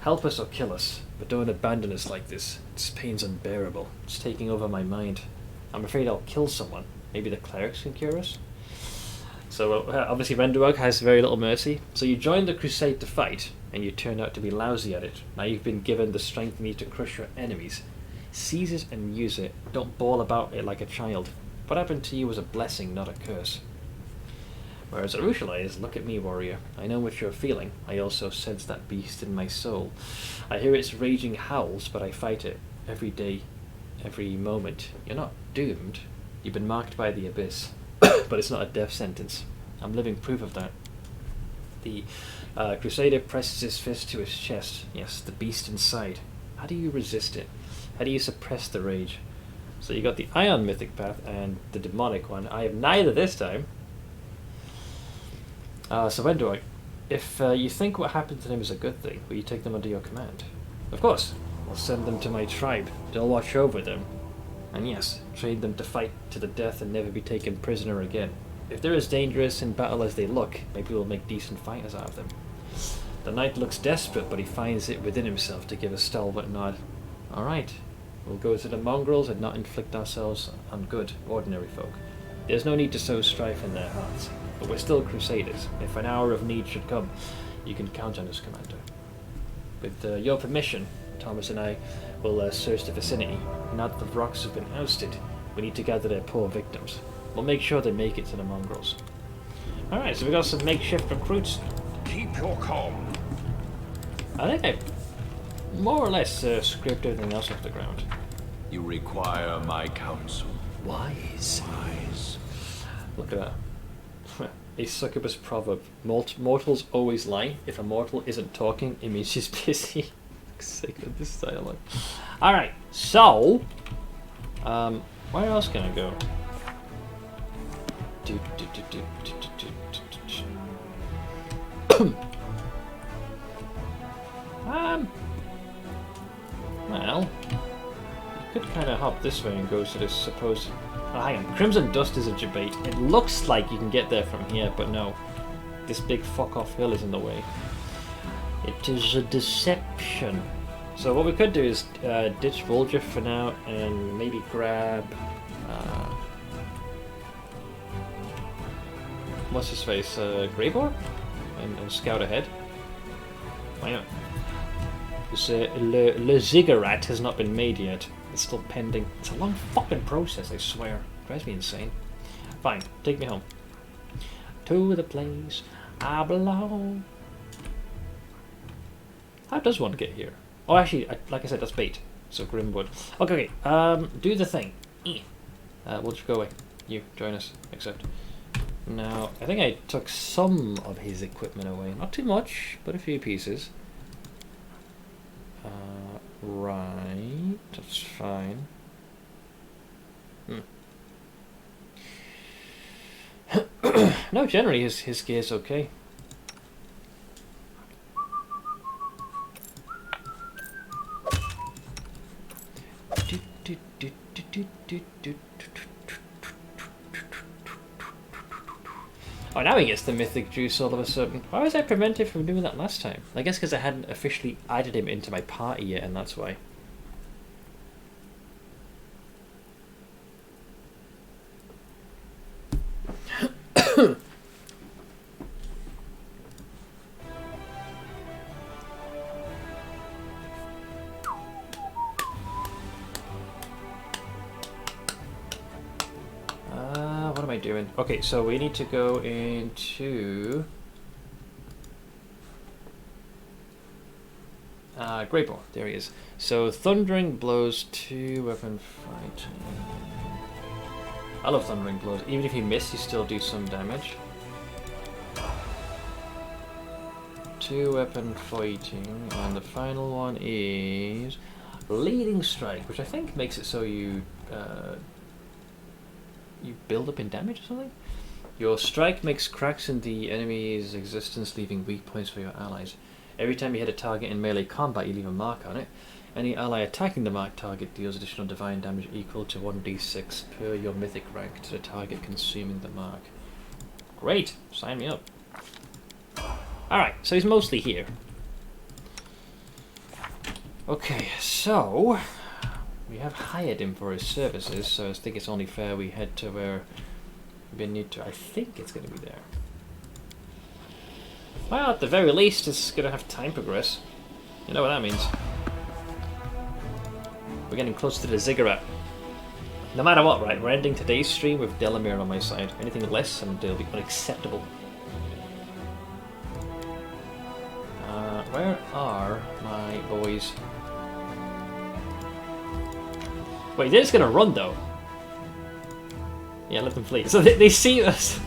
Help us or kill us, but don't abandon us like this. This pain's unbearable. It's taking over my mind. I'm afraid I'll kill someone. Maybe the clerics can cure us? So obviously Renduag has very little mercy. So you joined the crusade to fight, and you turned out to be lousy at it. Now you've been given the strength you need to crush your enemies. Seize it and use it. Don't bawl about it like a child. What happened to you was a blessing, not a curse. Whereas Arushula is, look at me, warrior. I know what you're feeling. I also sense that beast in my soul. I hear its raging howls, but I fight it every day, every moment. You're not doomed. You've been marked by the abyss. But it's not a death sentence. I'm living proof of that. The Crusader presses his fist to his chest. Yes, the beast inside. How do you resist it? How do you suppress the rage? So you got the Ion Mythic Path and the demonic one. I have neither this time. So when do I... If you think what happened to them is a good thing, will you take them under your command? Of course. I'll send them to my tribe. They'll watch over them. And yes, train them to fight to the death and never be taken prisoner again. If they're as dangerous in battle as they look, maybe we'll make decent fighters out of them. The knight looks desperate, but he finds it within himself to give a stalwart nod. Alright, we'll go to the mongrels and not inflict ourselves on good, ordinary folk. There's no need to sow strife in their hearts, but we're still crusaders. If an hour of need should come, you can count on us, Commander. With your permission, Thomas and I will search the vicinity. Now that the rocks have been ousted, we need to gather their poor victims. We'll make sure they make it to the mongrels. Alright, so we got some makeshift recruits. Keep your calm. I think I more or less scraped everything else off the ground. You require my counsel. Wise. Wise. Look at that. A succubus proverb. Mortals always lie. If a mortal isn't talking, it means she's busy. Sick of this dialogue. Alright, so... where else can I go? Well, you could kind of hop this way and go to this supposed... Oh, hang on. Crimson Dust is a debate. It looks like you can get there from here, but no. This big fuck-off hill is in the way. It is a deception. So what we could do is ditch Woldriff for now and maybe grab... what's his face? Greybor? And scout ahead. Why not? Because Le Ziggurat has not been made yet. It's still pending. It's a long fucking process, I swear. It drives me insane. Fine, take me home. To the place I belong. How does one get here? Oh, actually, like I said, that's bait. So Grimwood. Okay, do the thing. We'll just go away. You, join us. Accept. Now, I think I took some of his equipment away. Not too much, but a few pieces. Right, that's fine. No, generally his gear's okay. Oh, now he gets the mythic juice all of a sudden. Why was I prevented from doing that last time? I guess because I hadn't officially added him into my party yet, and that's why. What am I doing? Okay, so we need to go into Greybor. There he is. So Thundering Blows, 2 weapon fight. I love Thundering Blows. Even if you miss, you still do some damage. 2 weapon fighting, and the final one is Leading Strike, which I think makes it so you build up in damage or something? Your strike makes cracks in the enemy's existence, leaving weak points for your allies. Every time you hit a target in melee combat, you leave a mark on it. Any ally attacking the marked target deals additional divine damage equal to 1d6 per your mythic rank to the target consuming the mark. Great! Sign me up. Alright, so he's mostly here. Okay, so... we have hired him for his services, so I think it's only fair we head to where we need to. I think it's going to be there. Well, at the very least, it's going to have time progress. You know what that means. We're getting close to the ziggurat. No matter what, right? We're ending today's stream with Delamere on my side. Anything less, and it'll be unacceptable. Where are my boys? Wait, they're just gonna run though. Yeah, let them flee. So they see us.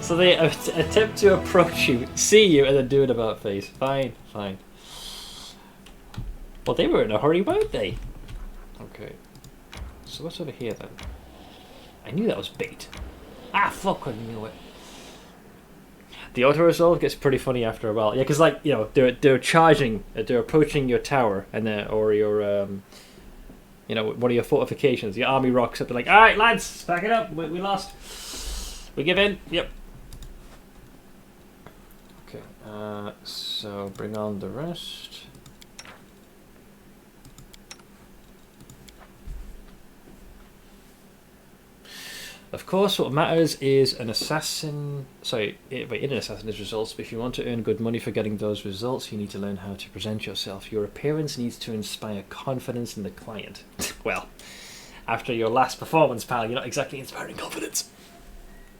So they attempt to approach you, see you, and then do an about face. Fine, fine. Well, they were in a hurry, weren't they? Okay. So what's over here then? I knew that was bait. Ah, fuck! I knew it. The auto resolve gets pretty funny after a while. Yeah, because like, you know, they're charging, they're approaching your tower, and or your you know, one of your fortifications. Your army rocks up. They're like, all right, lads, back it up. We lost. We give in. Yep. Okay. So bring on the rest. Of course, what matters is an assassin. Sorry, in an assassin is results. But if you want to earn good money for getting those results, you need to learn how to present yourself. Your appearance needs to inspire confidence in the client. Well, after your last performance, pal, you're not exactly inspiring confidence.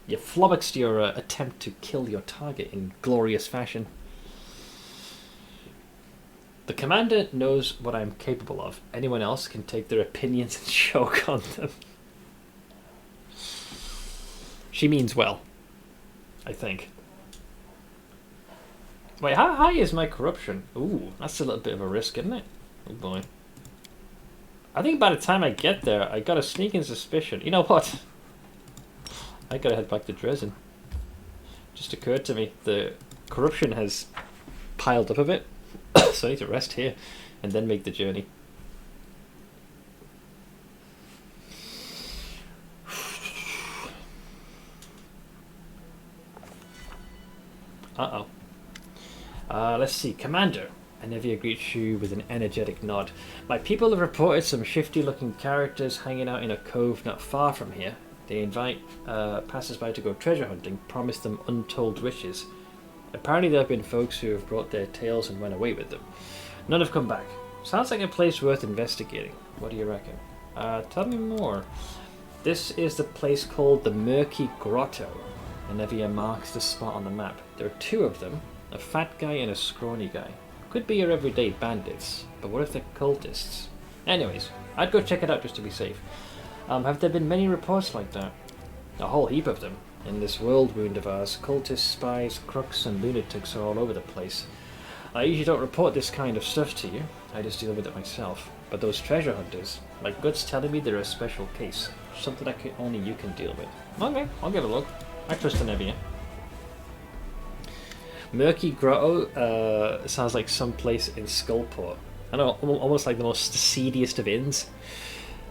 You flummoxed your attempt to kill your target in glorious fashion. The commander knows what I'm capable of. Anyone else can take their opinions and choke on them. She means well, I think. Wait, how high is my corruption? Ooh, that's a little bit of a risk, isn't it? Oh boy. I think by the time I get there, I got a sneaking suspicion. You know what? I gotta head back to Dresden. Just occurred to me, the corruption has piled up a bit, so I need to rest here and then make the journey. Uh-oh. Let's see. Commander. Anevia greets you with an energetic nod. My people have reported some shifty-looking characters hanging out in a cove not far from here. They invite passers-by to go treasure hunting, promise them untold riches. Apparently there have been folks who have brought their tales and went away with them. None have come back. Sounds like a place worth investigating. What do you reckon? Tell me more. This is the place called the Murky Grotto. Anevia marks the spot on the map. There are two of them, a fat guy and a scrawny guy. Could be your everyday bandits, but what if they're cultists? Anyways, I'd go check it out just to be safe. Have there been many reports like that? A whole heap of them. In this world wound of ours, cultists, spies, crooks and lunatics are all over the place. I usually don't report this kind of stuff to you, I just deal with it myself. But those treasure hunters, my gut's telling me they're a special case. Something that only you can deal with. Okay, I'll give it a look. I trust Anevia. Murky Grotto sounds like some place in Skullport. I know, almost like the most seediest of inns.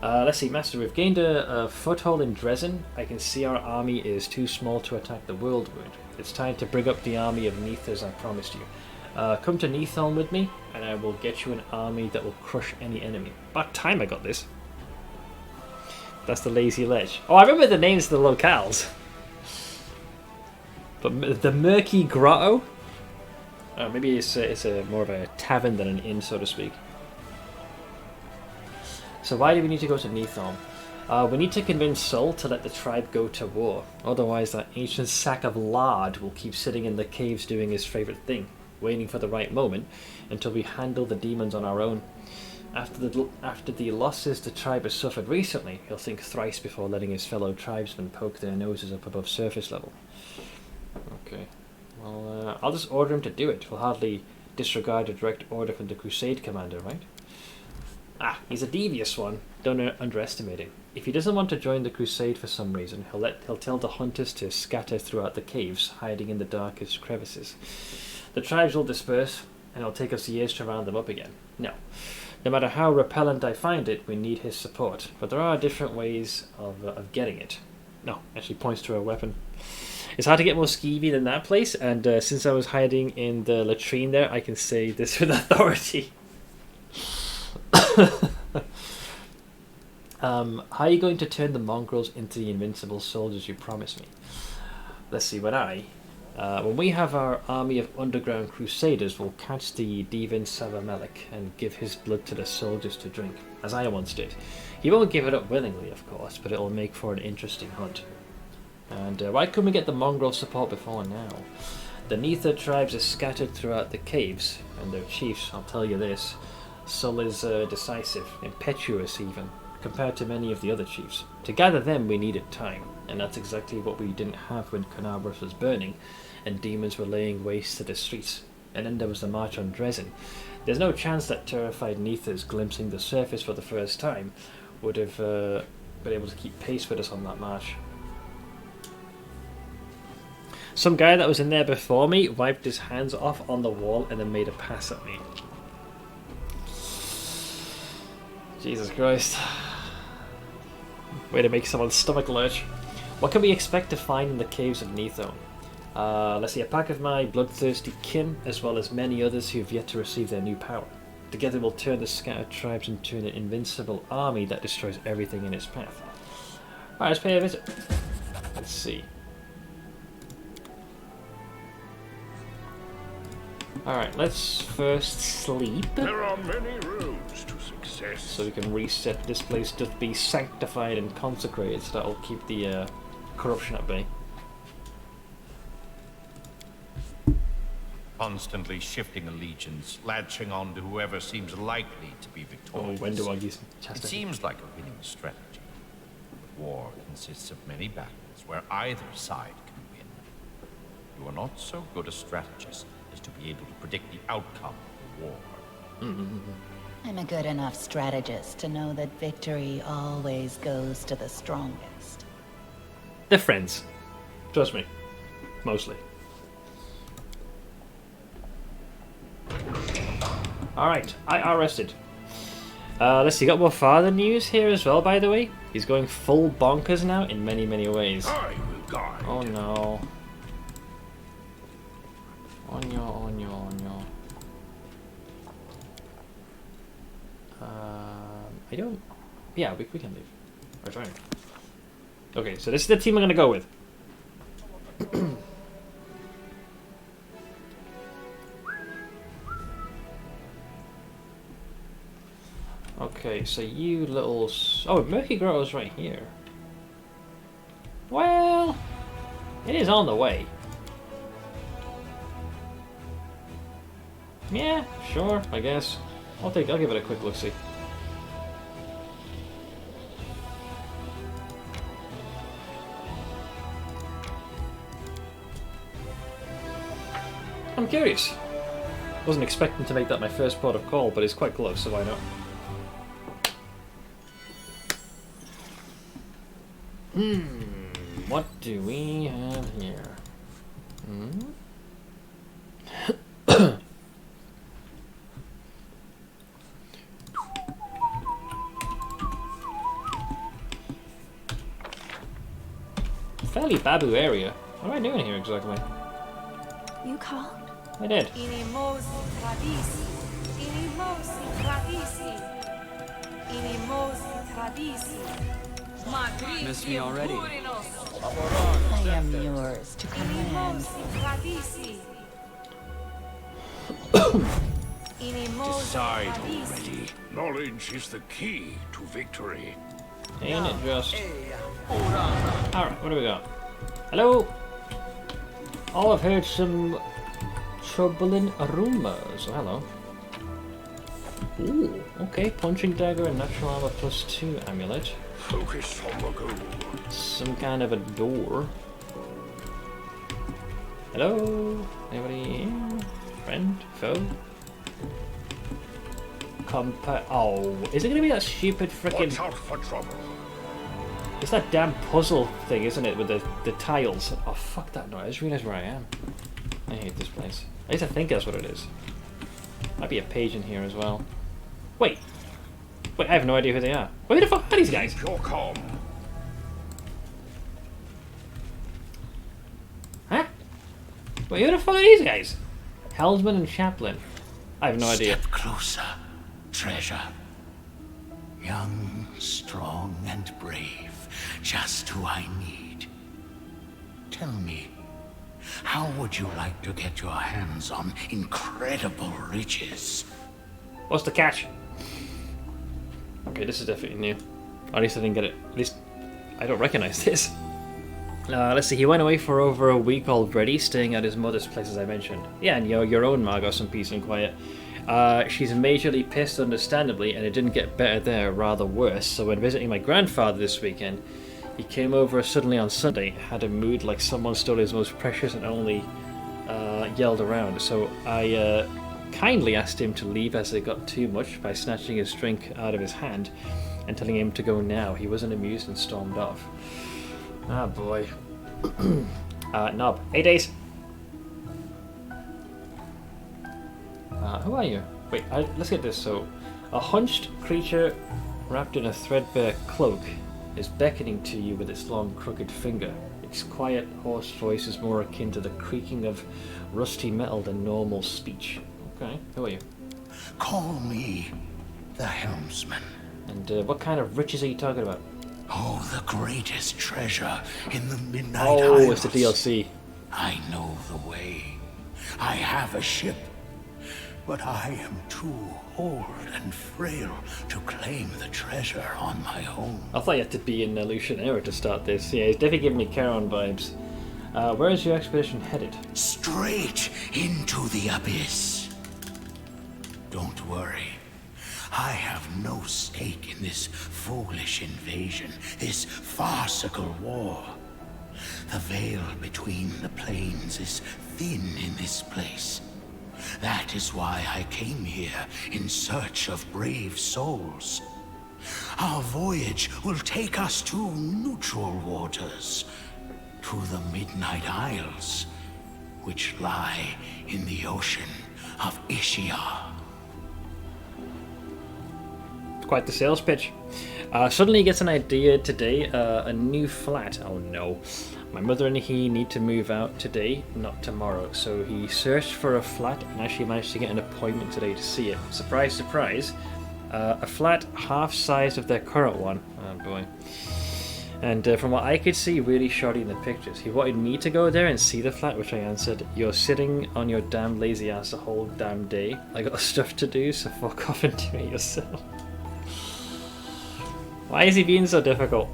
Let's see, Master, we've gained a foothold in Dresden. I can see our army is too small to attack the World Wound. It's time to bring up the army of Neath as I promised you. Come to Neatholm with me, and I will get you an army that will crush any enemy. About time I got this. That's the Lazy Ledge. Oh, I remember the names of the locales. But the Murky Grotto? Maybe it's more of a tavern than an inn, so to speak. So why do we need to go to Neatholm? We need to convince Sol to let the tribe go to war. Otherwise that ancient sack of lard will keep sitting in the caves doing his favourite thing, waiting for the right moment until we handle the demons on our own. After the losses the tribe has suffered recently, he'll think thrice before letting his fellow tribesmen poke their noses up above surface level. Okay, well, I'll just order him to do it. We'll hardly disregard a direct order from the Crusade commander, right? Ah, he's a devious one. Don't underestimate him. If he doesn't want to join the Crusade for some reason, he'll tell the hunters to scatter throughout the caves, hiding in the darkest crevices. The tribes will disperse, and it'll take us years to round them up again. No matter how repellent I find it, we need his support. But there are different ways of getting it. No, actually points to a weapon. It's hard to get more skeevy than that place, and since I was hiding in the latrine there, I can say this with authority. How are you going to turn the mongrels into the invincible soldiers you promised me? Let's see, when I When we have our army of underground crusaders, we'll catch the Divin Savamelik and give his blood to the soldiers to drink, as I once did. He won't give it up willingly, of course, but it'll make for an interesting hunt. And why couldn't we get the mongrel support before now? The Neither tribes are scattered throughout the caves, and their chiefs, I'll tell you this, Sul is decisive, impetuous even, compared to many of the other chiefs. To gather them we needed time, and that's exactly what we didn't have when Carnarvon was burning, and demons were laying waste to the streets. And then there was the march on Dresden. There's no chance that terrified Neithers, glimpsing the surface for the first time, would have been able to keep pace with us on that march. Some guy that was in there before me wiped his hands off on the wall and then made a pass at me. Jesus Christ. Way to make someone's stomach lurch. What can we expect to find in the caves of Neithone? Let's see, a pack of my bloodthirsty kin, as well as many others who have yet to receive their new power. Together we'll turn the scattered tribes into an invincible army that destroys everything in its path. Alright, let's pay a visit. Let's see. Alright, let's first sleep. There are many roads to success. So we can reset this place to be sanctified and consecrated, so that'll keep the corruption at bay. Constantly shifting allegiance, latching on to whoever seems likely to be victorious. Oh, when do I use It seems like a winning strategy. But war consists of many battles where either side can win. You are not so good a strategist as to be able to predict the outcome of the war. I'm a good enough strategist to know that victory always goes to the strongest. They're friends. Trust me. Mostly. Alright, I arrested. Let's see, got more father news here as well, by the way. He's going full bonkers now in many, many ways. I will guide. Oh no. Oh no, oh no, oh no. I don't... Yeah, we can leave. We're trying. Okay, so this is the team I'm gonna go with. Okay, so you little... Oh, Murky Grotto's right here. Well... It is on the way. Yeah, sure, I guess. I'll give it a quick look-see. I'm curious. Wasn't expecting to make that my first port of call, but it's quite close, so why not? What do we have here? Fairly babu area. What am I doing here exactly? You called? I did. Miss me already? I am yours to command. Decide already. Knowledge is the key to victory. Ain't it just? Alright, what do we got? Hello? Oh, I've heard some troubling rumors. Oh, hello. Ooh, okay. Punching dagger and natural armor +2 amulet. Focus on the goal. Some kind of a door. Hello? Anybody here? Friend? Foe? Oh, is it gonna be that stupid frickin'... Watch out for trouble. It's that damn puzzle thing, isn't it, with the tiles? Oh, fuck that noise. I just realised where I am. I hate this place. At least I think that's what it is. Might be a page in here as well. Wait, I have no idea who they are. Where the fuck are these guys? Keep your calm. Huh? Wait, who the fuck are these guys? Helmsman and Chaplain. I have no idea. Step closer, treasure. Young, strong, and brave. Just who I need. Tell me, How would you like to get your hands on incredible riches? What's the catch? Okay, this is definitely new. At least I didn't get it. At least I don't recognize this. Let's see, he went away for over a week already, staying at his mother's place, as I mentioned. Yeah, and your own ma got some peace and quiet. She's majorly pissed, understandably, and it didn't get better there, rather worse. So when visiting my grandfather this weekend, he came over suddenly on Sunday, had a mood like someone stole his most precious and only yelled around. So I kindly asked him to leave as it got too much by snatching his drink out of his hand and telling him to go now. He wasn't amused and stormed off. Ah, boy. Knob. 8 days. Who are you? Wait, let's get this. So, a hunched creature wrapped in a threadbare cloak is beckoning to you with its long, crooked finger. Its quiet, hoarse voice is more akin to the creaking of rusty metal than normal speech. Okay, who are you? Call me the helmsman. And what kind of riches are you talking about? Oh, the greatest treasure in the Midnight Oh, Isles. it's the DLC. I know the way. I have a ship, but I am too old and frail to claim the treasure on my own. I thought you had to be in Lucian Era to start this. Yeah, it's definitely giving me Charon vibes. Where is your expedition headed? Straight into the abyss. Don't worry. I have no stake in this foolish invasion, this farcical war. The veil between the planes is thin in this place. That is why I came here in search of brave souls. Our voyage will take us to neutral waters, to the Midnight Isles, which lie in the ocean of Ishia. Quite the sales pitch. Suddenly he gets an idea today, a new flat. Oh no. My mother and he need to move out today, not tomorrow. So he searched for a flat and actually managed to get an appointment today to see it. Surprise, surprise. A flat half size of their current one. Oh boy. And from what I could see, really shoddy in the pictures. He wanted me to go there and see the flat, which I answered, "You're sitting on your damn lazy ass the whole damn day. I got stuff to do, so fuck off and do it yourself." Why is he being so difficult?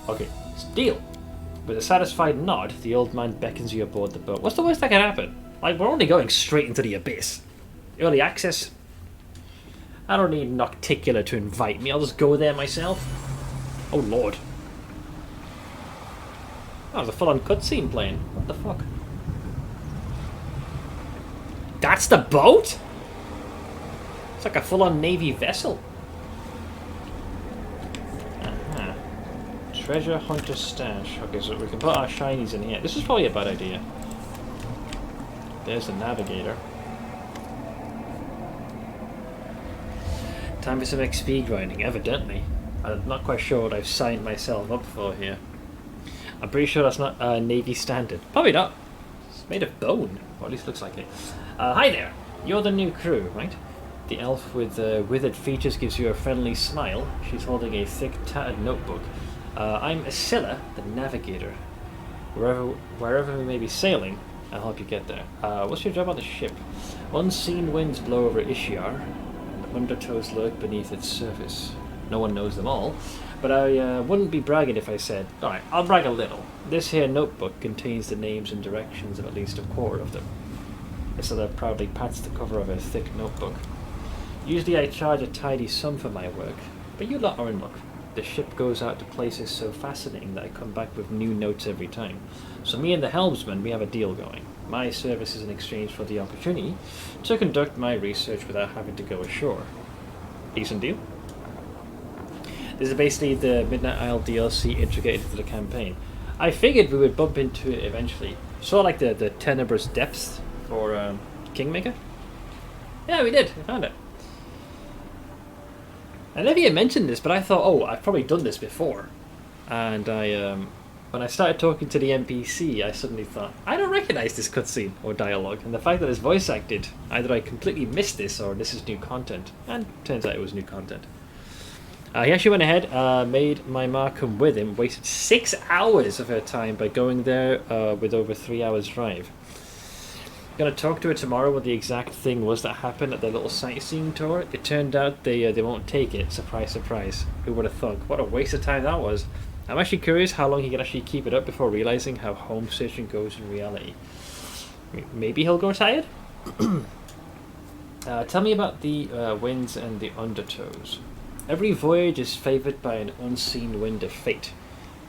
Okay, deal. With a satisfied nod, the old man beckons you aboard the boat. What's the worst that can happen? Like, we're only going straight into the abyss. Early access? I don't need Nocticular to invite me. I'll just go there myself. Oh, Lord. Oh, there's a full-on cutscene playing. What the fuck? That's the boat? It's like a full-on Navy vessel. Treasure Hunter Stash. Okay, so we can put our shinies in here. This is probably a bad idea. There's the navigator. Time for some XP grinding, evidently. I'm not quite sure what I've signed myself up for here. I'm pretty sure that's not Navy standard. Probably not. It's made of bone. Or at least looks like it. Hi there. You're the new crew, right? The elf with withered features gives you a friendly smile. She's holding a thick, tattered notebook. I'm Asilla, the navigator. Wherever we may be sailing, I'll help you get there. What's your job on the ship? Unseen winds blow over Ishiar, and undertows lurk beneath its surface. No one knows them all, but I wouldn't be bragging if I said, alright, I'll brag a little. This here notebook contains the names and directions of at least a quarter of them. Asilla proudly pats the cover of her thick notebook. Usually I charge a tidy sum for my work, but you lot are in luck. The ship goes out to places so fascinating that I come back with new notes every time. So me and the helmsman, we have a deal going. My service is in exchange for the opportunity to conduct my research without having to go ashore. Decent deal? This is basically the Midnight Isle DLC integrated into the campaign. I figured we would bump into it eventually. Sort of like the Tenebrous Depths for Kingmaker. Yeah, we did. We found it. I never even mentioned this, but I thought, oh, I've probably done this before. And when I started talking to the NPC, I suddenly thought, I don't recognize this cutscene or dialogue. And the fact that it's voice acted, either I completely missed this or this is new content. And turns out it was new content. He actually went ahead, made my ma come with him, wasted 6 hours of her time by going there with over 3 hours drive. Gonna talk to her tomorrow what the exact thing was that happened at the little sightseeing tour. It turned out they won't take it. Surprise, surprise. Who would have thought? What a waste of time that was. I'm actually curious how long he can actually keep it up before realizing how home searching goes in reality. Maybe he'll grow tired? Tell me about the winds and the undertows. Every voyage is favoured by an unseen wind of fate.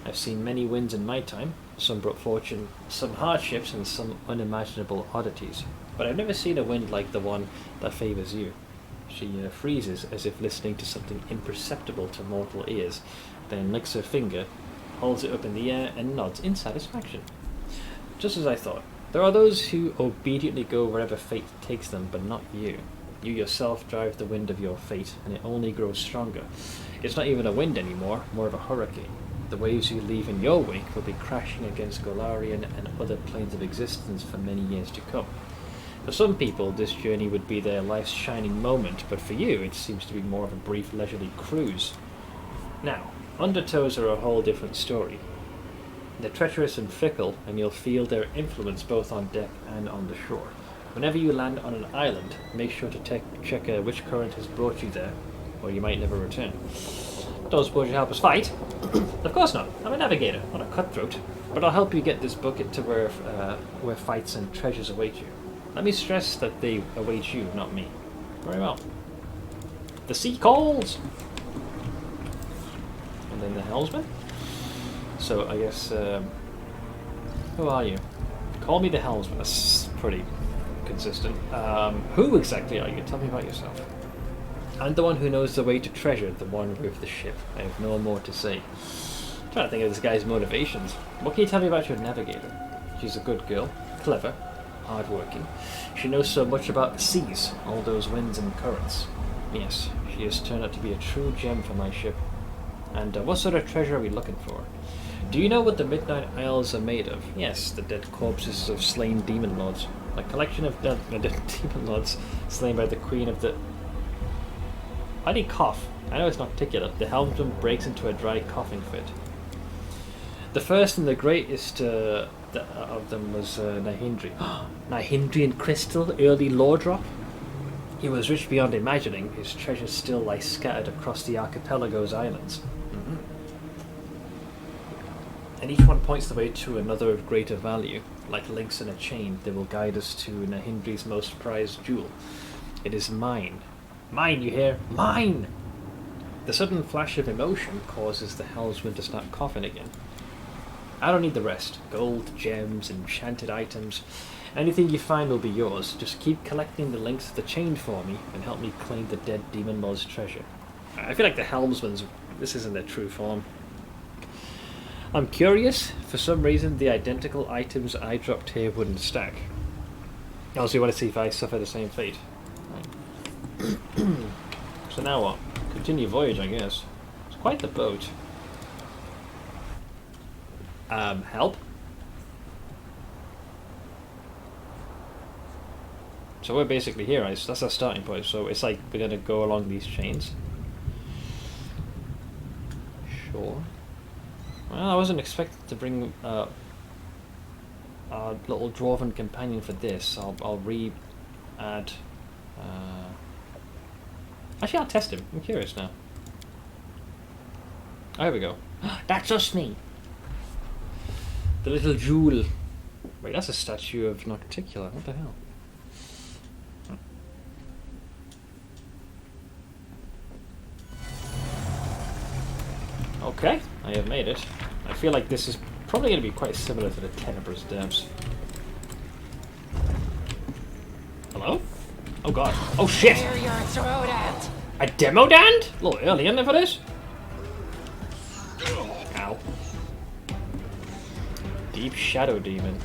I've seen many winds in my time. Some brought fortune, some hardships, and some unimaginable oddities. But I've never seen a wind like the one that favours you. She freezes as if listening to something imperceptible to mortal ears, then licks her finger, holds it up in the air, and nods in satisfaction. Just as I thought. There are those who obediently go wherever fate takes them, but not you. You yourself drive the wind of your fate, and it only grows stronger. It's not even a wind anymore, more of a hurricane. The waves you leave in your wake will be crashing against Golarion and other planes of existence for many years to come. For some people, this journey would be their life's shining moment, but for you, it seems to be more of a brief leisurely cruise. Now, undertows are a whole different story. They're treacherous and fickle, and you'll feel their influence both on deck and on the shore. Whenever you land on an island, make sure to check which current has brought you there, or you might never return. Don't suppose you help us fight? Of course not. I'm a navigator, not a cutthroat. But I'll help you get this bucket to where fights and treasures await you. Let me stress that they await you, not me. Very well. The sea calls! And then the helmsman? So I guess, who are you? Call me the helmsman. That's pretty consistent. Who exactly are you? Tell me about yourself. I'm the one who knows the way to treasure, the one with the ship. I have no more to say. I'm trying to think of this guy's motivations. What can you tell me about your navigator? She's a good girl, clever, hard-working. She knows so much about the seas, all those winds and currents. Yes, she has turned out to be a true gem for my ship. And what sort of treasure are we looking for? Do you know what the Midnight Isles are made of? Yes, the dead corpses of slain demon lords. A collection of dead demon lords slain by the queen of the... I need cough. I know it's not particular. The helmsman breaks into a dry coughing fit. The first and the greatest of them was Nahindri. Nahindrian crystal, early lore drop. He was rich beyond imagining. His treasures still lie scattered across the archipelago's islands. And each one points the way to another of greater value. Like links in a chain, they will guide us to Nahindri's most prized jewel. It is mine. Mine, you hear? Mine! The sudden flash of emotion causes the helmsman to start coughing again. I don't need the rest. Gold, gems, enchanted items. Anything you find will be yours. Just keep collecting the links of the chain for me and help me claim the dead demon lord's treasure. I feel like the helmsman's... this isn't their true form. I'm curious. For some reason, the identical items I dropped here wouldn't stack. I also want to see if I suffer the same fate. So now what? Continue voyage, I guess. It's quite the boat. Help? So we're basically here, that's our starting point, so it's like we're gonna go along these chains. Sure. Well, I wasn't expecting to bring our little dwarven companion for this. I'll re-add... Actually, I'll test him. I'm curious now. Oh, here we go. That's us, me! The little jewel. Wait, that's a statue of Nocticula. What the hell? Okay, I have made it. I feel like this is probably going to be quite similar to the Tenebrous Depths. Hello? Oh god. Oh shit! Clear your throat out. A demo dand? A little early, isn't it, for this? Ow. Deep Shadow Demon.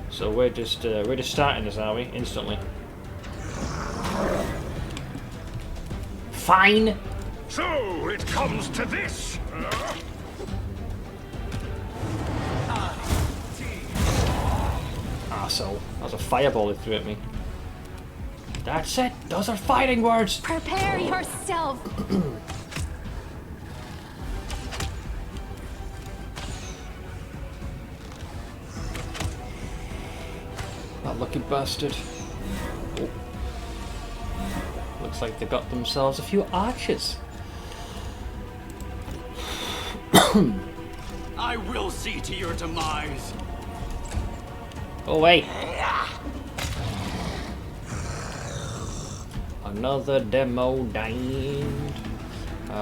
So we're just starting this, are we? Instantly. Fine! So it comes to this! Arsehole. That was a fireball that threw at me. That's it! Those are fighting words! Prepare yourself! lucky bastard. Oh. Looks like they got themselves a few archers. I will see to your demise. Oh wait. Another demo died.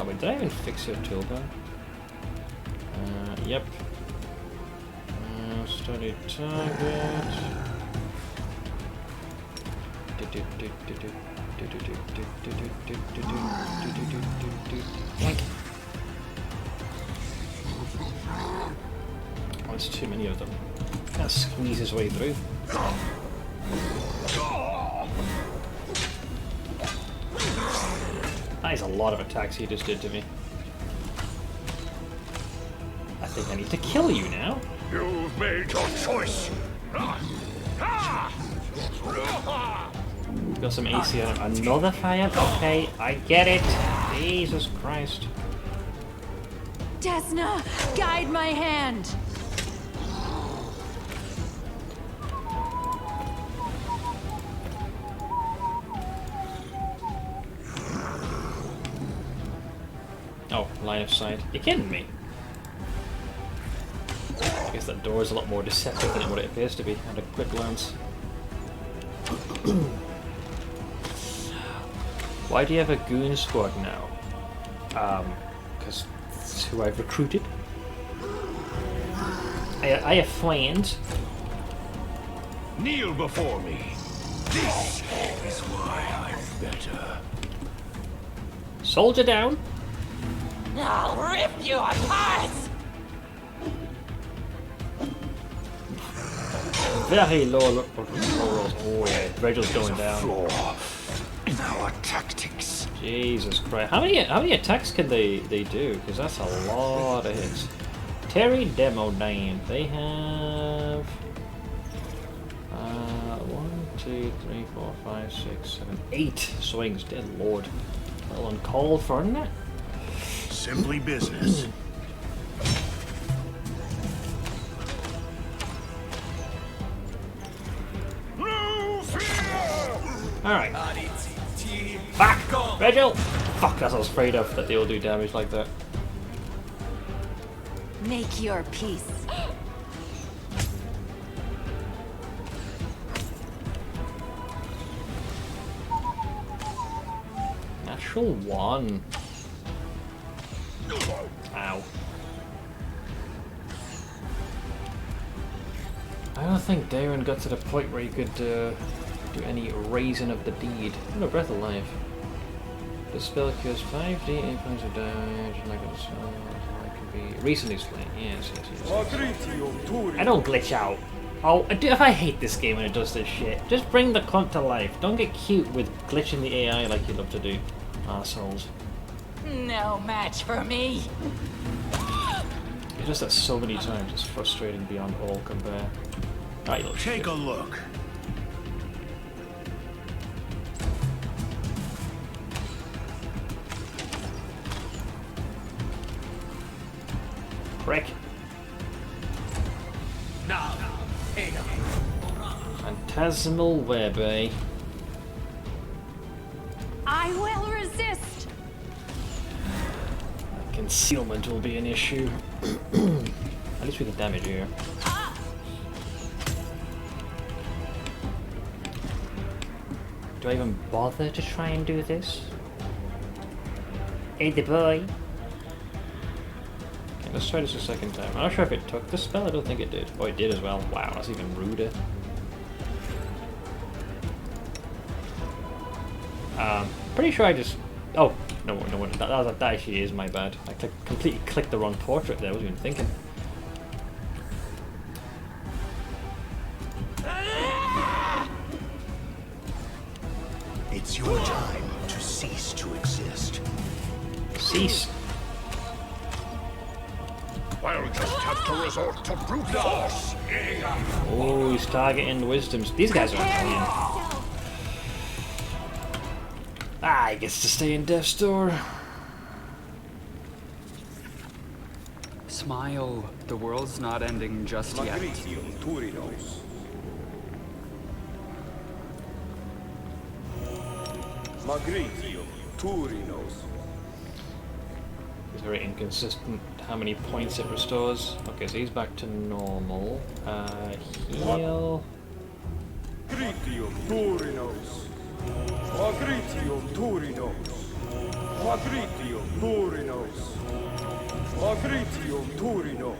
Wait, did I even fix your toolbar? Yep. Study target. Oh, there's too many of them. Can't squeeze his way through. That is a lot of attacks he just did to me. I think I need to kill you now. You've made your choice. Got some AC on him. Another fire? Okay, I get it. Jesus Christ. Desna, guide my hand. Oh, line of sight. You're kidding me. I guess that door is a lot more deceptive than what it appears to be at a quick glance. Why do you have a goon squad now? Because that's who I've recruited. I have friends. Kneel before me. This is why I'm better. Soldier down. I'll rip you apart! Very low rolls. Oh yeah, Regal's going down. In our tactics. Jesus Christ. How many attacks can they do? Because that's a lot of hits. Terry Demo Dame. They have 1, 2, 3, 4, 5, 6, 7, 8 swings. Dear Lord. A little uncalled for, isn't it? Simply business. Alright. Back! Regal! Fuck, that's what I was afraid of, that they all do damage like that. Make your peace. Natural 1. Ow. I don't think Darren got to the point where he could do any raising of the deed. Oh, no, Breath of Life. The spell cures 5d, 8 points of damage, like a spell, can be recently slain. Yes. I don't glitch out. Oh, if I hate this game when it does this shit, just bring the cunt to life. Don't get cute with glitching the AI like you love to do. Assholes. No match for me. It does that so many times, it's frustrating beyond all compare. Right, Take a look. Prick. Now, Phantasmal web, eh? I will resist. Concealment will be an issue. At least we can damage here. Do I even bother to try and do this? Hey, the boy. Okay, let's try this a second time. I'm not sure if it took the spell. I don't think it did. Oh, it did as well. Wow, that's even ruder. Pretty sure I just... Oh, no, that actually is my bad. I completely clicked the wrong portrait there. I wasn't even thinking. It's your time to cease to exist. Cease. I'll just have to resort to brute force. Oh, he's targeting wisdoms. These guys are annoying. Ah, he gets to stay in Death's Door. Smile. The world's not ending just yet. Magritio, Turinos. It's very inconsistent how many points it restores. Okay, so he's back to normal. Heal. Gritium Turinos. Magritio Turinos. Magritio Turinos. Magritio Turinos.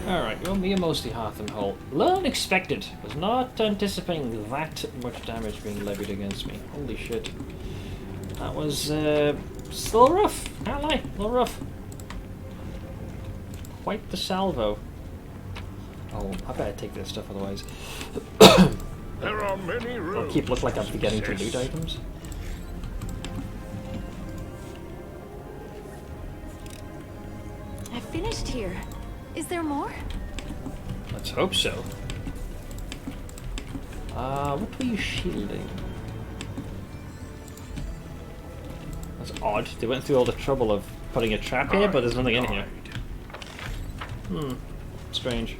Alright, you're mostly hearth and whole. A little unexpected. Was not anticipating that much damage being levied against me. Holy shit. That was still rough. Can't lie, a little rough. Quite the salvo. Oh, I better take this stuff otherwise. There are many I'll roads. keep looking like I'm forgetting to loot items. I finished here. Is there more? Let's hope so. What were you shielding? That's odd. They went through all the trouble of putting a trap here, but there's nothing in here. Strange.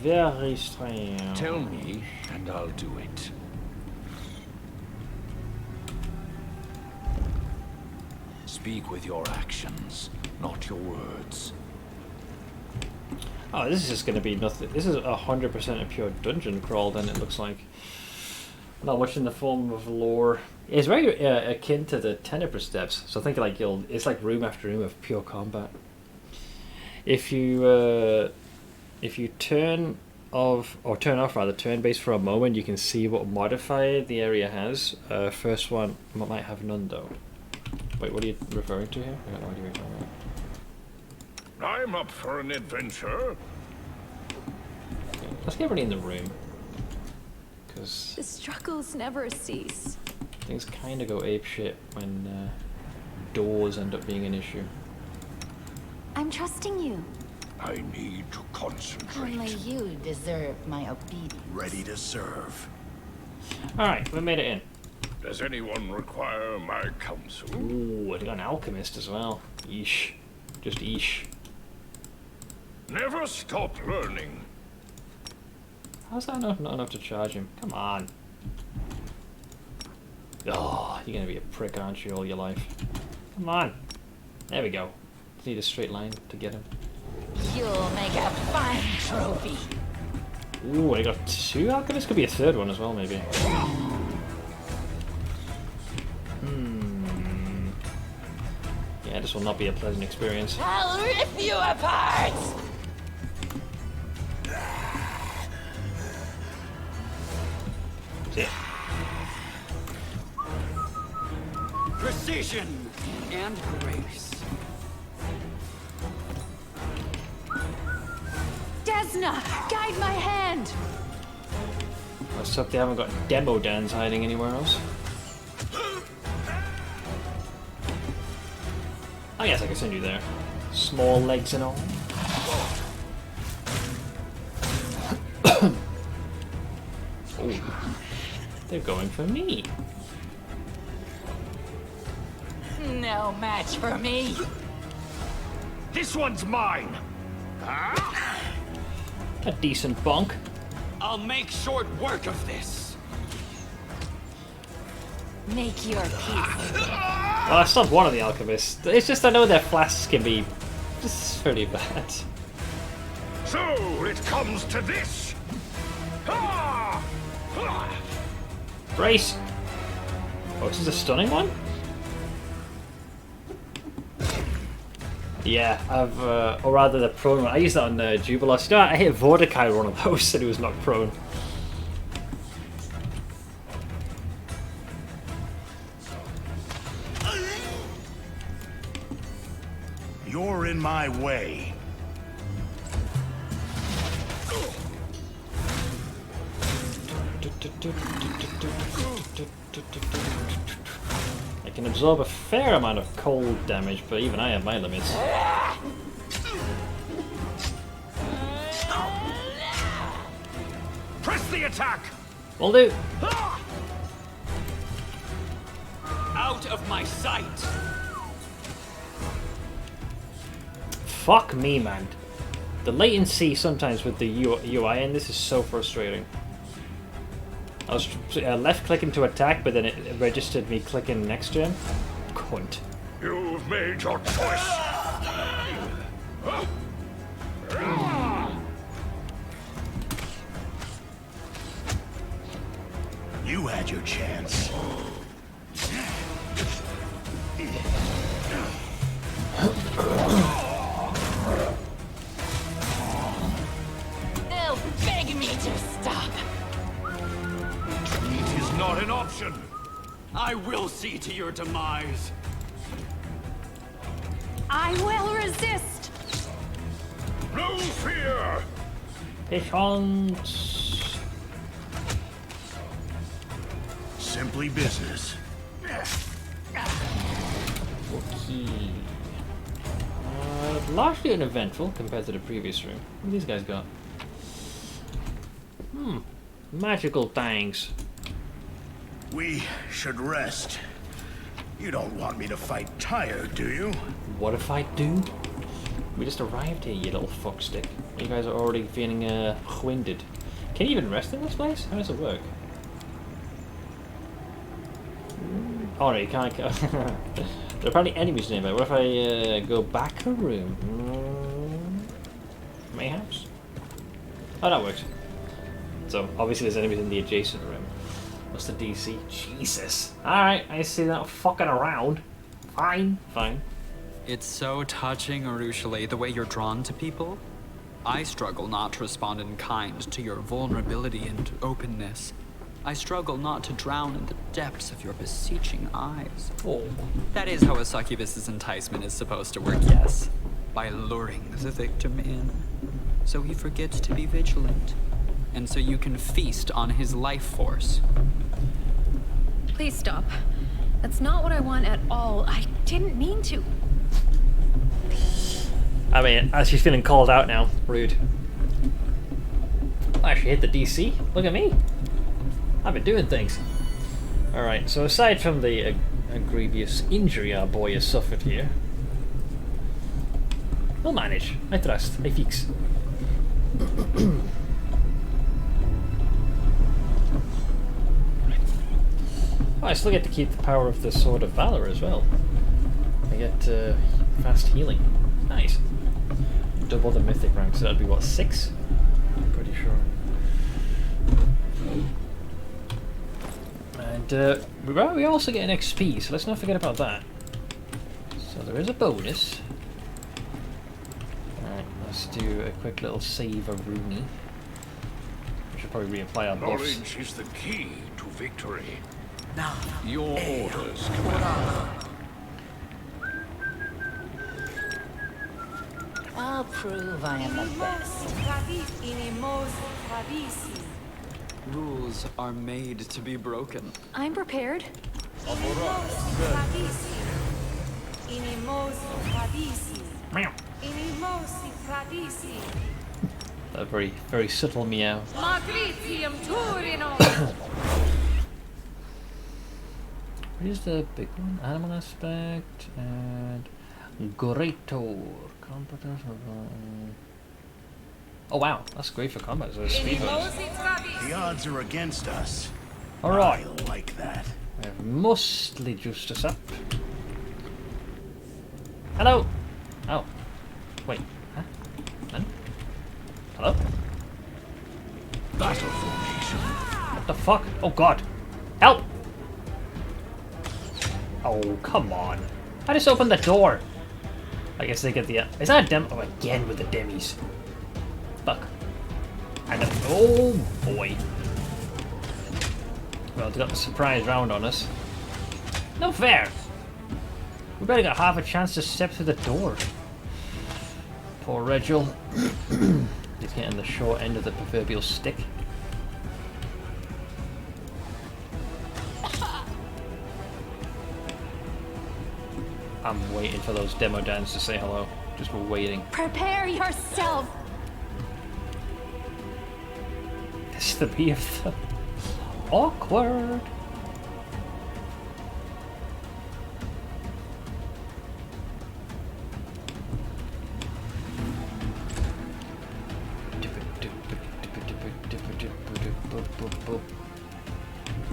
Very strange. Tell me, and I'll do it. Speak with your actions, not your words. Oh, this is just going to be nothing. This is 100% a pure dungeon crawl, then it looks like. Not much in the form of lore. It's very akin to the Tenebrous Depths, so think like it's like room after room of pure combat. If you turn off turn-based for a moment, you can see what modifier the area has. First one might have none though. Wait, what are you referring to here? I got no idea what you're talking about. I'm up for an adventure. Okay, let's get everybody in the room. Because The struggles never cease. things kind of go apeshit when doors end up being an issue. I'm trusting you. I need to concentrate. Only you deserve my obedience. Ready to serve. Alright, we made it in. Does anyone require my counsel? Ooh, I got an alchemist as well. Yeesh. Just yeesh. Never stop learning. How's that not enough to charge him? Come on. Oh, you're gonna be a prick, aren't you, all your life? Come on. There we go. Just need a straight line to get him. You'll make a fine trophy. Ooh, I got 2 alchemists? Could be a 3rd one as well, maybe. Yeah, this will not be a pleasant experience. I'll rip you apart! See? Precision and grace. Desna, guide my hand. Let's hope they haven't got demo Dans hiding anywhere else. Oh yes, I can send you there. Small legs and all. Oh, they're going for me. No match for me. This one's mine. A decent bonk. I'll make short work of this. Make your peace. Well, I stopped one of the alchemists. It's just I know their flasks can be just pretty bad. So it comes to this. Ah! Ah! Brace! Oh, this is a stunning one? Yeah, I've, or rather the prone one. I used that on Jubilos. You know, I hit Vorticai with one of those and it was not prone. You're in my way. I can absorb a fair amount of cold damage, but even I have my limits. Press the attack. Will do. Out of my sight. Fuck me, man. The latency sometimes with the UI in this is so frustrating. I was left clicking to attack, but then it registered me clicking next to him. Cunt. You've made your choice. You had your chance. They'll beg me to stop. It is not an option. I will see to your demise. I will resist. No fear. Patience. Simply business. Okay. Largely uneventful compared to the previous room. What have these guys got? Magical things. We should rest. You don't want me to fight tired, do you? What if I do? We just arrived here, you little fuckstick. You guys are already feeling winded. Can you even rest in this place? How does it work? Oh no, you can't go. There are probably enemies nearby. What if I go back a room? Mayhaps? Oh, that works. So, obviously there's enemies in the adjacent room. What's the DC? Jesus. Alright, I see that fucking around. Fine, fine. It's so touching, Urushalei, the way you're drawn to people. I struggle not to respond in kind to your vulnerability and openness. I struggle not to drown in the depths of your beseeching eyes. Oh. That is how a succubus's enticement is supposed to work, yes. By luring the victim in. So he forgets to be vigilant. And so you can feast on his life force. Please stop. That's not what I want at all. I didn't mean to. I mean, as she's feeling called out now. Rude. I actually hit the DC. Look at me. I've been doing things. Alright, so aside from the grievous injury our boy has suffered here, we'll manage. I trust. I fix. Oh, I still get to keep the power of the Sword of Valor as well. I get fast healing. Nice. Double the mythic rank, so that'd be what, 6? I'm pretty sure. And we also get an XP, so let's not forget about that. So there is a bonus. Alright, let's do a quick little save of Rooney. We should probably reapply our buffs. Knowledge is the key to victory. Now, Your orders, Commander. I'll prove I am the best. Rules are made to be broken. I'm prepared. Meow. A very, very subtle meow. Here's the big one. Animal aspect and Greator. Oh wow, that's great for combat. So speed bonus. the odds are against us. Alright. I like that. I have mostly juiced us up. Hello! Oh. Wait. Huh? None? Hello? Battle formation. What the fuck? Oh god. Help! Oh, come on. I just opened the door. I guess they get the... is that a dem... oh, again with the demis. Fuck. And a... oh, boy. Well, they got the surprise round on us. No fair! We barely got half a chance to step through the door. Poor Regil. He's getting the short end of the proverbial stick. I'm waiting for those demo dans to say hello. Just waiting. Prepare yourself. This is the be of the awkward.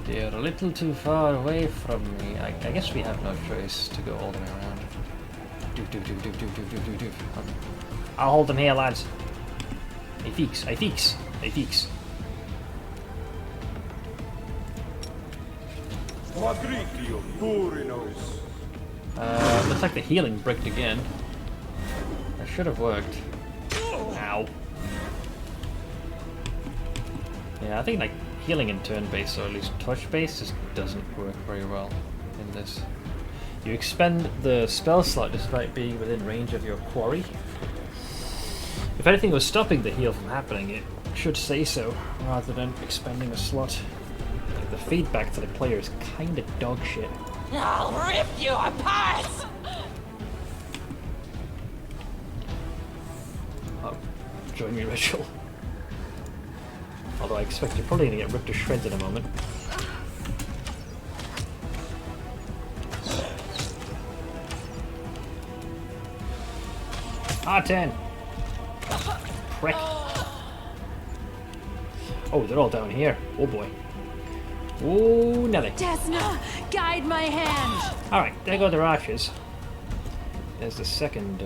They're a little too far away from me. I guess we have no choice to go all the way around. Do. I'll hold them here, lads. I fix. Looks like the healing bricked again. That should have worked. Ow. Yeah, I think like healing in turn-based, or at least touch-based, just doesn't work very well in this. You expend the spell slot despite being within range of your quarry. If anything was stopping the heal from happening, it should say so, rather than expending a slot. Like, the feedback to the player is kinda dog shit. I'll rip you apart! Oh, join me, Rachel. Although I expect you're probably gonna get ripped to shreds in a moment. R10! Prick. Oh, they're all down here. Oh boy. Oh, Nelly. Desna, guide my hand! Alright, there go the archers. There's the second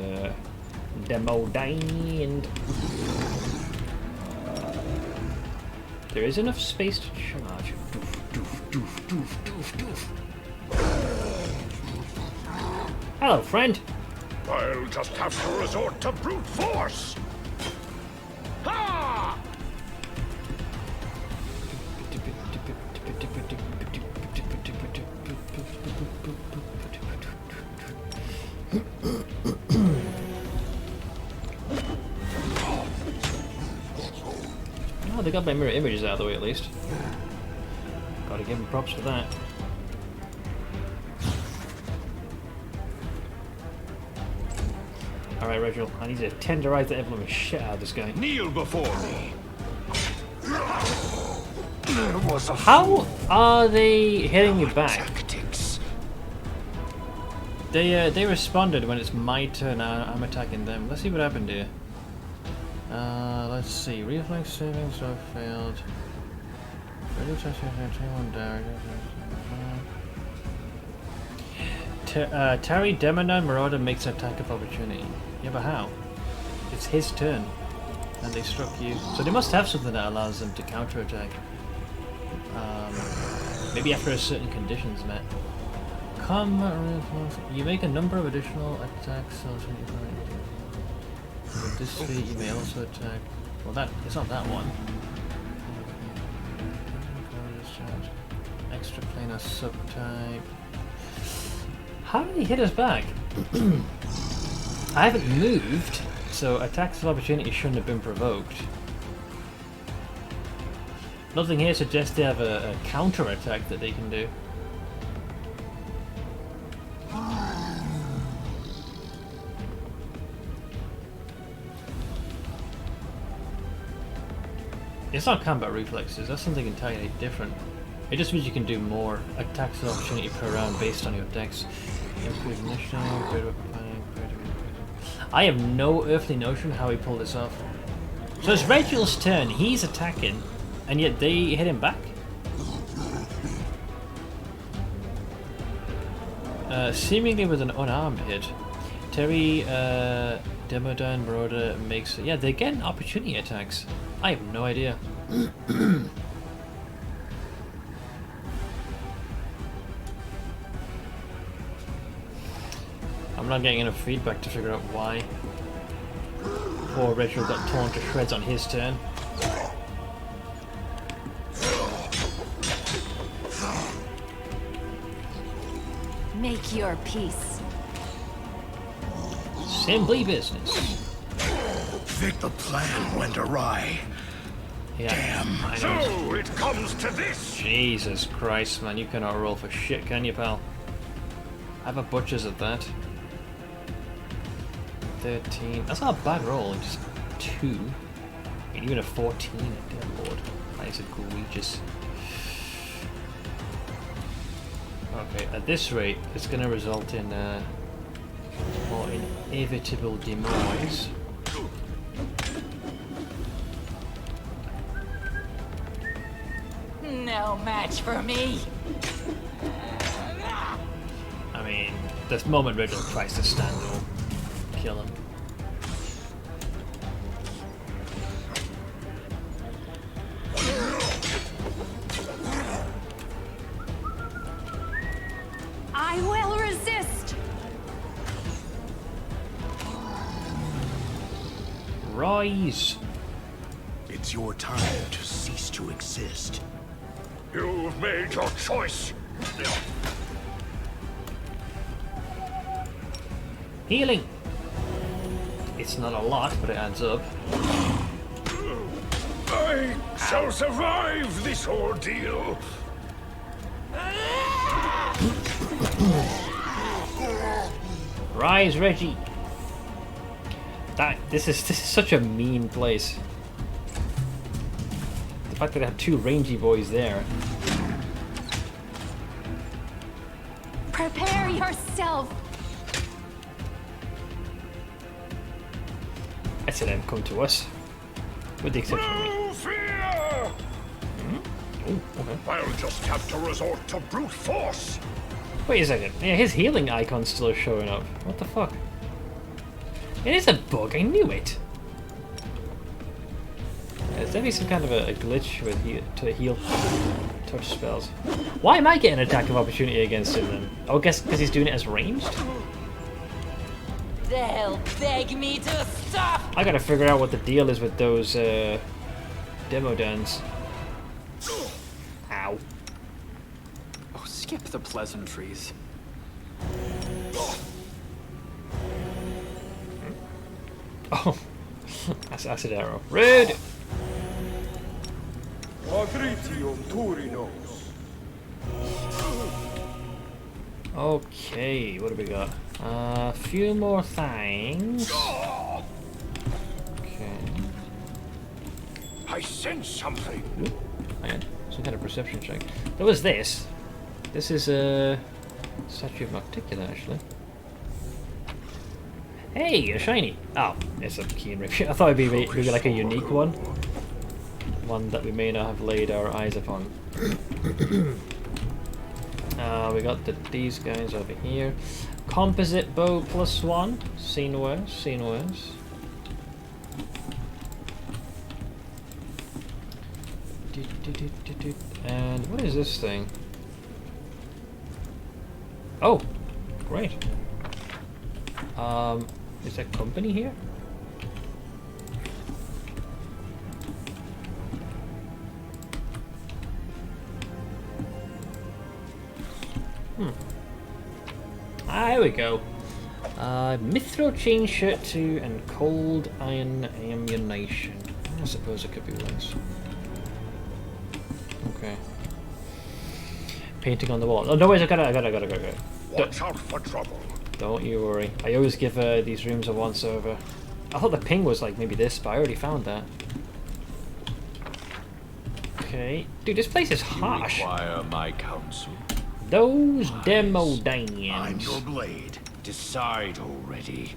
demo diamond. There is enough space to charge. Doof. Hello, friend. I'll just have to resort to brute force. Ha! Oh, they got my mirror images out of the way at least. Gotta give them props for that. Alright, Reginald, I need to tenderize the emblem and shit out of this guy. Kneel before me. How are they hitting you back? They responded when it's my turn. I'm attacking them. Let's see what happened here. Let's see. Reflex savings have failed. Terry Demonon Marauder makes an attack of opportunity. Yeah, but how? It's his turn, and they struck you. So they must have something that allows them to counterattack. Maybe after a certain conditions met. You make a number of additional attacks. With this feat, you may also attack. Well, it's not that one. Extra planar subtype. How did he hit us back? I haven't moved, so attacks of opportunity shouldn't have been provoked. Nothing here suggests they have a counter attack that they can do. It's not combat reflexes, that's something entirely different. It just means you can do more attacks of opportunity per round based on your dex. I have no earthly notion how he pulled this off. So it's Rachel's turn, he's attacking, and yet they hit him back? Seemingly with an unarmed hit. Terry Demodine Marauder makes... Yeah, they get opportunity attacks. I have no idea. I'm not getting enough feedback to figure out why. Poor Rachel got torn to shreds on his turn. Make your peace. Simply business. Think the plan went awry. Yeah, damn. I know. So it comes to this. Jesus Christ, man, you cannot roll for shit, can you, pal? Have a butcher's at that. 13. That's not a bad roll, just 2. And even a 14, dear lord. That is egregious. Okay, at this rate, it's going to result in more inevitable demise. No no match for me. I mean, the moment Riddle tries to stand, will kill him. I will resist. Rise. It's your time to cease to exist. You've made your choice. Healing. It's not a lot, but it adds up. I shall survive this ordeal. Rise, Reggie. This is such a mean place. The fact that I have two rangy boys there. Prepare yourself. I said them come to us. With the exception of me. No fear! Oh, okay. I'll just have to resort to brute force. Wait a second. Yeah, his healing icon's still showing up. What the fuck? It is a bug, I knew it! There's definitely some kind of a glitch with to heal touch spells. Why am I getting an attack of opportunity against him then? Oh, I guess because he's doing it as ranged? They'll beg me to stop! I gotta figure out what the deal is with those demo dons. Ow. Oh, skip the pleasantries. Oh, that's acid arrow. Rude! Okay, what do we got? A few more things. Okay. I sense something. Hang on, some kind of perception check. There was this. This is a statue of Nocticula, actually. Hey, a shiny! Oh, it's a key and ring. I thought it'd be maybe like a unique one. One that we may not have laid our eyes upon. We got these guys over here. Composite bow +1. Seen worse, seen worse. And what is this thing? Oh, great. Is there company here? There we go. Mithril chain shirt 2 and cold iron ammunition. I suppose it could be worse. Okay. Painting on the wall. Oh no, wait! I got it. Watch out for trouble. Don't you worry. I always give these rooms a once over. I thought the ping was like maybe this, but I already found that. Okay, dude, this place is harsh. You require my counsel. Those demo dines. I'm your blade. Decide already.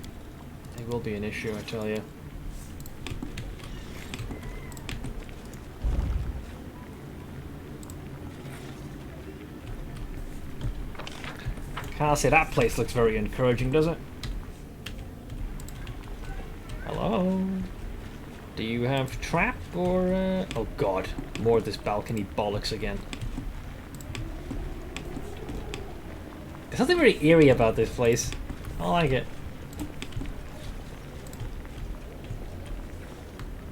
They will be an issue, I tell you. Can't say that place looks very encouraging, does it? Hello? Do you have trap or... Oh god, more of this balcony bollocks again. There's something very eerie about this place. I like it.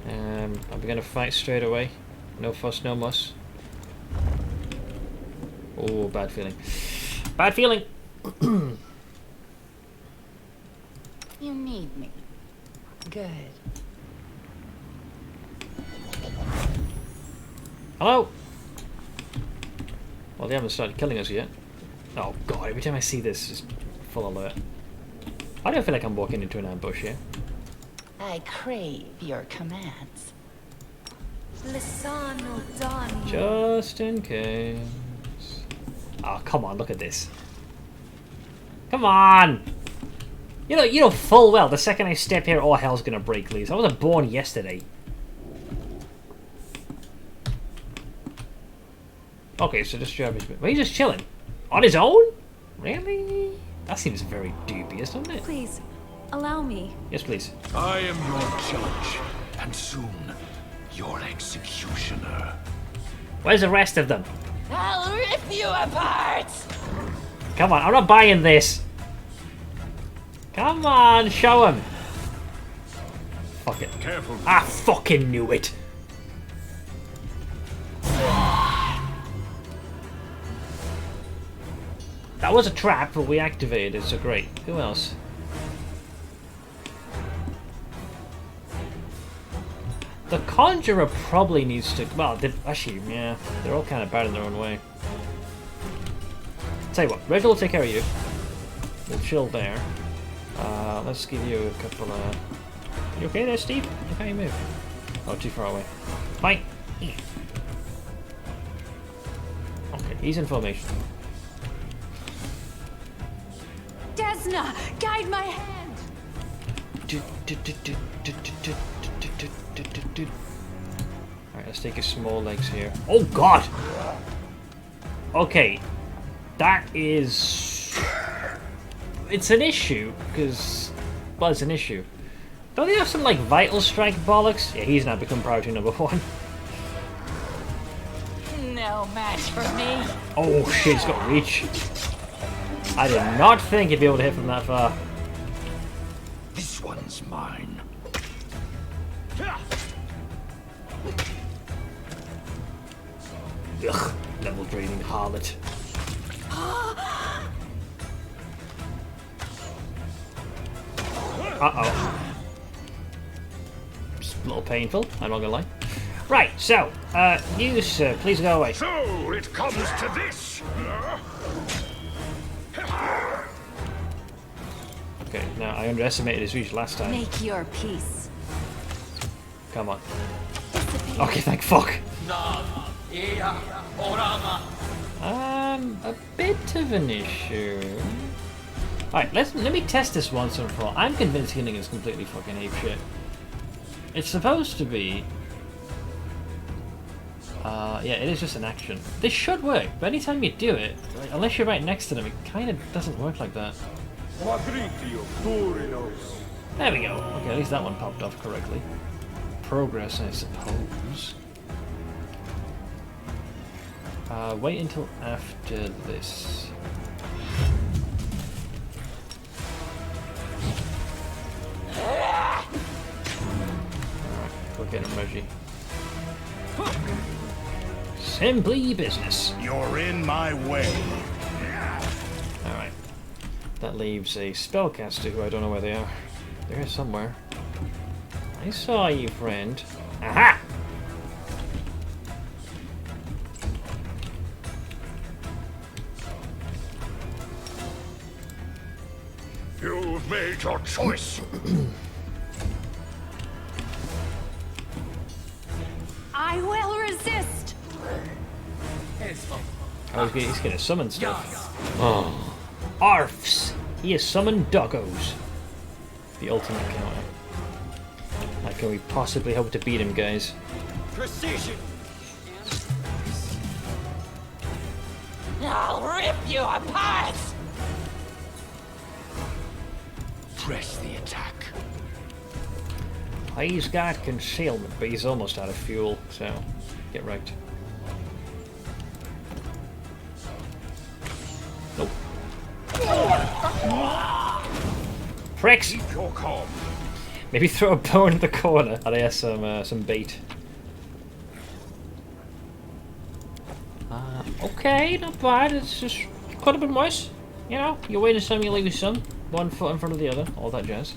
Are we gonna fight straight away? No fuss, no muss. Oh, bad feeling. Bad feeling! You need me. Good. Hello? Well, they haven't started killing us yet. Oh god, every time I see this, it's full alert. I don't feel like I'm walking into an ambush here. I crave your commands. Just in case. Oh, come on, look at this. Come on! You know full well, the second I step here, all hell's gonna break loose. I wasn't born yesterday. Okay, so this job is... Well, he's just chilling. On his own? Really? That seems very dubious, doesn't it? Please, allow me. Yes, please. I am your judge, and soon, your executioner. Where's the rest of them? I'll rip you apart! Come on, I'm not buying this. Come on, show him. Fuck it. Careful. I fucking knew it. That was a trap, but we activated it, so great. Who else? The Conjurer probably needs to... Well, actually, yeah. They're all kind of bad in their own way. Tell you what, Reg will take care of you. We'll chill there. Let's give you a couple of... You okay there, Steve? How can you move? Oh, too far away. Fine. Okay, he's in formation. Desna, guide my hand. Alright, let's take his small legs here. Oh god! Okay. That is... It's an issue, because... Well, it's an issue. Don't they have some, like, vital strike bollocks? Yeah, he's now become priority number 1. No match for me. Oh shit, he's got reach. I did not think he'd be able to hit from that far. This one's mine. Ugh, level draining harlot. Uh-oh. Just a little painful, I'm not gonna lie. Right, so, you, sir, please go away. So, it comes to this. Okay, now I underestimated his reach last time. Make your peace. Come on. Okay, thank fuck. A bit of an issue. Alright, let me test this once and for all. I'm convinced healing is completely fucking apeshit. It's supposed to be... yeah, it is just an action. This should work, but anytime you do it, like, unless you're right next to them, it kind of doesn't work like that. There we go. Okay, at least that one popped off correctly. Progress, I suppose. Wait until after this. Alright, go get him, Reggie. Simply business. You're in my way. Alright. That leaves a spellcaster who I don't know where they are. They're here somewhere. I saw you, friend. Aha! You've made your choice. I will resist. Oh, he's gonna summon stuff. Oh. Arfs! He has summoned doggos. The ultimate counter. How can we possibly hope to beat him, guys? Precision. I'll rip you apart! Press the attack. He's got concealment, but he's almost out of fuel, so get wrecked. Nope. Pricks! Keep your calm. Maybe throw a bone in the corner. And I have some bait. Okay, not bad. It's just could have been worse. You know, you win some, you lose some. 1 foot in front of the other. All that jazz.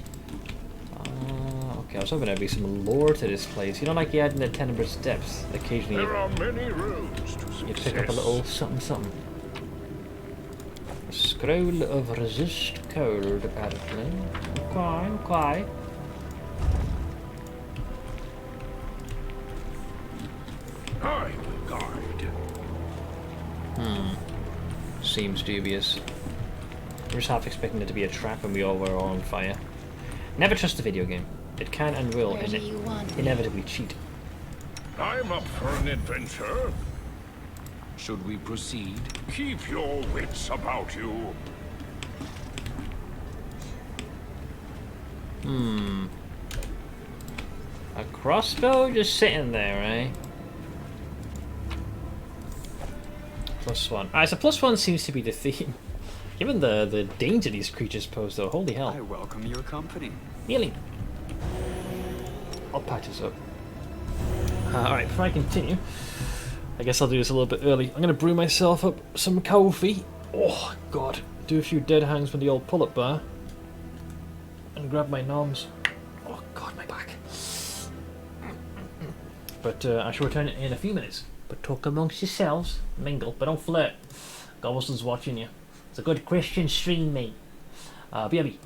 Okay, I was hoping there'd be some lore to this place. You know, like you had in the Tenebrous Depths. Occasionally, There are many roads to you success. pick up a little something, something. A scroll of resist cold, apparently. Okay. I will guide. Seems dubious. We're just half expecting it to be a trap and we all were all on fire. Never trust a video game. It can and will Where do you want me? inevitably cheat. I'm up for an adventure. Should we proceed? Keep your wits about you. A crossbow just sitting there, eh? +1. Alright, so +1 seems to be the theme. Given the danger these creatures pose, though, holy hell. I welcome your company. Healing. I'll patch this up. Alright, before I continue, I guess I'll do this a little bit early. I'm going to brew myself up some coffee. Oh, God. Do a few dead hangs with the old pull-up bar. And grab my noms. Oh, God, my back. But I shall return in a few minutes. But talk amongst yourselves, mingle, but don't flirt. Gobbleson's watching you. It's a good Christian stream, mate. BRB.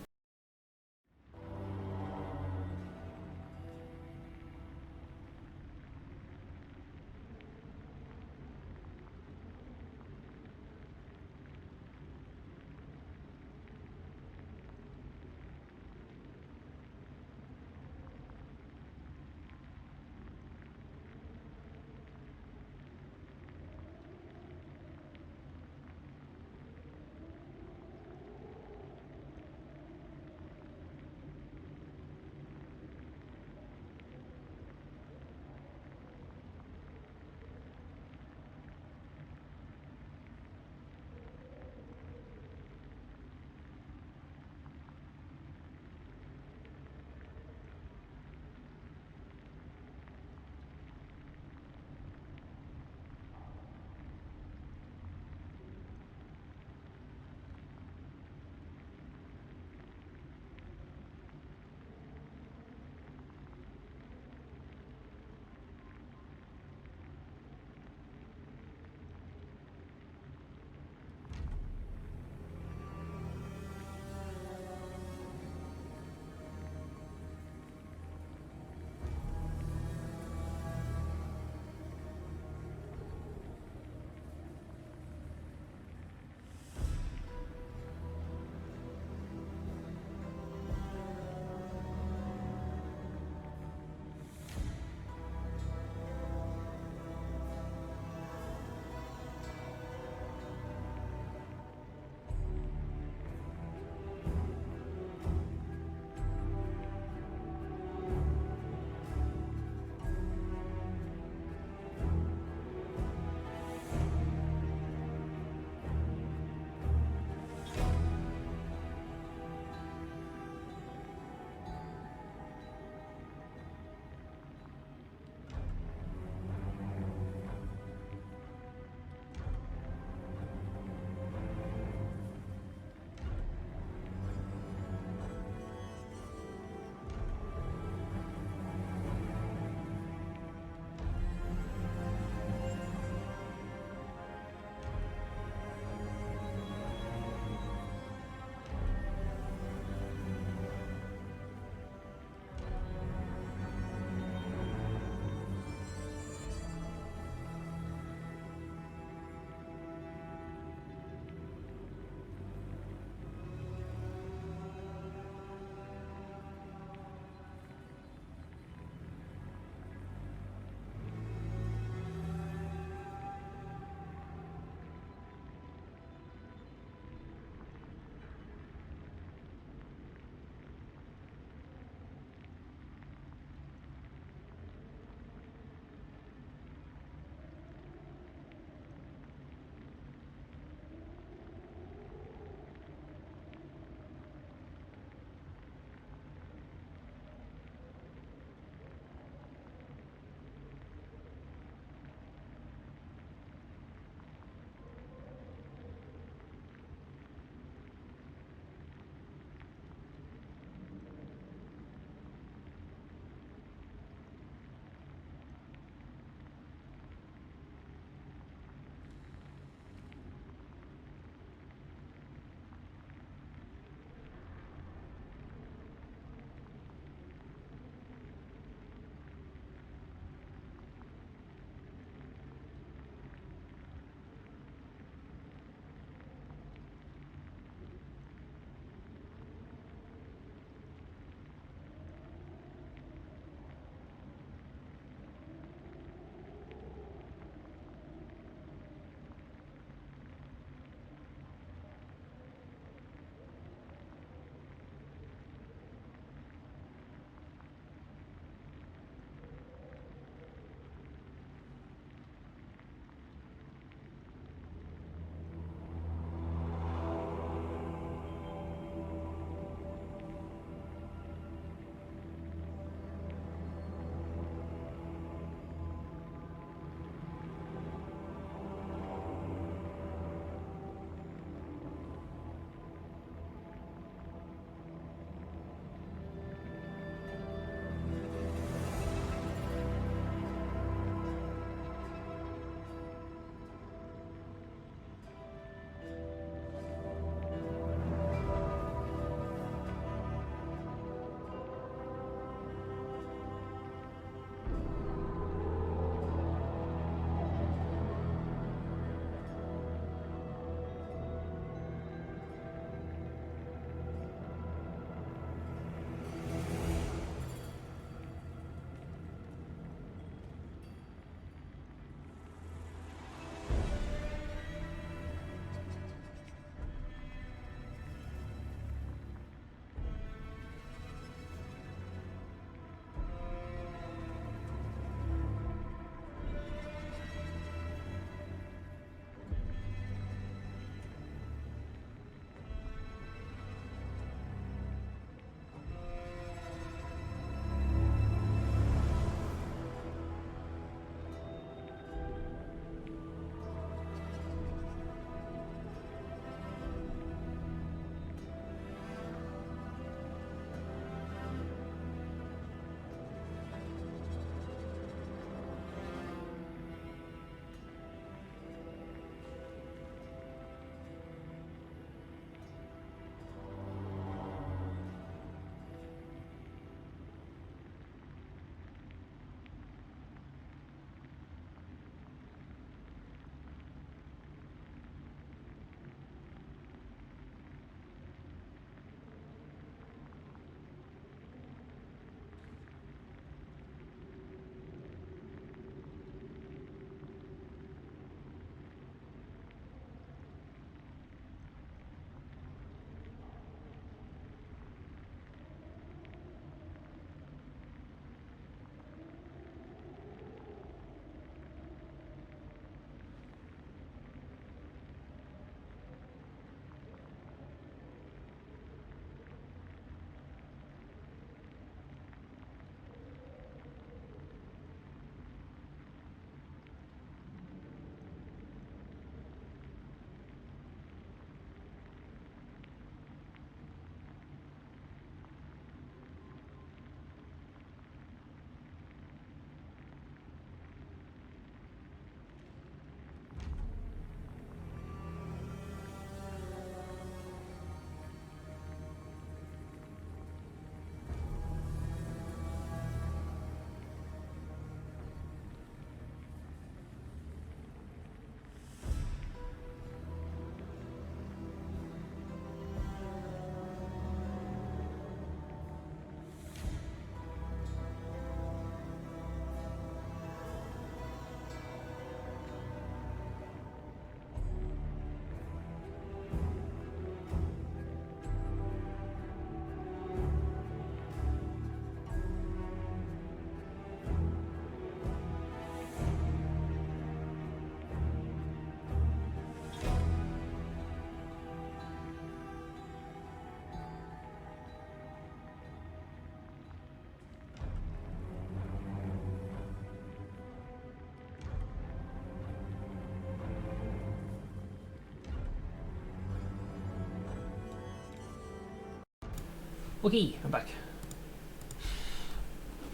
Okay, I'm back.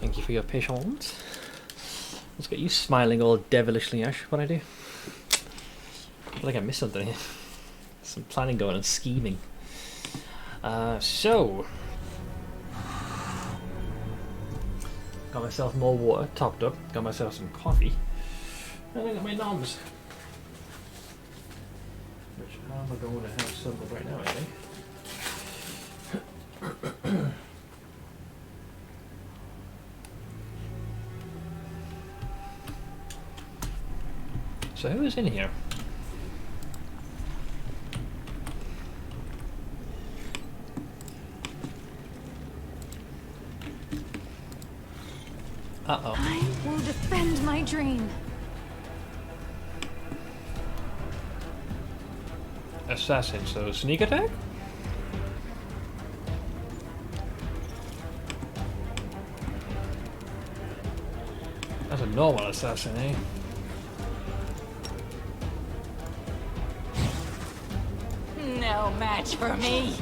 Thank you for your patience. Let's get you smiling all devilishly, Ash. What I do? I feel like I missed something. Some planning going on, scheming. So got myself more water, topped up. Got myself some coffee, and I got my noms. Which I'm going to have some of right now, I think. So who is in here? Uh-oh. I will defend my dream. Assassin, so sneak attack? That's a normal assassin, eh? No match for me.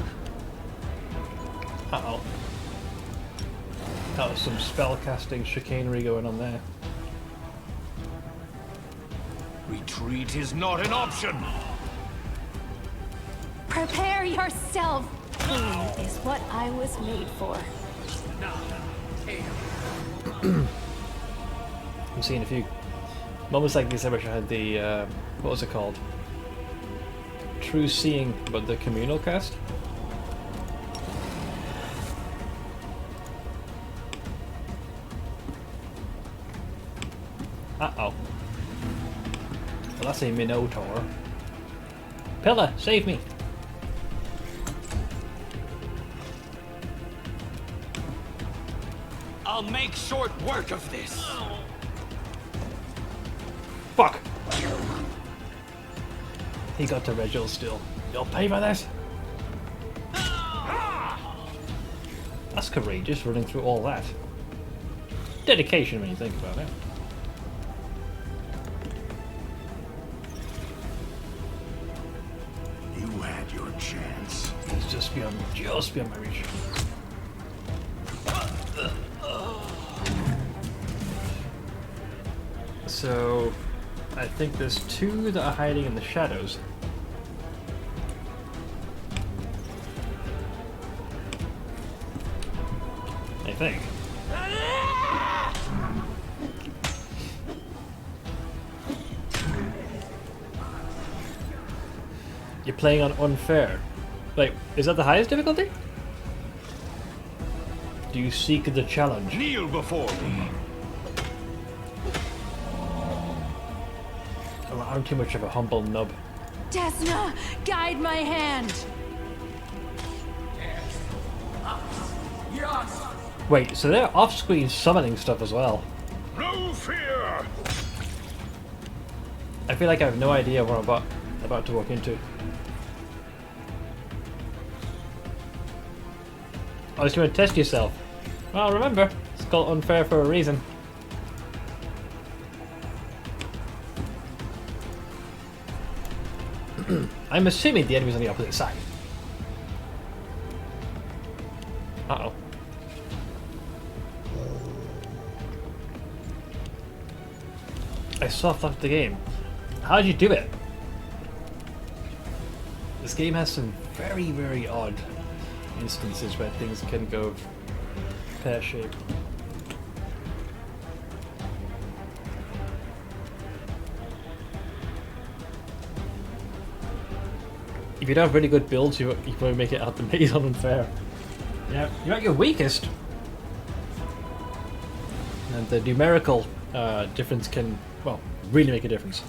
Uh-oh. That was some spellcasting chicanery going on there. Retreat is not an option. Prepare yourself. Pain is what I was made for. I'm seeing a few moments like this. I wish I had the what was it called? True Seeing, but the communal cast. Uh-oh. Well, that's a Minotaur. Pillar, save me! I'll make short work of this. Fuck! He got to Regil still. You'll pay for this! That's courageous, running through all that. Dedication when you think about it. You had your chance. It's just beyond my reach. So, I think there's two that are hiding in the shadows. I think. You're playing on unfair. Wait, is that the highest difficulty? Do you seek the challenge? Kneel before me. I'm too much of a humble nub. Desna, guide my hand. Wait, so they're off-screen summoning stuff as well. No fear! I feel like I have no idea what I'm about to walk into. I was going to test yourself. Well, remember, it's called unfair for a reason. I'm assuming the enemy's on the opposite side. Uh-oh. I soft locked the game. How'd you do it? This game has some very, very odd instances where things can go pear-shaped. If you don't have really good builds, you probably make it out the maze on unfair. Yeah, you're at your weakest. And the numerical difference can, well, really make a difference.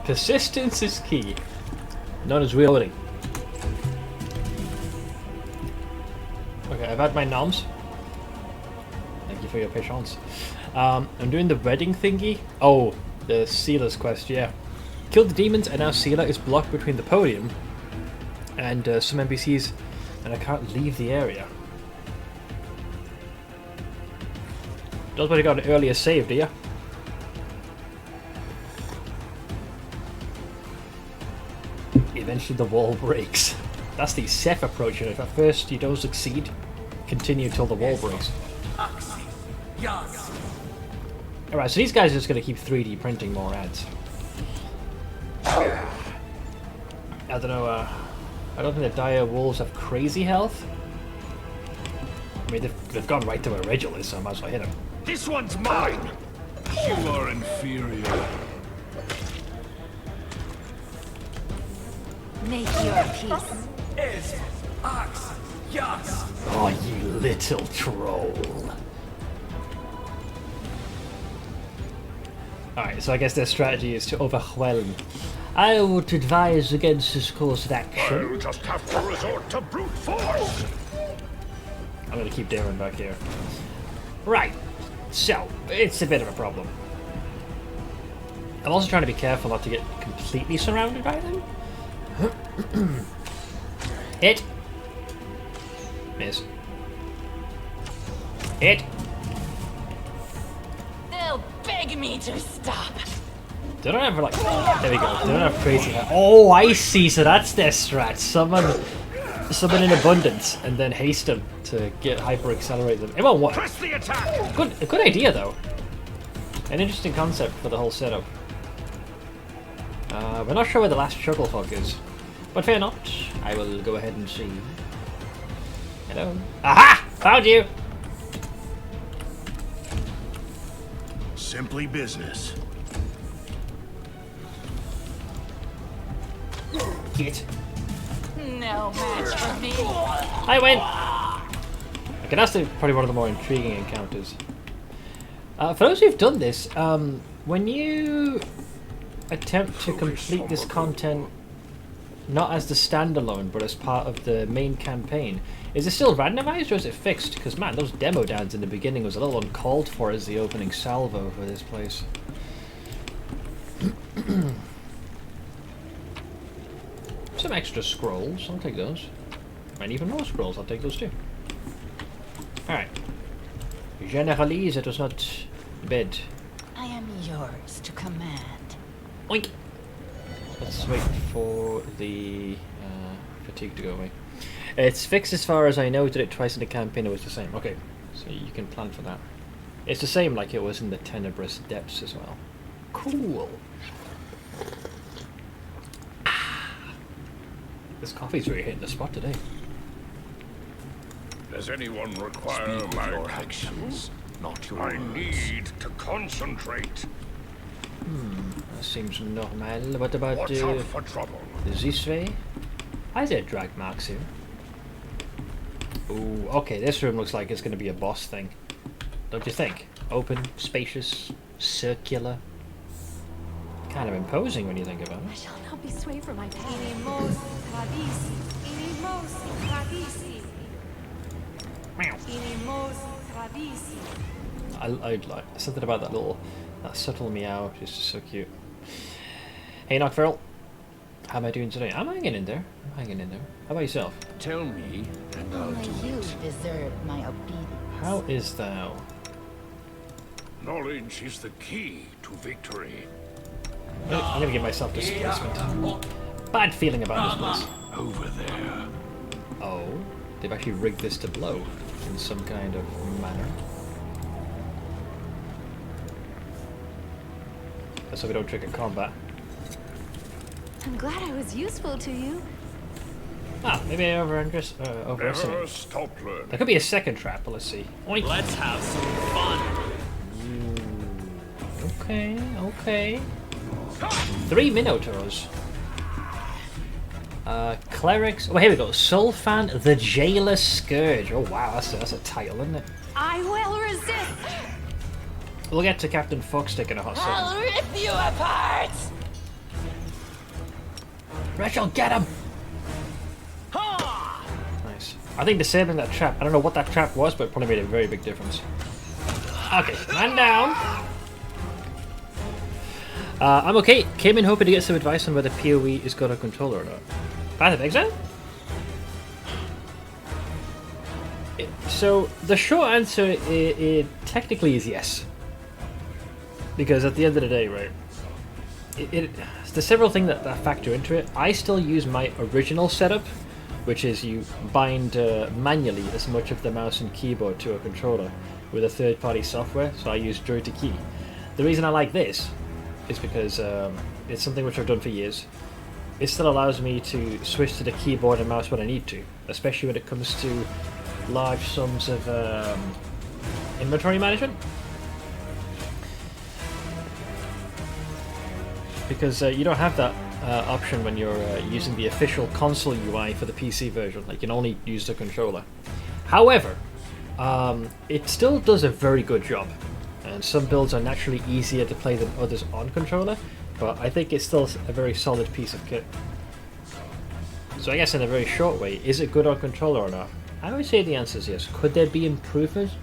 Persistence is key. Known as reloading. Okay, I've had my noms. Thank you for your patience. I'm doing the wedding thingy. Oh, the Sealer's quest, yeah. Kill the demons and now Sealer is blocked between the podium and some NPCs And I can't leave the area. Don't want to got an earlier save, do you? Eventually the wall breaks. That's the safe approach. If at first you don't succeed, continue till the wall breaks. Alright, so these guys are just going to keep 3D printing more ads. I don't know, I don't think the dire wolves have crazy health. I mean, they've gone right to where Regal is, so I might as well hit him. This one's mine! You are inferior. Make your peace. Oh, you little troll. Alright, so I guess their strategy is to overwhelm. I would advise against this course of action. I'll just have to resort to brute force! I'm gonna keep Darren back here. Right, so, it's a bit of a problem. I'm also trying to be careful not to get completely surrounded by them. Hit. Miss. Hit. They'll beg me to stop. They don't have like, there we go. They don't have crazy. Oh, I see. So that's their strat. Summon in abundance and then haste them to get hyper accelerate them. It won't work. Press the attack! Good idea though. An interesting concept for the whole setup. We're not sure where the last Chucklefuck is, but fear not. I will go ahead and see. Hello. Aha! Found you. Simply business. Get. No match for me. I win. Okay, that's probably one of the more intriguing encounters. For those who've done this, when you attempt to complete this content not as the standalone but as part of the main campaign, is it still randomized or is it fixed? Because man, those demo downs in the beginning was a little uncalled for as the opening salvo for this place. Some extra scrolls, I'll take those. And even more scrolls, I'll take those too. Alright. Generalise, it was not bad. I am yours to command. Oink! Let's wait for the fatigue to go away. It's fixed as far as I know. Did it twice in the campaign, it was the same. Okay, so you can plan for that. It's the same like it was in the Tenebrous Depths as well. Cool! This coffee's really hitting the spot today. Does anyone require my your actions, not your I words. need to concentrate. That seems normal. What about Watch out for trouble. this way? Why is there drag marks here? Ooh, okay, this room looks like it's going to be a boss thing. Don't you think? Open, spacious, circular. Kind of imposing when you think about I it. shall not be swayed from my path. Inimos tradisi. Inimos tradisi. Inimos tradisi. I like something about that subtle meow. Just so cute. Hey, Knockferrle. How am I doing today? I'm hanging in there. How about yourself? Tell me, and I'll Only do you it. deserve my obedience. How is thou? Knowledge is the key to victory. I'm gonna give myself displacement. Bad feeling about this place. Over there. Oh, they've actually rigged this to blow in some kind of manner. So we don't trigger combat. I'm glad I was useful to you. Ah, maybe I Never overestimated. stop learning. There could be a second trap, but let's see. Oink. Let's have some fun. Okay. 3 Minotaurs. Clerics. Oh, here we go. Sulfan the Jailer Scourge. Oh wow, that's a title, isn't it? I will resist. We'll get to Captain Fuckstick in a hot second. I'll rip you apart! Rachel, get him! Nice. I think disabling that trap, I don't know what that trap was, but it probably made a very big difference. Okay, man down. I'm okay. Came in hoping to get some advice on whether PoE is got a controller or not. Path of Exile? So the short answer it technically is yes, because at the end of the day, right, there's several things that factor into it. I still use my original setup, which is you bind manually as much of the mouse and keyboard to a controller with a third-party software, so I use Joy-to-Key. The reason I like this is because it's something which I've done for years. It still allows me to switch to the keyboard and mouse when I need to, especially when it comes to large sums of inventory management. Because you don't have that option when you're using the official console UI for the PC version. Like, you can only use the controller. However, it still does a very good job, and some builds are naturally easier to play than others on controller, but I think it's still a very solid piece of kit. So I guess in a very short way, is it good on controller or not? I would say the answer is yes. Could there be improvements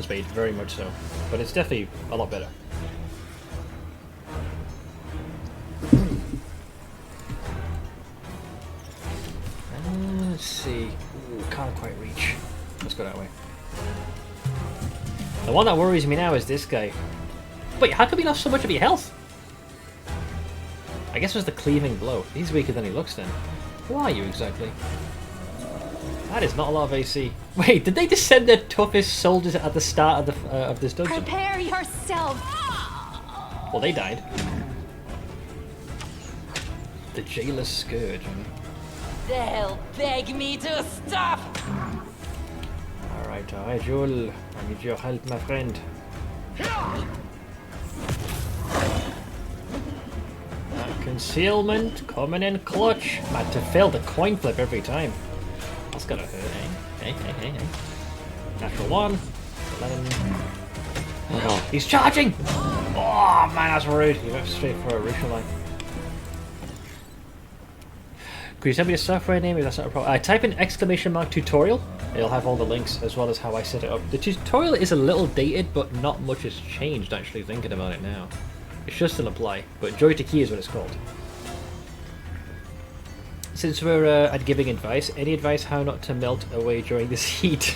made? Very much so, but it's definitely a lot better. Let's see. Ooh, can't quite reach. Let's go that way. The one that worries me now is this guy. Wait, how come he lost so much of your health? I guess it was the cleaving blow. He's weaker than he looks then. Who are you exactly? That is not a lot of AC. Wait, did they just send their toughest soldiers at the start of this dungeon? Prepare yourself. Well, they died. The Jailer's Scourge. They'll beg me to stop! Alright, Joel. I need your help, my friend. Concealment coming in clutch. Man, to fail the coin flip every time. That's gonna hurt, eh? Hey. Natural 1. 11. Oh, he's charging! Oh man, that's rude. He went straight for a Ritual line. Could you send me a software name if that's not a problem? Type in !tutorial. It'll have all the links as well as how I set it up. The tutorial is a little dated, but not much has changed actually thinking about it now. It should still apply, but Joy-to-Key is what it's called. Since we're at giving advice, any advice how not to melt away during this heat?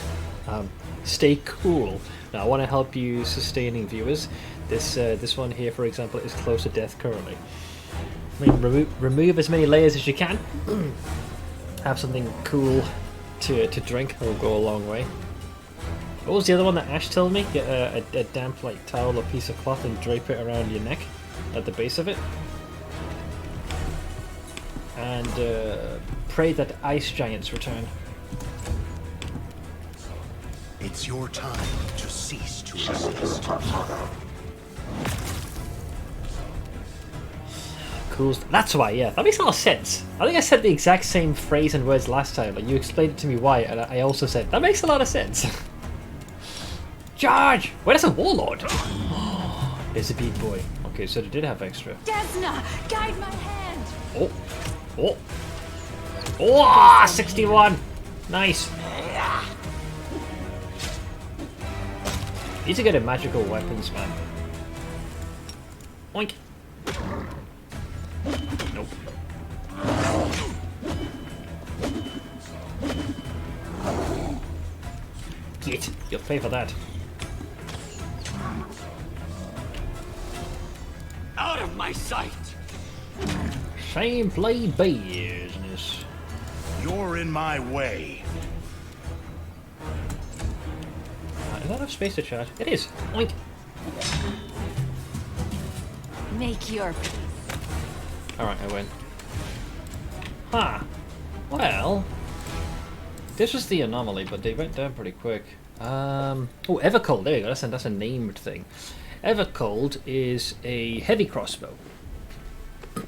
Stay cool. Now I want to help you sustaining viewers. This one here, for example, is close to death currently. I mean, remove as many layers as you can. Have something cool to drink. It'll go a long way. What was the other one that Ash told me? Get a damp like towel or piece of cloth and drape it around your neck at the base of it. And pray that ice giants return. It's your time to cease to resist. Cool. That's why, yeah. That makes a lot of sense. I think I said the exact same phrase and words last time. Like, you explained it to me why, and I also said, that makes a lot of sense. Charge! Wait, that's a warlord! There's a big boy. Okay, so they did have extra. Desna, guide my hand! Oh, 61! Nice! These are good at magical weapons, man. Oink! Nope. Get! You'll pay for that. Out of my sight! Same play business. You're in my way. Is that enough space to charge? It is. Oink. Make your peace. Alright, I win. Huh. Well, this was the anomaly, but they went down pretty quick. Oh, Evercold. There you go. That's a named thing. Evercold is a heavy crossbow.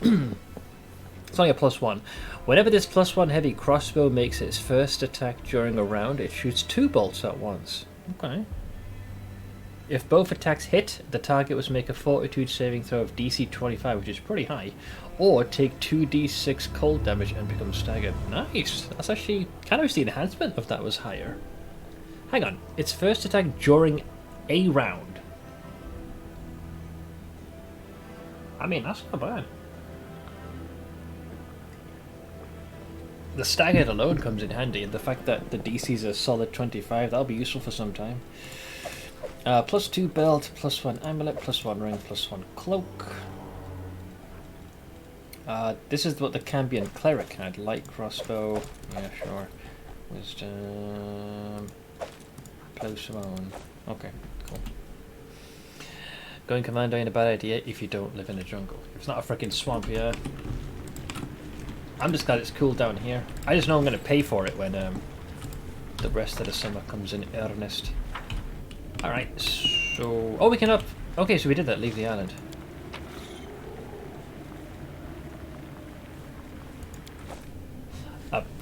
It's only a +1. Whenever this +1 heavy crossbow makes its first attack during a round, it shoots 2 bolts at once. Okay. If both attacks hit, the target must make a fortitude saving throw of DC 25, which is pretty high, or take 2d6 cold damage and become staggered. Nice! That's actually kind of wish the enhancement of that was higher. Hang on, its first attack during a round. I mean, that's not bad. The staggered alone comes in handy, and the fact that the DC's a solid 25, that'll be useful for some time. +2 belt, +1 amulet, +1 ring, +1 cloak. This is what the Cambion cleric had. Light crossbow. Yeah, sure. Wisdom. Close on. Okay, cool. Going commando ain't a bad idea if you don't live in a jungle. If it's not a freaking swamp, yeah. I'm just glad it's cool down here. I just know I'm going to pay for it when the rest of the summer comes in earnest. Alright, so... Oh, we can up... Okay, so we did that. Leave the island.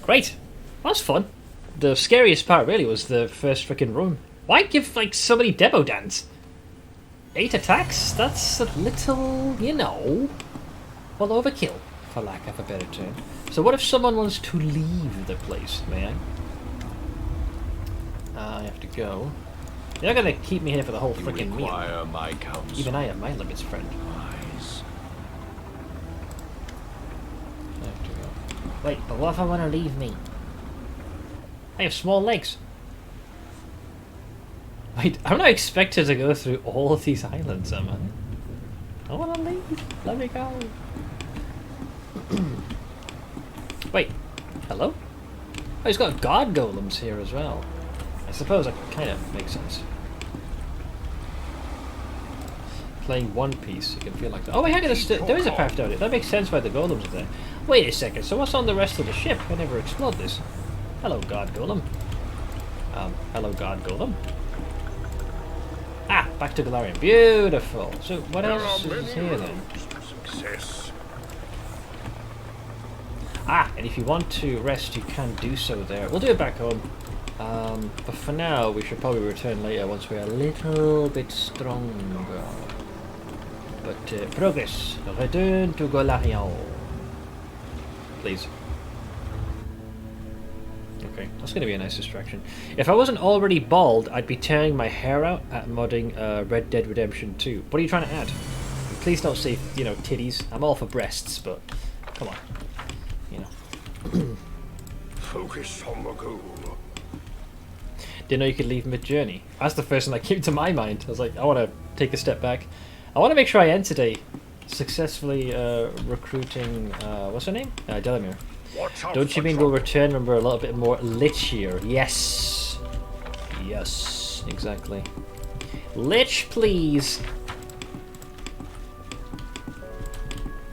Great! That was fun. The scariest part really was the first freaking room. Why give like so many demo dans? 8 attacks? That's a little, you know... Well, overkill, for lack of a better term. So what if someone wants to leave the place, may I? I have to go. You're not gonna keep me here for the whole freaking meal. My counsel. Even I have my limits, friend. Wise. I have to go. Wait, but what if I want to leave me? I have small legs. Wait, I'm not expected to go through all of these islands, am I? I want to leave. Let me go. Wait, hello? Oh, he's got god golems here as well. I suppose that kind of makes sense. Playing One Piece, you can feel like that. Oh, wait, hang on, there is a path down it. That makes sense why the golems are there. Wait a second, so what's on the rest of the ship? I never explored this. Hello, god golem. Hello, god golem. Ah, back to Galarian. Beautiful. So, what else is here then? Success. Ah, and if you want to rest, you can do so there. We'll do it back home. But for now, we should probably return later once we're a little bit stronger. But progress. Return to Golarion. Please. Okay, that's going to be a nice distraction. If I wasn't already bald, I'd be tearing my hair out at modding Red Dead Redemption 2. What are you trying to add? Please don't say, you know, titties. I'm all for breasts, but come on. You know. Focus on the goal. Didn't know you could leave mid-journey. That's the first thing that came to my mind. I was like, I want to take a step back. I want to make sure I end today successfully recruiting, what's her name? Delamere. Don't you mean we'll return when we're a little bit more Lich here? Yes. Yes, exactly. Lich, please.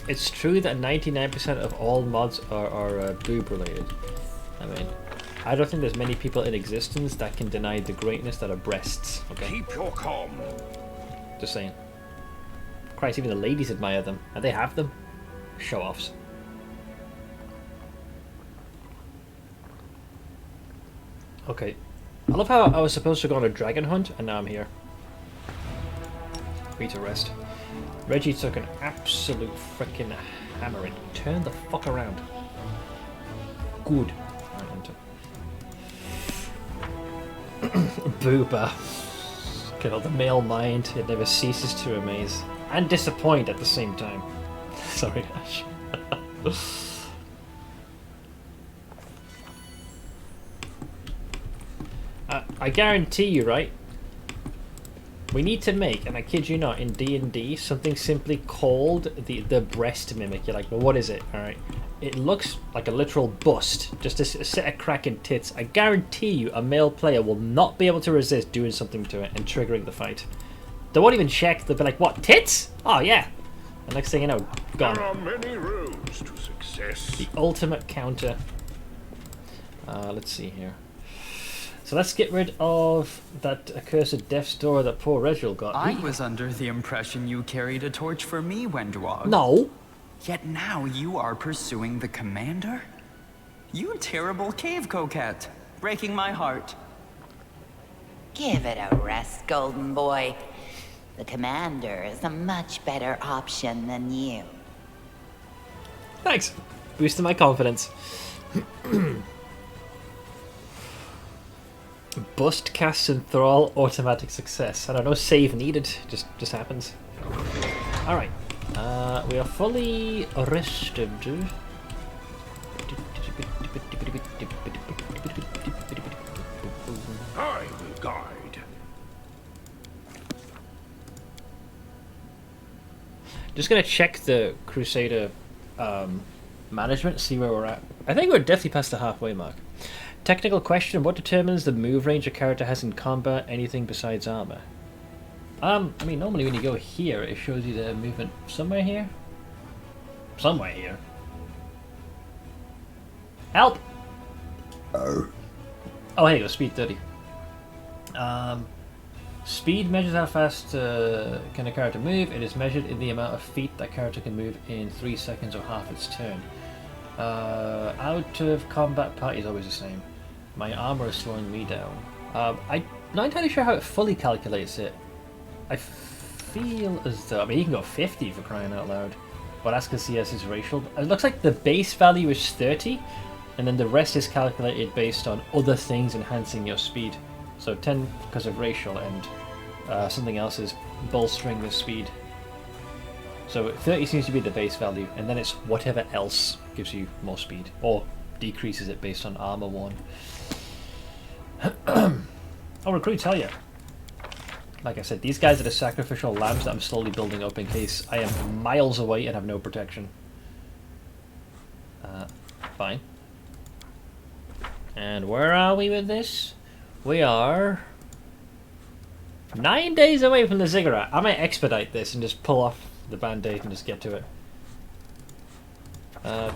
It's true that 99% of all mods are boob related. I mean, I don't think there's many people in existence that can deny the greatness that are breasts. Okay. Keep your calm. Just saying. Christ, even the ladies admire them, and they have them. Show-offs. Okay. I love how I was supposed to go on a dragon hunt, and now I'm here. Need to rest. Reggie took an absolute freaking hammering. Turn the fuck around. Good. Booba. God, the male mind, it never ceases to amaze. And disappoint at the same time. Sorry, Ash. I guarantee you, right? We need to make, and I kid you not, in D&D, something simply called the breast mimic. You're like, well, what is it? Alright. It looks like a literal bust, just a set of cracking tits. I guarantee you a male player will not be able to resist doing something to it and triggering the fight. They won't even check, they'll be like, what, tits? Oh yeah. And next thing you know, gone. There are many roads to success. The ultimate counter. Let's see here. So let's get rid of that accursed death's door that poor Reginald got. I was under the impression you carried a torch for me, Wendwog. No. Yet now you are pursuing the commander? You terrible cave coquette, breaking my heart. Give it a rest, golden boy. The commander is a much better option than you. Thanks. Boosting my confidence. Bust, cast, enthrall, automatic success. I don't know, save needed. Just happens. Alright. We are fully rested. I will guide. Just gonna check the Crusader management, see where we're at. I think we're definitely past the halfway mark. Technical question: what determines the move range a character has in combat? Anything besides armor? I mean, normally when you go here, it shows you the movement somewhere here. Somewhere here. Help! Oh, here you go. Speed 30. Speed measures how fast can a character move. It is measured in the amount of feet that character can move in 3 seconds or half its turn. Out of combat party is always the same. My armor is slowing me down. I'm not entirely sure how it fully calculates it. I feel as though, I mean, you can go 50 for crying out loud. But that's because CS is racial. It looks like the base value is 30, and then the rest is calculated based on other things enhancing your speed. So 10 because of racial, and something else is bolstering the speed. So 30 seems to be the base value, and then it's whatever else gives you more speed, or decreases it based on armor 1. Oh, recruit, tell you. Like I said, these guys are the sacrificial lambs that I'm slowly building up in case I am miles away and have no protection. Fine. And where are we with this? We are 9 days away from the ziggurat. I might expedite this and just pull off the band-aid and just get to it.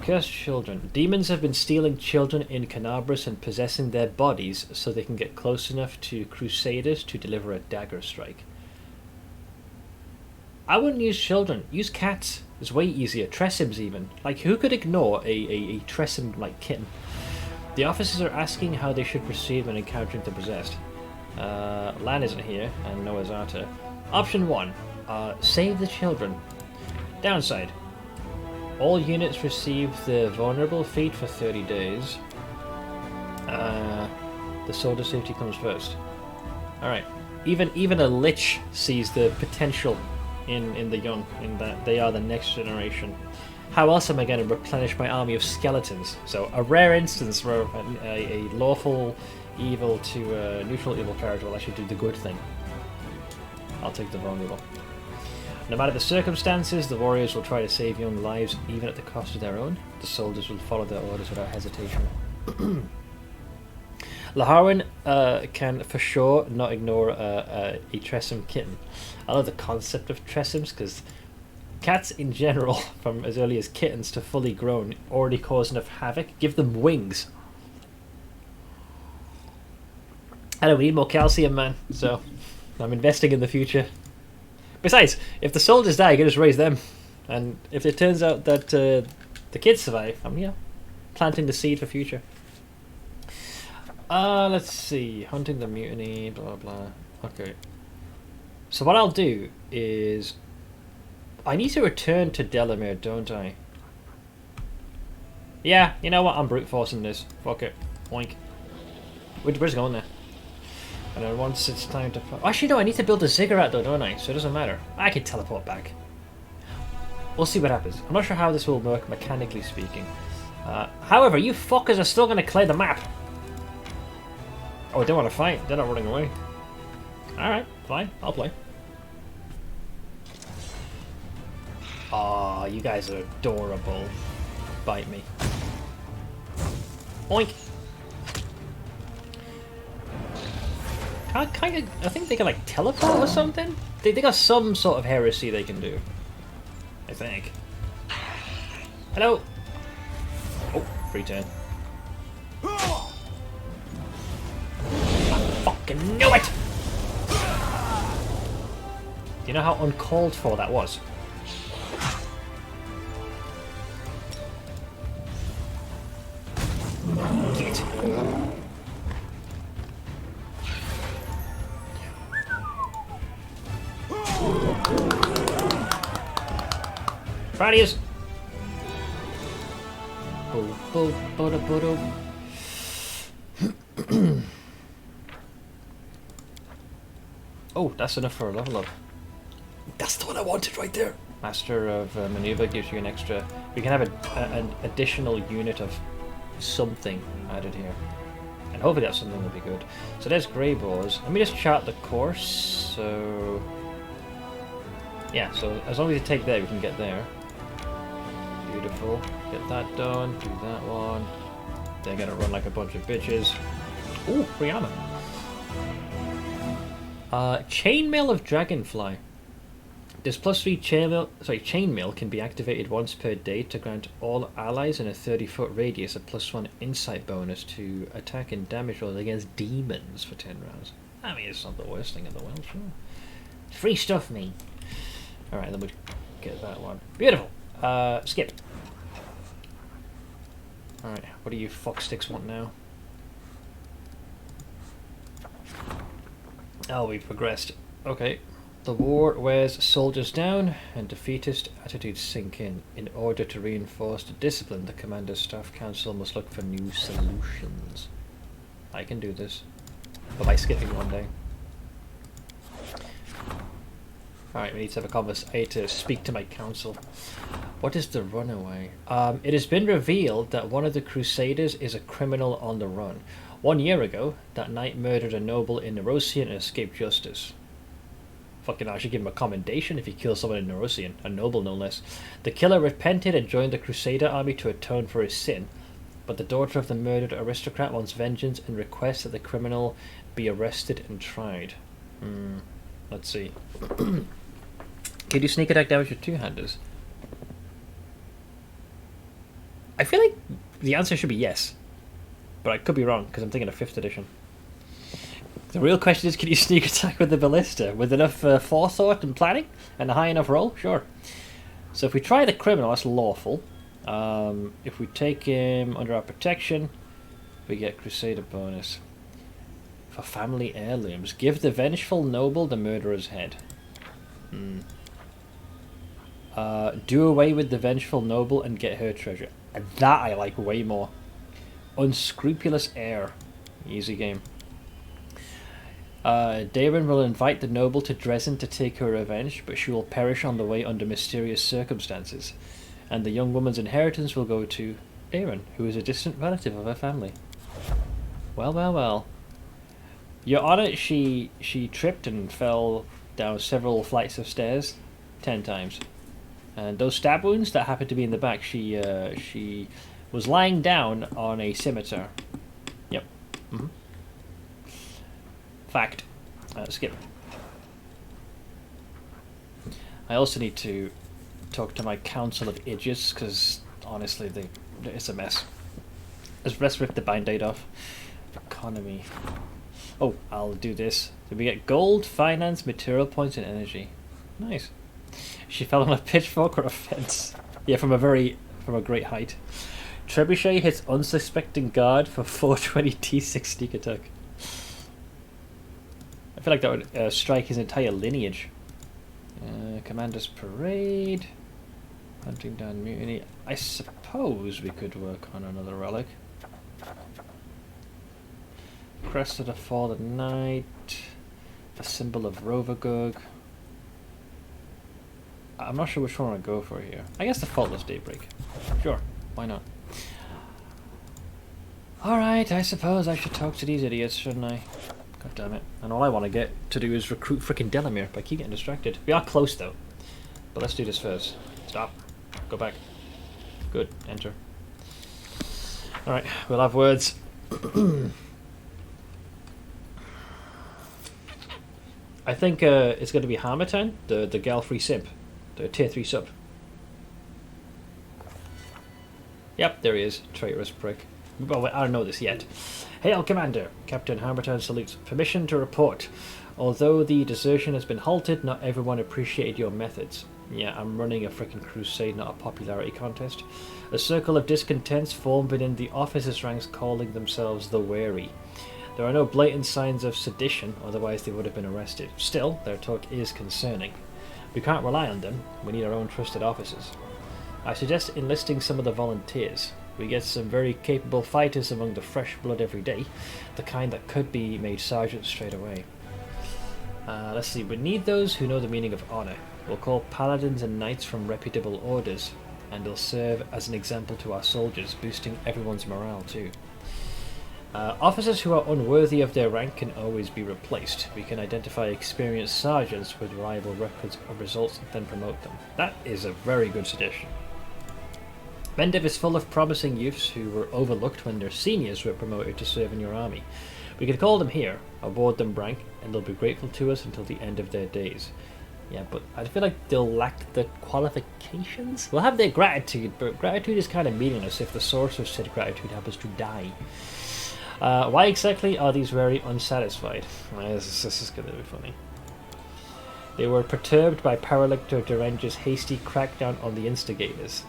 Cursed children. Demons have been stealing children in Canabras and possessing their bodies so they can get close enough to Crusaders to deliver a dagger strike. I wouldn't use children. Use cats. It's way easier. Tressims even. Like, who could ignore a Tressim-like kitten? The officers are asking how they should proceed when encountering the possessed. Lan isn't here, and Noah's Arta. Option 1. Save the children. Downside. All units receive the vulnerable feat for 30 days. The sword of safety comes first. Alright. Even a Lich sees the potential in the young, in that they are the next generation. How else am I going to replenish my army of skeletons? So a rare instance where a lawful evil to a neutral evil character will actually do the good thing. I'll take the vulnerable. No matter the circumstances, the warriors will try to save young lives, even at the cost of their own. The soldiers will follow their orders without hesitation. Laharwin can for sure not ignore a Tressim kitten. I love the concept of Tressims, because cats in general, from as early as kittens to fully grown, already cause enough havoc. Give them wings. I don't need more calcium, man, so I'm investing in the future. Besides, if the soldiers die, you can just raise them. And if it turns out that the kids survive, I'm planting the seed for future. Let's see. Hunting the mutiny, blah, blah. Okay. So what I'll do is... I need to return to Delamere, don't I? Yeah, you know what? I'm brute forcing this. Fuck it. Oink. Where's going there? And then once it's time to... Actually, no, I need to build a ziggurat though, don't I? So it doesn't matter. I can teleport back. We'll see what happens. I'm not sure how this will work, mechanically speaking. However, you fuckers are still going to clear the map. Oh, they want to fight. They're not running away. Alright, fine. I'll play. Aw, you guys are adorable. Bite me. Oink! I think they can like teleport or something? They got some sort of heresy they can do. I think. Hello! Oh, free turn. I fucking knew it! Do you know how uncalled for that was? Get. Radius. Oh, that's enough for a level up. That's the one I wanted right there. Master of Maneuver gives you an extra... We can have an additional unit of something added here. And hopefully that's something that'll be good. So there's Grey Boars. Let me just chart the course. So yeah, so as long as you take there, we can get there. Beautiful. Get that done. Do that one. They're gonna run like a bunch of bitches. Ooh, free armor. Chainmail of Dragonfly. This +3 chainmail can be activated once per day to grant all allies in a 30-foot radius a +1 insight bonus to attack and damage rolls against demons for 10 rounds. I mean, it's not the worst thing in the world, sure. Free stuff, me. Alright, then we get that one. Beautiful. Skip. Alright, what do you fox sticks want now? Oh, we progressed. Okay. The war wears soldiers down and defeatist attitudes sink in. In order to reinforce the discipline, the Commander's Staff Council must look for new solutions. I can do this. But by skipping one day. Alright, we need to have a conversation. I need to speak to my council. What is the runaway? It has been revealed that one of the Crusaders is a criminal on the run. 1 year ago, that knight murdered a noble in Nerosian and escaped justice. Fucking hell, I should give him a commendation if he kills someone in Nerosian, a noble no less. The killer repented and joined the Crusader army to atone for his sin, but the daughter of the murdered aristocrat wants vengeance and requests that the criminal be arrested and tried. Let's see. Can you do sneak attack damage with two-handers? I feel like the answer should be yes, but I could be wrong because I'm thinking of 5th edition. The real question is, can you sneak attack with the ballista? With enough forethought and planning and a high enough roll? Sure. So if we try the criminal, that's lawful. If we take him under our protection, we get Crusader bonus. For family heirlooms, give the vengeful noble the murderer's head. Do away with the vengeful noble and get her treasure. And that I like way more. Unscrupulous heir. Easy game. Daeron will invite the noble to Dresden to take her revenge, but she will perish on the way under mysterious circumstances. And the young woman's inheritance will go to Daeron, who is a distant relative of her family. Well, well, well. Your Honor, she tripped and fell down several flights of stairs 10 times. And those stab wounds that happened to be in the back, she was lying down on a scimitar. Yep. Fact. Skip. I also need to talk to my council of idiots, because honestly, it's a mess. Let's rip the band-aid off. Economy. Oh, I'll do this. Did we get gold, finance, material points, and energy? Nice. She fell on a pitchfork or a fence. Yeah, from a great height. Trebuchet hits unsuspecting guard for 420 T6 sneak attack. I feel like that would strike his entire lineage. Commander's Parade. Hunting down mutiny. I suppose we could work on another relic. Crest of the Fallen Knight. The symbol of Rovagug. I'm not sure which one I want to go for here. I guess the Faultless Daybreak. Sure, why not? Alright, I suppose I should talk to these idiots, shouldn't I? God damn it. And all I want to get to do is recruit frickin' Delamere, but I keep getting distracted. We are close though. But let's do this first. Stop. Go back. Good. Enter. Alright, we'll have words. I think it's going to be Harmattan, the Gal-free simp. The tier 3 sub. Yep, there he is. Traitorous prick. Well, I don't know this yet. Hail, Commander! Captain Harmattan salutes. Permission to report. Although the desertion has been halted, not everyone appreciated your methods. Yeah, I'm running a frickin' crusade, not a popularity contest. A circle of discontents formed within the officers' ranks, calling themselves the Wary. There are no blatant signs of sedition, otherwise they would have been arrested. Still, their talk is concerning. We can't rely on them. We need our own trusted officers. I suggest enlisting some of the volunteers. We get some very capable fighters among the fresh blood every day, the kind that could be made sergeants straight away. Let's see, we need those who know the meaning of honor. We'll call paladins and knights from reputable orders, and they'll serve as an example to our soldiers, boosting everyone's morale too. Officers who are unworthy of their rank can always be replaced. We can identify experienced sergeants with reliable records of results and then promote them. That is a very good suggestion. Mendiv is full of promising youths who were overlooked when their seniors were promoted to serve in your army. We could call them here, award them rank, and they'll be grateful to us until the end of their days. Yeah, but I feel like they'll lack the qualifications. We'll have their gratitude, but gratitude is kind of meaningless if the source of said gratitude happens to die. Why exactly are these very unsatisfied? This is going to be funny. They were perturbed by Paralictor Durange's hasty crackdown on the instigators.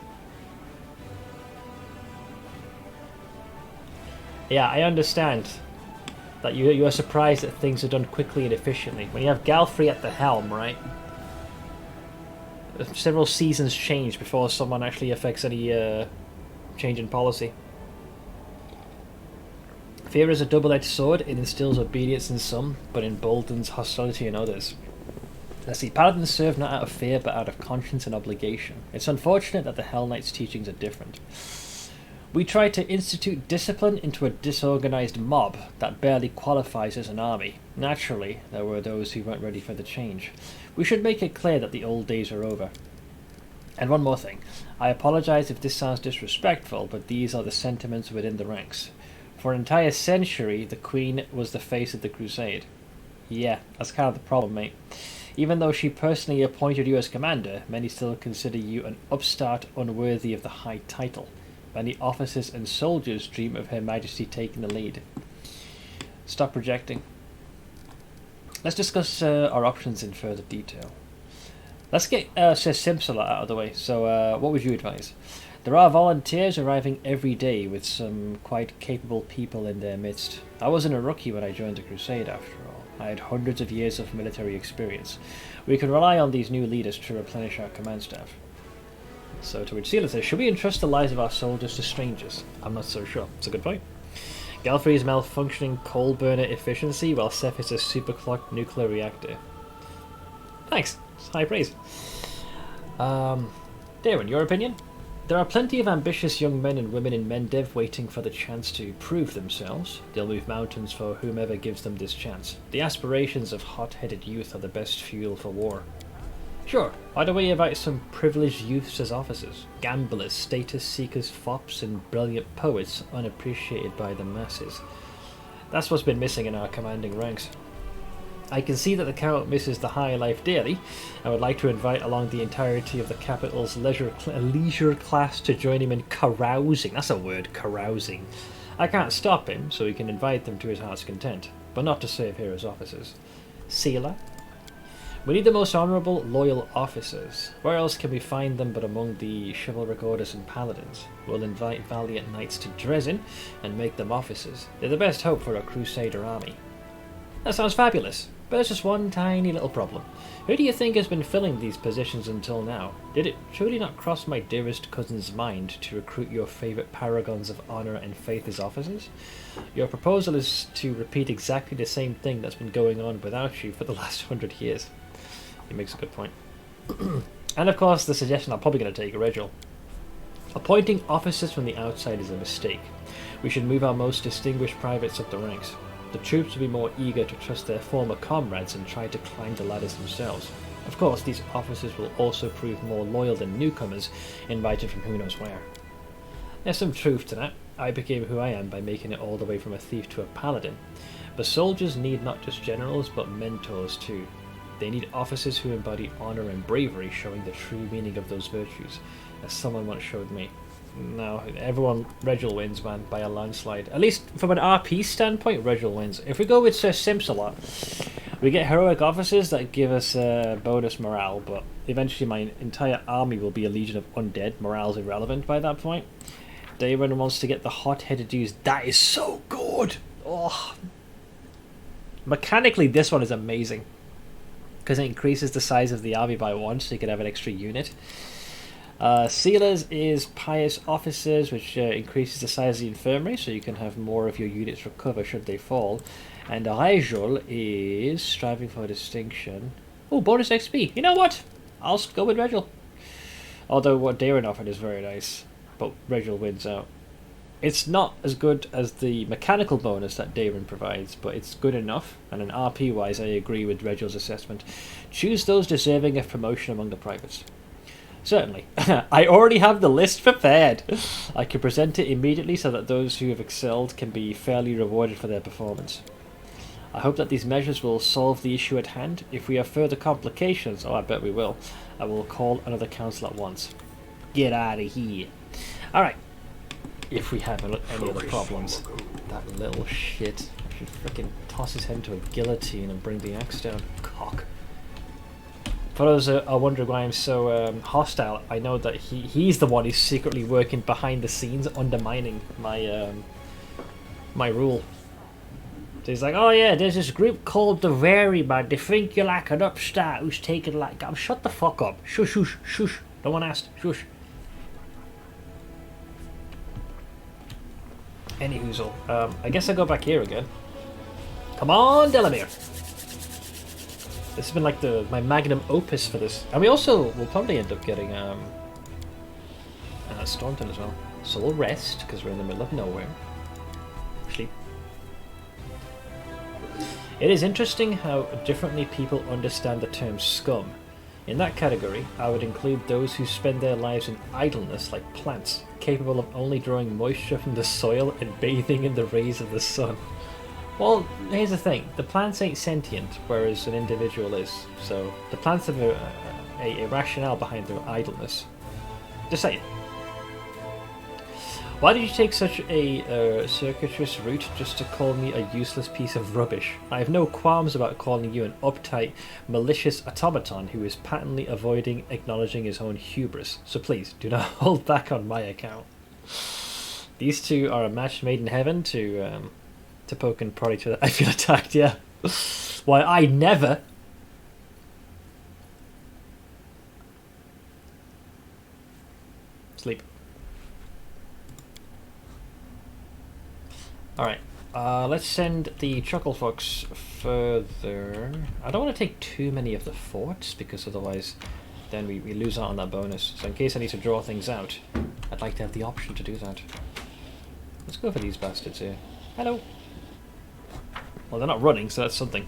Yeah, I understand that you are surprised that things are done quickly and efficiently. When you have Galfrey at the helm, right? Several seasons change before someone actually affects any change in policy. Fear is a double-edged sword. It instills obedience in some, but emboldens hostility in others. Let's see, paladins serve not out of fear, but out of conscience and obligation. It's unfortunate that the Hell Knight's teachings are different. We try to institute discipline into a disorganized mob that barely qualifies as an army. Naturally, there were those who weren't ready for the change. We should make it clear that the old days are over. And one more thing. I apologize if this sounds disrespectful, but these are the sentiments within the ranks. For an entire century, the Queen was the face of the Crusade. Yeah, that's kind of the problem, mate. Even though she personally appointed you as commander, many still consider you an upstart unworthy of the high title. Many officers and soldiers dream of Her Majesty taking the lead. Stop projecting. Let's discuss our options in further detail. Let's get Sir Simsala out of the way. So, what would you advise? There are volunteers arriving every day with some quite capable people in their midst. I wasn't a rookie when I joined the Crusade, after all. I had hundreds of years of military experience. We can rely on these new leaders to replenish our command staff. So to which Seela says, should we entrust the lives of our soldiers to strangers? I'm not so sure. It's a good point. Galfrey is malfunctioning coal burner efficiency, while Seth is a superclocked nuclear reactor. Thanks. It's high praise. Darren, your opinion? There are plenty of ambitious young men and women in Mendev waiting for the chance to prove themselves. They'll move mountains for whomever gives them this chance. The aspirations of hot-headed youth are the best fuel for war. Sure, why don't we invite some privileged youths as officers? Gamblers, status seekers, fops, and brilliant poets unappreciated by the masses. That's what's been missing in our commanding ranks. I can see that the Count misses the high life dearly. I would like to invite along the entirety of the capital's leisure class to join him in carousing. That's a word, carousing. I can't stop him, so he can invite them to his heart's content, but not to serve here as officers. Seela? We need the most honourable, loyal officers. Where else can we find them but among the chivalric orders and paladins? We'll invite valiant knights to Dresden and make them officers. They're the best hope for a crusader army. That sounds fabulous, but there's just one tiny little problem. Who do you think has been filling these positions until now? Did it truly not cross my dearest cousin's mind to recruit your favourite paragons of honour and faith as officers? Your proposal is to repeat exactly the same thing that's been going on without you for the last 100 years. He makes a good point. And of course, the suggestion I'm probably going to take, Regal. Appointing officers from the outside is a mistake. We should move our most distinguished privates up the ranks. The troops will be more eager to trust their former comrades and try to climb the ladders themselves. Of course, these officers will also prove more loyal than newcomers invited from who knows where. There's some truth to that. I became who I am by making it all the way from a thief to a paladin. But soldiers need not just generals, but mentors too. They need officers who embody honour and bravery, showing the true meaning of those virtues, as someone once showed me. No, everyone, Regal wins, man, by a landslide. At least from an RP standpoint, Regal wins. If we go with Sir Simsalot, we get heroic officers that give us bonus morale, but eventually my entire army will be a legion of undead. Morale's irrelevant by that point. Daron wants to get the hot-headed dudes. That is so good! Oh. Mechanically, this one is amazing, because it increases the size of the army by 1, so you can have an extra unit. Sealers is pious officers, which increases the size of the infirmary, so you can have more of your units recover should they fall. And Regal is striving for distinction. Oh, bonus XP. You know what? I'll go with Regal. Although what Darren offered is very nice, but Regal wins out. It's not as good as the mechanical bonus that Darren provides, but it's good enough, and in RP wise I agree with Regal's assessment. Choose those deserving of promotion among the privates. Certainly. I already have the list prepared. I can present it immediately so that those who have excelled can be fairly rewarded for their performance. I hope that these measures will solve the issue at hand. If we have further complications, oh I bet we will, I will call another council at once. Get out of here. Alright. If we have any other problems. That little shit. I should frickin' toss his head into a guillotine and bring the axe down. Cock. For those who are wondering why I'm so hostile, I know that he's the one who's secretly working behind the scenes, undermining my my rule. So he's like, oh yeah, there's this group called the Very Man. They think you're like an upstart who's taken like... shut the fuck up. Shush, shush, shush. No one asked. Shush. Any hoozle. I guess I go back here again. Come on, Delamere. This has been like my magnum opus for this. And we also will probably end up getting Staunton as well. So we'll rest, because we're in the middle of nowhere. Sleep. It is interesting how differently people understand the term scum. In that category, I would include those who spend their lives in idleness like plants, capable of only drawing moisture from the soil and bathing in the rays of the sun. Well, here's the thing. The plants ain't sentient, whereas an individual is. So the plants have a rationale behind their idleness. Just saying. Why did you take such a circuitous route just to call me a useless piece of rubbish? I have no qualms about calling you an uptight, malicious automaton who is patently avoiding acknowledging his own hubris. So please, do not hold back on my account. These two are a match made in heaven to poke and prod each other. I feel attacked, yeah. Why, I never... Sleep. Alright, let's send the Chuckle Fox further. I don't want to take too many of the forts, because otherwise then we lose out on that bonus. So in case I need to draw things out, I'd like to have the option to do that. Let's go for these bastards here. Hello! Well, they're not running, so that's something.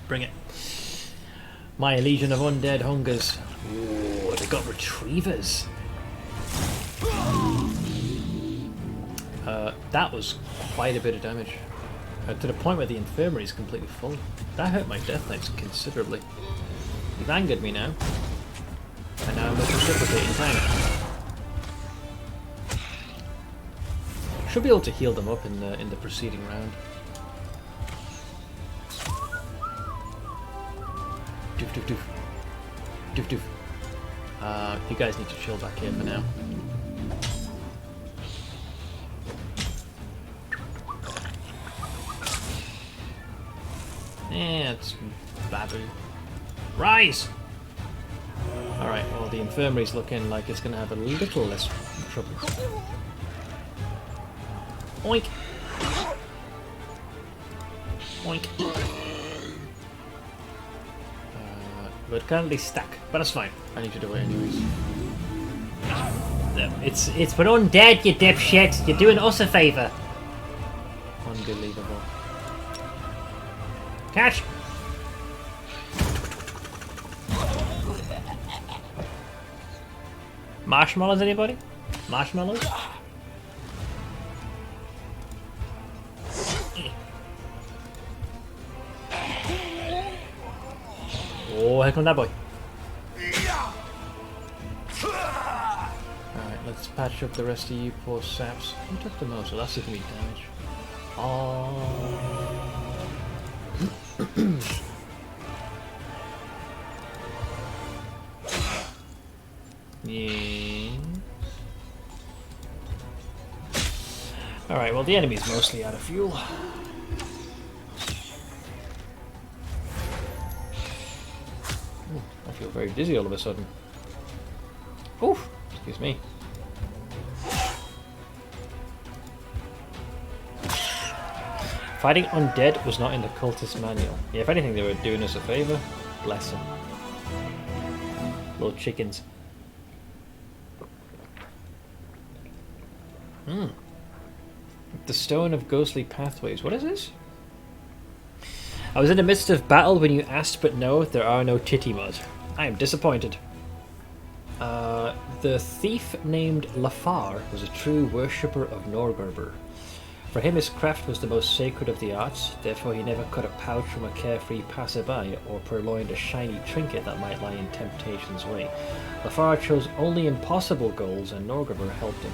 Bring it. My legion of undead hungers. Ooh, they got retrievers. That was quite a bit of damage. To the point where the infirmary is completely full. That hurt my death knights considerably. You've angered me now. And now I must reciprocate in time. Should be able to heal them up in the preceding round. Doof doof doof. Doof doof. You guys need to chill back here for now. Yeah, it's babu. Rise! Alright, well the infirmary's looking like it's going to have a little less trouble. Oink! Oink! We're currently stuck, but that's fine. I need to do it anyways. It's for undead, you dipshit! You're doing us a favour! Unbelievable. Catch! Marshmallows, anybody? Marshmallows? Oh, here comes that boy. Alright, let's patch up the rest of you poor saps. Who took the most? Well, that's giving me damage. Oh. Yeah. Alright, well the enemy's mostly out of fuel. Ooh, I feel very dizzy all of a sudden. Oof, excuse me. Fighting undead was not in the cultist manual. Yeah, if anything they were doing us a favour. Bless them. Little chickens. The Stone of Ghostly Pathways. What is this? I was in the midst of battle when you asked, but no, there are no titty mods. I am disappointed. The thief named Lafar was a true worshipper of Norgerber. For him, his craft was the most sacred of the arts, therefore he never cut a pouch from a carefree passerby or purloined a shiny trinket that might lie in temptation's way. Lafar chose only impossible goals, and Norgerber helped him.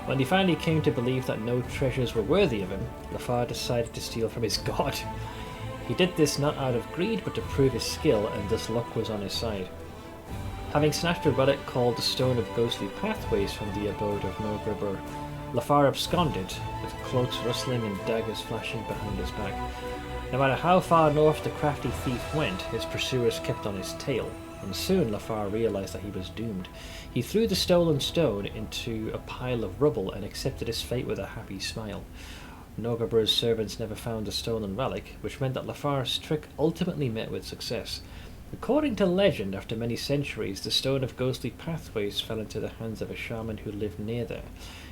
When he finally came to believe that no treasures were worthy of him, Lafar decided to steal from his god. He did this not out of greed, but to prove his skill, and thus luck was on his side. Having snatched a relic called the Stone of Ghostly Pathways from the abode of Norgerber, Lafar absconded, with cloaks rustling and daggers flashing behind his back. No matter how far north the crafty thief went, his pursuers kept on his tail, and soon Lafar realized that he was doomed. He threw the stolen stone into a pile of rubble and accepted his fate with a happy smile. Norgerber's servants never found the stolen relic, which meant that Lafar's trick ultimately met with success. According to legend, after many centuries, the Stone of Ghostly Pathways fell into the hands of a shaman who lived near there.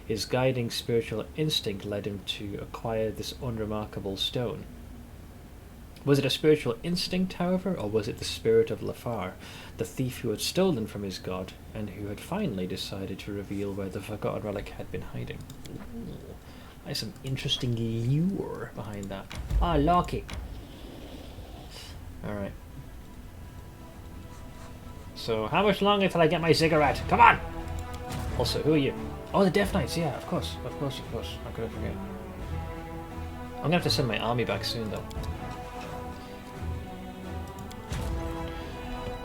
His guiding spiritual instinct led him to acquire this unremarkable stone. Was it a spiritual instinct, however, or was it the spirit of Lafar, the thief who had stolen from his god, and who had finally decided to reveal where the forgotten relic had been hiding? Ooh, there's some interesting lure behind that. I like it. Alright. So, how much longer till I get my cigarette? Come on! Also, who are you? Oh, the Death Knights, yeah, of course. How could I forget? I'm gonna have to send my army back soon, though.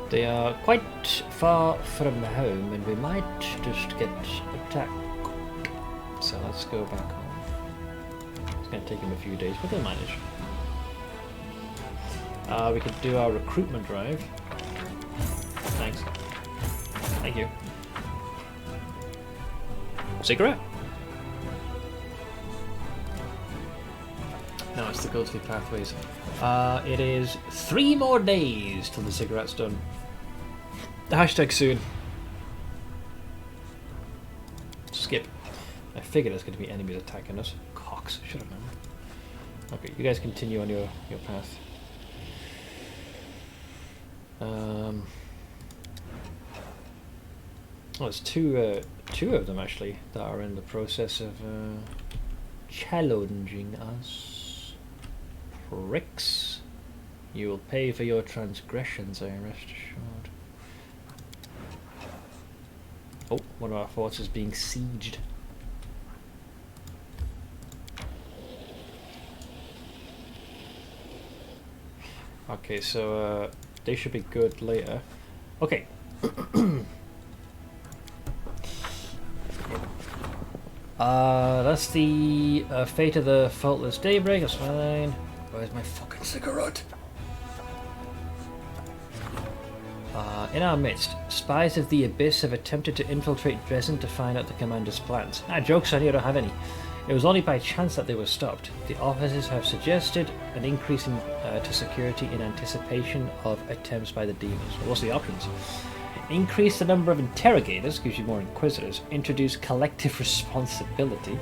They are quite far from home, and we might just get attacked. So let's go back home. It's gonna take them a few days, but they'll manage. We could do our recruitment drive. Thanks. Thank you. Cigarette? No, it's the Ghostly Pathways. It is 3 more days till the cigarette's done. Hashtag soon. Skip. I figured there's going to be enemies attacking us. Cocks. Should have known. Okay, you guys continue on your path. Well, there's two of them actually that are in the process of challenging us. Pricks. You will pay for your transgressions, I rest assured. Oh, one of our forts is being sieged. Okay, so they should be good later. Okay. That's the fate of the faultless daybreak. That's fine. Where's my fucking cigarette? In our midst, spies of the Abyss have attempted to infiltrate Dresden to find out the commander's plans. Joke's on you, I don't have any. It was only by chance that they were stopped. The officers have suggested an increase to security in anticipation of attempts by the demons. What's the options? Increase the number of interrogators, gives you more inquisitors. Introduce collective responsibility.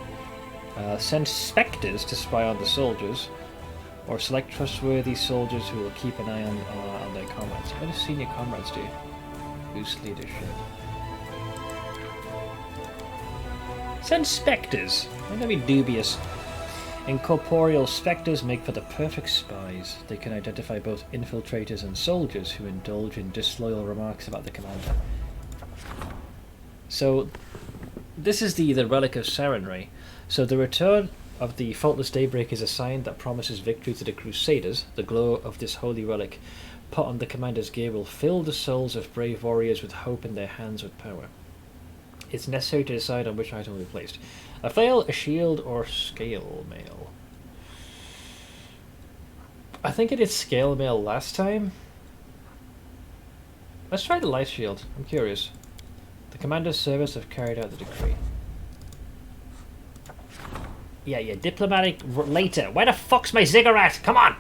Send spectres to spy on the soldiers. Or select trustworthy soldiers who will keep an eye on their comrades. What do senior comrades do? Boost leadership. Send spectres. I'm gonna be dubious. Incorporeal spectres make for the perfect spies. They can identify both infiltrators and soldiers who indulge in disloyal remarks about the commander. So, this is the Relic of Sarenrae. So the return of the Faultless Daybreak is a sign that promises victory to the Crusaders. The glow of this holy relic put on the commander's gear will fill the souls of brave warriors with hope in their hands with power. It's necessary to decide on which item will be placed. A flail, a shield, or scale mail. I think I did scale mail last time. Let's try the light shield. I'm curious. The commander's servants have carried out the decree. Yeah, diplomatic later. Where the fuck's my cigarette? Come on!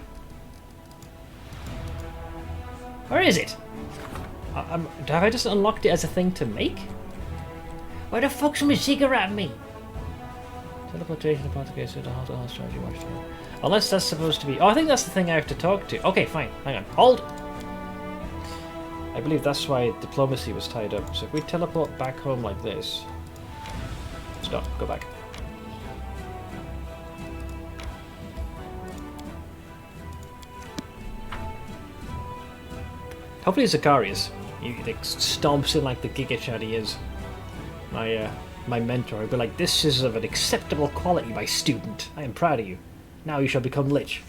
Where is it? Have I just unlocked it as a thing to make? Where the fuck's my cigarette, me? Teleportation to Portuguese to the hospital strategy watchtower. Unless that's supposed to be... Oh, I think that's the thing I have to talk to. Okay, fine. Hang on. Hold! I believe that's why diplomacy was tied up. So if we teleport back home like this... Stop. Go back. Hopefully Zacharias. He like, stomps in like the Giga Chad he is. My mentor. I'd be like, this is of an acceptable quality, my student. I am proud of you. Now you shall become Lich.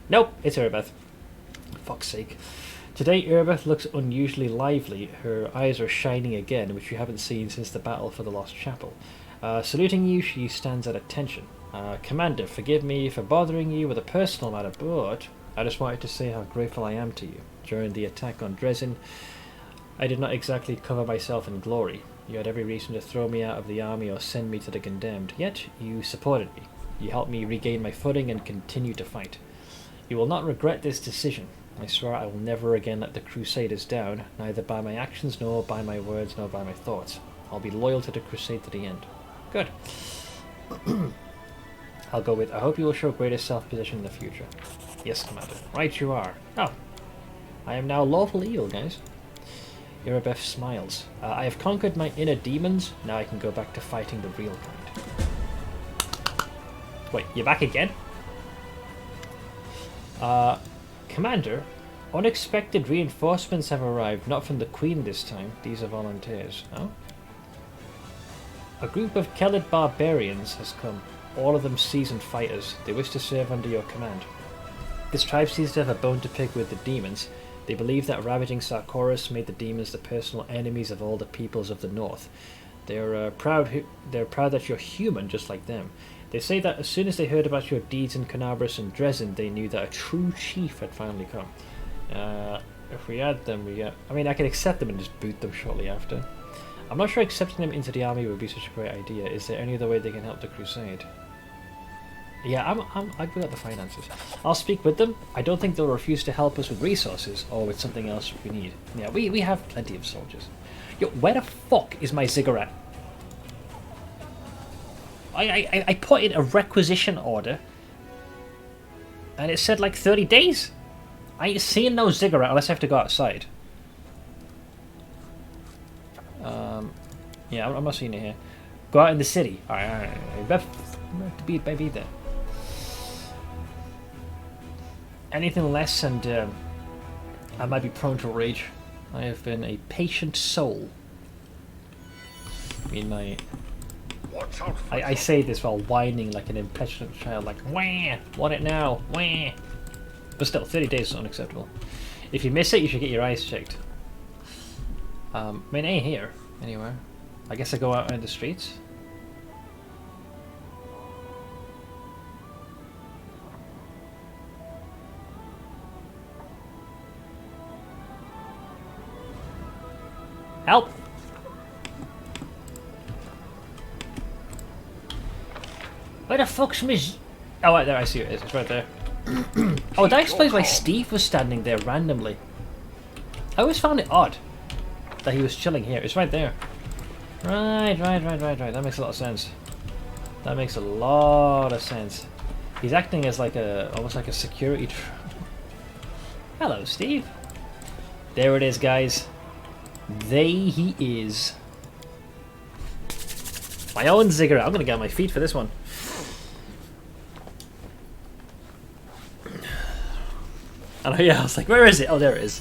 Nope, it's Erebeth. Fuck's sake. Today Erebeth looks unusually lively. Her eyes are shining again, which you haven't seen since the battle for the Lost Chapel. Saluting you, she stands at attention. Commander, forgive me for bothering you with a personal matter, but I just wanted to say how grateful I am to you. During the attack on Dresden, I did not exactly cover myself in glory. You had every reason to throw me out of the army or send me to the condemned, yet you supported me. You helped me regain my footing and continue to fight. You will not regret this decision. I swear I will never again let the Crusaders down, neither by my actions, nor by my words, nor by my thoughts. I'll be loyal to the Crusade to the end. Good. I'll go with, I hope you will show greater self-possession in the future. Yes, Commander. Right you are. Oh. I am now lawful evil, guys. Erebeth smiles. I have conquered my inner demons. Now I can go back to fighting the real kind. Wait, you're back again? Commander, unexpected reinforcements have arrived. Not from the Queen this time. These are volunteers. Oh? A group of Kelid barbarians has come. All of them seasoned fighters. They wish to serve under your command. This tribe seems to have a bone to pick with the demons. They believe that ravaging Sarkoris made the demons the personal enemies of all the peoples of the north. They're proud that you're human, just like them. They say that as soon as they heard about your deeds in Canabras and Dresden, they knew that a true chief had finally come. If we add them, we get... I mean, I could accept them and just boot them shortly after. I'm not sure accepting them into the army would be such a great idea. Is there any other way they can help the Crusade? Yeah, I've got the finances. I'll speak with them. I don't think they'll refuse to help us with resources or with something else we need. Yeah, we have plenty of soldiers. Yo, where the fuck is my ziggurat? I put in a requisition order and it said like 30 days. I ain't seeing no ziggurat unless I have to go outside. Yeah, I'm not seeing it here. Go out in the city. Alright. Be there. Anything less and I might be prone to rage. I have been a patient soul. I mean, I say this while whining like an impetuous child, like, wah, want it now, wah. But still, 30 days is unacceptable. If you miss it, you should get your eyes checked. I mean, ain't here, anywhere. I guess I go out in the streets. Help! Where the fuck's my... Oh, right there, I see it is. It's right there. Oh, that explains why Steve was standing there randomly. I always found it odd that he was chilling here. It's right there. Right. That makes a lot of sense. That makes a lot of sense. He's acting as like almost like a security... Hello, Steve. There it is, guys. There he is. My own ziggurat. I'm gonna get on my feet for this one. And yeah, I was like, where is it? Oh, there it is.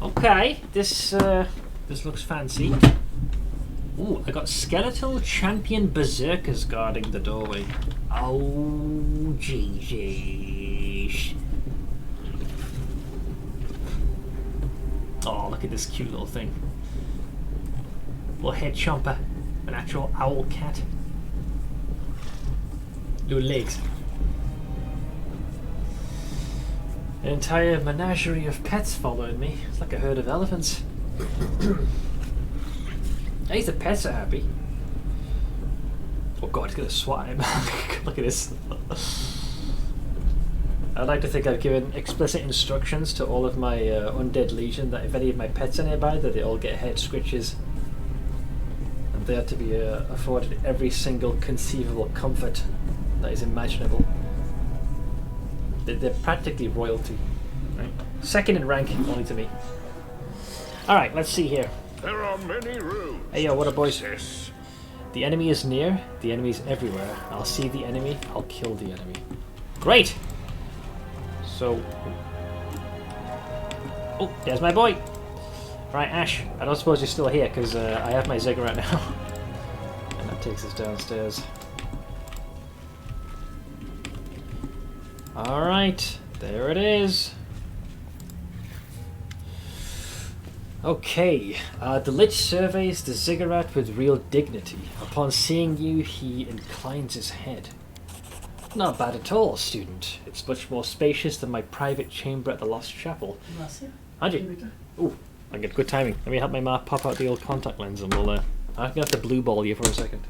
Okay, this looks fancy. Ooh, I got skeletal champion berserkers guarding the doorway. Oh, jeez. Oh, look at this cute little thing. Little head chomper. An actual owl cat. Little legs. An entire menagerie of pets following me. It's like a herd of elephants. At least the pets are happy. Oh god, it's gonna swat him. Look at this. I'd like to think I've given explicit instructions to all of my undead legion that if any of my pets are nearby, that they all get head scritches and they are to be afforded every single conceivable comfort that is imaginable. They're practically royalty. Right? Second in rank, only to me. Alright, let's see here. There are many rules. Hey yo, what up boys? The enemy is near, the enemy is everywhere. I'll see the enemy, I'll kill the enemy. Great! So... Oh, there's my boy! Right, Ash, I don't suppose you're still here, because I have my ziggurat now. And that takes us downstairs. Alright, there it is. Okay, the Lich surveys the ziggurat with real dignity. Upon seeing you, he inclines his head. Not bad at all, student. It's much more spacious than my private chamber at the Lost Chapel. Angie. Ooh, I get good timing. Let me help my ma pop out the old contact lens and we'll, I'm gonna have to blue ball you for a second.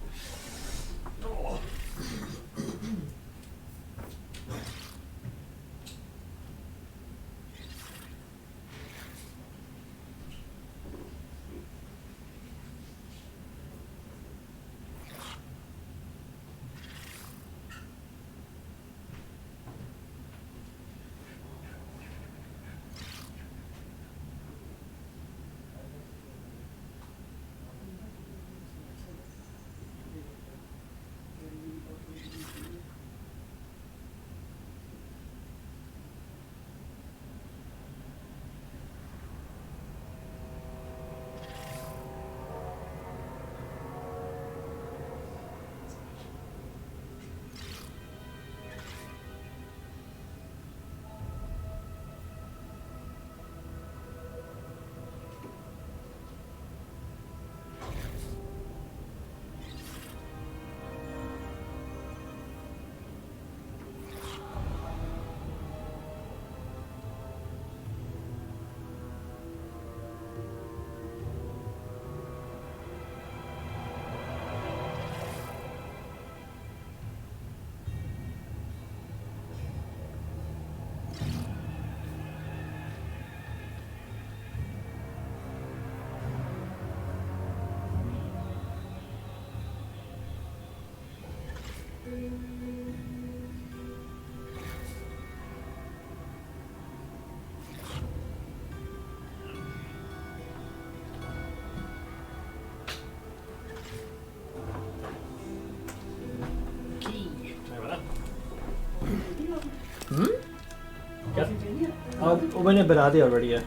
When in Benadi already, yeah.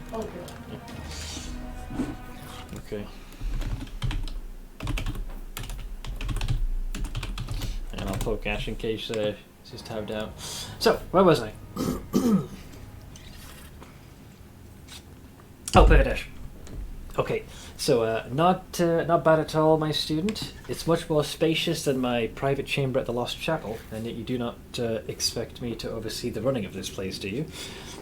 Okay. And I'll poke Ash in case she's tabbed out. So, where was I? Oh, Pivot Dash. Okay, so not bad at all, my student. It's much more spacious than my private chamber at the Lost Chapel, and yet you do not expect me to oversee the running of this place, do you?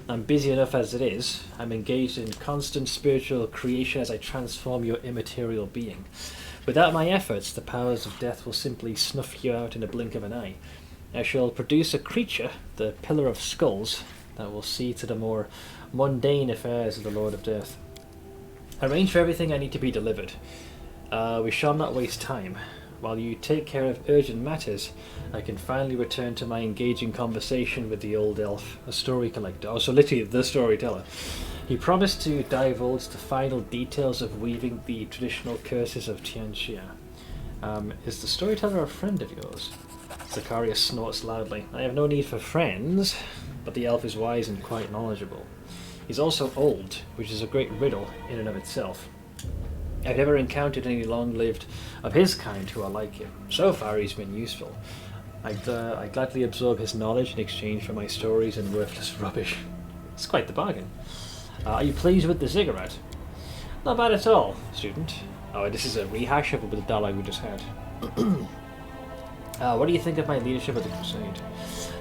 I'm busy enough as it is. I'm engaged in constant spiritual creation as I transform your immaterial being. Without my efforts, the powers of death will simply snuff you out in a blink of an eye. I shall produce a creature, the Pillar of Skulls, that will see to the more mundane affairs of the Lord of Death. Arrange for everything I need to be delivered. We shall not waste time. While you take care of urgent matters, I can finally return to my engaging conversation with the old elf, a story collector. Oh, so literally the storyteller. He promised to divulge the final details of weaving the traditional curses of Tianxia. Is the storyteller a friend of yours? Zacharias snorts loudly. I have no need for friends, but the elf is wise and quite knowledgeable. He's also old, which is a great riddle in and of itself. I've never encountered any long-lived of his kind who are like him. So far he's been useful. I gladly absorb his knowledge in exchange for my stories and worthless rubbish. It's quite the bargain. Are you pleased with the ziggurat? Not bad at all, student. Oh, this is a rehash of the dialogue we just had. What do you think of my leadership of the crusade?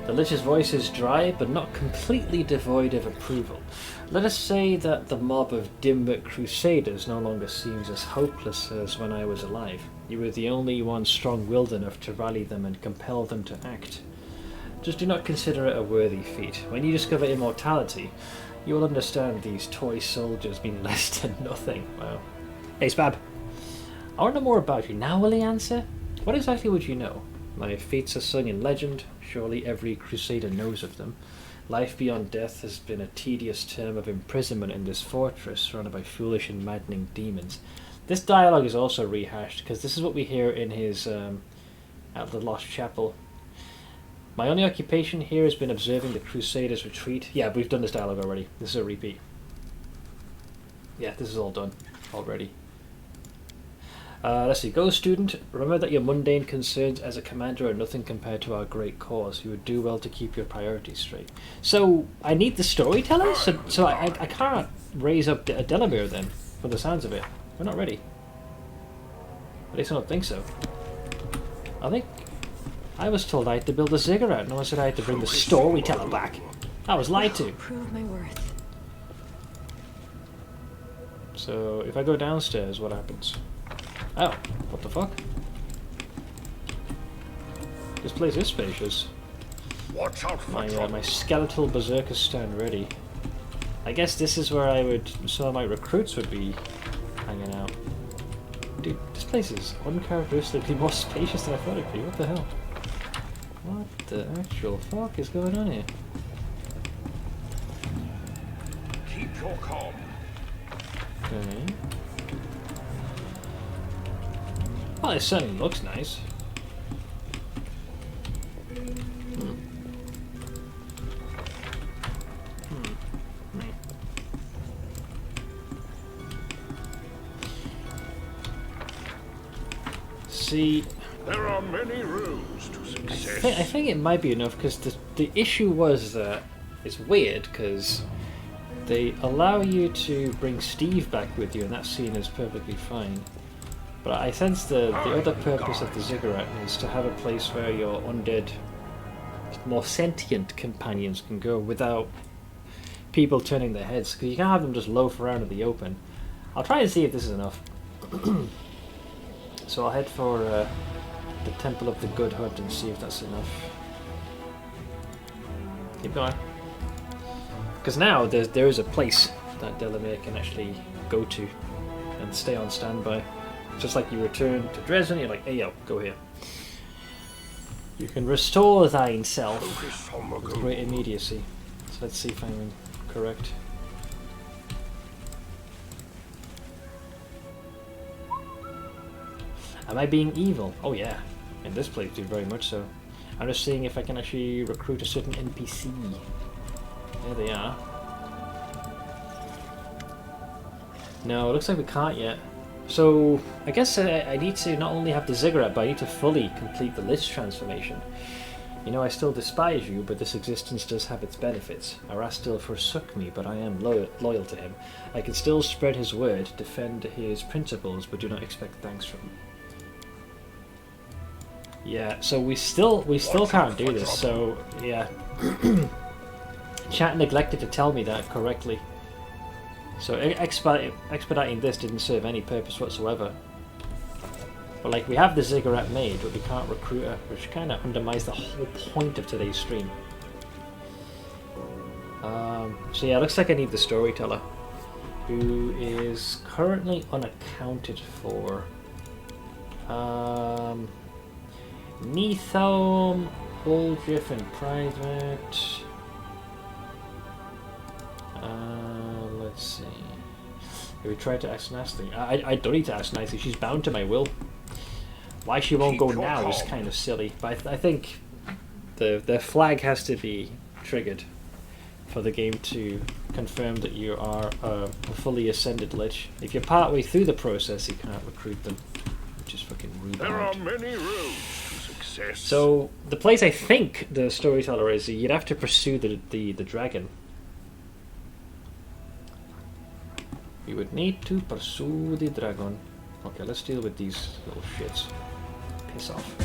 The Lich's voice is dry, but not completely devoid of approval. Let us say that the mob of dim-wit crusaders no longer seems as hopeless as when I was alive. You were the only one strong-willed enough to rally them and compel them to act. Just do not consider it a worthy feat. When you discover immortality, you will understand these toy soldiers mean less than nothing. Wow. Hey, Spab. I want to know more about you. Now will he answer? What exactly would you know? My feats are sung in legend. Surely every crusader knows of them. Life beyond death has been a tedious term of imprisonment in this fortress, surrounded by foolish and maddening demons. This dialogue is also rehashed, because this is what we hear in his at the Lost Chapel. My only occupation here has been observing the Crusaders retreat. Yeah, we've done this dialogue already. This is a repeat. Yeah, this is all done already. Let's see. Go, student. Remember that your mundane concerns as a commander are nothing compared to our great cause. You would do well to keep your priorities straight. So, I need the storyteller? So I can't raise up a Delamere then, from the sounds of it. We're not ready. At least I don't think so. I think I was told I had to build a ziggurat. No one said I had to bring the storyteller back. I was lied to. Prove my worth. So, if I go downstairs, what happens? Oh, what the fuck? This place is spacious. Watch out for my skeletal berserkers stand ready. I guess this is where some of my recruits would be hanging out. Dude, this place is uncharacteristically more spacious than I thought it'd be. What the hell? What the actual fuck is going on here? Keep your calm. Okay. Well, it certainly looks nice. See, there are many roads to success. I think it might be enough, because the issue was that it's weird because they allow you to bring Steve back with you, and that scene is perfectly fine. But I sense the other purpose of the ziggurat is to have a place where your undead, more sentient companions can go without people turning their heads, because you can't have them just loaf around in the open. I'll try and see if this is enough. So I'll head for the Temple of the Good Hunt and see if that's enough. Keep going. Because now there is a place that Delamere can actually go to and stay on standby. Just like you return to Dresden, you're like, hey yo, go here. You can restore thine self with great immediacy. So let's see if I'm correct. Am I being evil? Oh yeah, in this playthrough very much so. I'm just seeing if I can actually recruit a certain NPC. There they are. No, it looks like we can't yet. So, I guess I need to not only have the ziggurat, but I need to fully complete the Lich transformation. You know, I still despise you, but this existence does have its benefits. Aras still forsook me, but I am loyal to him. I can still spread his word, defend his principles, but do not expect thanks from him. Yeah, so we still can't do this, so yeah. Chat neglected to tell me that correctly. So expediting this didn't serve any purpose whatsoever. But like, we have the ziggurat made, but we can't recruit her, which kind of undermines the whole point of today's stream. So yeah, it looks like I need the storyteller, who is currently unaccounted for. Nethome, Uldrif, and Private. Let's see. We tried to ask nicely. I don't need to ask nicely. She's bound to my will. Why she won't go now is kind of silly. But I think the flag has to be triggered for the game to confirm that you are a fully ascended Lich. If you're partway through the process, you can't recruit them, which is fucking rude. There are many roads to success. So the place I think the storyteller is, you'd have to pursue the dragon. We would need to pursue the dragon. Okay, let's deal with these little shits. Piss off.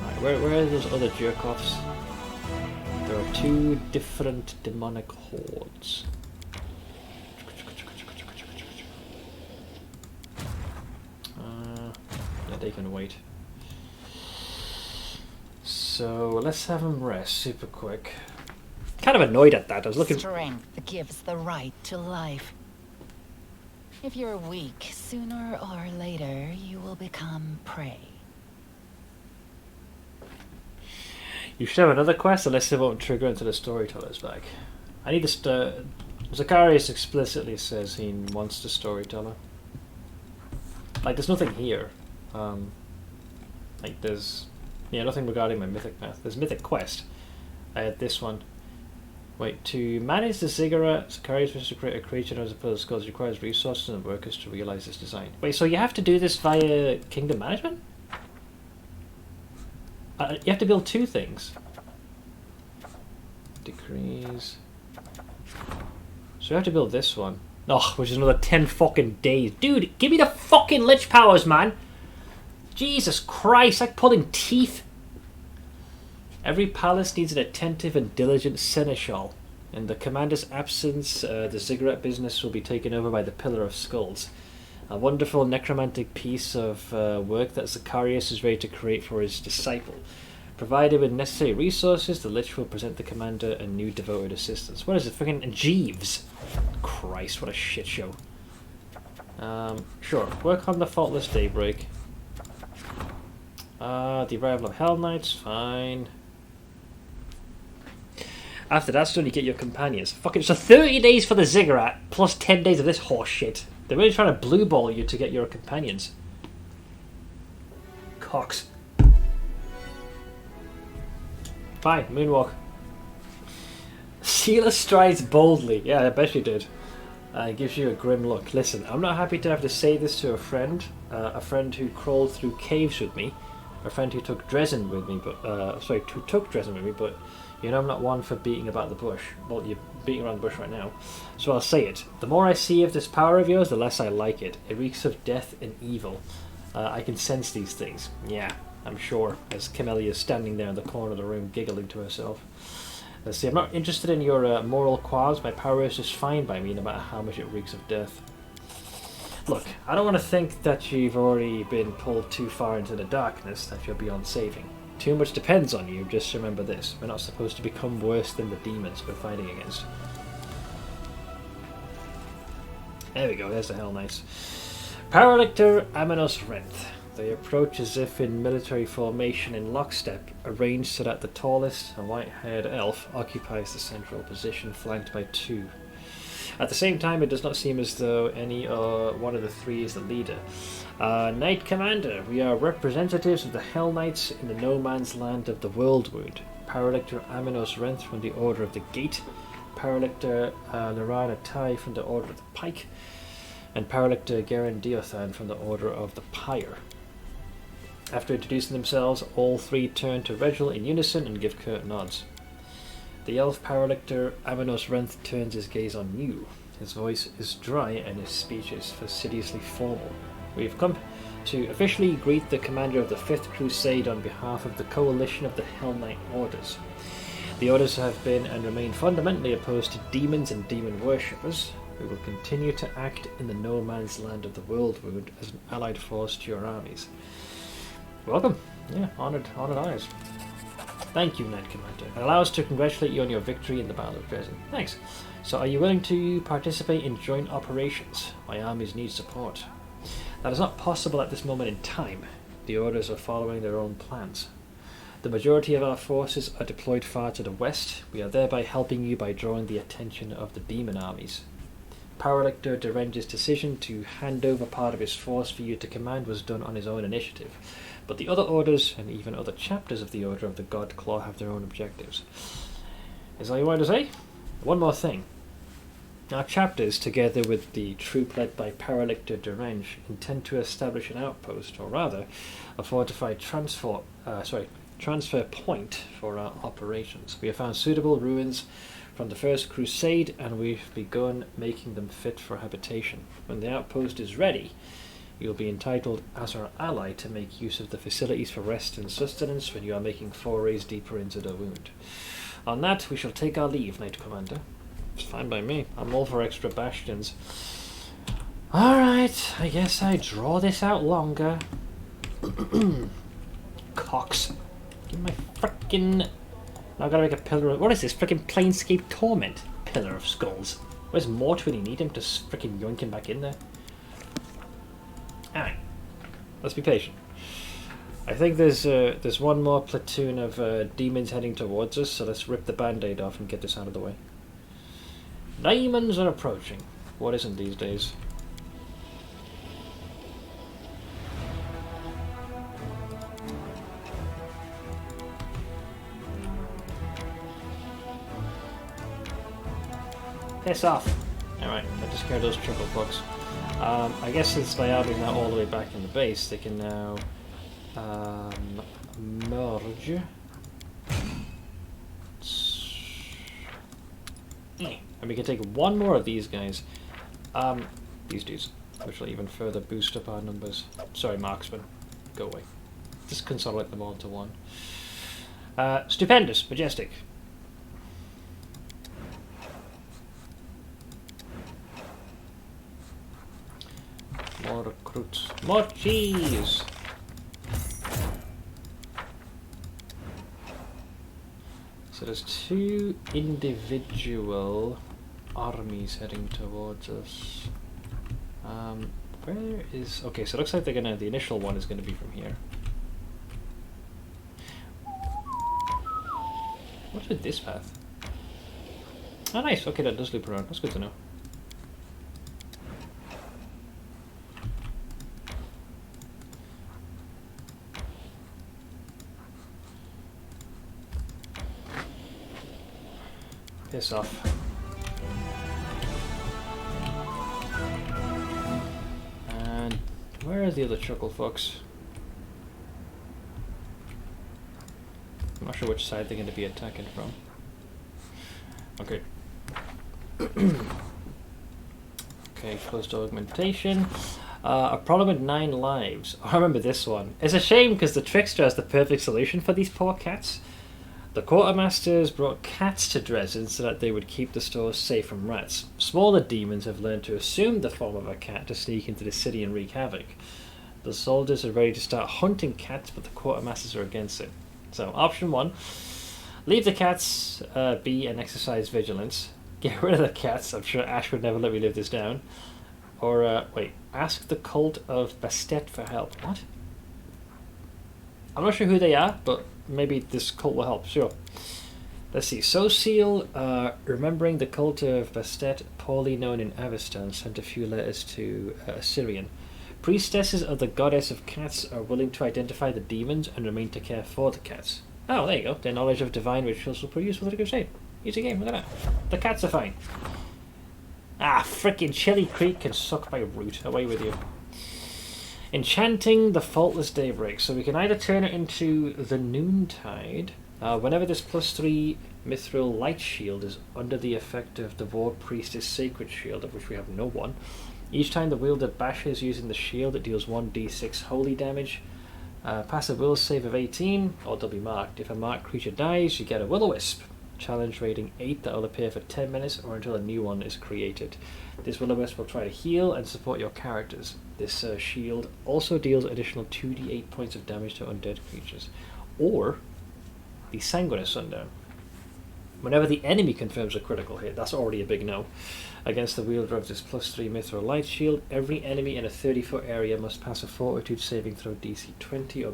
Alright, where are those other jerk-offs? There are two different demonic hordes. Yeah, they can wait. So, let's have them rest super quick. Kind of annoyed at that. I was looking... Strength gives the right to life. If you're weak, sooner or later you will become prey. You should have another quest, unless it won't trigger until the storyteller's back. I need to Zacharias explicitly says he wants the storyteller. Like, there's nothing here. Like, there's... Yeah, nothing regarding my mythic path. There's mythic quest. I had this one. Wait, to manage the ziggurat, Zacharias wishes to create a creature as opposed to skulls requires resources and workers to realize this design. Wait, so you have to do this via kingdom management? You have to build two things. Decrees. So you have to build this one. Oh, which is another 10 fucking days. Dude, give me the fucking Lich powers, man! Jesus Christ, like pulling teeth. Every palace needs an attentive and diligent seneschal. In the commander's absence, the ziggurat business will be taken over by the Pillar of Skulls. A wonderful necromantic piece of work that Zacharias is ready to create for his disciple. Provided with necessary resources, the Lich will present the commander a new devoted assistance. What is it? Freaking Jeeves! Christ, what a shit show. Sure. Work on the Faultless Daybreak. The arrival of Hell Knights, fine. After that's done, you get your companions. Fucking so 30 days for the ziggurat, plus 10 days of this horse shit. They're really trying to blue ball you to get your companions. Cocks. Fine, moonwalk. Sheila strides boldly. Yeah, I bet you did. It gives you a grim look. Listen, I'm not happy to have to say this to a friend who crawled through caves with me, a friend who took Dresden with me, but you know I'm not one for beating about the bush. Well, you're beating around the bush right now. So I'll say it. The more I see of this power of yours, the less I like it. It reeks of death and evil. I can sense these things. Yeah, I'm sure, as Camellia is standing there in the corner of the room, giggling to herself. Let's see, I'm not interested in your moral qualms. My power is just fine by me, no matter how much it reeks of death. Look, I don't want to think that you've already been pulled too far into the darkness that you're beyond saving. Too much depends on you, just remember this. We're not supposed to become worse than the demons we're fighting against. There we go, there's the Hell Knights. Paralictor Aminos Renth. They approach as if in military formation in lockstep, arranged so that the tallest, a white-haired elf, occupies the central position, flanked by two. At the same time, it does not seem as though any one of the three is the leader. Knight Commander, we are representatives of the Hell Knights in the no man's land of the Worldwood. Paralictor Aminos Renth from the Order of the Gate, Paralictor Lorana Tai from the Order of the Pike, and Paralictor Garen Diothan from the Order of the Pyre. After introducing themselves, all three turn to Regil in unison and give curt nods. The elf Paralictor Aminos Renth turns his gaze on you. His voice is dry and his speech is fastidiously formal. We have come to officially greet the commander of the Fifth Crusade on behalf of the coalition of the Hell Knight Orders. The Orders have been and remain fundamentally opposed to demons and demon worshippers. We will continue to act in the no man's land of the Worldwood as an allied force to your armies. Welcome. Yeah, honored eyes. Thank you, Knight Commander. And allow us to congratulate you on your victory in the Battle of Dresden. Thanks. So, are you willing to participate in joint operations? My armies need support. That is not possible at this moment in time. The Orders are following their own plans. The majority of our forces are deployed far to the west. We are thereby helping you by drawing the attention of the demon armies. Paralictor Derenge's decision to hand over part of his force for you to command was done on his own initiative. But the other orders, and even other chapters of the Order of the God Claw, have their own objectives. Is that all you wanted to say? One more thing. Our chapters, together with the troop led by Paralictor Derenge, intend to establish an outpost, or rather, a fortified transfer point for our operations. We have found suitable ruins from the First Crusade, and we've begun making them fit for habitation. When the outpost is ready, you'll be entitled as our ally to make use of the facilities for rest and sustenance when you are making forays deeper into the wound. On that, we shall take our leave, Knight Commander. It's fine by me. I'm all for extra bastions. Alright, I guess I draw this out longer. Cocks. Give me my frickin'... Now I've got to make a pillar of... What is this? Frickin' Planescape Torment? Pillar of Skulls. Where's Mort when you need him to frickin' yoink him back in there? Let's be patient. I think there's one more platoon of demons heading towards us, so let's rip the band-aid off and get this out of the way. Demons are approaching. What isn't these days? Piss off! Alright, that just scared those triple fucks. I guess since my army's now all the way back in the base, they can now merge. And we can take one more of these guys. These dudes, which will even further boost up our numbers. Sorry, marksman. Go away. Just consolidate them all into one. Stupendous, majestic. More recruits. More cheese! So there's 2 individual armies heading towards us. Where is... Okay, so it looks like they're gonna... The initial one is gonna be from here. What's with this path? Oh, nice. Okay, that does loop around. That's good to know. Piss off. And where are the other chuckle fucks? I'm not sure which side they're going to be attacking from. Okay. Okay, closed augmentation. A problem with 9 lives. I remember this one. It's a shame because the Trickster has the perfect solution for these poor cats. The quartermasters brought cats to Dresden so that they would keep the stores safe from rats. Smaller demons have learned to assume the form of a cat to sneak into the city and wreak havoc. The soldiers are ready to start hunting cats, but the quartermasters are against it. So, option 1. Leave the cats be and exercise vigilance. Get rid of the cats. I'm sure Ash would never let me live this down. Or, wait. Ask the cult of Bastet for help. What? I'm not sure who they are, but maybe this cult will help. Sure. Let's see. Social, remembering the cult of Bastet, poorly known in Avestan, sent a few letters to Assyrian. Priestesses of the goddess of cats are willing to identify the demons and remain to care for the cats. Oh, there you go. Their knowledge of divine rituals will prove useful for the crusade. Easy game, look at that. The cats are fine. Ah, frickin' Chili Creek can suck my root. Away with you. Enchanting the Faultless Daybreak. So we can either turn it into the Noontide. Whenever this +3 Mithril Light Shield is under the effect of the War Priestess Sacred Shield, of which we have no one, each time the wielder bashes using the shield, it deals 1d6 holy damage. Pass a will save of 18, or they'll be marked. If a marked creature dies, you get a Will-O-Wisp. Challenge rating 8 that will appear for 10 minutes or until a new one is created. This Will-O-Wisp will try to heal and support your characters. This shield also deals additional 2d8 points of damage to undead creatures. Or the Sanguinous Sundown. Whenever the enemy confirms a critical hit, that's already a big no. Against the wielder of this +3 Mithril Light Shield, every enemy in a 30-foot area must pass a Fortitude saving throw DC 20 or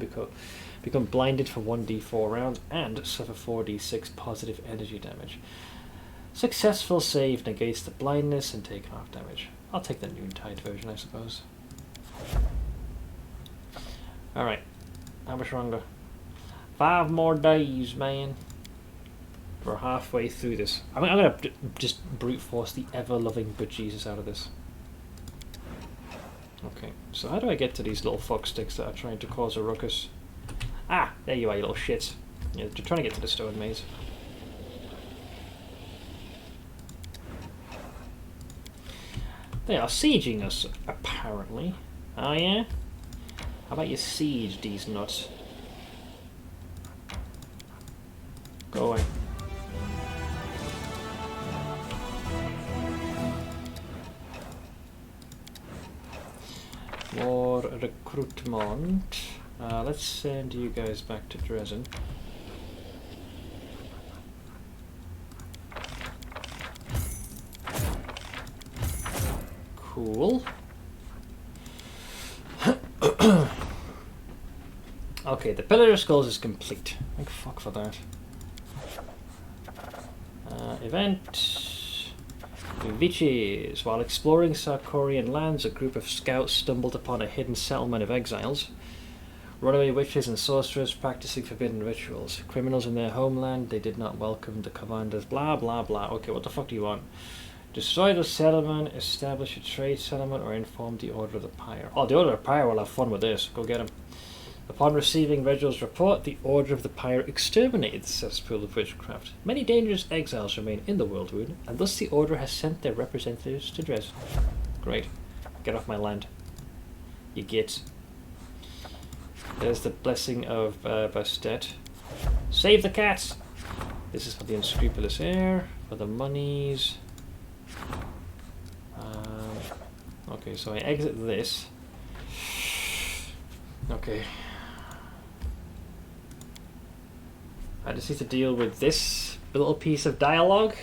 become blinded for 1d4 rounds and suffer 4d6 positive energy damage. Successful save negates the blindness and take half damage. I'll take the Noontide version, I suppose. Alright, how much longer? 5 more days, man. We're halfway through this. I'm going to just brute force the ever-loving bejesus out of this. Okay, so how do I get to these little fucksticks that are trying to cause a ruckus? Ah, there you are, you little shits. Yeah, you're trying to get to the stone maze. They are sieging us, apparently. Oh yeah? How about you siege these nuts? Go away. More recruitment. Let's send you guys back to Dresden. Cool. Okay, the Pillar of Skulls is complete. Thank fuck for that. Event. Witches. While exploring Sarkorian lands, a group of scouts stumbled upon a hidden settlement of exiles. Runaway witches and sorcerers practicing forbidden rituals. Criminals in their homeland, they did not welcome the commanders. Blah, blah, blah. Okay, what the fuck do you want? Destroy the settlement, establish a trade settlement, or inform the Order of the Pyre. Oh, the Order of the Pyre will have fun with this. Go get them. Upon receiving Reginald's report, the Order of the Pyre exterminated the cesspool of witchcraft. Many dangerous exiles remain in the Worldwood, and thus the Order has sent their representatives to Dresden. Great. Get off my land. You gits. There's the blessing of Bastet. Save the cats! This is for the unscrupulous heir, for the monies. Okay, so I exit this. Okay. I just need to deal with this little piece of dialogue,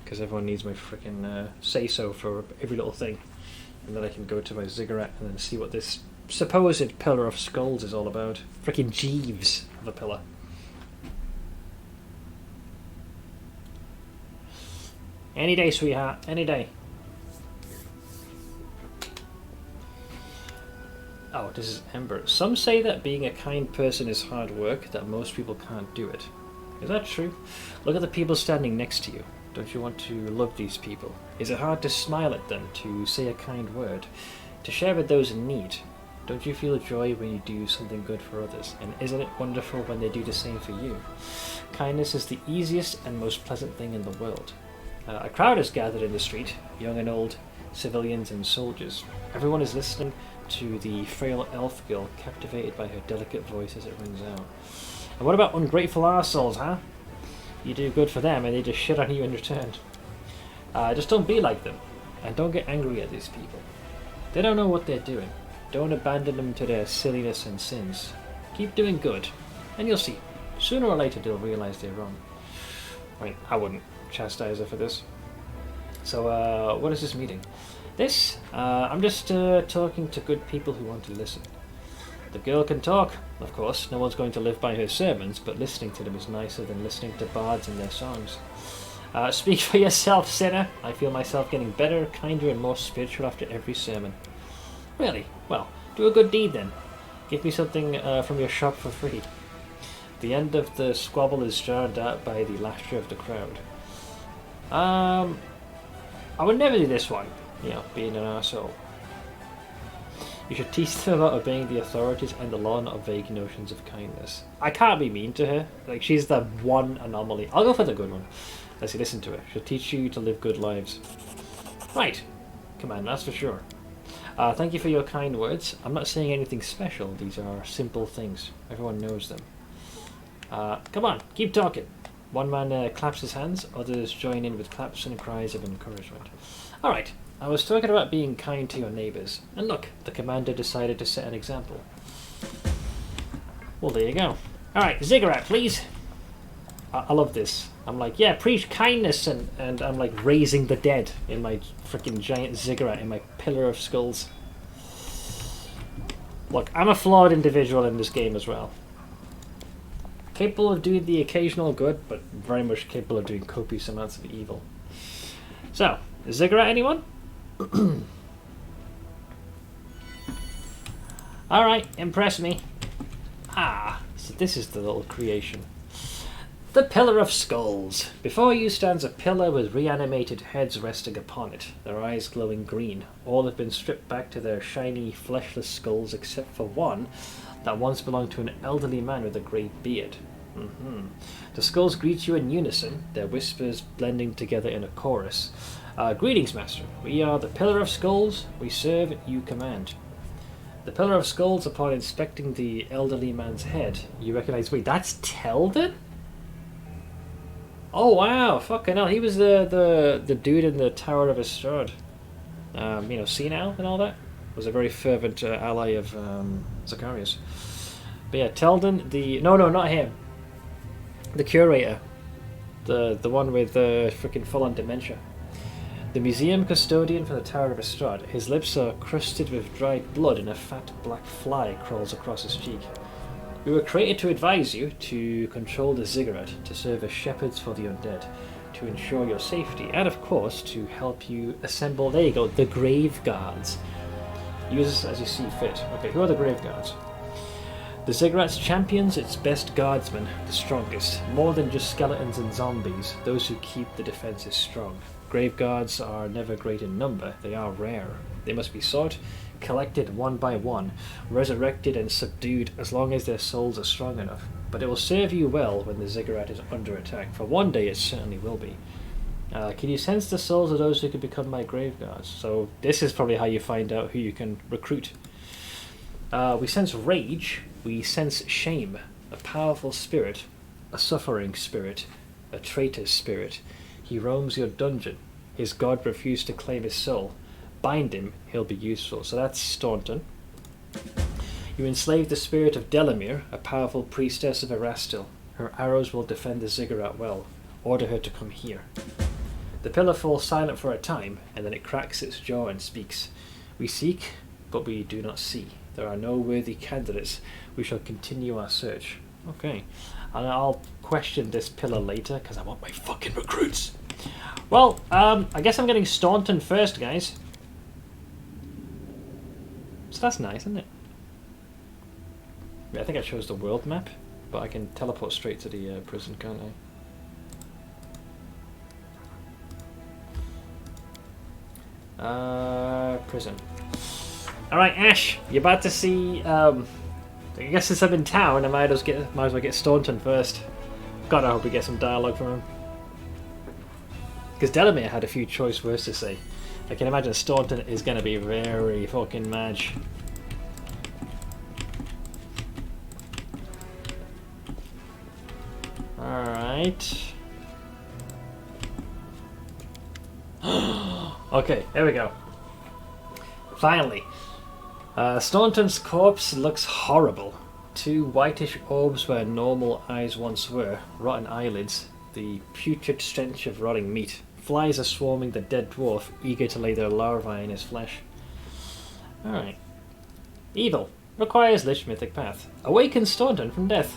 because everyone needs my freaking say-so for every little thing. And then I can go to my ziggurat and then see what this supposed Pillar of Skulls is all about. Freaking Jeeves of a pillar. Any day, sweetheart. Any day. Oh, this is Ember. Some say that being a kind person is hard work, that most people can't do it. Is that true? Look at the people standing next to you. Don't you want to love these people? Is it hard to smile at them, to say a kind word, to share with those in need? Don't you feel joy when you do something good for others? And isn't it wonderful when they do the same for you? Kindness is the easiest and most pleasant thing in the world. A crowd is gathered in the street, young and old, civilians and soldiers. Everyone is listening to the frail elf girl, captivated by her delicate voice as it rings out. And what about ungrateful arseholes, huh? You do good for them and they just shit on you in return. Just don't be like them, and don't get angry at these people. They don't know what they're doing. Don't abandon them to their silliness and sins. Keep doing good, and you'll see. Sooner or later they'll realise they're wrong. I mean, I wouldn't chastise her for this. So, what is this meeting? This? I'm just talking to good people who want to listen. The girl can talk, of course. No one's going to live by her sermons, but listening to them is nicer than listening to bards and their songs. Speak for yourself, sinner. I feel myself getting better, kinder, and more spiritual after every sermon. Really? Well, do a good deed then. Give me something from your shop for free. The end of the squabble is drowned out by the laughter of the crowd. I would never do this one. You know, being an arsehole. You should teach them about obeying the authorities and the law, not vague notions of kindness. I can't be mean to her. Like, she's the one anomaly. I'll go for the good one. Let's listen to her. She'll teach you to live good lives. Right. Come on, that's for sure. Thank you for your kind words. I'm not saying anything special. These are simple things. Everyone knows them. Come on, keep talking. One man claps his hands. Others join in with claps and cries of encouragement. Alright. I was talking about being kind to your neighbours, and look, the commander decided to set an example. Well, there you go. Alright, ziggurat, please. I love this. I'm like, yeah, preach kindness, and I'm like raising the dead in my freaking giant ziggurat, in my Pillar of Skulls. Look, I'm a flawed individual in this game as well. Capable of doing the occasional good, but very much capable of doing copious amounts of evil. So, ziggurat, anyone? Alright, impress me. So this is the little creation. The Pillar of Skulls. Before you stands a pillar with reanimated heads resting upon it, their eyes glowing green. All have been stripped back to their shiny, fleshless skulls except for one that once belonged to an elderly man with a grey beard. The skulls greet you in unison, their whispers blending together in a chorus. Greetings, Master. We are the Pillar of Skulls. We serve, you command. The Pillar of Skulls, upon inspecting the elderly man's head, you recognize... Wait, that's Teldon? Oh, wow. Fucking hell. He was the dude in the Tower of Estrad. You know, senile and all that. Was a very fervent ally of Zacharias. But yeah, Teldon, the... No, not him. The curator. The one with freaking full-on dementia. The museum custodian for the Tower of Estrad. His lips are crusted with dried blood and a fat black fly crawls across his cheek. We were created to advise you to control the ziggurat, to serve as shepherds for the undead, to ensure your safety, and of course to help you assemble, there you go, the grave guards. Use this as you see fit. Okay, who are the grave guards? The ziggurat's champions, its best guardsmen, the strongest. More than just skeletons and zombies, those who keep the defences strong. Grave guards are never great in number, they are rare. They must be sought, collected one by one, resurrected and subdued as long as their souls are strong enough. But it will serve you well when the ziggurat is under attack, for one day it certainly will be. Can you sense the souls of those who could become my grave guards? So this is probably how you find out who you can recruit. We sense rage, we sense shame, a powerful spirit, a suffering spirit, a traitor's spirit. He roams your dungeon. His god refused to claim his soul. Bind him, he'll be useful. So that's Staunton. You enslave the spirit of Delamere, a powerful priestess of Erastil. Her arrows will defend the ziggurat well. Order her to come here. The pillar falls silent for a time, and then it cracks its jaw and speaks. We seek, but we do not see. There are no worthy candidates. We shall continue our search. Okay. And I'll question this pillar later, because I want my fucking recruits. Well, I guess I'm getting Staunton first, guys. So that's nice, isn't it? I think I chose the world map, but I can teleport straight to the prison, can't I? Prison. Alright, Ash, you're about to see, I guess since I'm in town, I might as well get Staunton first. God, I hope we get some dialogue from him. Because Delamere had a few choice words to say. I can imagine Staunton is going to be very fucking mad. Alright. Okay, there we go. Finally. Staunton's corpse looks horrible. Two whitish orbs where normal eyes once were, rotten eyelids, the putrid stench of rotting meat. Flies are swarming the dead dwarf, eager to lay their larvae in his flesh. Alright. Evil. Requires Lich Mythic Path. Awakens Staunton from death.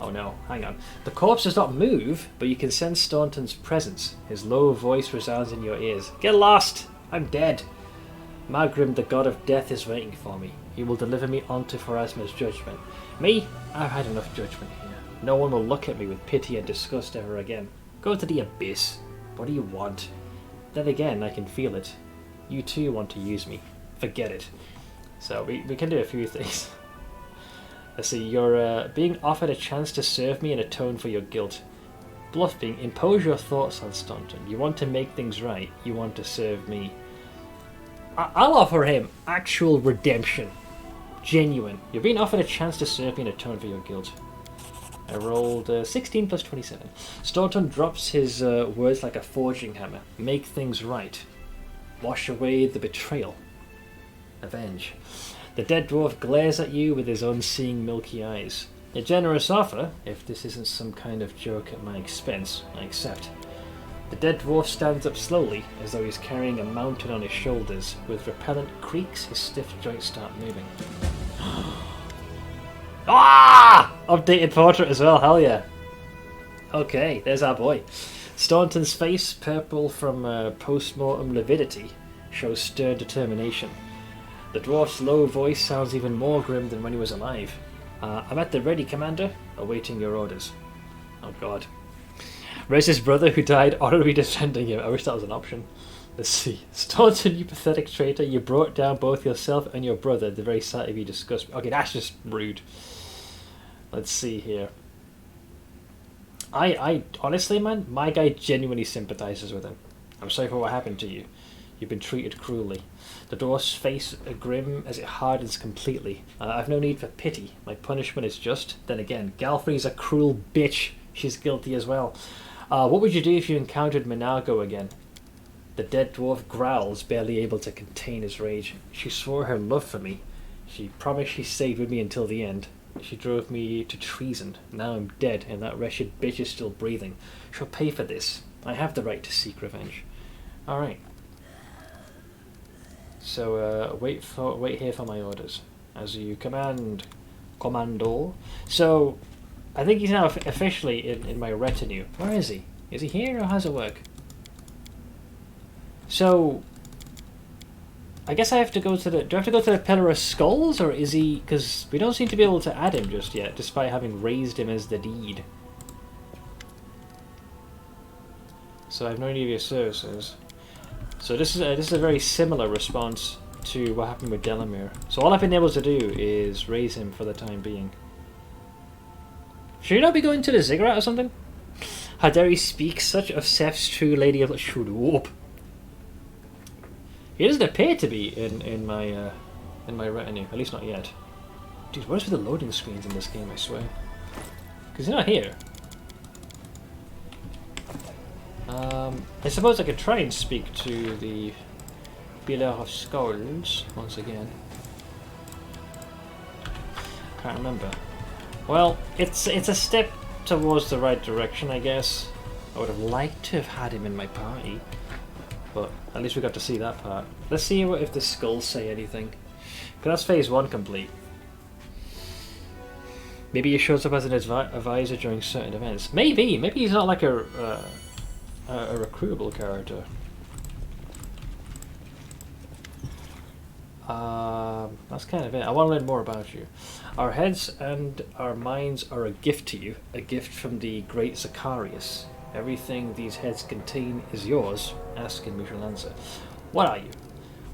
Oh no, hang on. The corpse does not move, but you can sense Staunton's presence. His low voice resounds in your ears. Get lost! I'm dead! Magrim, the god of death, is waiting for me. He will deliver me onto Pharasma's judgment. Me? I've had enough judgment here. No one will look at me with pity and disgust ever again. Go to the abyss. What do you want? Then again, I can feel it. You too want to use me. Forget it. So we can do a few things. Let's see, you're being offered a chance to serve me and atone for your guilt. Bluffing, impose your thoughts on Staunton. You want to make things right. You want to serve me. I'll offer him actual redemption. Genuine. You're being offered a chance to serve me and atone for your guilt. I rolled 16 plus 27. Staunton drops his words like a forging hammer. Make things right. Wash away the betrayal. Avenge. The dead dwarf glares at you with his unseeing milky eyes. A generous offer. If this isn't some kind of joke at my expense, I accept. The dead dwarf stands up slowly, as though he's carrying a mountain on his shoulders. With repellent creaks, his stiff joints start moving. Ah! Updated portrait as well, hell yeah. Okay, there's our boy. Staunton's face, purple from post-mortem lividity, shows stern determination. The dwarf's low voice sounds even more grim than when he was alive. I'm at the ready, Commander, awaiting your orders. Oh god. Where's his brother who died honorably defending him? I wish that was an option. Let's see. Staunton, you pathetic traitor, you brought down both yourself and your brother. The very sight of you disgusts me. Okay, that's just rude. Let's see here. I honestly, man, my guy genuinely sympathizes with him. I'm sorry for what happened to you. You've been treated cruelly. The dwarf's face grim as it hardens completely. I've no need for pity. My punishment is just. Then again, Galfrey's a cruel bitch. She's guilty as well. What would you do if you encountered Minago again? The dead dwarf growls, barely able to contain his rage. She swore her love for me. She promised she stayed with me until the end. She drove me to treason. Now I'm dead, and that wretched bitch is still breathing. She'll pay for this. I have the right to seek revenge. Alright. So, wait here for my orders. As you command. Commando. So, I think he's now officially in my retinue. Where is he? Is he here, or how's it work? So, I guess I have to go to the... Do I have to go to the Pillar of Skulls, or is he... Because we don't seem to be able to add him just yet, despite having raised him as the deed. So I have no idea of your services. So this is a very similar response to what happened with Delamere. So all I've been able to do is raise him for the time being. Should you not be going to the ziggurat or something? How dare you speak such of Seth's true lady of... Shut up. He doesn't appear to be in my retinue, at least not yet. Dude, what is with the loading screens in this game, I swear? Because he's not here. I suppose I could try and speak to the Pillar of Skulls once again. Can't remember. Well, it's a step towards the right direction, I guess. I would have liked to have had him in my party, but at least we got to see that part. Let's see if the skulls say anything. Because that's phase 1 complete. Maybe he shows up as an advisor during certain events. Maybe he's not like a recruitable character. That's kind of it. I want to learn more about you. Our heads and our minds are a gift to you, a gift from the great Zacharias. Everything these heads contain is yours. Ask and we shall answer. What are you?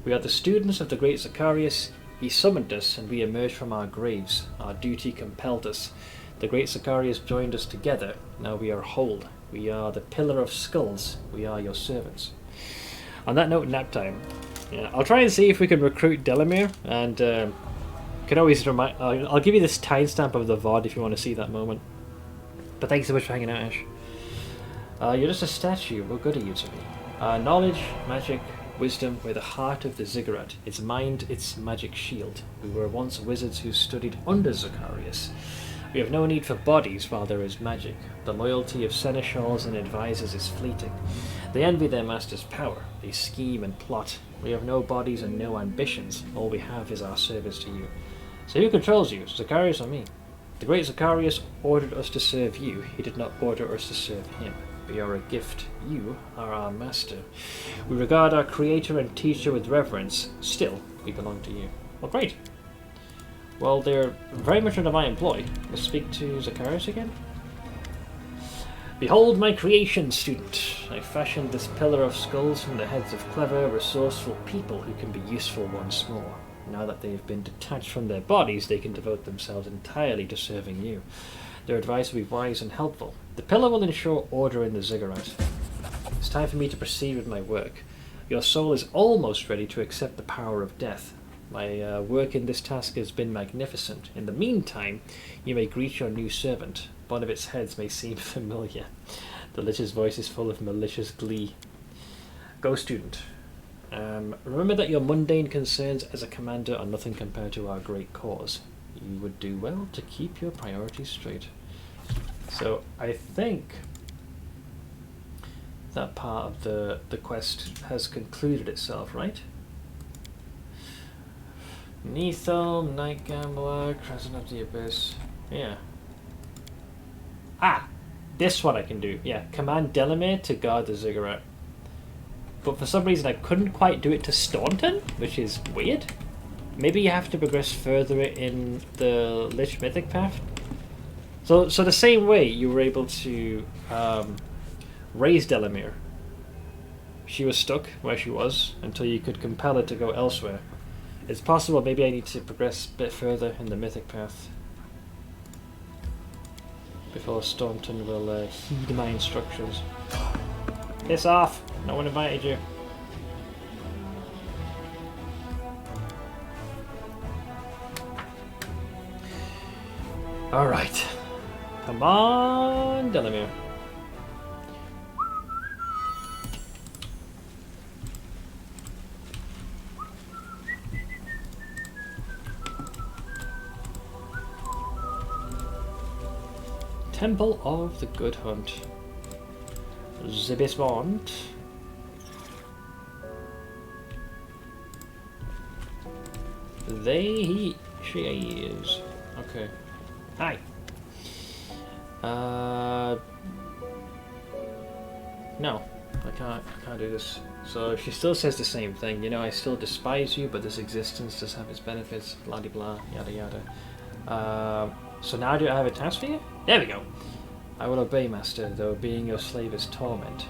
We are the students of the great Zacharias. He summoned us and we emerged from our graves. Our duty compelled us. The great Zacharias joined us together. Now we are whole. We are the Pillar of Skulls. We are your servants. On that note, nap time. Yeah, I'll try and see if we can recruit Delamere, and can always remind. I'll give you this timestamp of the VOD if you want to see that moment. But thanks so much for hanging out, Ash. You're just a statue. What good are you to me? Knowledge, magic, wisdom, we're the heart of the ziggurat. Its mind, its magic shield. We were once wizards who studied under Zacharias. We have no need for bodies while there is magic. The loyalty of seneschals and advisors is fleeting. They envy their master's power. They scheme and plot. We have no bodies and no ambitions. All we have is our service to you. So who controls you, Zacharias or me? The great Zacharias ordered us to serve you. He did not order us to serve him. We are a gift. You are our master. We regard our creator and teacher with reverence. Still, we belong to you. Well, great. Well, they're very much under my employ. Let's speak to Zacharias again. Behold my creation, student. I fashioned this Pillar of Skulls from the heads of clever, resourceful people who can be useful once more. Now that they have been detached from their bodies, they can devote themselves entirely to serving you. Their advice will be wise and helpful. The pillar will ensure order in the ziggurat. It's time for me to proceed with my work. Your soul is almost ready to accept the power of death. My work in this task has been magnificent. In the meantime, you may greet your new servant. One of its heads may seem familiar. The Lich's voice is full of malicious glee. Go, student. Remember that your mundane concerns as a commander are nothing compared to our great cause. You would do well to keep your priorities straight. So I think that part of the quest has concluded itself, right? Neatham, Night Gambler, Crescent of the Abyss. Yeah. Ah! This one I can do. Yeah, command Delamere to guard the ziggurat. But for some reason I couldn't quite do it to Staunton, which is weird. Maybe you have to progress further in the Lich Mythic path. So the same way you were able to raise Delamere. She was stuck where she was until you could compel her to go elsewhere. It's possible maybe I need to progress a bit further in the Mythic path before Staunton will heed my instructions. Piss off! No one invited you. Alright. Come on, Delamere. Temple of the Good Hunt. Zibismont. She is. Okay. Hi. No, I can't do this. So she still says the same thing. You know, I still despise you, but this existence does have its benefits. Blah de blah, yada yada. So now do I have a task for you? There we go. I will obey, master, though being your slave is torment.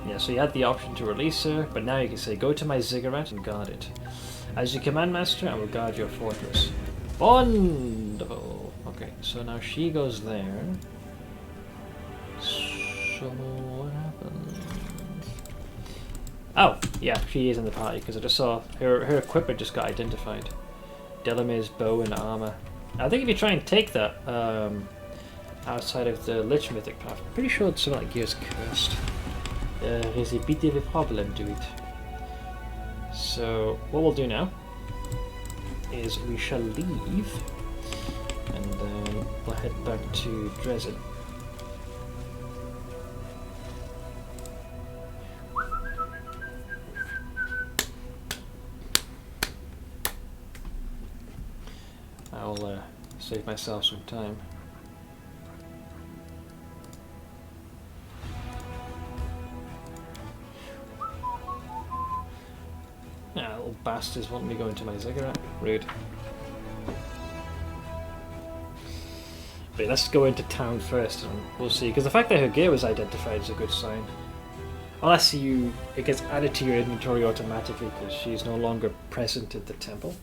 Yeah, so you had the option to release her, but now you can say, go to my ziggurat and guard it. As you command, master, I will guard your fortress. Wonderful. Okay, so now she goes there. So what happens? Oh, yeah, she is in the party, because I just saw her equipment just got identified. Delamere's bow and armor. I think if you try and take that outside of the Lich mythic path, I'm pretty sure it's something like Gears Cursed. There is a bit of a problem to it. So what we'll do now is we shall leave and then we'll head back to Dresden. I'll save myself some time. Ah, little bastards want me going to my ziggurat. Rude. But let's go into town first and we'll see. Because the fact that her gear was identified is a good sign. Unless it gets added to your inventory automatically because she's no longer present at the temple.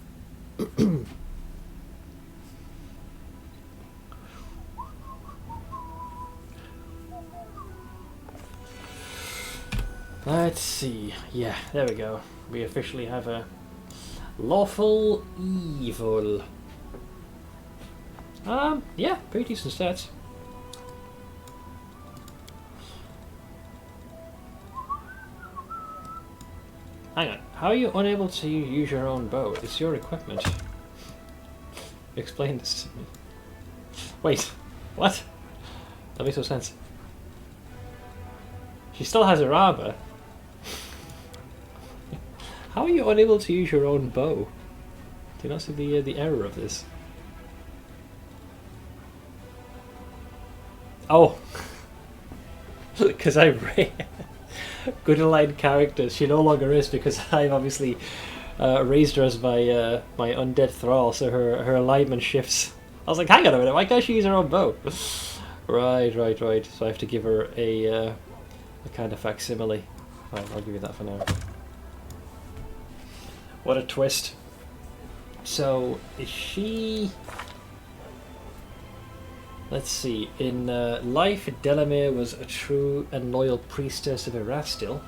Let's see. Yeah, there we go. We officially have a lawful evil. Yeah, pretty decent stats. Hang on, how are you unable to use your own bow? It's your equipment. Explain this to me. Wait, what? That makes no sense. She still has her armor. How are you unable to use your own bow? Do you not see the error of this? Oh, because I good aligned characters. She no longer is because I've obviously raised her as my my undead thrall, so her alignment shifts. I was like, hang on a minute, why can't she use her own bow? Right. So I have to give her a kind of facsimile. I'll give you that for now. What a twist. So, is she... Let's see. In life, Delamere was a true and loyal priestess of Erastil.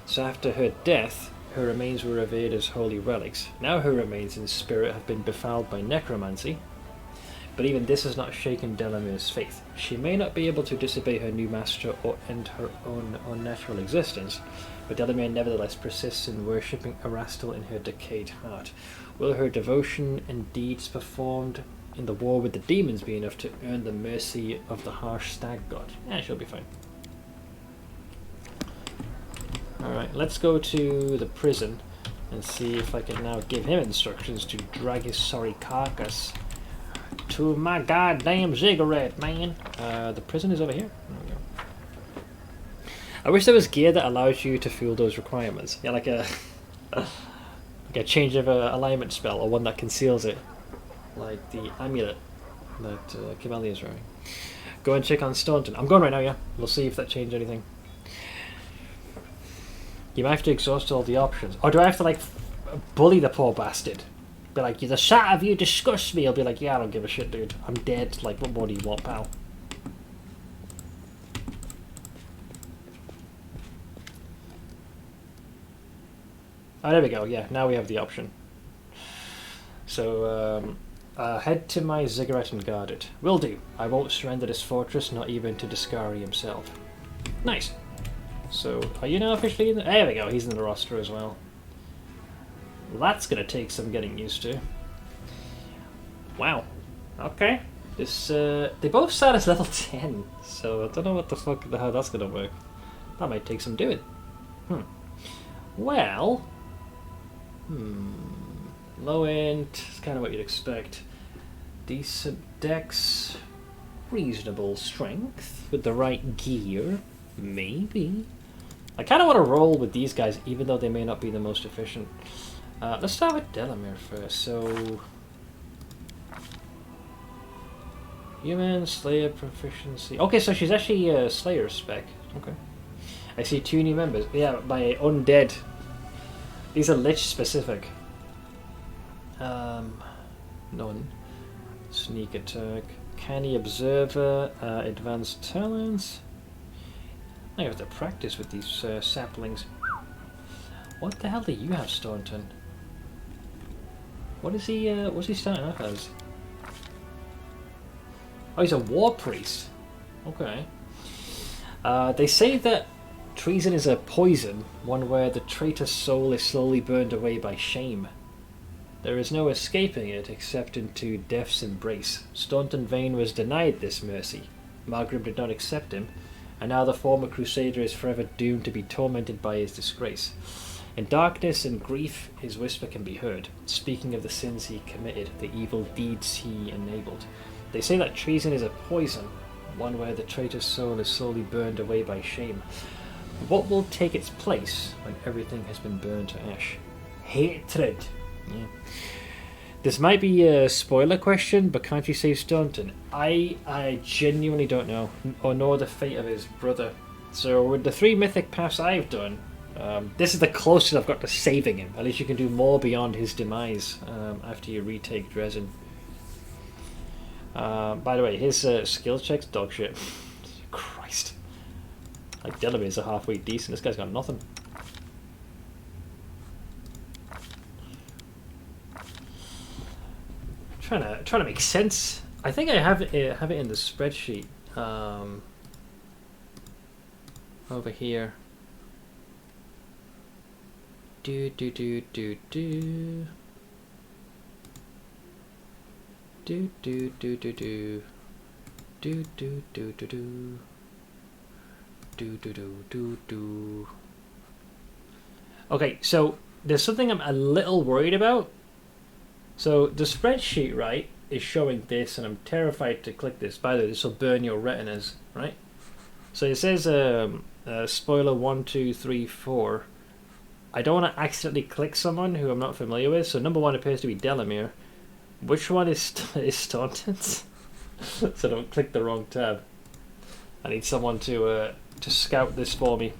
So after her death, her remains were revered as holy relics. Now her remains in spirit have been befouled by necromancy. But even this has not shaken Delamere's faith. She may not be able to disobey her new master or end her own unnatural existence, but Delamere nevertheless persists in worshipping Erastil in her decayed heart. Will her devotion and deeds performed in the war with the demons be enough to earn the mercy of the harsh stag god? Yeah, she'll be fine. Alright, let's go to the prison and see if I can now give him instructions to drag his sorry carcass to my goddamn ziggurat, man. The prison is over here. There we go. I wish there was gear that allows you to fill those requirements. Yeah, like a change of alignment spell, or one that conceals it, like the amulet that Camellia is wearing. Go and check on Staunton. I'm going right now, yeah. We'll see if that changed anything. You might have to exhaust all the options. Or do I have to, like, bully the poor bastard? Be like, the sight of you disgusts me. I'll be like, yeah, I don't give a shit, dude. I'm dead. Like, what more do you want, pal? Oh, there we go. Yeah, now we have the option. So, head to my ziggurat and guard it. Will do. I won't surrender this fortress, not even to Discari himself. Nice. So, are you now officially in the... There we go, he's in the roster as well. That's going to take some getting used to. Wow. Okay. This, they both start as level 10, so I don't know what the fuck, how that's going to work. That might take some doing. Well... Low end, it's kind of what you'd expect. Decent dex, reasonable strength with the right gear, maybe. I kind of want to roll with these guys, even though they may not be the most efficient. Let's start with Delamere first. So, human Slayer proficiency. Okay, so she's actually a Slayer spec. Okay, I see 2 new members. Yeah, my undead. These are Lich specific. None. Sneak attack. Canny observer. Advanced talents. I have to practice with these saplings. What the hell do you have, Staunton? What is he? What's he starting off as? Oh, he's a war priest. Okay. They say that treason is a poison, one where the traitor's soul is slowly burned away by shame. There is no escaping it except into death's embrace. Staunton Vane was denied this mercy. Margrim did not accept him, and now the former crusader is forever doomed to be tormented by his disgrace. In darkness and grief, his whisper can be heard, speaking of the sins he committed, the evil deeds he enabled. They say that treason is a poison, one where the traitor's soul is slowly burned away by shame. What will take its place when everything has been burned to ash? Hatred. Yeah. This might be a spoiler question, but can't you save Staunton? I genuinely don't know, or nor the fate of his brother. So with the 3 mythic paths I've done, this is the closest I've got to saving him. At least you can do more beyond his demise after you retake Dresden. By the way, his skill check's dog shit. Christ. Like Delaware's are halfway decent. This guy's got nothing. Trying to make sense. I think I have it in the spreadsheet over here. Do do do do do do do do do do do do do do do do do do do. Okay, so there's something I'm a little worried about. So the spreadsheet, right, is showing this, and I'm terrified to click this. By the way, this will burn your retinas, right? So it says spoiler 1, 2, 3, 4. I don't want to accidentally click someone who I'm not familiar with. So number 1 appears to be Delamere. Which one is Staunton's? So don't click the wrong tab. I need someone to scout this for me.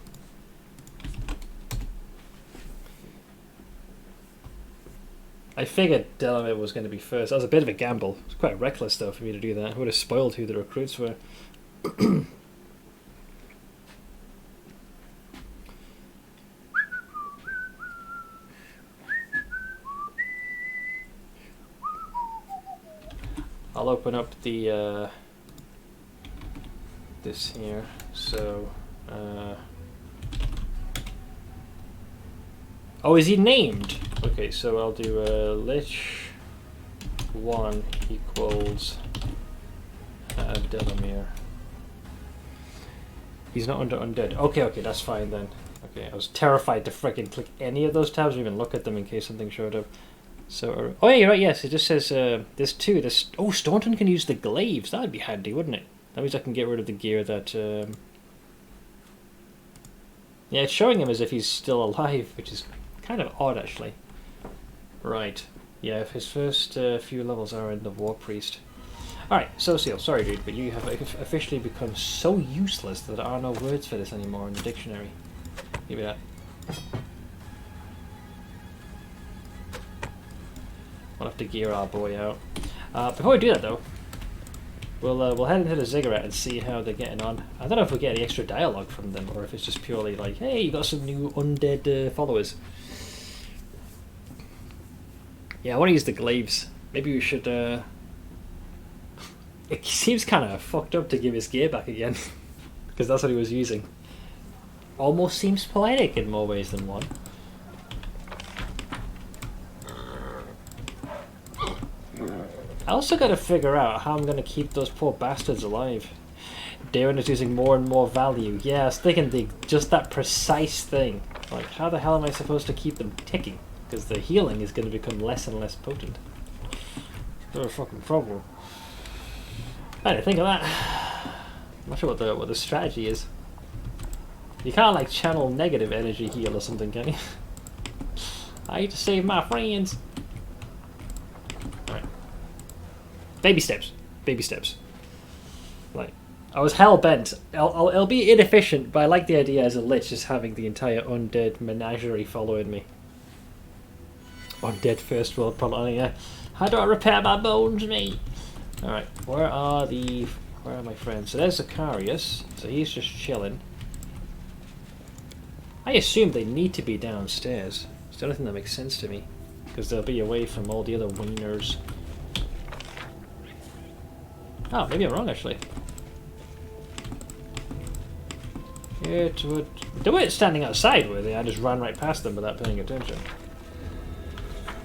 I figured Delamere was going to be first. That was a bit of a gamble. It's quite reckless though for me to do that. I would have spoiled who the recruits were. I'll open up the this here. So oh, is he named? Okay, so I'll do Lich 1 equals Delamere. He's not under undead. Okay, that's fine then. Okay, I was terrified to freaking click any of those tabs or even look at them in case something showed up. So, oh yeah, you're right, yes, it just says there's 2. Oh, Staunton can use the glaives. That'd be handy, wouldn't it? That means I can get rid of the gear that... Yeah, it's showing him as if he's still alive, which is kind of odd, actually. Right. Yeah, if his first few levels are in the War Priest. Alright, so Seal, sorry dude, but you have officially become so useless that there are no words for this anymore in the dictionary. Give me that. We'll have to gear our boy out. Before we do that though, we'll head into the ziggurat and see how they're getting on. I don't know if we'll get any extra dialogue from them, or if it's just purely like, hey, you got some new undead followers. Yeah, I want to use the glaives. Maybe we should... It seems kind of fucked up to give his gear back again. Because that's what he was using. Almost seems poetic in more ways than one. I also got to figure out how I'm going to keep those poor bastards alive. Darren is using more and more value. Yeah, I was thinking just that precise thing. Like, how the hell am I supposed to keep them ticking? Because the healing is going to become less and less potent. a fucking problem. I didn't think of that. I'm not sure what the strategy is. You can't like channel negative energy heal or something, can you? I need to save my friends. Alright. Baby steps. Baby steps. Like, I was hell bent. It'll be inefficient, but I like the idea as a Lich just having the entire undead menagerie following me. Undead first world problem, yeah. How do I repair my bones, mate? Alright, where are my friends? So there's Zacharias, so he's just chilling. I assume they need to be downstairs. It's the only thing that makes sense to me. Because they'll be away from all the other wieners. Oh, maybe I'm wrong actually. They weren't standing outside, were they? I just ran right past them without paying attention.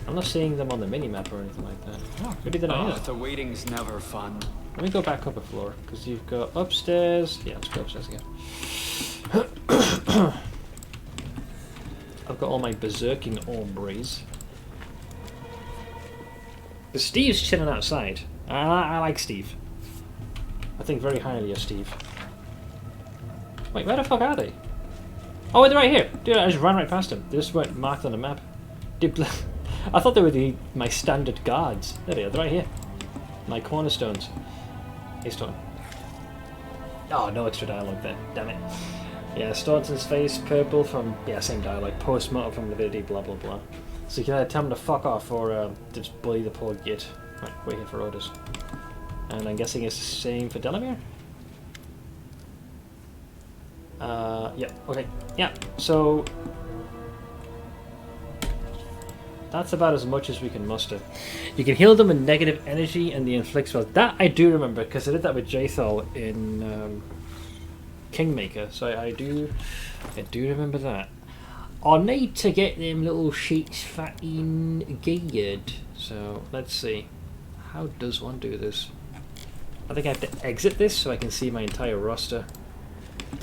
I'm not seeing them on the mini-map or anything like that. Oh, maybe they're not here. The waiting's never fun. Let me go back up a floor, because you've got upstairs. Yeah, let's go upstairs again. I've got all my berserking hombres. But Steve's chilling outside. I like Steve. I think very highly of Steve. Wait, where the fuck are they? Oh, they're right here. Dude, I just ran right past them. They just weren't marked on the map. Dude, I thought they were my standard guards. There they are, they're right here. My cornerstones. Hey, Stone. Oh, no extra dialogue there. Damn it. Yeah, Staunton's face, purple from... Yeah, same dialogue. Post-mortem from Lividity, blah, blah, blah. So you can either tell him to fuck off or just bully the poor git. Right, wait here for orders. And I'm guessing it's the same for Delamere? Yeah, okay. Yeah, so... That's about as much as we can muster. You can heal them with negative energy and the inflict spell. That I do remember, because I did that with Jathal in Kingmaker. So I do remember that. I need to get them little sheets fucking geared. So let's see. How does one do this? I think I have to exit this so I can see my entire roster.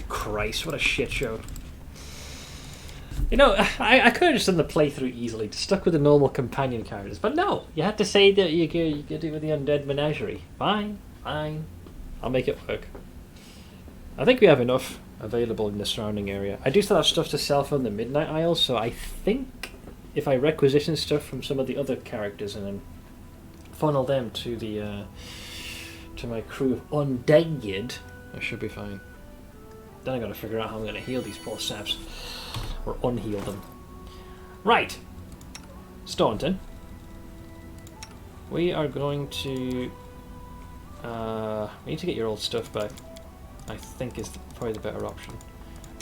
Christ, what a shit show. You know, I could have just done the playthrough easily, just stuck with the normal companion characters, but no, you had to say that you could do it with the undead menagerie. Fine, fine, I'll make it work. I think we have enough available in the surrounding area. I do still have stuff to sell from the Midnight Isle, so I think if I requisition stuff from some of the other characters and then funnel them to the to my crew of undead, I should be fine. Then I gotta figure out how I'm gonna heal these poor saps. Or unheal them. Right. Staunton. We are going to... we need to get your old stuff back. I think is probably the better option.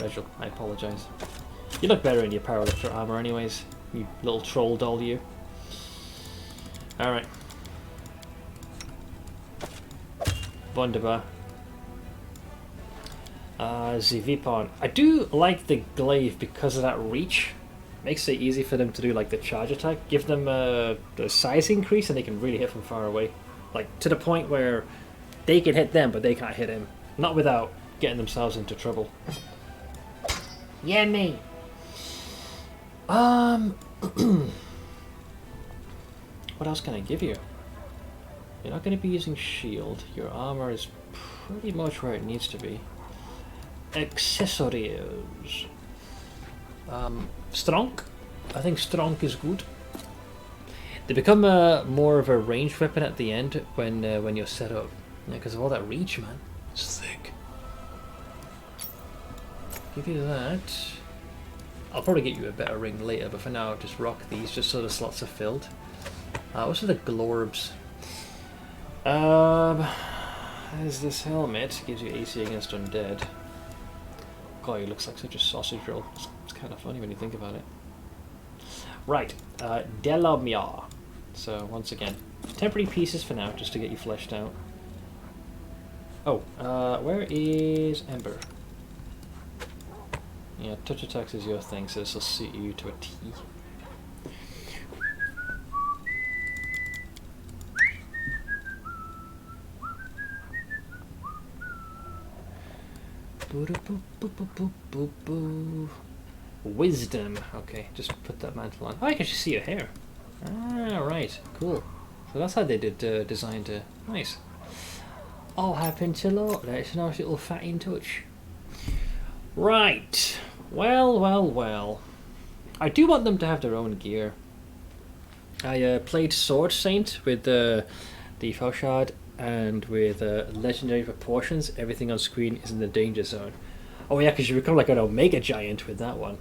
Rachel, I apologise. You look better in your powerlifter armour anyways. You little troll doll you. Alright. Wunderbar. Zivipon. I do like the glaive because of that reach. Makes it easy for them to do like the charge attack. Give them the size increase and they can really hit from far away. Like to the point where they can hit them but they can't hit him. Not without getting themselves into trouble. Yeah, me. What else can I give you? You're not going to be using shield. Your armor is pretty much where it needs to be. Accessories. Strong. I think strong is good. They become more of a ranged weapon at the end when you're set up. Yeah, because of all that reach, man. It's thick. Give you that. I'll probably get you a better ring later, but for now, just rock these just so the slots are filled. What's with the glorbs? There's this helmet. Gives you AC against undead. God, he looks like such a sausage roll. It's kind of funny when you think about it. Right, Delamere. So once again, temporary pieces for now, just to get you fleshed out. Oh, where is Ember? Yeah, touch attacks is your thing, so this will suit you to a T. Wisdom. Okay, just put that mantle on. Oh, I can just see your hair. Ah, right. Cool. So that's how they did designed it. Nice. I'll happen to lot. That's a nice little fatty in touch. Right. Well, well, well. I do want them to have their own gear. I played Sword Saint with the Felshard and with legendary proportions. Everything on screen is in the danger zone. Oh yeah, because you become like an Omega Giant with that one.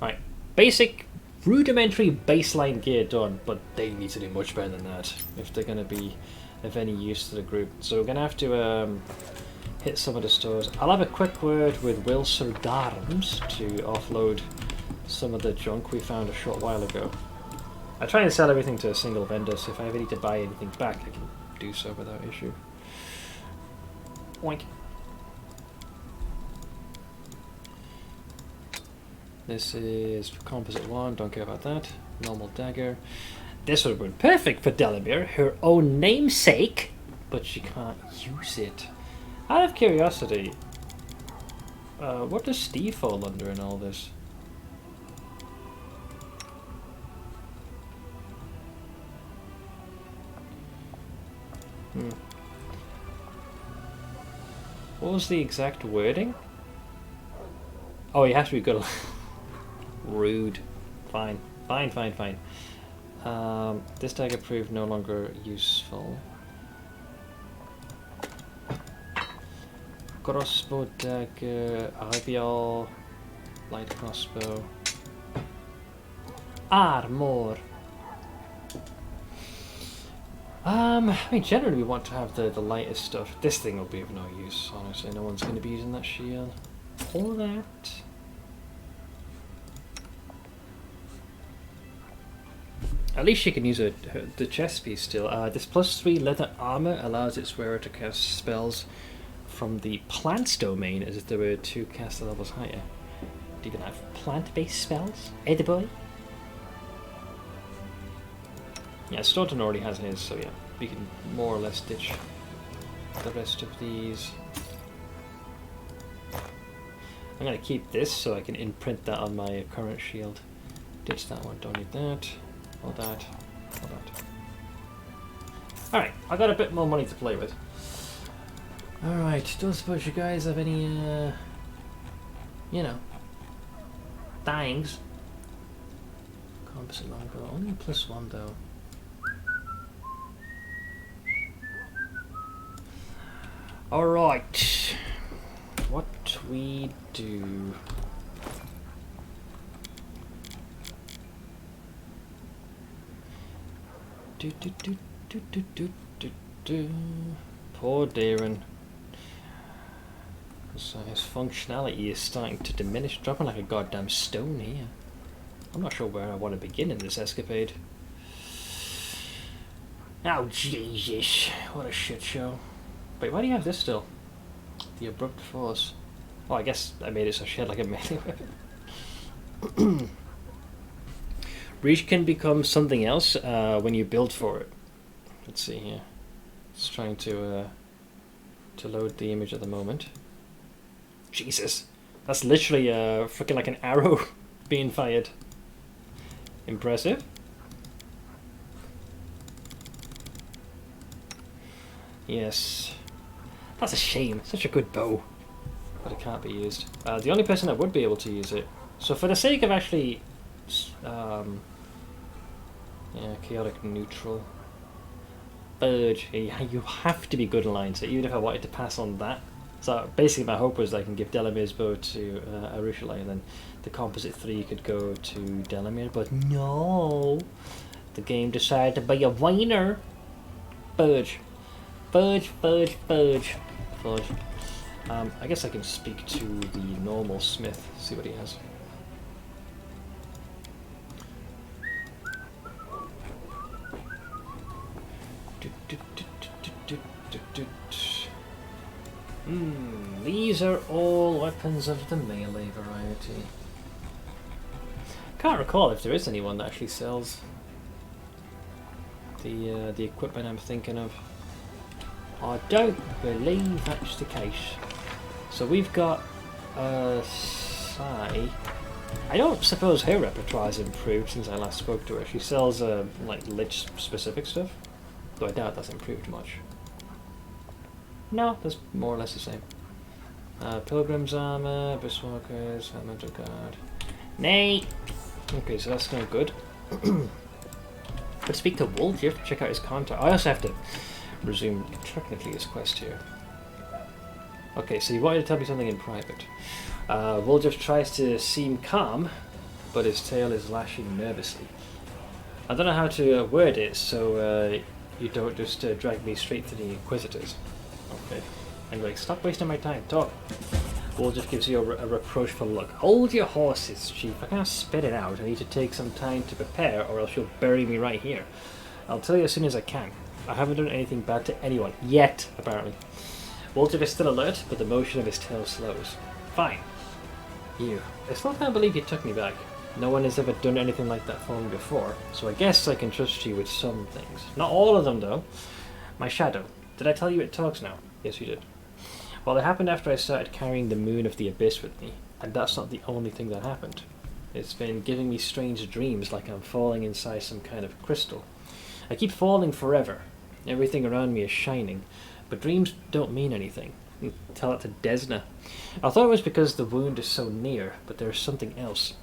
Right. Basic, rudimentary baseline gear done, but they need to do much better than that if they're going to be of any use to the group. So we're going to have to hit some of the stores. I'll have a quick word with Will Sir Darms to offload some of the junk we found a short while ago. I try and sell everything to a single vendor, so if I ever need to buy anything back, I can do so without issue. Oink. This is composite 1, don't care about that. Normal dagger. This would have been perfect for Delamere, her own namesake, but she can't use it. Out of curiosity, what does Steve fall under in all this? What was the exact wording? Oh, you have to be good. Rude. Fine. Fine, fine, fine. This dagger proved no longer useful. Crossbow dagger, IBL, light crossbow. Armor. I mean, generally we want to have the lightest stuff. This thing will be of no use, honestly. No one's going to be using that shield. All that. At least she can use the chest piece still. This +3 leather armor allows its wearer to cast spells from the plants domain as if there were 2 caster levels higher. Do you even have plant-based spells? Edible? Yeah, Staunton already has his, so yeah, we can more or less ditch the rest of these. I'm going to keep this so I can imprint that on my current shield. Ditch that one, don't need that. All that. All that. Alright, I got a bit more money to play with. Alright, don't suppose you guys have any, you know, things. Composite longbow, only +1 though. Alright, what we do? Poor Darren. So his functionality is starting to diminish, dropping like a goddamn stone here. I'm not sure where I want to begin in this escapade. Oh Jesus, what a shit show. Wait, why do you have this still? The abrupt force. Oh, I guess I made it so she had like a melee weapon. Reach can become something else when you build for it. Let's see here. It's trying to load the image at the moment. Jesus, that's literally freaking like an arrow being fired. Impressive. Yes, that's a shame. Such a good bow, but it can't be used. The only person that would be able to use it. So for the sake of actually, yeah, chaotic neutral. Urge. You have to be good in line. So even if I wanted to pass on that, so basically my hope was I can give Delamere's bow to Arushale, and then the composite 3 could go to Delamere. But no, the game decided to be a whiner. Fudge. Fudge, fudge, fudge. Fudge. I guess I can speak to the normal smith, see what he has. These are all weapons of the melee variety. Can't recall if there is anyone that actually sells the equipment I'm thinking of. I don't believe that's the case. So we've got Sai I don't suppose her repertoire has improved since I last spoke to her. She sells like Lich specific stuff, though I doubt that's improved much. No, that's more or less the same. Pilgrim's armor, Abysswalkers, Elemental Guard. Nay! Okay, so that's no good. But speak to Wolf, you have to check out his contact. I also have to resume technically his quest here. Okay, so you wanted to tell me something in private. Woljef tries to seem calm, but his tail is lashing nervously. I don't know how to word it, so you don't just drag me straight to the Inquisitors. Okay. I'm like, stop wasting my time, talk. Woljef gives you a reproachful look. Hold your horses, Chief. I can't spit it out. I need to take some time to prepare, or else you'll bury me right here. I'll tell you as soon as I can. I haven't done anything bad to anyone. Yet, apparently. Woljef is still alert, but the motion of his tail slows. Fine. You. I still can't believe you took me back. No one has ever done anything like that for me before, so I guess I can trust you with some things. Not all of them, though. My shadow. Did I tell you it talks now? Yes, you did. Well, it happened after I started carrying the Moon of the Abyss with me, and that's not the only thing that happened. It's been giving me strange dreams like I'm falling inside some kind of crystal. I keep falling forever. Everything around me is shining, but dreams don't mean anything. Tell it to Desna. I thought it was because the wound is so near, but there's something else.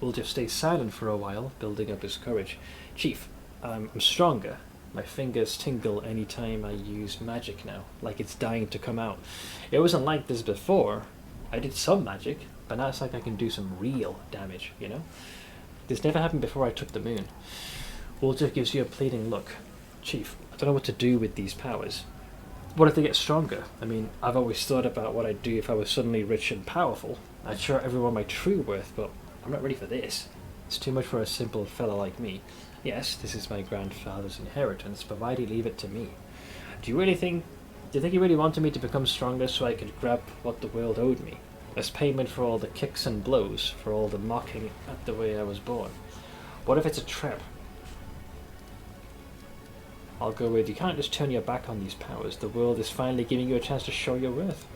Woljef stays silent for a while, building up his courage. Chief, I'm stronger. My fingers tingle any time I use magic now, like it's dying to come out. It wasn't like this before. I did some magic, but now it's like I can do some real damage, you know? This never happened before I took the Moon. Woljef gives you a pleading look. Chief, I don't know what to do with these powers. What if they get stronger? I mean, I've always thought about what I'd do if I was suddenly rich and powerful. I'd show everyone my true worth, but I'm not ready for this. It's too much for a simple fellow like me. Yes, this is my grandfather's inheritance, but why'd he leave it to me? Do you think he really wanted me to become stronger so I could grab what the world owed me? As payment for all the kicks and blows, for all the mocking at the way I was born? What if it's a trap? I'll go with you can't just turn your back on these powers. The world is finally giving you a chance to show your worth.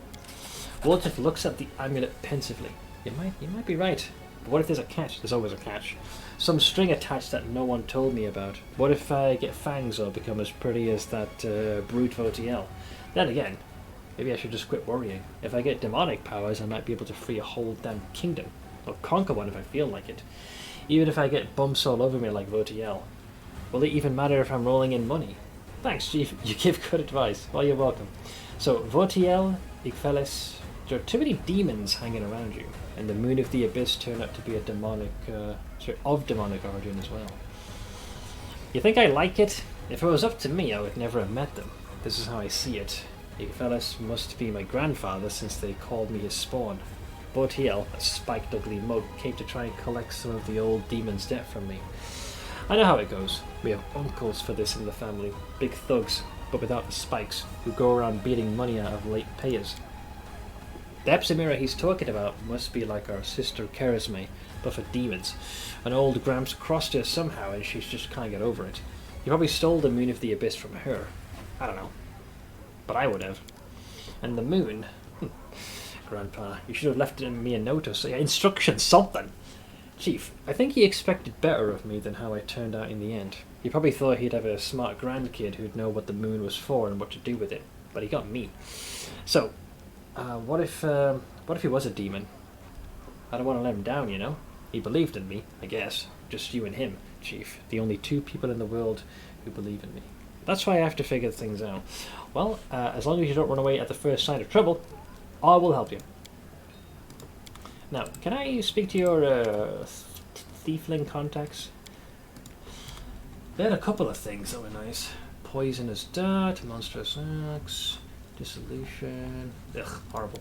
Woljef looks at the amulet pensively. You might be right. But what if there's a catch? There's always a catch. Some string attached that no one told me about. What if I get fangs or become as pretty as that brute Votiel? Then again, maybe I should just quit worrying. If I get demonic powers, I might be able to free a whole damn kingdom. Or conquer one if I feel like it. Even if I get bumps all over me like Votiel. Will it even matter if I'm rolling in money? Thanks, Chief. You give good advice. Well, you're welcome. So, Votiel, Igfelis, there are too many demons hanging around you, and the Moon of the Abyss turned out to be a demonic, of demonic origin as well. You think I like it? If it was up to me, I would never have met them. This is how I see it. Igfelis must be my grandfather since they called me his spawn. Votiel, a spiked ugly mug, came to try and collect some of the old demon's debt from me. I know how it goes. We have uncles for this in the family. Big thugs, but without the spikes, who go around beating money out of late payers. The Epsamira he's talking about must be like our sister Charisme, but for demons. An old Gramps crossed her somehow and she's just can't get over it. You probably stole the Moon of the Abyss from her. I don't know. But I would have. And the Moon... Grandpa, you should have left me a note or say instructions, something! Chief, I think he expected better of me than how I turned out in the end. He probably thought he'd have a smart grandkid who'd know what the Moon was for and what to do with it. But he got me. So, what if he was a demon? I don't want to let him down, you know? He believed in me, I guess. Just you and him, Chief. The only two people in the world who believe in me. That's why I have to figure things out. Well, as long as you don't run away at the first sign of trouble, I will help you. Now, can I speak to your thiefling contacts? They had a couple of things that were nice. Poisonous dart, monstrous axe, dissolution. Ugh, horrible.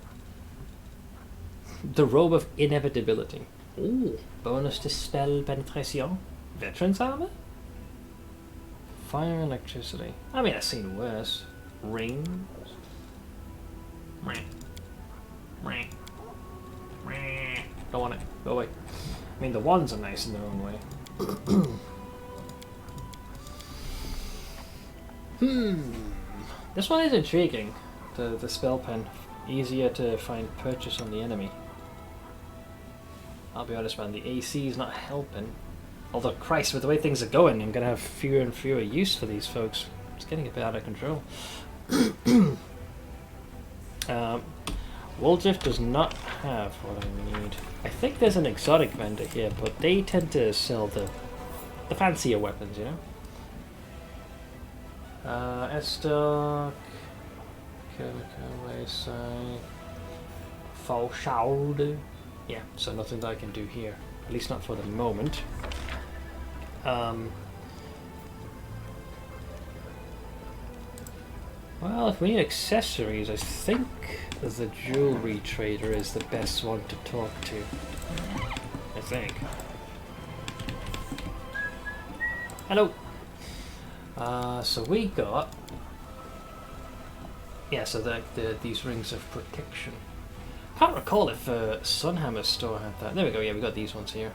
The robe of inevitability. Ooh, bonus to spell penetration. Veteran's armor? Fire and electricity. I mean, I've seen worse. Rings. Don't want it. Go away. I mean, the wands are nice in their own way. This one is intriguing. The spell pen. Easier to find purchase on the enemy. I'll be honest, man, the AC is not helping. Although, Christ, with the way things are going, I'm going to have fewer and fewer use for these folks. It's getting a bit out of control. Woldrift does not have what I need. I think there's an exotic vendor here, but they tend to sell the fancier weapons, you know? Estoc, Wayside, Falshald. Yeah, so nothing that I can do here. At least not for the moment. Well, if we need accessories, I think the jewelry trader is the best one to talk to. I think. Hello. So we got. Yeah, so these rings of protection. Can't recall if Sunhammer's store had that. There we go. Yeah, we got these ones here.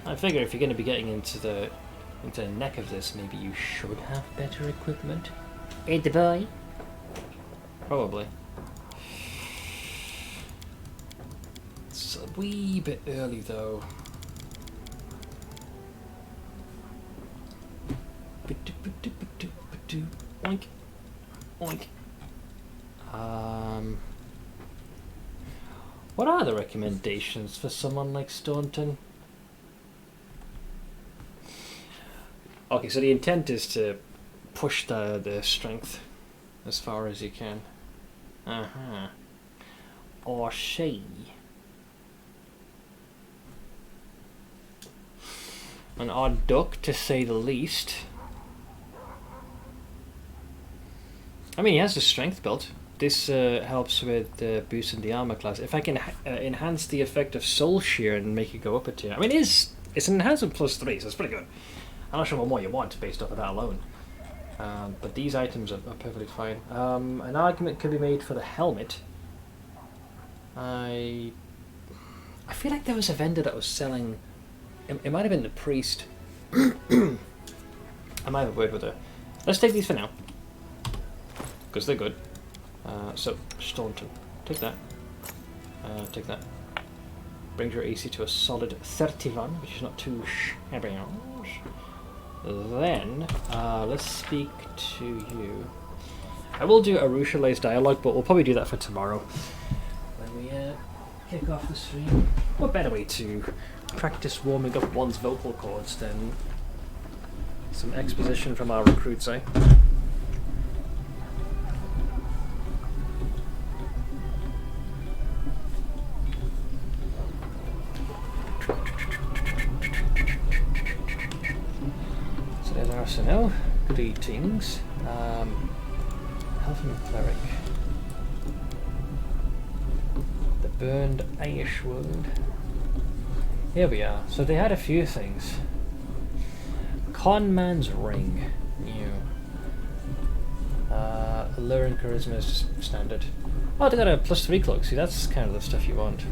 I figure if you're going to be getting into the neck of this, maybe you should have better equipment. Hey, the boy. Probably. It's a wee bit early though. Oink. Oink. What are the recommendations for someone like Staunton? Okay, so the intent is to push the strength as far as you can. Or she. An odd duck, to say the least. I mean, he has the strength built. This helps with boosting the armor class. If I can enhance the effect of Soul Shear and make it go up a tier. I mean, it's an enhancement +3, so it's pretty good. I'm not sure what more you want based off of that alone. But these items are perfectly fine. An argument could be made for the helmet. I feel like there was a vendor that was selling... It might have been the priest. I might have a word with her. Let's take these for now. Because they're good. So, Staunton. Take that. Take that. Brings your AC to a solid 31, which is not too shabby. Then, let's speak to you. I will do a Rushala's dialogue, but we'll probably do that for tomorrow. When we kick off the stream. What better way to practice warming up one's vocal cords than some exposition from our recruits, eh? So there's Arsenal. Greetings. Elfin Cleric. The Burned Ash Wound. Here we are. So they had a few things. Conman's Ring. New. Allure and Charisma is just standard. Oh, they got a +3 cloak. See, that's kind of the stuff you want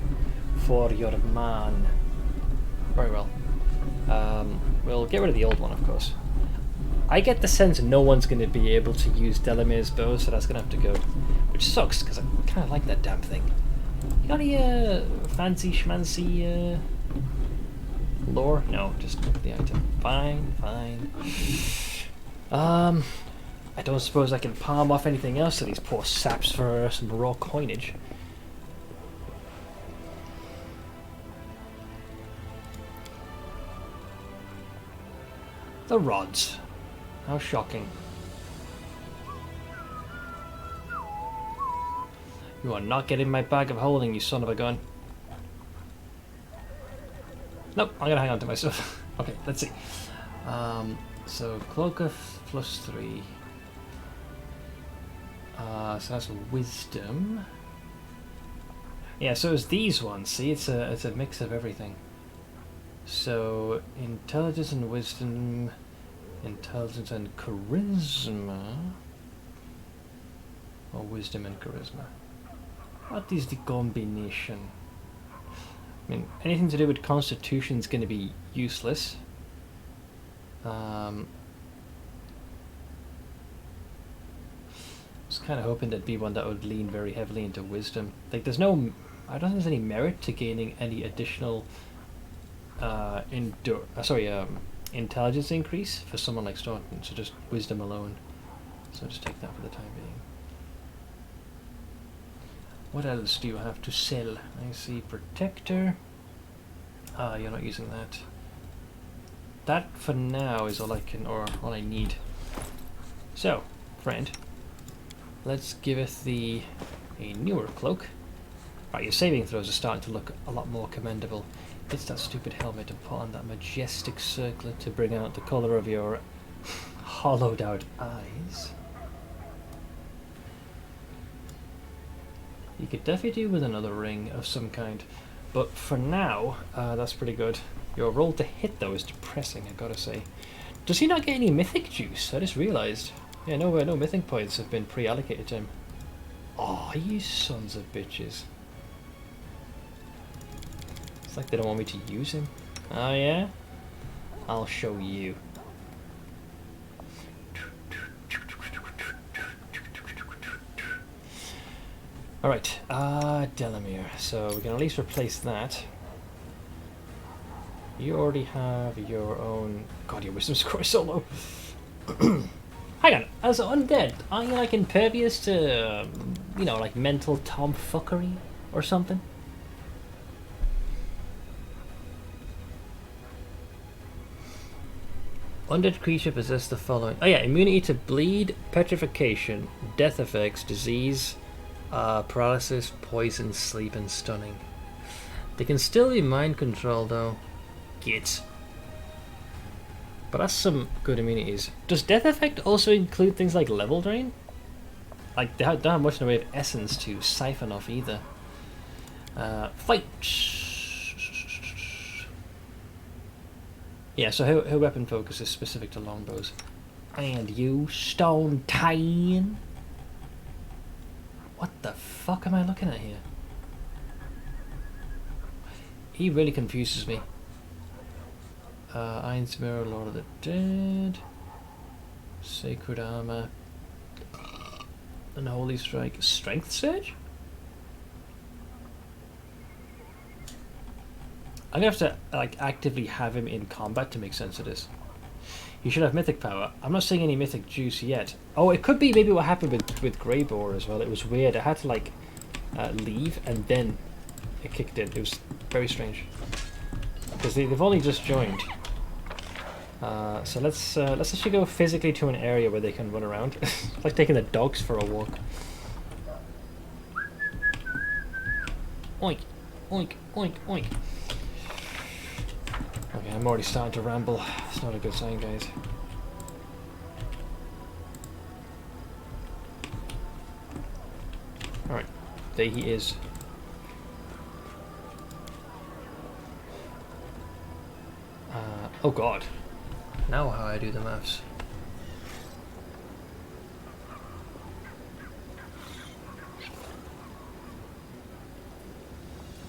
for your man. Very well. We'll get rid of the old one, of course. I get the sense no one's going to be able to use Delamir's bow, so that's going to have to go. Which sucks, because I kind of like that damn thing. You got any fancy schmancy lore? No, just the item. Fine, fine. I don't suppose I can palm off anything else to these poor saps for some raw coinage. The rods. How shocking. You are not getting my bag of holding, you son of a gun. Nope, I'm gonna hang on to myself. Okay, let's see. So Cloak of +3. So that's Wisdom. Yeah, so it's these ones. See, it's a mix of everything. So Intelligence and Wisdom, Intelligence and Charisma, or Wisdom and Charisma. What is the combination? I mean, anything to do with Constitution is going to be useless. I was kind of hoping there'd be one that would lean very heavily into Wisdom. Like, there's no I don't think there's any merit to gaining any additional intelligence increase for someone like Staunton, so just wisdom alone. So I'll just take that for the time being. What else do you have to sell? I see protector. You're not using that. That for now is all I can, or all I need. So, friend, let's give it a newer cloak. Right, your saving throws are starting to look a lot more commendable. It's that stupid helmet and put on that majestic circlet to bring out the colour of your hollowed out eyes. You could definitely do with another ring of some kind, but for now, that's pretty good. Your roll to hit though is depressing, I gotta say. Does he not get any mythic juice? I just realised. Yeah, no mythic points have been pre-allocated to him. Oh, you sons of bitches. It's like they don't want me to use him. Oh yeah? I'll show you. Alright, Delamere. So we can at least replace that. You already have your own... God, your wisdom score is so low. Hang on, as undead, are you like impervious to, you know, like mental tomfuckery or something? Undead creature possess the following. Oh yeah, immunity to bleed, petrification, death effects, disease, paralysis, poison, sleep, and stunning. They can still be mind controlled though. Git. But that's some good immunities. Does death effect also include things like level drain? Like they don't have much in the way of essence to siphon off either. Fight. Yeah, so her weapon focus is specific to longbows. And you, Stone Titan. What the fuck am I looking at here? He really confuses me. Iron's Mirror, Lord of the Dead, Sacred Armor, Unholy Strike, Strength Surge? I'm gonna have to like actively have him in combat to make sense of this. He should have mythic power. I'm not seeing any mythic juice yet. Oh, it could be maybe what happened with Greyboar as well. It was weird. I had to like leave and then it kicked in. It was very strange because they've only just joined. So let's actually go physically to an area where they can run around. It's like taking the dogs for a walk. Oink, oink, oink, oink. Okay, I'm already starting to ramble. It's not a good sign, guys. Alright, there he is. Oh god. Now how I do the maths.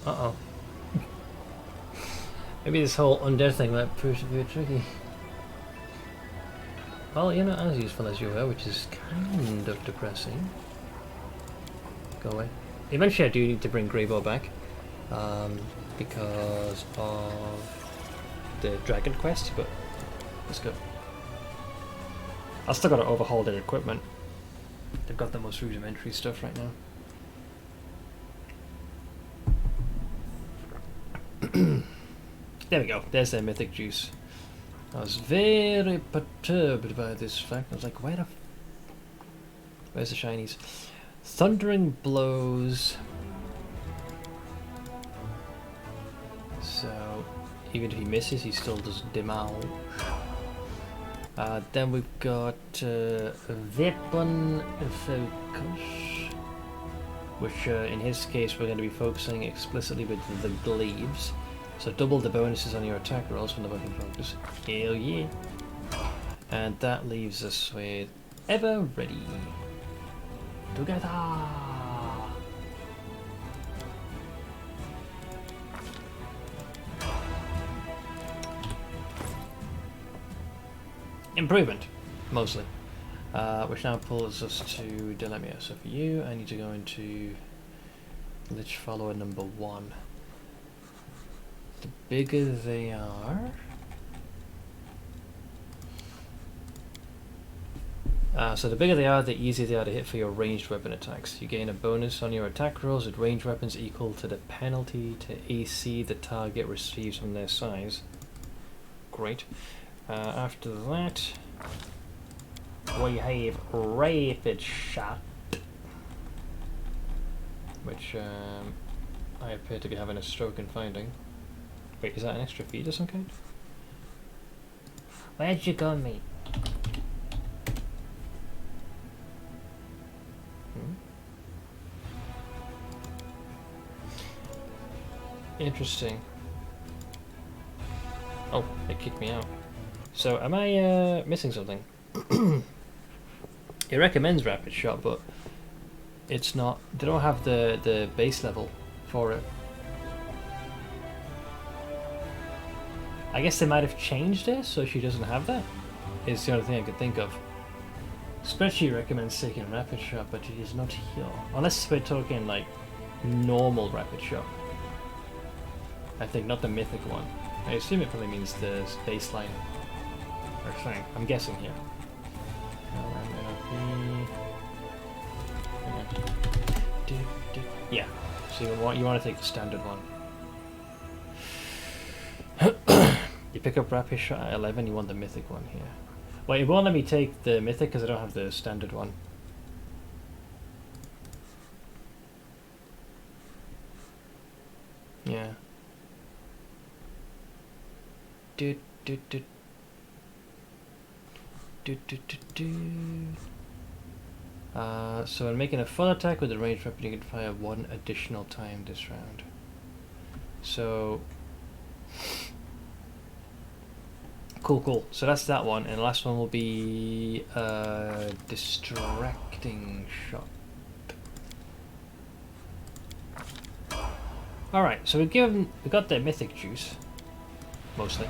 Uh-oh. Maybe this whole undead thing might prove to be a bit tricky. Well, you're not as useful as you were, which is kind of depressing. Go away. Eventually I do need to bring Greyboar back. Because of the Dragon Quest, but let's go. I've still got to overhaul their equipment. They've got the most rudimentary stuff right now. There we go. There's their mythic juice. I was very perturbed by this fact. I was like, where's the shinies? Thundering blows. So even if he misses, he still does demolish. Then we've got weapon focus, which in his case we're going to be focusing explicitly with the glaives. So double the bonuses on your attack rolls from the weapon focus. Hell yeah. And that leaves us with Ever Ready. Together. Improvement, mostly. Which now pulls us to Delamere. So for you, I need to go into Lich follower number 1. The bigger they are... so the bigger they are, the easier they are to hit for your ranged weapon attacks. You gain a bonus on your attack rolls with ranged weapons equal to the penalty to AC the target receives from their size. Great. After that, we have Rapid Shot, which I appear to be having a stroke in finding. Wait, is that an extra feat of some kind? Where'd you go, mate? Interesting. Oh, it kicked me out. So, am I missing something? It recommends rapid shot, but it's not. They don't have the base level for it. I guess they might have changed it so she doesn't have that. Is the only thing I could think of. Spreadsheet recommends taking rapid shot, but it is not here. Unless we're talking like normal rapid shot. I think not the mythic one. I assume it probably means the baseline or thing. I'm guessing here. Yeah. So you want to take the standard one. You pick up rapid shot at 11. You want the mythic one here. Wait, it won't let me take the mythic because I don't have the standard one. Yeah. So when making a full attack with a ranged weapon, you can fire 1 additional time this round. So cool. So that's that one, and the last one will be distracting shot. All right, so we got the mythic juice mostly.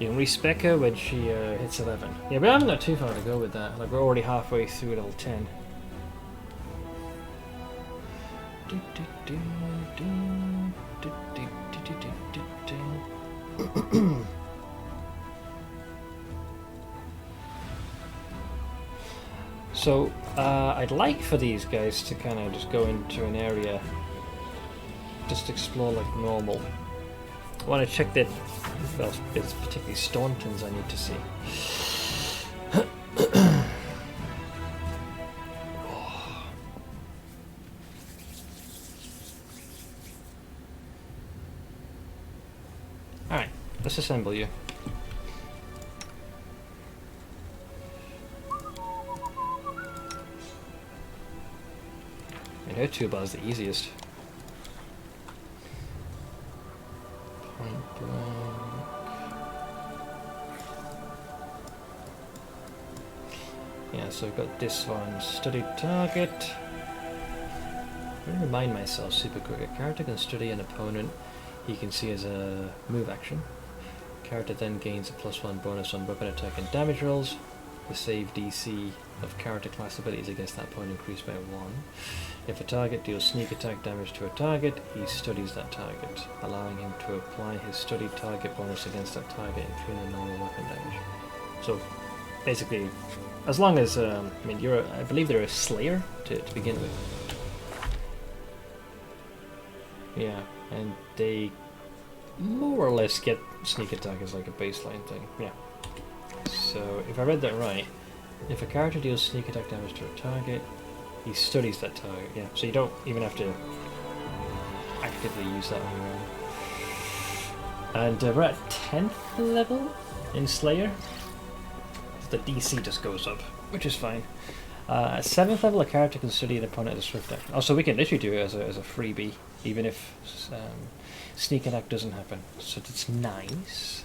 You can respec her when she hits 11. Yeah, we haven't got too far to go with that. Like, we're already halfway through level 10. So, I'd like for these guys to kind of just go into an area, just explore like normal. I want to check that. Well, it's particularly Stauntons I need to see. Alright, let's assemble you. And her toolbar is the easiest. Point blank. Yeah, so I've got this one, study target. I'm going to remind myself super quick. A character can study an opponent he can see as a move action. Character then gains a +1 bonus on weapon attack and damage rolls. The save DC of character class abilities against that point increased by 1. If a target deals sneak attack damage to a target, he studies that target, allowing him to apply his studied target bonus against that target, including the normal weapon damage. So, basically, as long as I mean, I believe they're a Slayer to begin with. Yeah, and they more or less get sneak attack as like a baseline thing. Yeah. So if I read that right, if a character deals sneak attack damage to a target, he studies that target. Yeah. So you don't even have to actively use that on your own. And we're at 10th level in Slayer. The DC just goes up, which is fine. At 7th level, a character can study an opponent as a swift action. Oh, so we can literally do it as a freebie, even if sneak attack doesn't happen. So that's nice.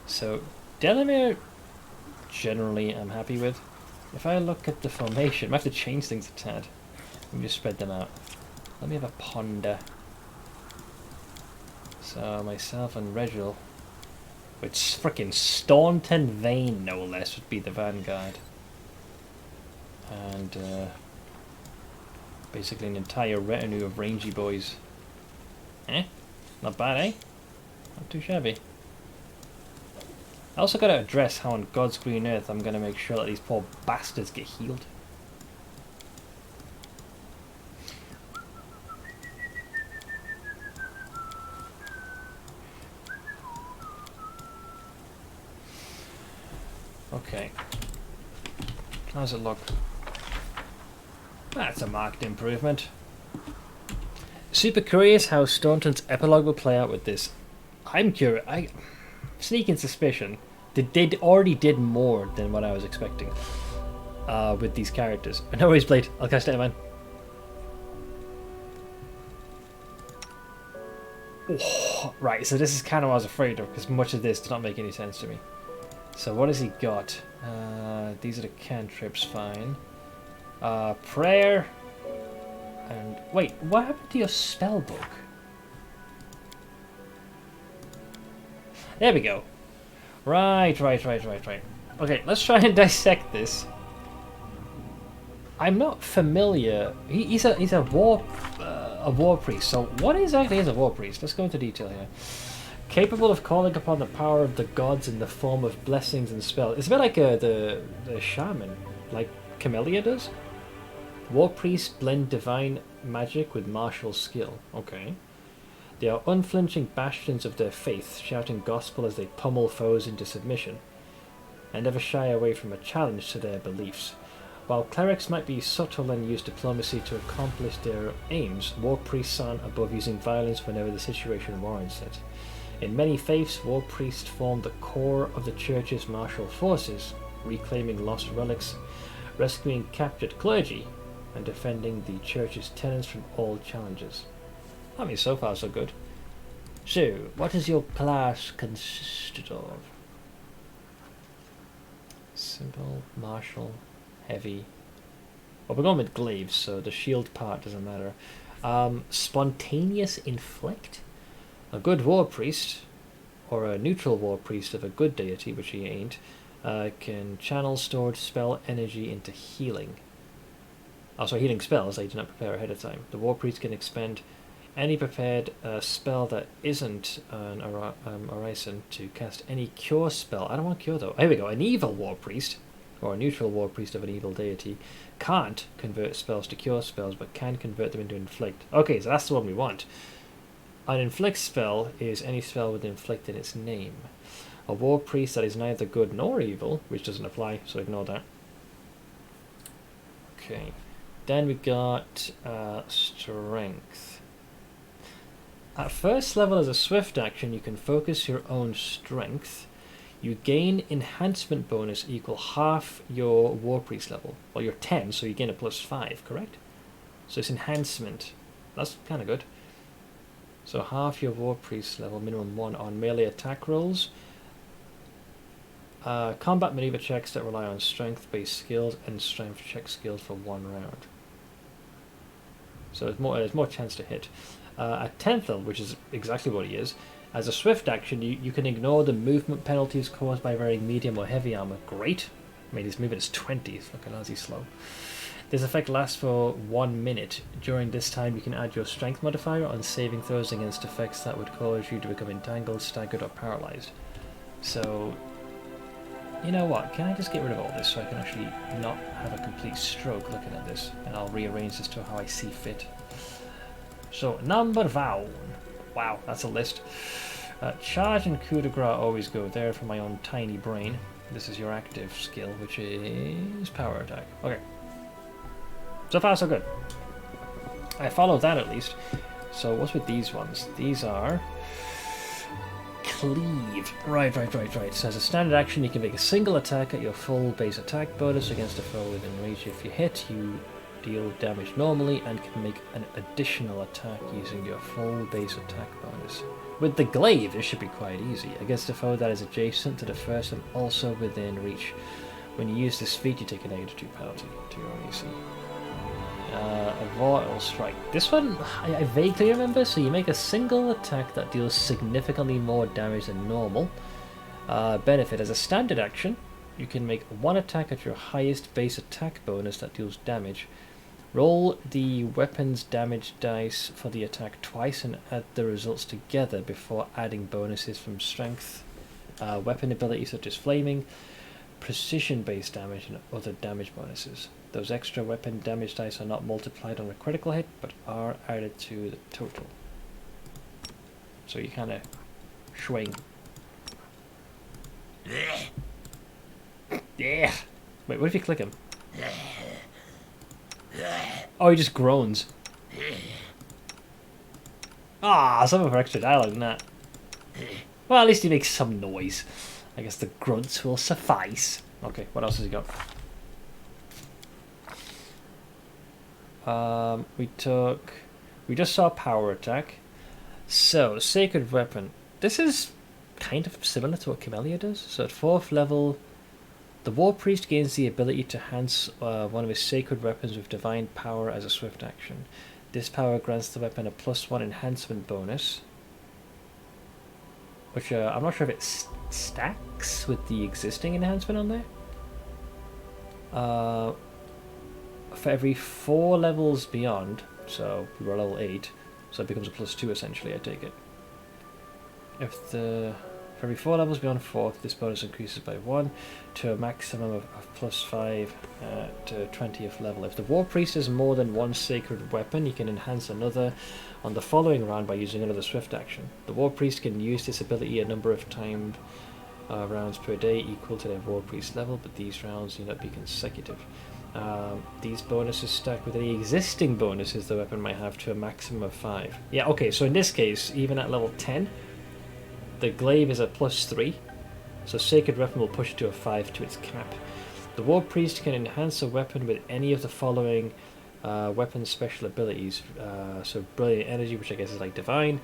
So Delamere, generally, I'm happy with. If I look at the formation, I might have to change things a tad. Let me just spread them out. Let me have a ponder. So myself and Regil, with frickin' Staunton Vane, no less, would be the vanguard. and basically an entire retinue of rangy boys. Not bad, eh? Not too shabby. I also gotta address how on God's green earth I'm gonna make sure that these poor bastards get healed. Okay. How's it look? That's a marked improvement. Super curious how Staunton's epilogue will play out with this. I'm curious. Sneaking suspicion that they already did more than what I was expecting with these characters. No worries, Blade. I'll catch you later, man. Oh, right, so this is kind of what I was afraid of, because much of this did not make any sense to me. So what has he got? These are the cantrips, fine. Prayer. And wait, what happened to your spell book? There we go. Right. Okay, let's try and dissect this. I'm not familiar. He's a war priest. So what exactly is a war priest? Let's go into detail here. Capable of calling upon the power of the gods in the form of blessings and spells. It's a bit like the shaman, like Camellia does. War priests blend divine magic with martial skill. Okay. They are unflinching bastions of their faith, shouting gospel as they pummel foes into submission, and never shy away from a challenge to their beliefs. While clerics might be subtle and use diplomacy to accomplish their aims, war priests aren't above using violence whenever the situation warrants it. In many faiths, war priests form the core of the church's martial forces, reclaiming lost relics, rescuing captured clergy, and defending the church's tenets from all challenges. I mean, so far so good. So, what does your class consist of? Simple, martial, heavy. Well, we're going with glaives, so the shield part doesn't matter. Spontaneous inflict? A good war priest, or a neutral war priest of a good deity, which he ain't, can channel stored spell energy into healing. Also, healing spells they do not prepare ahead of time. The war priest can expend any prepared spell that isn't an orison to cast any cure spell. I don't want cure though. Here we go. An evil war priest, or a neutral war priest of an evil deity, can't convert spells to cure spells, but can convert them into inflict. Okay, so that's the one we want. An inflict spell is any spell with inflict in its name. A war priest that is neither good nor evil, which doesn't apply, so ignore that. Okay. Then we got strength. At first level as a swift action, you can focus your own strength. You gain enhancement bonus equal half your war priest level. Well, you're 10, so you gain a +5, correct? So it's enhancement. That's kind of good. So half your war priest level, minimum 1 on melee attack rolls. Combat maneuver checks that rely on strength-based skills and strength check skills for 1 round. So there's more chance to hit. At 10th level, which is exactly what he is, as a swift action, you can ignore the movement penalties caused by wearing medium or heavy armor. Great. I mean, his movement is 20. It's fucking hell, he's slow. This effect lasts for 1 minute. During this time, you can add your strength modifier on saving throws against effects that would cause you to become entangled, staggered, or paralyzed. So, you know what? Can I just get rid of all this so I can actually not have a complete stroke looking at this? And I'll rearrange this to how I see fit. So, number 1. Wow, that's a list. Charge and coup de grace always go there for my own tiny brain. This is your active skill, which is power attack. Okay. So far, so good. I followed that at least. So what's with these ones? These are cleave. Right. So as a standard action, you can make a single attack at your full base attack bonus against a foe within reach. If you hit, you deal damage normally and can make an additional attack using your full base attack bonus. With the glaive, it should be quite easy. Against a foe that is adjacent to the fearsome, also within reach. When you use this feat, you take a -2 penalty to your AC. A Vortal Strike. This one, I vaguely remember. So you make a single attack that deals significantly more damage than normal. Benefit as a standard action. you can make one attack at your highest base attack bonus that deals damage. Roll the weapon's damage dice for the attack twice and add the results together before adding bonuses from strength, weapon abilities such as flaming, precision-based damage, and other damage bonuses. Those extra weapon damage dice are not multiplied on a critical hit, but are added to the total. So you kind of swing. Yeah. Wait, what if you click him? Oh, he just groans. Ah, some of our extra dialogue than that. Well, at least he makes some noise. I guess the grunts will suffice. Okay, what else has he got? We just saw power attack. So, sacred weapon. This is kind of similar to what Camellia does. So at 4th level, the War Priest gains the ability to enhance one of his sacred weapons with divine power as a swift action. This power grants the weapon a +1 enhancement bonus, which I'm not sure if it stacks with the existing enhancement on there. For every 4 levels beyond, so we were level 8, so it becomes a +2 essentially, I take it. For every 4 levels beyond 4th, this bonus increases by 1 to a maximum of +5 to 20th level. If the War Priest has more than one sacred weapon, he can enhance another on the following round by using another swift action. The War Priest can use this ability a number of timed rounds per day equal to their War Priest level, but these rounds need not be consecutive. These bonuses stack with any existing bonuses the weapon might have to a maximum of 5. Yeah, okay, so in this case, even at level 10, the glaive is a +3, so sacred weapon will push it to a 5 to its cap. The War Priest can enhance a weapon with any of the following weapon special abilities. So brilliant energy, which I guess is like divine,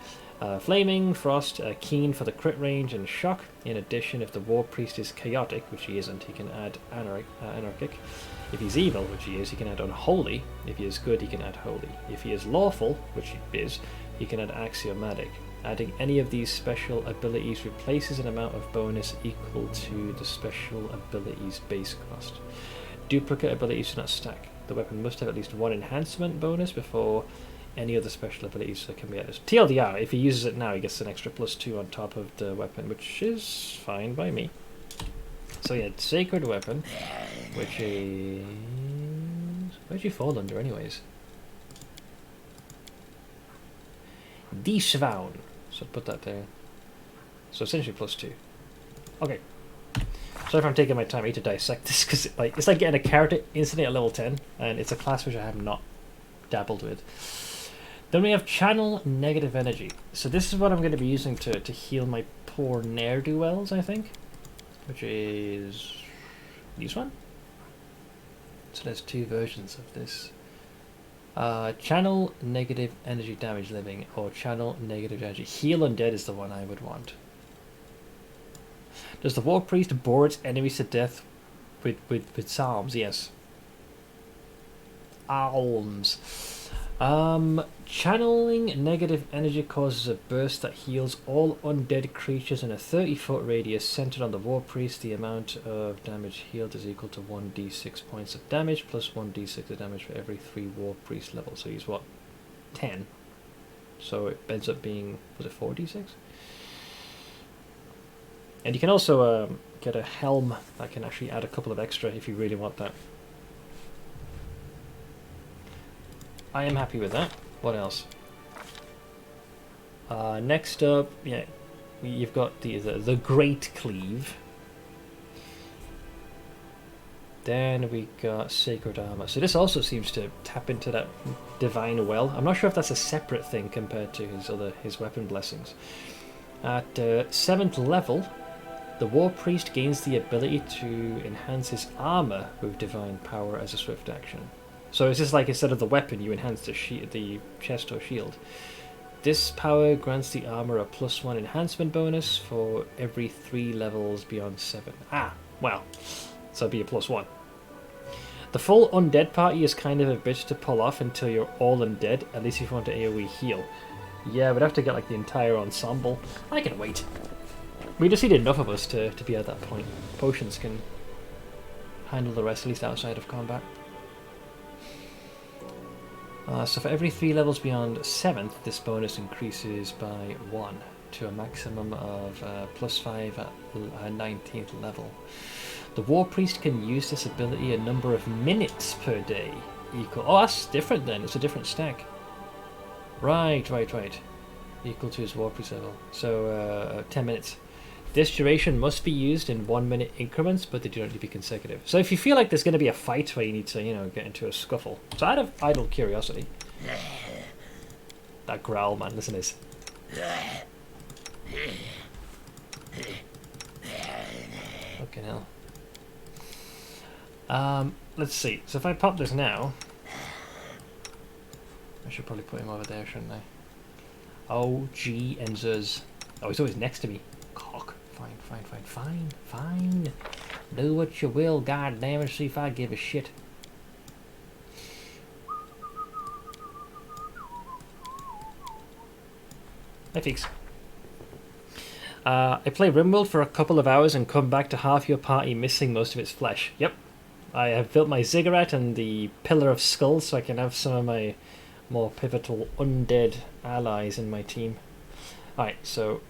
flaming, frost, keen for the crit range, and shock. In addition, if the War Priest is chaotic, which he isn't, he can add anarchic. If he's evil, which he is, he can add unholy. If he is good, he can add holy. If he is lawful, which he is, he can add axiomatic. Adding any of these special abilities replaces an amount of bonus equal to the special ability's base cost. Duplicate abilities do not stack. The weapon must have at least one enhancement bonus before any other special abilities that can be added. TLDR, if he uses it now, he gets an extra +2 on top of the weapon, which is fine by me. So yeah, sacred weapon, which is... where'd you fall under anyways? Disvown. So put that there. So essentially +2. Okay. Sorry if I'm taking my time. I need to dissect this because it's like getting a character instantly at level 10, and it's a class which I have not dabbled with. Then we have channel negative energy. So this is what I'm going to be using to heal my poor ne'er-do-wells, I think, which is this one. So there's 2 versions of this. Channel negative energy damage living, or channel negative energy heal undead is the one I would want. Does the War Priest bore its enemies to death with psalms? Yes. Alms. Channeling negative energy causes a burst that heals all undead creatures in a 30-foot radius centered on the War Priest. The amount of damage healed is equal to 1d6 points of damage plus 1d6 of damage for every 3 War Priest levels. So he's what? 10. So it ends up being, was it 4d6? And you can also get a helm that can actually add a couple of extra if you really want that. I am happy with that. What else? Next up, yeah, you've got the Great Cleave. Then we got Sacred Armor. So this also seems to tap into that divine well. I'm not sure if that's a separate thing compared to his weapon blessings. At 7th level, the War Priest gains the ability to enhance his armor with divine power as a swift action. So it's just like instead of the weapon, you enhance the chest or shield. This power grants the armor a +1 enhancement bonus for every 3 levels beyond 7. Ah, well, so it'd be a +1. The full undead party is kind of a bitch to pull off until you're all undead, at least if you want to AoE heal. Yeah, we'd have to get like the entire ensemble. I can wait. We just need enough of us to be at that point. Potions can handle the rest, at least outside of combat. So for every 3 levels beyond 7th, this bonus increases by 1 to a maximum of +5 at 19th level. The War Priest can use this ability a number of minutes per day equal... Oh, that's different then. It's a different stack. Right. Equal to his War Priest level. So 10 minutes. This duration must be used in 1 minute increments, but they do not need to be consecutive. So if you feel like there's going to be a fight where you need to, you know, get into a scuffle. So out of idle curiosity. That growl, man. Listen to this. Fucking hell. Let's see. So if I pop this now, I should probably put him over there, shouldn't I? Oh, G and Zuz. Oh, he's always next to me. Cock. Fine. Do what you will, god damn it, see if I give a shit. Hi, Feeks. I play RimWorld for a couple of hours and come back to half your party missing most of its flesh. Yep. I have built my ziggurat and the Pillar of Skulls so I can have some of my more pivotal undead allies in my team. Alright, so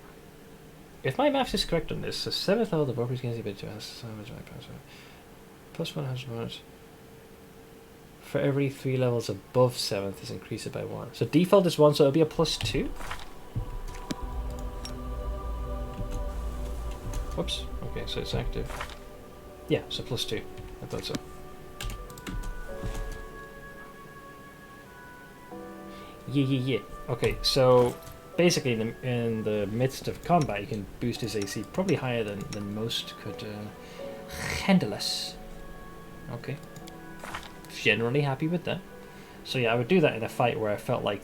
if my maths is correct on this, so 7th level the War Priest gains the ability to has so much my password. +1 has bonus. For every 3 levels above 7th is increased by 1. So default is 1, so it'll be a +2. Whoops. Okay, so it's active. Yeah, so +2. I thought so. Yeah. Okay, so basically in the midst of combat you can boost his AC probably higher than most could handle us. Okay. Generally happy with that. So yeah, I would do that in a fight where I felt like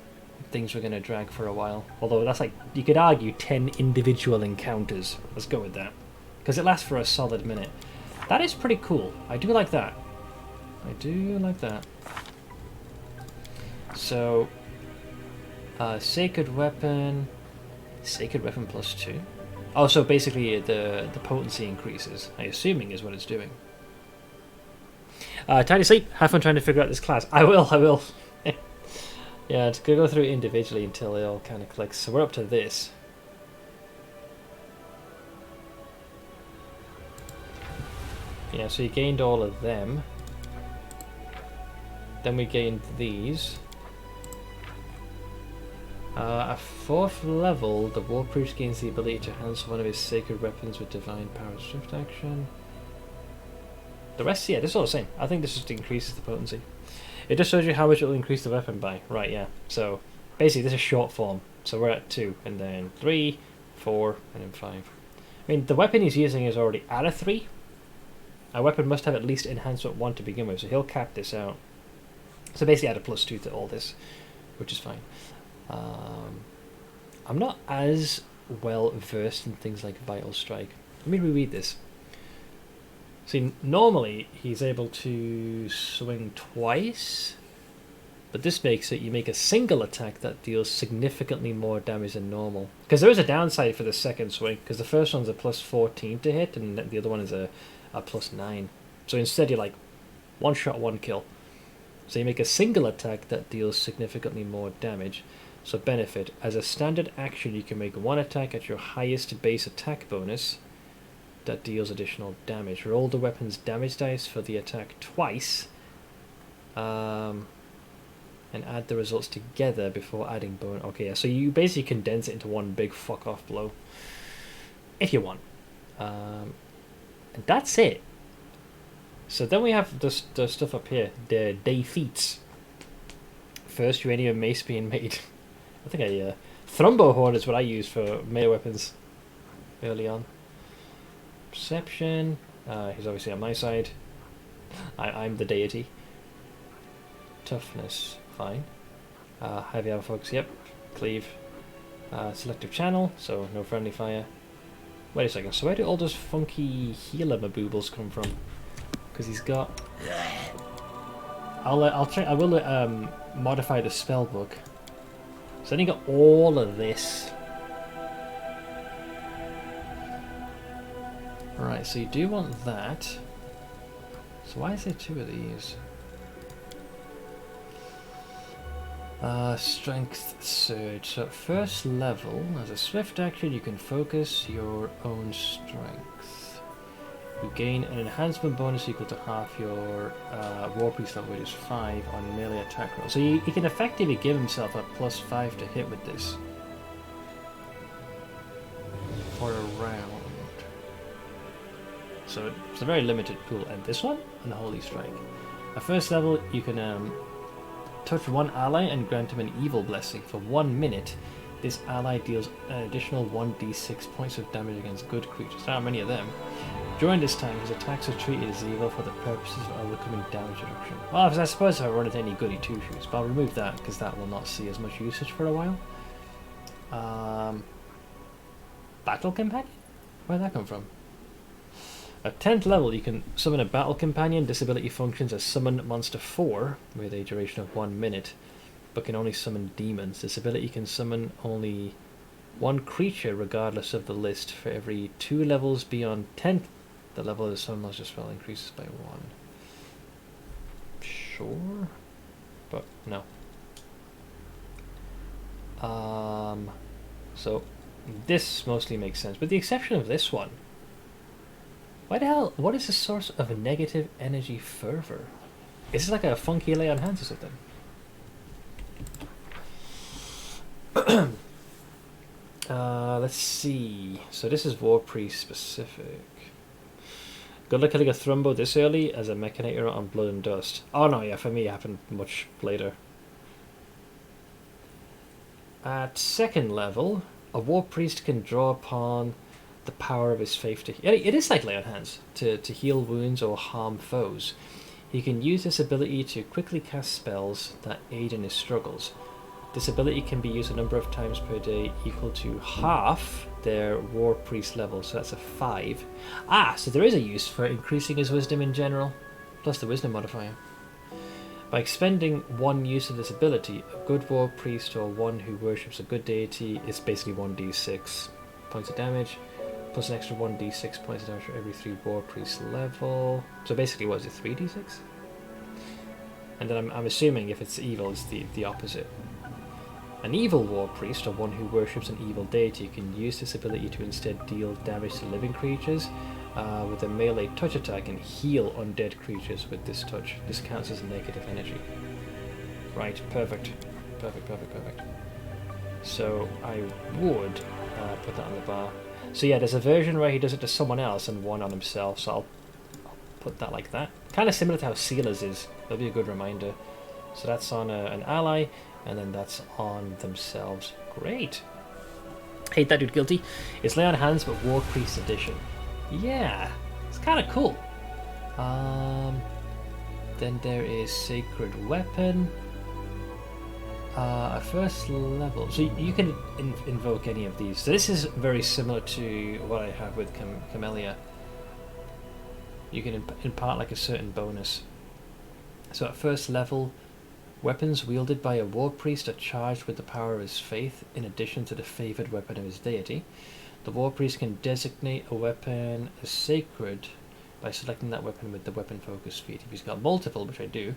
things were going to drag for a while. Although that's like, you could argue 10 individual encounters. Let's go with that. Because it lasts for a solid minute. That is pretty cool. I do like that. So, Sacred Weapon +2. Oh, so basically the potency increases, I assuming is what it's doing. Tiny Sleep, have fun trying to figure out this class. I will. Yeah, it's going to go through it individually until it all kind of clicks. So we're up to this. Yeah, so you gained all of them. Then we gained these. At 4th level, the War Priest gains the ability to handle one of his sacred weapons with divine power swift action. The rest, yeah, this is all the same. I think this just increases the potency. It just shows you how much it will increase the weapon by. Right, yeah. So, basically, this is short form. So we're at 2, and then 3, 4, and then 5. I mean, the weapon he's using is already at a 3. A weapon must have at least enhancement 1 to begin with, so he'll cap this out. So basically add a +2 to all this, which is fine. I'm not as well versed in things like Vital Strike. Let me reread this. See, normally he's able to swing twice, but this makes it you make a single attack that deals significantly more damage than normal. Because there is a downside for the second swing, because the first one's a +14 to hit, and the other one is a +9. So instead you're like, 1 shot, 1 kill. So you make a single attack that deals significantly more damage. So benefit, as a standard action you can make 1 attack at your highest base attack bonus that deals additional damage. Roll the weapon's damage dice for the attack twice, and add the results together before adding bonus. Okay, yeah, so you basically condense it into one big fuck off blow, if you want. And that's it. So then we have the stuff up here, the day feats. First uranium mace being made. I think a Thrombo Horn is what I use for melee weapons early on. Perception. He's obviously on my side. I'm the deity. Toughness. Fine. Heavy armor focus. Yep. Cleave. Selective channel. So no friendly fire. Wait a second. So where do all those funky healer maboobles come from? Because he's got. I'll try. I will modify the spell book. So then you got all of this. Right, so you do want that. So why is there 2 of these? Strength surge. So at first level, as a swift action, you can focus your own strength. You gain an enhancement bonus equal to half your War Priest level, which is 5 on melee attack roll. So he can effectively give himself a +5 to hit with this for a round. So it's a very limited pool. And this one, and Holy Strike. At first level, you can touch one ally and grant him an evil blessing. For 1 minute, this ally deals an additional 1d6 points of damage against good creatures. There aren't many of them. During this time, his attacks are treated as evil for the purposes of overcoming damage reduction. Well, I suppose if I run into any goody two-shoes, but I'll remove that because that will not see as much usage for a while. Battle Companion? Where'd that come from? At 10th level, you can summon a Battle Companion. This ability functions as Summon Monster 4, with a duration of 1 minute, but can only summon demons. This ability can summon only 1 creature regardless of the list. For every 2 levels beyond 10th, the level of the Summon Monster spell increases by 1. Sure, but no. So this mostly makes sense, with the exception of this one. Why the hell? What is the source of negative energy fervor? Is this like a funky lay on hands or something? Let's see. So this is War Priest specific. Good luck killing a Thrumbo this early as a Mechanator on Blood and Dust. Oh no, yeah, for me it happened much later. At 2nd level, a War Priest can draw upon the power of his faith to heal. It is like Lay on Hands, to heal wounds or harm foes. He can use this ability to quickly cast spells that aid in his struggles. This ability can be used a number of times per day, equal to half their War Priest level, so that's a 5. So there is a use for increasing his wisdom in general, plus the wisdom modifier. By expending 1 use of this ability, a good War Priest or one who worships a good deity is basically 1d6 points of damage, plus an extra 1d6 points of damage for every 3 War Priest level. So basically, what is it, 3d6? And then I'm assuming if it's evil, it's the opposite. An evil War Priest, or one who worships an evil deity, can use this ability to instead deal damage to living creatures with a melee touch attack and heal undead creatures with this touch. This counts as negative energy. Right, perfect. Perfect. So I would put that on the bar. So yeah, there's a version where he does it to someone else and 1 on himself, so I'll put that like that. Kind of similar to how Sealers is. That'll be a good reminder. So that's on an ally, and then that's on themselves. Great. Hate that dude guilty. It's Lay on Hands, but War Priest edition. Yeah, it's kind of cool. Then there is Sacred Weapon. At first level, so you can invoke any of these. So this is very similar to what I have with Camellia. You can impart like a certain bonus. So at first level, weapons wielded by a War Priest are charged with the power of his faith, in addition to the favoured weapon of his deity. The War Priest can designate a weapon as sacred by selecting that weapon with the weapon focus feat. If he's got multiple, which I do,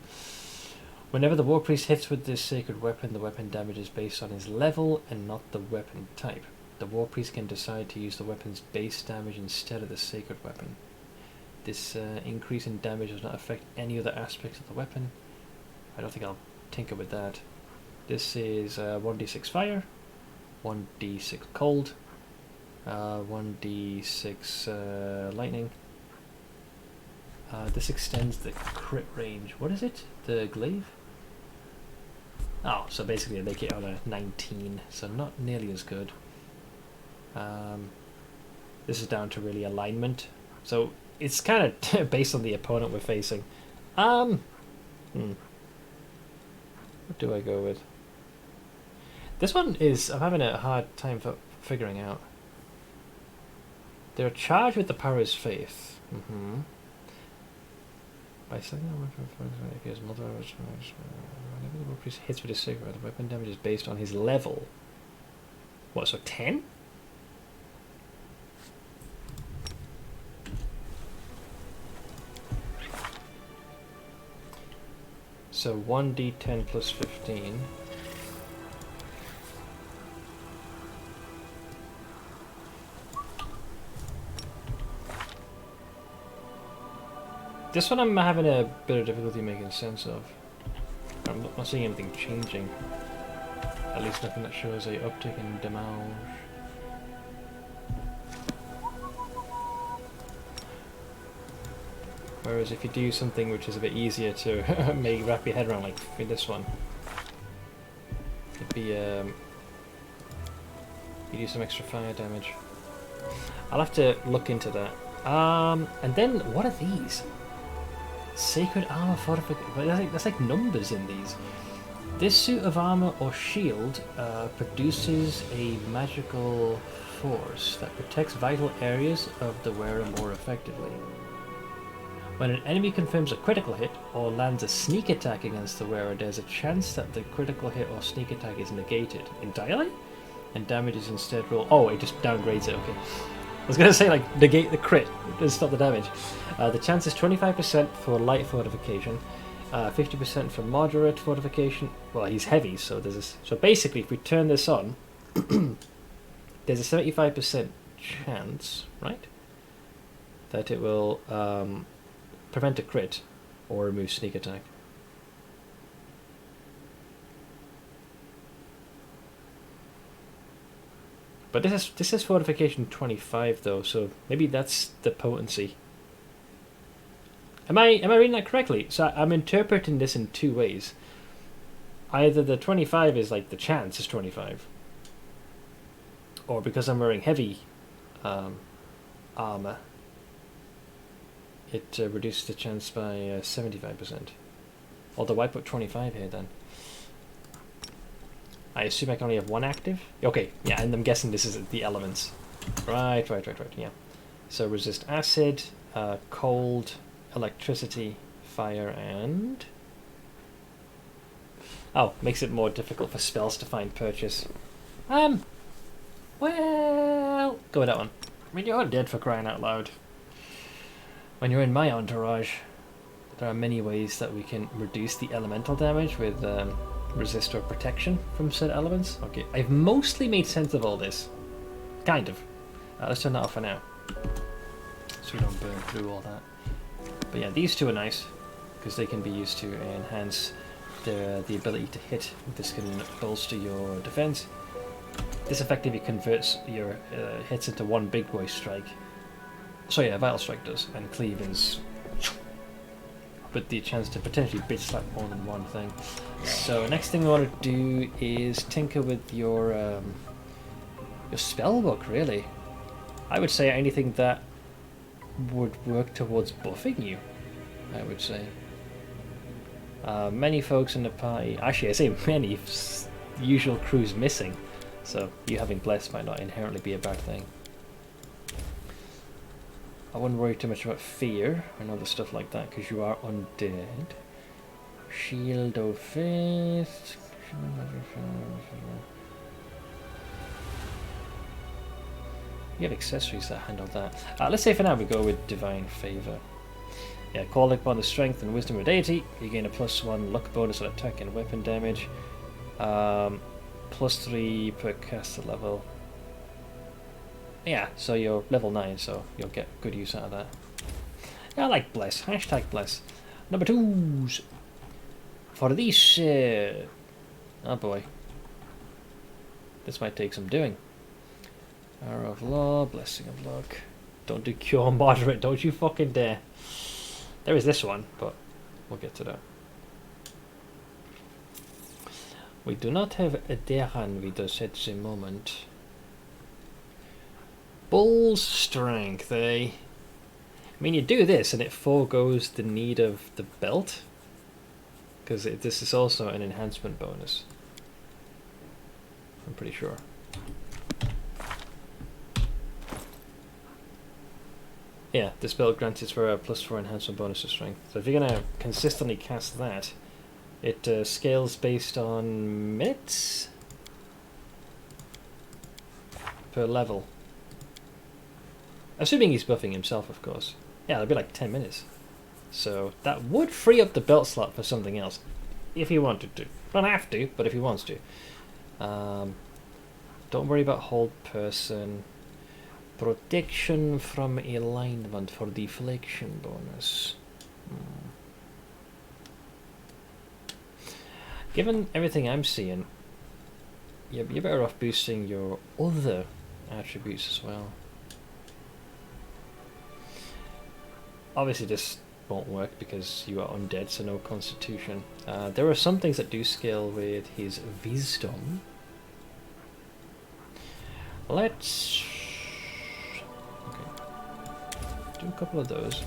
whenever the War Priest hits with this sacred weapon, the weapon damage is based on his level and not the weapon type. The War Priest can decide to use the weapon's base damage instead of the sacred weapon. This increase in damage does not affect any other aspects of the weapon. I don't think I'll tinker with that. This is 1d6 fire, 1d6 cold, 1d6 lightning. This extends the crit range. What is it? The glaive? Oh, so basically I make it on a 19, so not nearly as good. This is down to really alignment. So it's kind of based on the opponent we're facing. What do I go with? This one is, I'm having a hard time figuring out. They're charged with the power of his faith. By setting a weapon if he has multiple whenever the War Priest hits with his cigarette, the weapon damage is based on his level. What, so 10? So 1d10 plus 15. This one I'm having a bit of difficulty making sense of. I'm not seeing anything changing. At least nothing that shows a uptick in damage. Whereas if you do something which is a bit easier to wrap your head around, like with this one, it'd be you do some extra fire damage. I'll have to look into that. And then what are these? Sacred armor fortification. That's like numbers in these. This suit of armor or shield produces a magical force that protects vital areas of the wearer more effectively. When an enemy confirms a critical hit or lands a sneak attack against the wearer, there's a chance that the critical hit or sneak attack is negated entirely, and damage is instead rolled. Oh, it just downgrades it. Okay. I was going to say, like, negate the crit, doesn't stop the damage. The chance is 25% for light fortification, 50% for moderate fortification. Well, he's heavy, so there's this. So basically, if we turn this on, there's a 75% chance, right, that it will prevent a crit or remove sneak attack. But this is fortification 25 though, so maybe that's the potency. Am I reading that correctly? So I'm interpreting this in two ways. Either the 25 is like the chance is 25, or because I'm wearing heavy armor, it reduces the chance by 75%. Although I put 25 here then. I assume I can only have one active? Okay, yeah, and I'm guessing this is the elements. Right, yeah. So resist acid, cold, electricity, fire, and... Oh, makes it more difficult for spells to find purchase. Well, go with that one. I mean, you're dead for crying out loud. When you're in my entourage, there are many ways that we can reduce the elemental damage with resist or protection from said elements. Okay, I've mostly made sense of all this. Kind of. Let's turn that off for now, so we don't burn through all that. But yeah, these two are nice, because they can be used to enhance the ability to hit. This can bolster your defense. This effectively converts your hits into one big boy strike. So yeah, Vital Strike does, and Cleave is with the chance to potentially bitch slap more than one thing. So next thing we want to do is tinker with your spell book, really. I would say anything that would work towards buffing you, I would say. Many folks in the party, actually I say many, the usual crew's missing, so you having Bless might not inherently be a bad thing. I wouldn't worry too much about fear and other stuff like that, because you are undead. Shield of Faith. You have accessories that handle that. Let's say for now we go with Divine Favor. Yeah, call upon the strength and wisdom of deity. You gain a +1 luck bonus on attack and weapon damage. +3 per caster level. Yeah, so you're level 9, so you'll get good use out of that. Yeah, I like Bless. Hashtag Bless. Number 2s. For these... oh boy. This might take some doing. Arrow of Law, Blessing of Luck. Don't do Cure Moderate, don't you fucking dare. There is this one, but we'll get to that. We do not have a Dehan with us at the moment. Bull's Strength, eh? I mean, you do this and it foregoes the need of the belt, because this is also an enhancement bonus. I'm pretty sure. Yeah, this belt grants it for a +4 enhancement bonus to strength. So if you're going to consistently cast that, it scales based on minutes per level. Assuming he's buffing himself, of course. Yeah, it'll be like 10 minutes. So that would free up the belt slot for something else. if he wanted to. Don't have to, but if he wants to. Don't worry about hold person. Protection from alignment for deflection bonus. Given everything I'm seeing, you're better off boosting your other attributes as well. Obviously this won't work because you are undead, so no constitution. There are some things that do scale with his wisdom. Let's do a couple of those.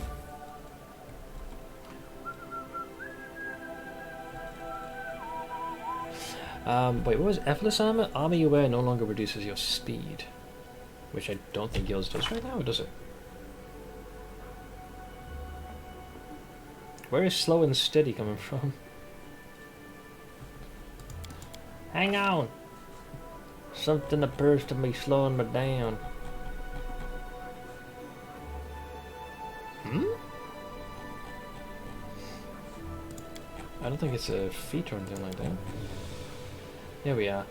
Wait, what was effortless armor? Armor you wear no longer reduces your speed, which I don't think yours does right now, or does it? Where is slow and steady coming from? Hang on! Something appears to be slowing me down. I don't think it's a feat or anything like that. Here we are.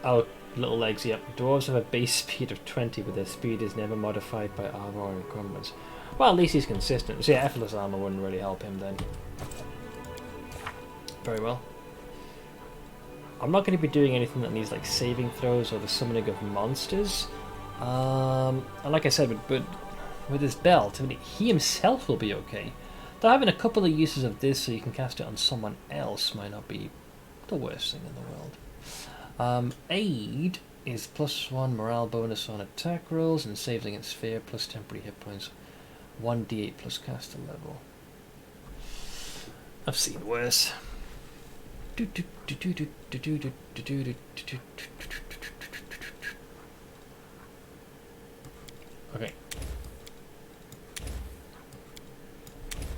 Oh, little legs, yep. Dwarves have a base speed of 20, but their speed is never modified by armor or encumbrance. Well, at least he's consistent. So yeah, effortless armor wouldn't really help him then. Very well. I'm not going to be doing anything that needs like saving throws or the summoning of monsters. And like I said, but with his belt, I mean, he himself will be okay. Though having a couple of uses of this so you can cast it on someone else might not be the worst thing in the world. Aid is +1 morale bonus on attack rolls and saves against fear plus temporary hit points. 1d8 plus caster level. I've seen worse. Okay.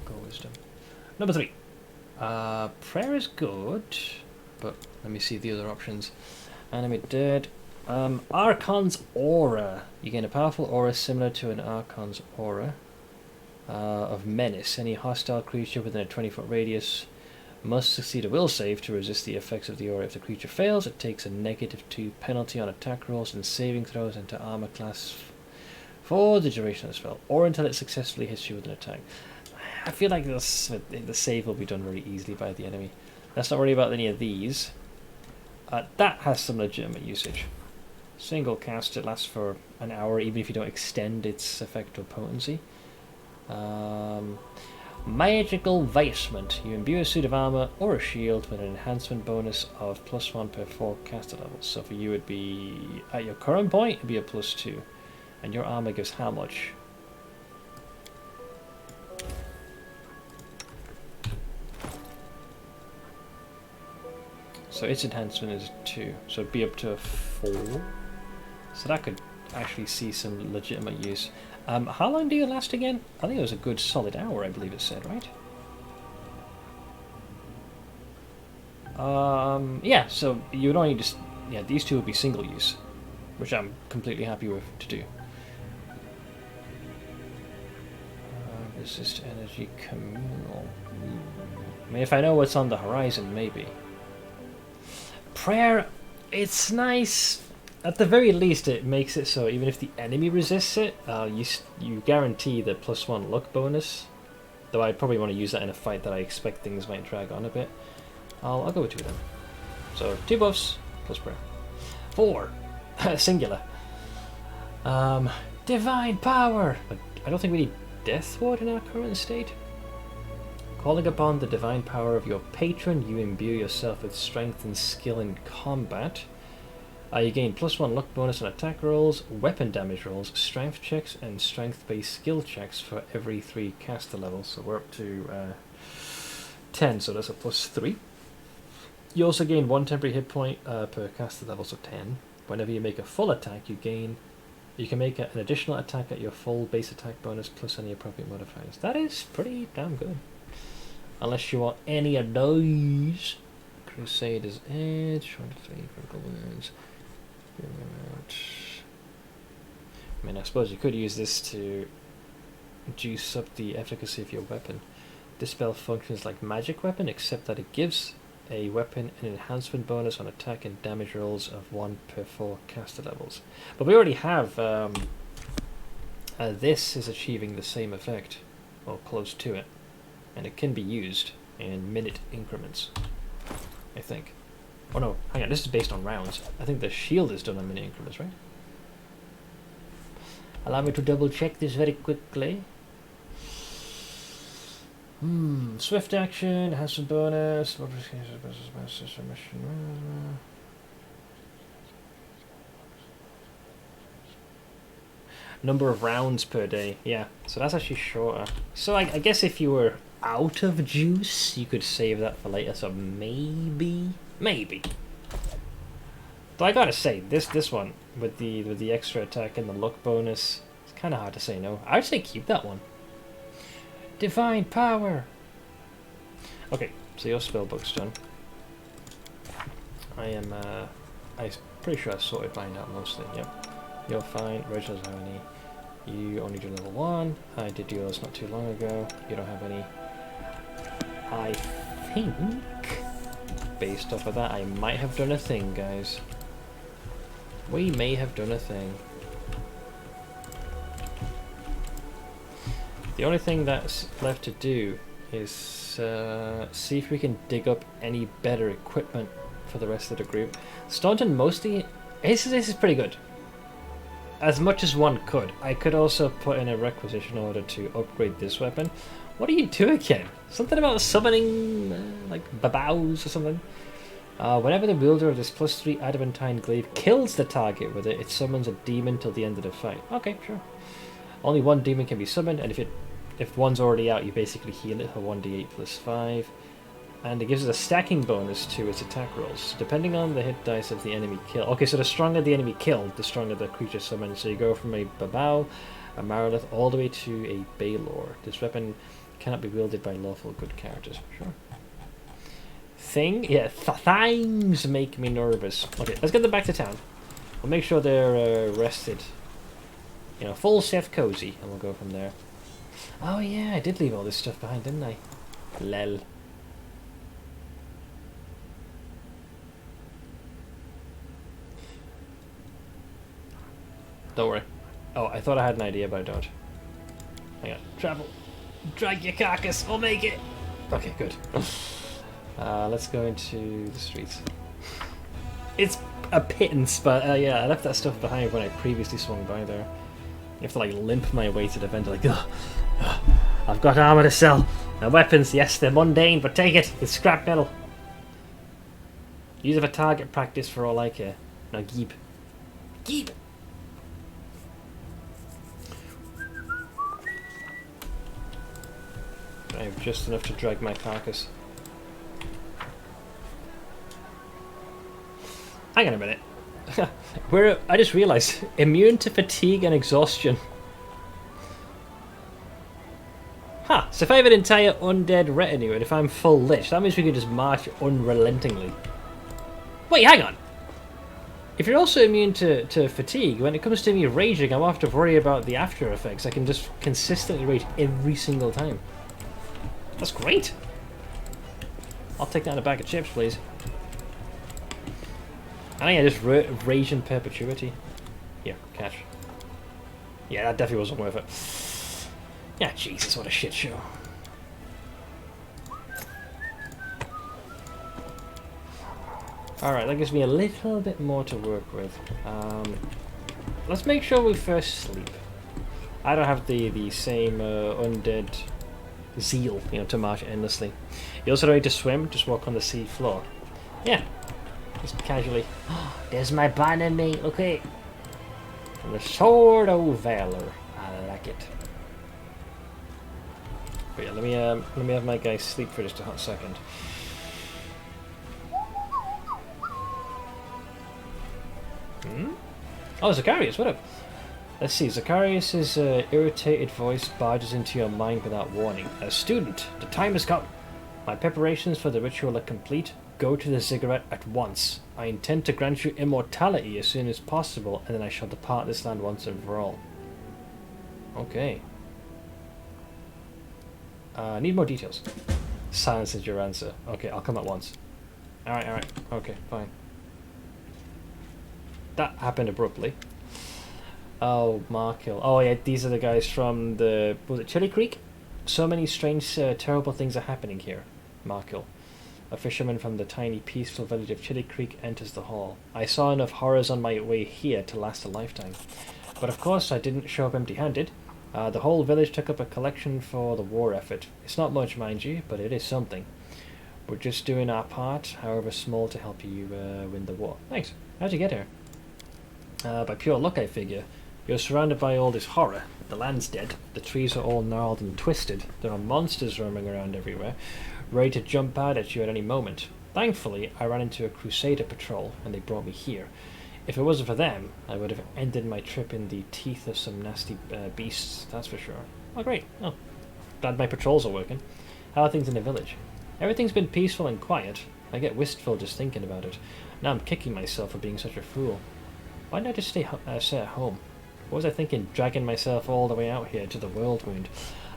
Go wisdom. Number 3. Prayer is good, but let me see the other options. Enemy dead. Archon's aura. You gain a powerful aura similar to an Archon's aura of menace. Any hostile creature within a 20-foot radius must succeed a will save to resist the effects of the aura. If the creature fails, it takes a -2 penalty on attack rolls and saving throws into armor class for the duration of the spell, or until it successfully hits you with an attack. I feel like the save will be done very easily by the enemy. Let's not worry about any of these. That has some legitimate usage. Single cast, it lasts for an hour, even if you don't extend its effect or potency. Magical Vestment. You imbue a suit of armor or a shield with an enhancement bonus of +1 per 4 caster levels. So for you, it'd be at your current point, it'd be a +2, and your armor gives how much? So its enhancement is 2, so it'd be up to a 4. So that could actually see some legitimate use. How long do you last again? I think it was a good solid hour, I believe it said, right? Yeah, so you would only just... Yeah, these two would be single use, which I'm completely happy with to do. Resist energy communal. I mean, if I know what's on the horizon, maybe. Prayer, it's nice. At the very least, it makes it so even if the enemy resists it, you guarantee the +1 luck bonus. Though I'd probably want to use that in a fight that I expect things might drag on a bit. I'll go with 2 of them. So 2 buffs plus prayer. 4 singular. Divine power. But I don't think we need Death Ward in our current state. Calling upon the divine power of your patron, you imbue yourself with strength and skill in combat. You gain +1 luck bonus on attack rolls, weapon damage rolls, strength checks, and strength-based skill checks for every 3 caster levels. So we're up to 10, so that's a +3. You also gain 1 temporary hit point per caster level, so 10. Whenever you make a full attack, you can make an additional attack at your full base attack bonus plus any appropriate modifiers. That is pretty damn good. Unless you want any of those. Crusader's Edge, 23 critical wounds. I mean, I suppose you could use this to juice up the efficacy of your weapon. This spell functions like magic weapon, except that it gives a weapon an enhancement bonus on attack and damage rolls of 1 per 4 caster levels. But we already have this is achieving the same effect, or close to it, and it can be used in minute increments, I think. Oh no, hang on, this is based on rounds. I think the shield is done on minute increments, right? Allow me to double check this very quickly. Swift action, has some bonus. Number of rounds per day, yeah. So that's actually shorter. So I guess if you were out of juice, you could save that for later. So maybe. Though I gotta say, this one with the extra attack and the luck bonus, it's kind of hard to say no. I'd say keep that one. Divine power. Okay, so your spellbook's done. I'm pretty sure I sorted mine out mostly. Yep, you're fine. Rachel doesn't have any. You only do level 1. I did yours not too long ago. You don't have any. I think, based off of that, I might have done a thing, guys. We may have done a thing. The only thing that's left to do is see if we can dig up any better equipment for the rest of the group. Staunton mostly... This is pretty good. As much as one could. I could also put in a requisition order to upgrade this weapon. What do you do again? Something about summoning, like, babaus or something? Whenever the wielder of this +3 adamantine glaive kills the target with it, it summons a demon till the end of the fight. Okay, sure. Only one demon can be summoned, and if one's already out, you basically heal it for 1d8 + 5. And it gives us a stacking bonus to its attack rolls, depending on the hit dice of the enemy kill. Okay, so the stronger the enemy killed, the stronger the creature summoned. So you go from a babau, a Marilith, all the way to a Baylor. This weapon cannot be wielded by lawful good characters. Sure. Thing? Yeah, things make me nervous. Okay, let's get them back to town. We'll make sure they're rested. You know, full Seth cozy, and we'll go from there. Oh yeah, I did leave all this stuff behind, didn't I? Lel. Don't worry. Oh, I thought I had an idea, but I don't. Hang on. Travel. Drag your carcass. We'll make it. Okay, good. Let's go into the streets. It's a pittance, but yeah, I left that stuff behind when I previously swung by there. You have to like limp my way to the vendor, like, I've got armor to sell. And weapons, yes, they're mundane, but take it. It's scrap metal. Use it for target practice for all I care. Now, geep. Geep! I have just enough to drag my carcass. Hang on a minute. I just realised, immune to fatigue and exhaustion. Huh, so if I have an entire undead retinue and if I'm full lich, that means we can just march unrelentingly. Wait, hang on! If you're also immune to fatigue, when it comes to me raging, I won't have to worry about the after effects. I can just consistently rage every single time. That's great! I'll take that in a bag of chips, please. I think I just rage in perpetuity. Here, catch. Yeah, that definitely wasn't worth it. Yeah, Jesus, what a shit show. Alright, that gives me a little bit more to work with. Let's make sure we first sleep. I don't have the same undead zeal, you know, to march endlessly. You also don't need to swim, just walk on the sea floor. Yeah. Just casually. Oh, there's my banner, mate. Okay. And the Sword of Valor. I like it. But yeah, let me have my guy sleep for just a hot second. Oh, Zacharias, what up? Let's see, Zacharias' irritated voice barges into your mind without warning. A student, the time has come. My preparations for the ritual are complete. Go to the ziggurat at once. I intend to grant you immortality as soon as possible, and then I shall depart this land once and for all. Okay. Need more details. Silence is your answer. Okay, I'll come at once. Alright. Okay, fine. That happened abruptly. Oh, Markill. Oh yeah, these are the guys from the... was it Chili Creek? So many strange, terrible things are happening here. Markill. A fisherman from the tiny, peaceful village of Chili Creek enters the hall. I saw enough horrors on my way here to last a lifetime. But of course I didn't show up empty-handed. The whole village took up a collection for the war effort. It's not much, mind you, but it is something. We're just doing our part, however small, to help you win the war. Thanks. How'd you get here? By pure luck, I figure. You're surrounded by all this horror. The land's dead. The trees are all gnarled and twisted. There are monsters roaming around everywhere, ready to jump out at you at any moment. Thankfully, I ran into a Crusader patrol, and they brought me here. If it wasn't for them, I would have ended my trip in the teeth of some nasty beasts, that's for sure. Oh, great. Oh, glad my patrols are working. How are things in the village? Everything's been peaceful and quiet. I get wistful just thinking about it. Now I'm kicking myself for being such a fool. Why didn't I just stay at home? What was I thinking, dragging myself all the way out here to the Whirlwind?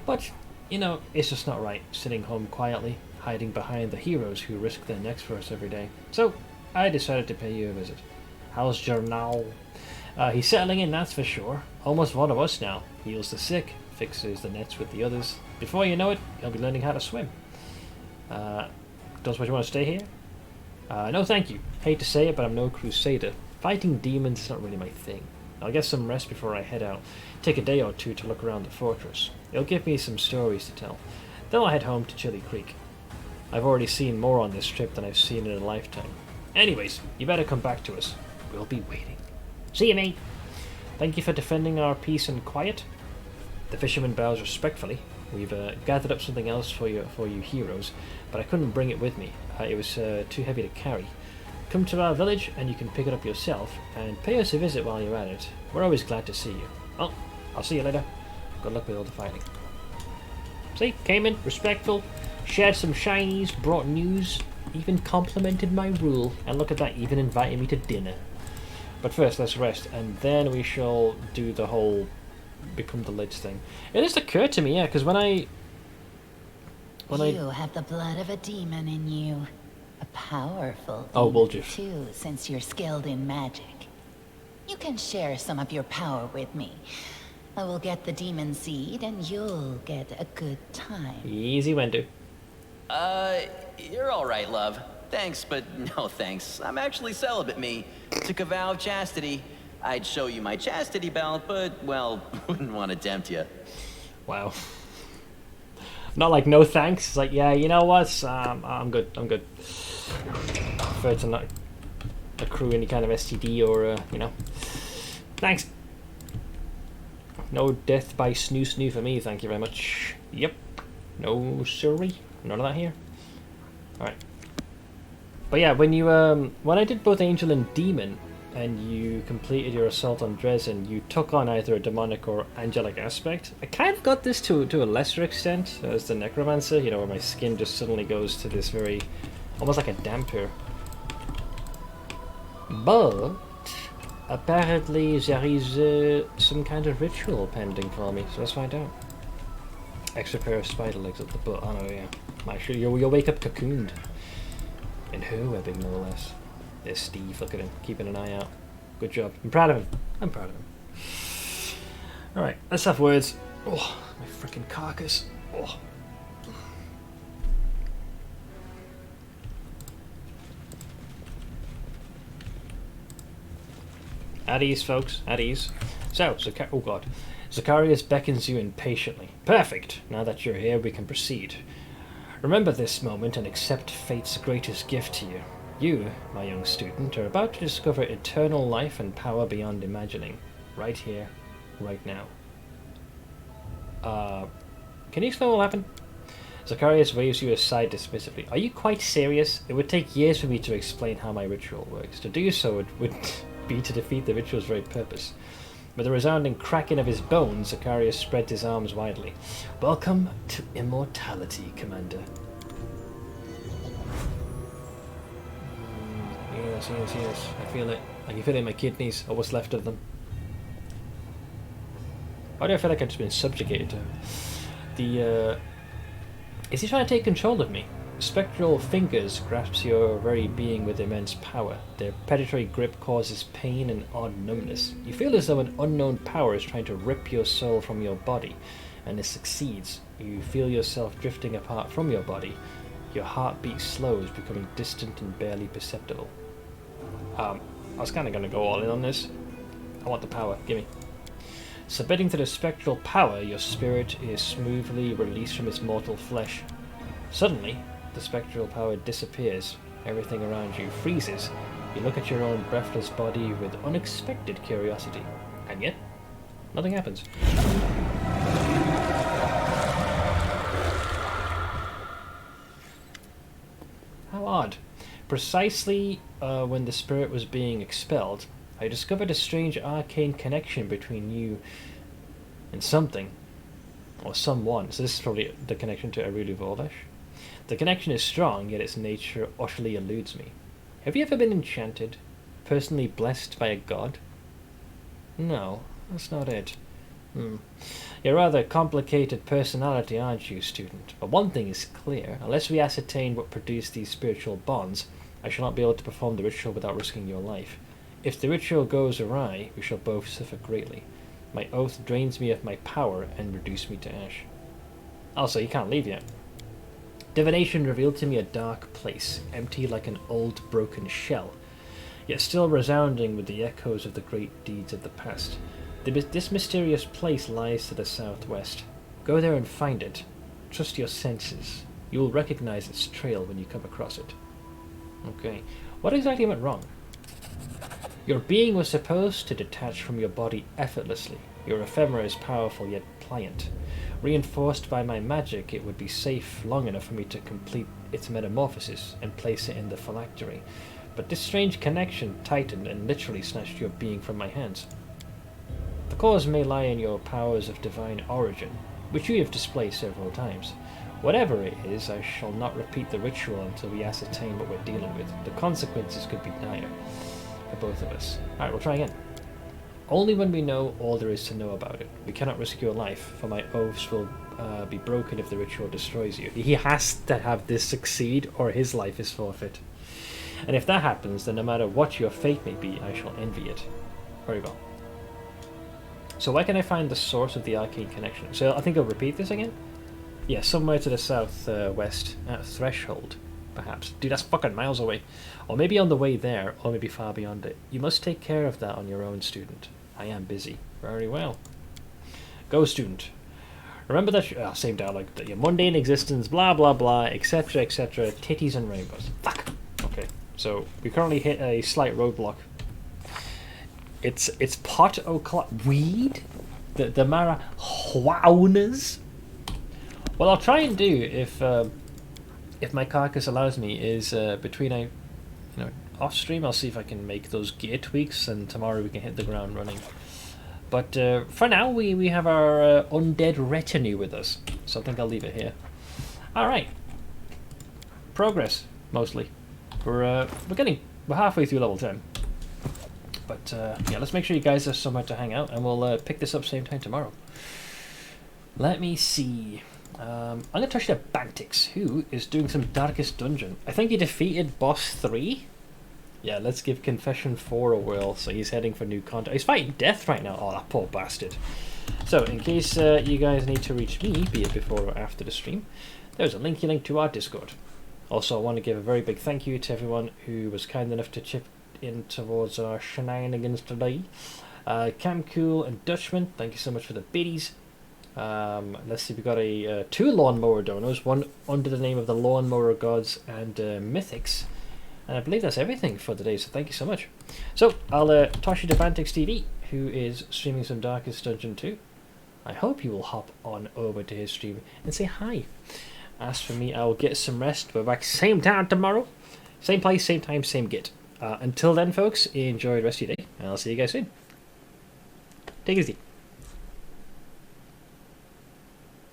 But, you know, it's just not right, sitting home quietly, hiding behind the heroes who risk their necks for us every day. So, I decided to pay you a visit. How's Journal? He's settling in, that's for sure. Almost one of us now. Heals the sick, fixes the nets with the others. Before you know it, he'll be learning how to swim. Don't you want to stay here? No thank you. Hate to say it, but I'm no Crusader. Fighting demons is not really my thing. I'll get some rest before I head out. Take a day or two to look around the fortress. It'll give me some stories to tell. Then I'll head home to Chili Creek. I've already seen more on this trip than I've seen in a lifetime. Anyways, you better come back to us. We'll be waiting. See you, mate. Thank you for defending our peace and quiet. The fisherman bows respectfully. We've gathered up something else for you heroes, but I couldn't bring it with me. It was too heavy to carry. Come to our village and you can pick it up yourself, and pay us a visit while you're at it. We're always glad to see you. Well, I'll see you later. Good luck with all the fighting. See, came in, respectful, shared some shinies, brought news, even complimented my rule, and look at that, even invited me to dinner. But first, let's rest, and then we shall do the whole become the Lich thing. It just occurred to me, yeah, because when I have the blood of a demon in you. A powerful demon, too, since you're skilled in magic. You can share some of your power with me. I will get the demon seed, and you'll get a good time. Easy, Wendu. You're alright, love. Thanks, but no thanks. I'm actually celibate, me. Took a vow of chastity. I'd show you my chastity belt, but, well, wouldn't want to tempt you. Wow. Not like no thanks. It's like, yeah, you know what? I'm good. Prefer to not accrue any kind of STD or, you know. Thanks. No death by snoo for me, thank you very much. Yep. No sorry. None of that here. Alright. But yeah, when you when I did both Angel and Demon, and you completed your assault on Dresden, you took on either a demonic or angelic aspect. I kind of got this to a lesser extent as the Necromancer, you know, where my skin just suddenly goes to this very, almost like a damper. But apparently there is some kind of ritual pending for me, so let's find out. Extra pair of spider legs at the butt. Oh no, yeah. Actually, you'll wake up cocooned. In her webbing, no less. There's Steve, look at him, keeping an eye out. Good job. I'm proud of him. Alright, let's have words. Oh, my freaking carcass. Oh. At ease, folks, at ease. So, oh god. Zacharias beckons you impatiently. Perfect! Now that you're here, we can proceed. Remember this moment and accept fate's greatest gift to you. You, my young student, are about to discover eternal life and power beyond imagining. Right here, right now. Can you explain what happened? Zacharias waves you aside dismissively. Are you quite serious? It would take years for me to explain how my ritual works. To do so would be to defeat the ritual's very purpose. With a resounding cracking of his bones, Zacharias spread his arms widely. Welcome to immortality, Commander. Yes. I feel it. I can feel it in my kidneys, or what's left of them. Why do I feel like I've just been subjugated to the Is he trying to take control of me? Spectral fingers grasp your very being with immense power. Their predatory grip causes pain and odd numbness. You feel as though an unknown power is trying to rip your soul from your body, and it succeeds. You feel yourself drifting apart from your body. Your heartbeat slows, becoming distant and barely perceptible. I was kind of going to go all in on this. I want the power. Gimme. Submitting to the spectral power, your spirit is smoothly released from its mortal flesh. Suddenly, the spectral power disappears. Everything around you freezes. You look at your own breathless body with unexpected curiosity. And yet, nothing happens. How odd. Precisely when the spirit was being expelled, I discovered a strange arcane connection between you and something. Or someone. So this is probably the connection to Arulu Vorlesh. The connection is strong, yet its nature utterly eludes me. Have you ever been enchanted? Personally blessed by a god? No, that's not it. You're a rather complicated personality, aren't you, student? But one thing is clear. Unless we ascertain what produced these spiritual bonds, I shall not be able to perform the ritual without risking your life. If the ritual goes awry, we shall both suffer greatly. My oath drains me of my power and reduces me to ash. Also, you can't leave yet. Divination revealed to me a dark place, empty like an old broken shell, yet still resounding with the echoes of the great deeds of the past. This mysterious place lies to the southwest. Go there and find it. Trust your senses. You will recognize its trail when you come across it. Okay. What exactly went wrong? Your being was supposed to detach from your body effortlessly. Your ephemera is powerful yet pliant. Reinforced by my magic, it would be safe long enough for me to complete its metamorphosis and place it in the phylactery. But this strange connection tightened and literally snatched your being from my hands. The cause may lie in your powers of divine origin, which you have displayed several times. Whatever it is, I shall not repeat the ritual until we ascertain what we're dealing with. The consequences could be dire for both of us. Alright, we'll try again. Only when we know all there is to know about it. We cannot risk your life, for my oaths will be broken if the ritual destroys you. He has to have this succeed, or his life is forfeit. And if that happens, then no matter what your fate may be, I shall envy it. Very well. So where can I find the source of the arcane connection? So I think I'll repeat this again. Yeah, somewhere to the southwest, at Threshold, perhaps. Dude, that's fucking miles away. Or maybe on the way there, or maybe far beyond it. You must take care of that on your own, student. I am busy. Very well. Go, student. Remember that same dialogue, that your mundane existence, blah blah blah, etc, titties and rainbows. Fuck! Okay, so we currently hit a slight roadblock. It's pot o'clock. Weed? The marijuanas? What I'll try and do, if my carcass allows me, is between off stream, I'll see if I can make those gear tweaks, and tomorrow we can hit the ground running. But for now, we have our undead retinue with us, so I think I'll leave it here. All right, progress mostly. We're halfway through level 10. But yeah, let's make sure you guys have somewhere to hang out, and we'll pick this up same time tomorrow. Let me see. I'm going to touch the Bantix, who is doing some Darkest Dungeon. I think he defeated Boss 3. Yeah, let's give Confession 4 a whirl. So he's heading for new content. He's fighting death right now. Oh, that poor bastard. So, in case you guys need to reach me, be it before or after the stream, there's a linky link to our Discord. Also, I want to give a very big thank you to everyone who was kind enough to chip in towards our shenanigans today. Cam Cool and Dutchman, thank you so much for the biddies. Let's see, we got two lawnmower donors, one under the name of the Lawnmower Gods and Mythics. And I believe that's everything for today, so thank you so much. So, I'll toss you to Bantix TV, who is streaming some Darkest Dungeon 2. I hope you will hop on over to his stream and say hi. As for me, I will get some rest. We're back same time tomorrow. Same place, same time, same git. Until then, folks, enjoy the rest of your day, and I'll see you guys soon. Take it easy.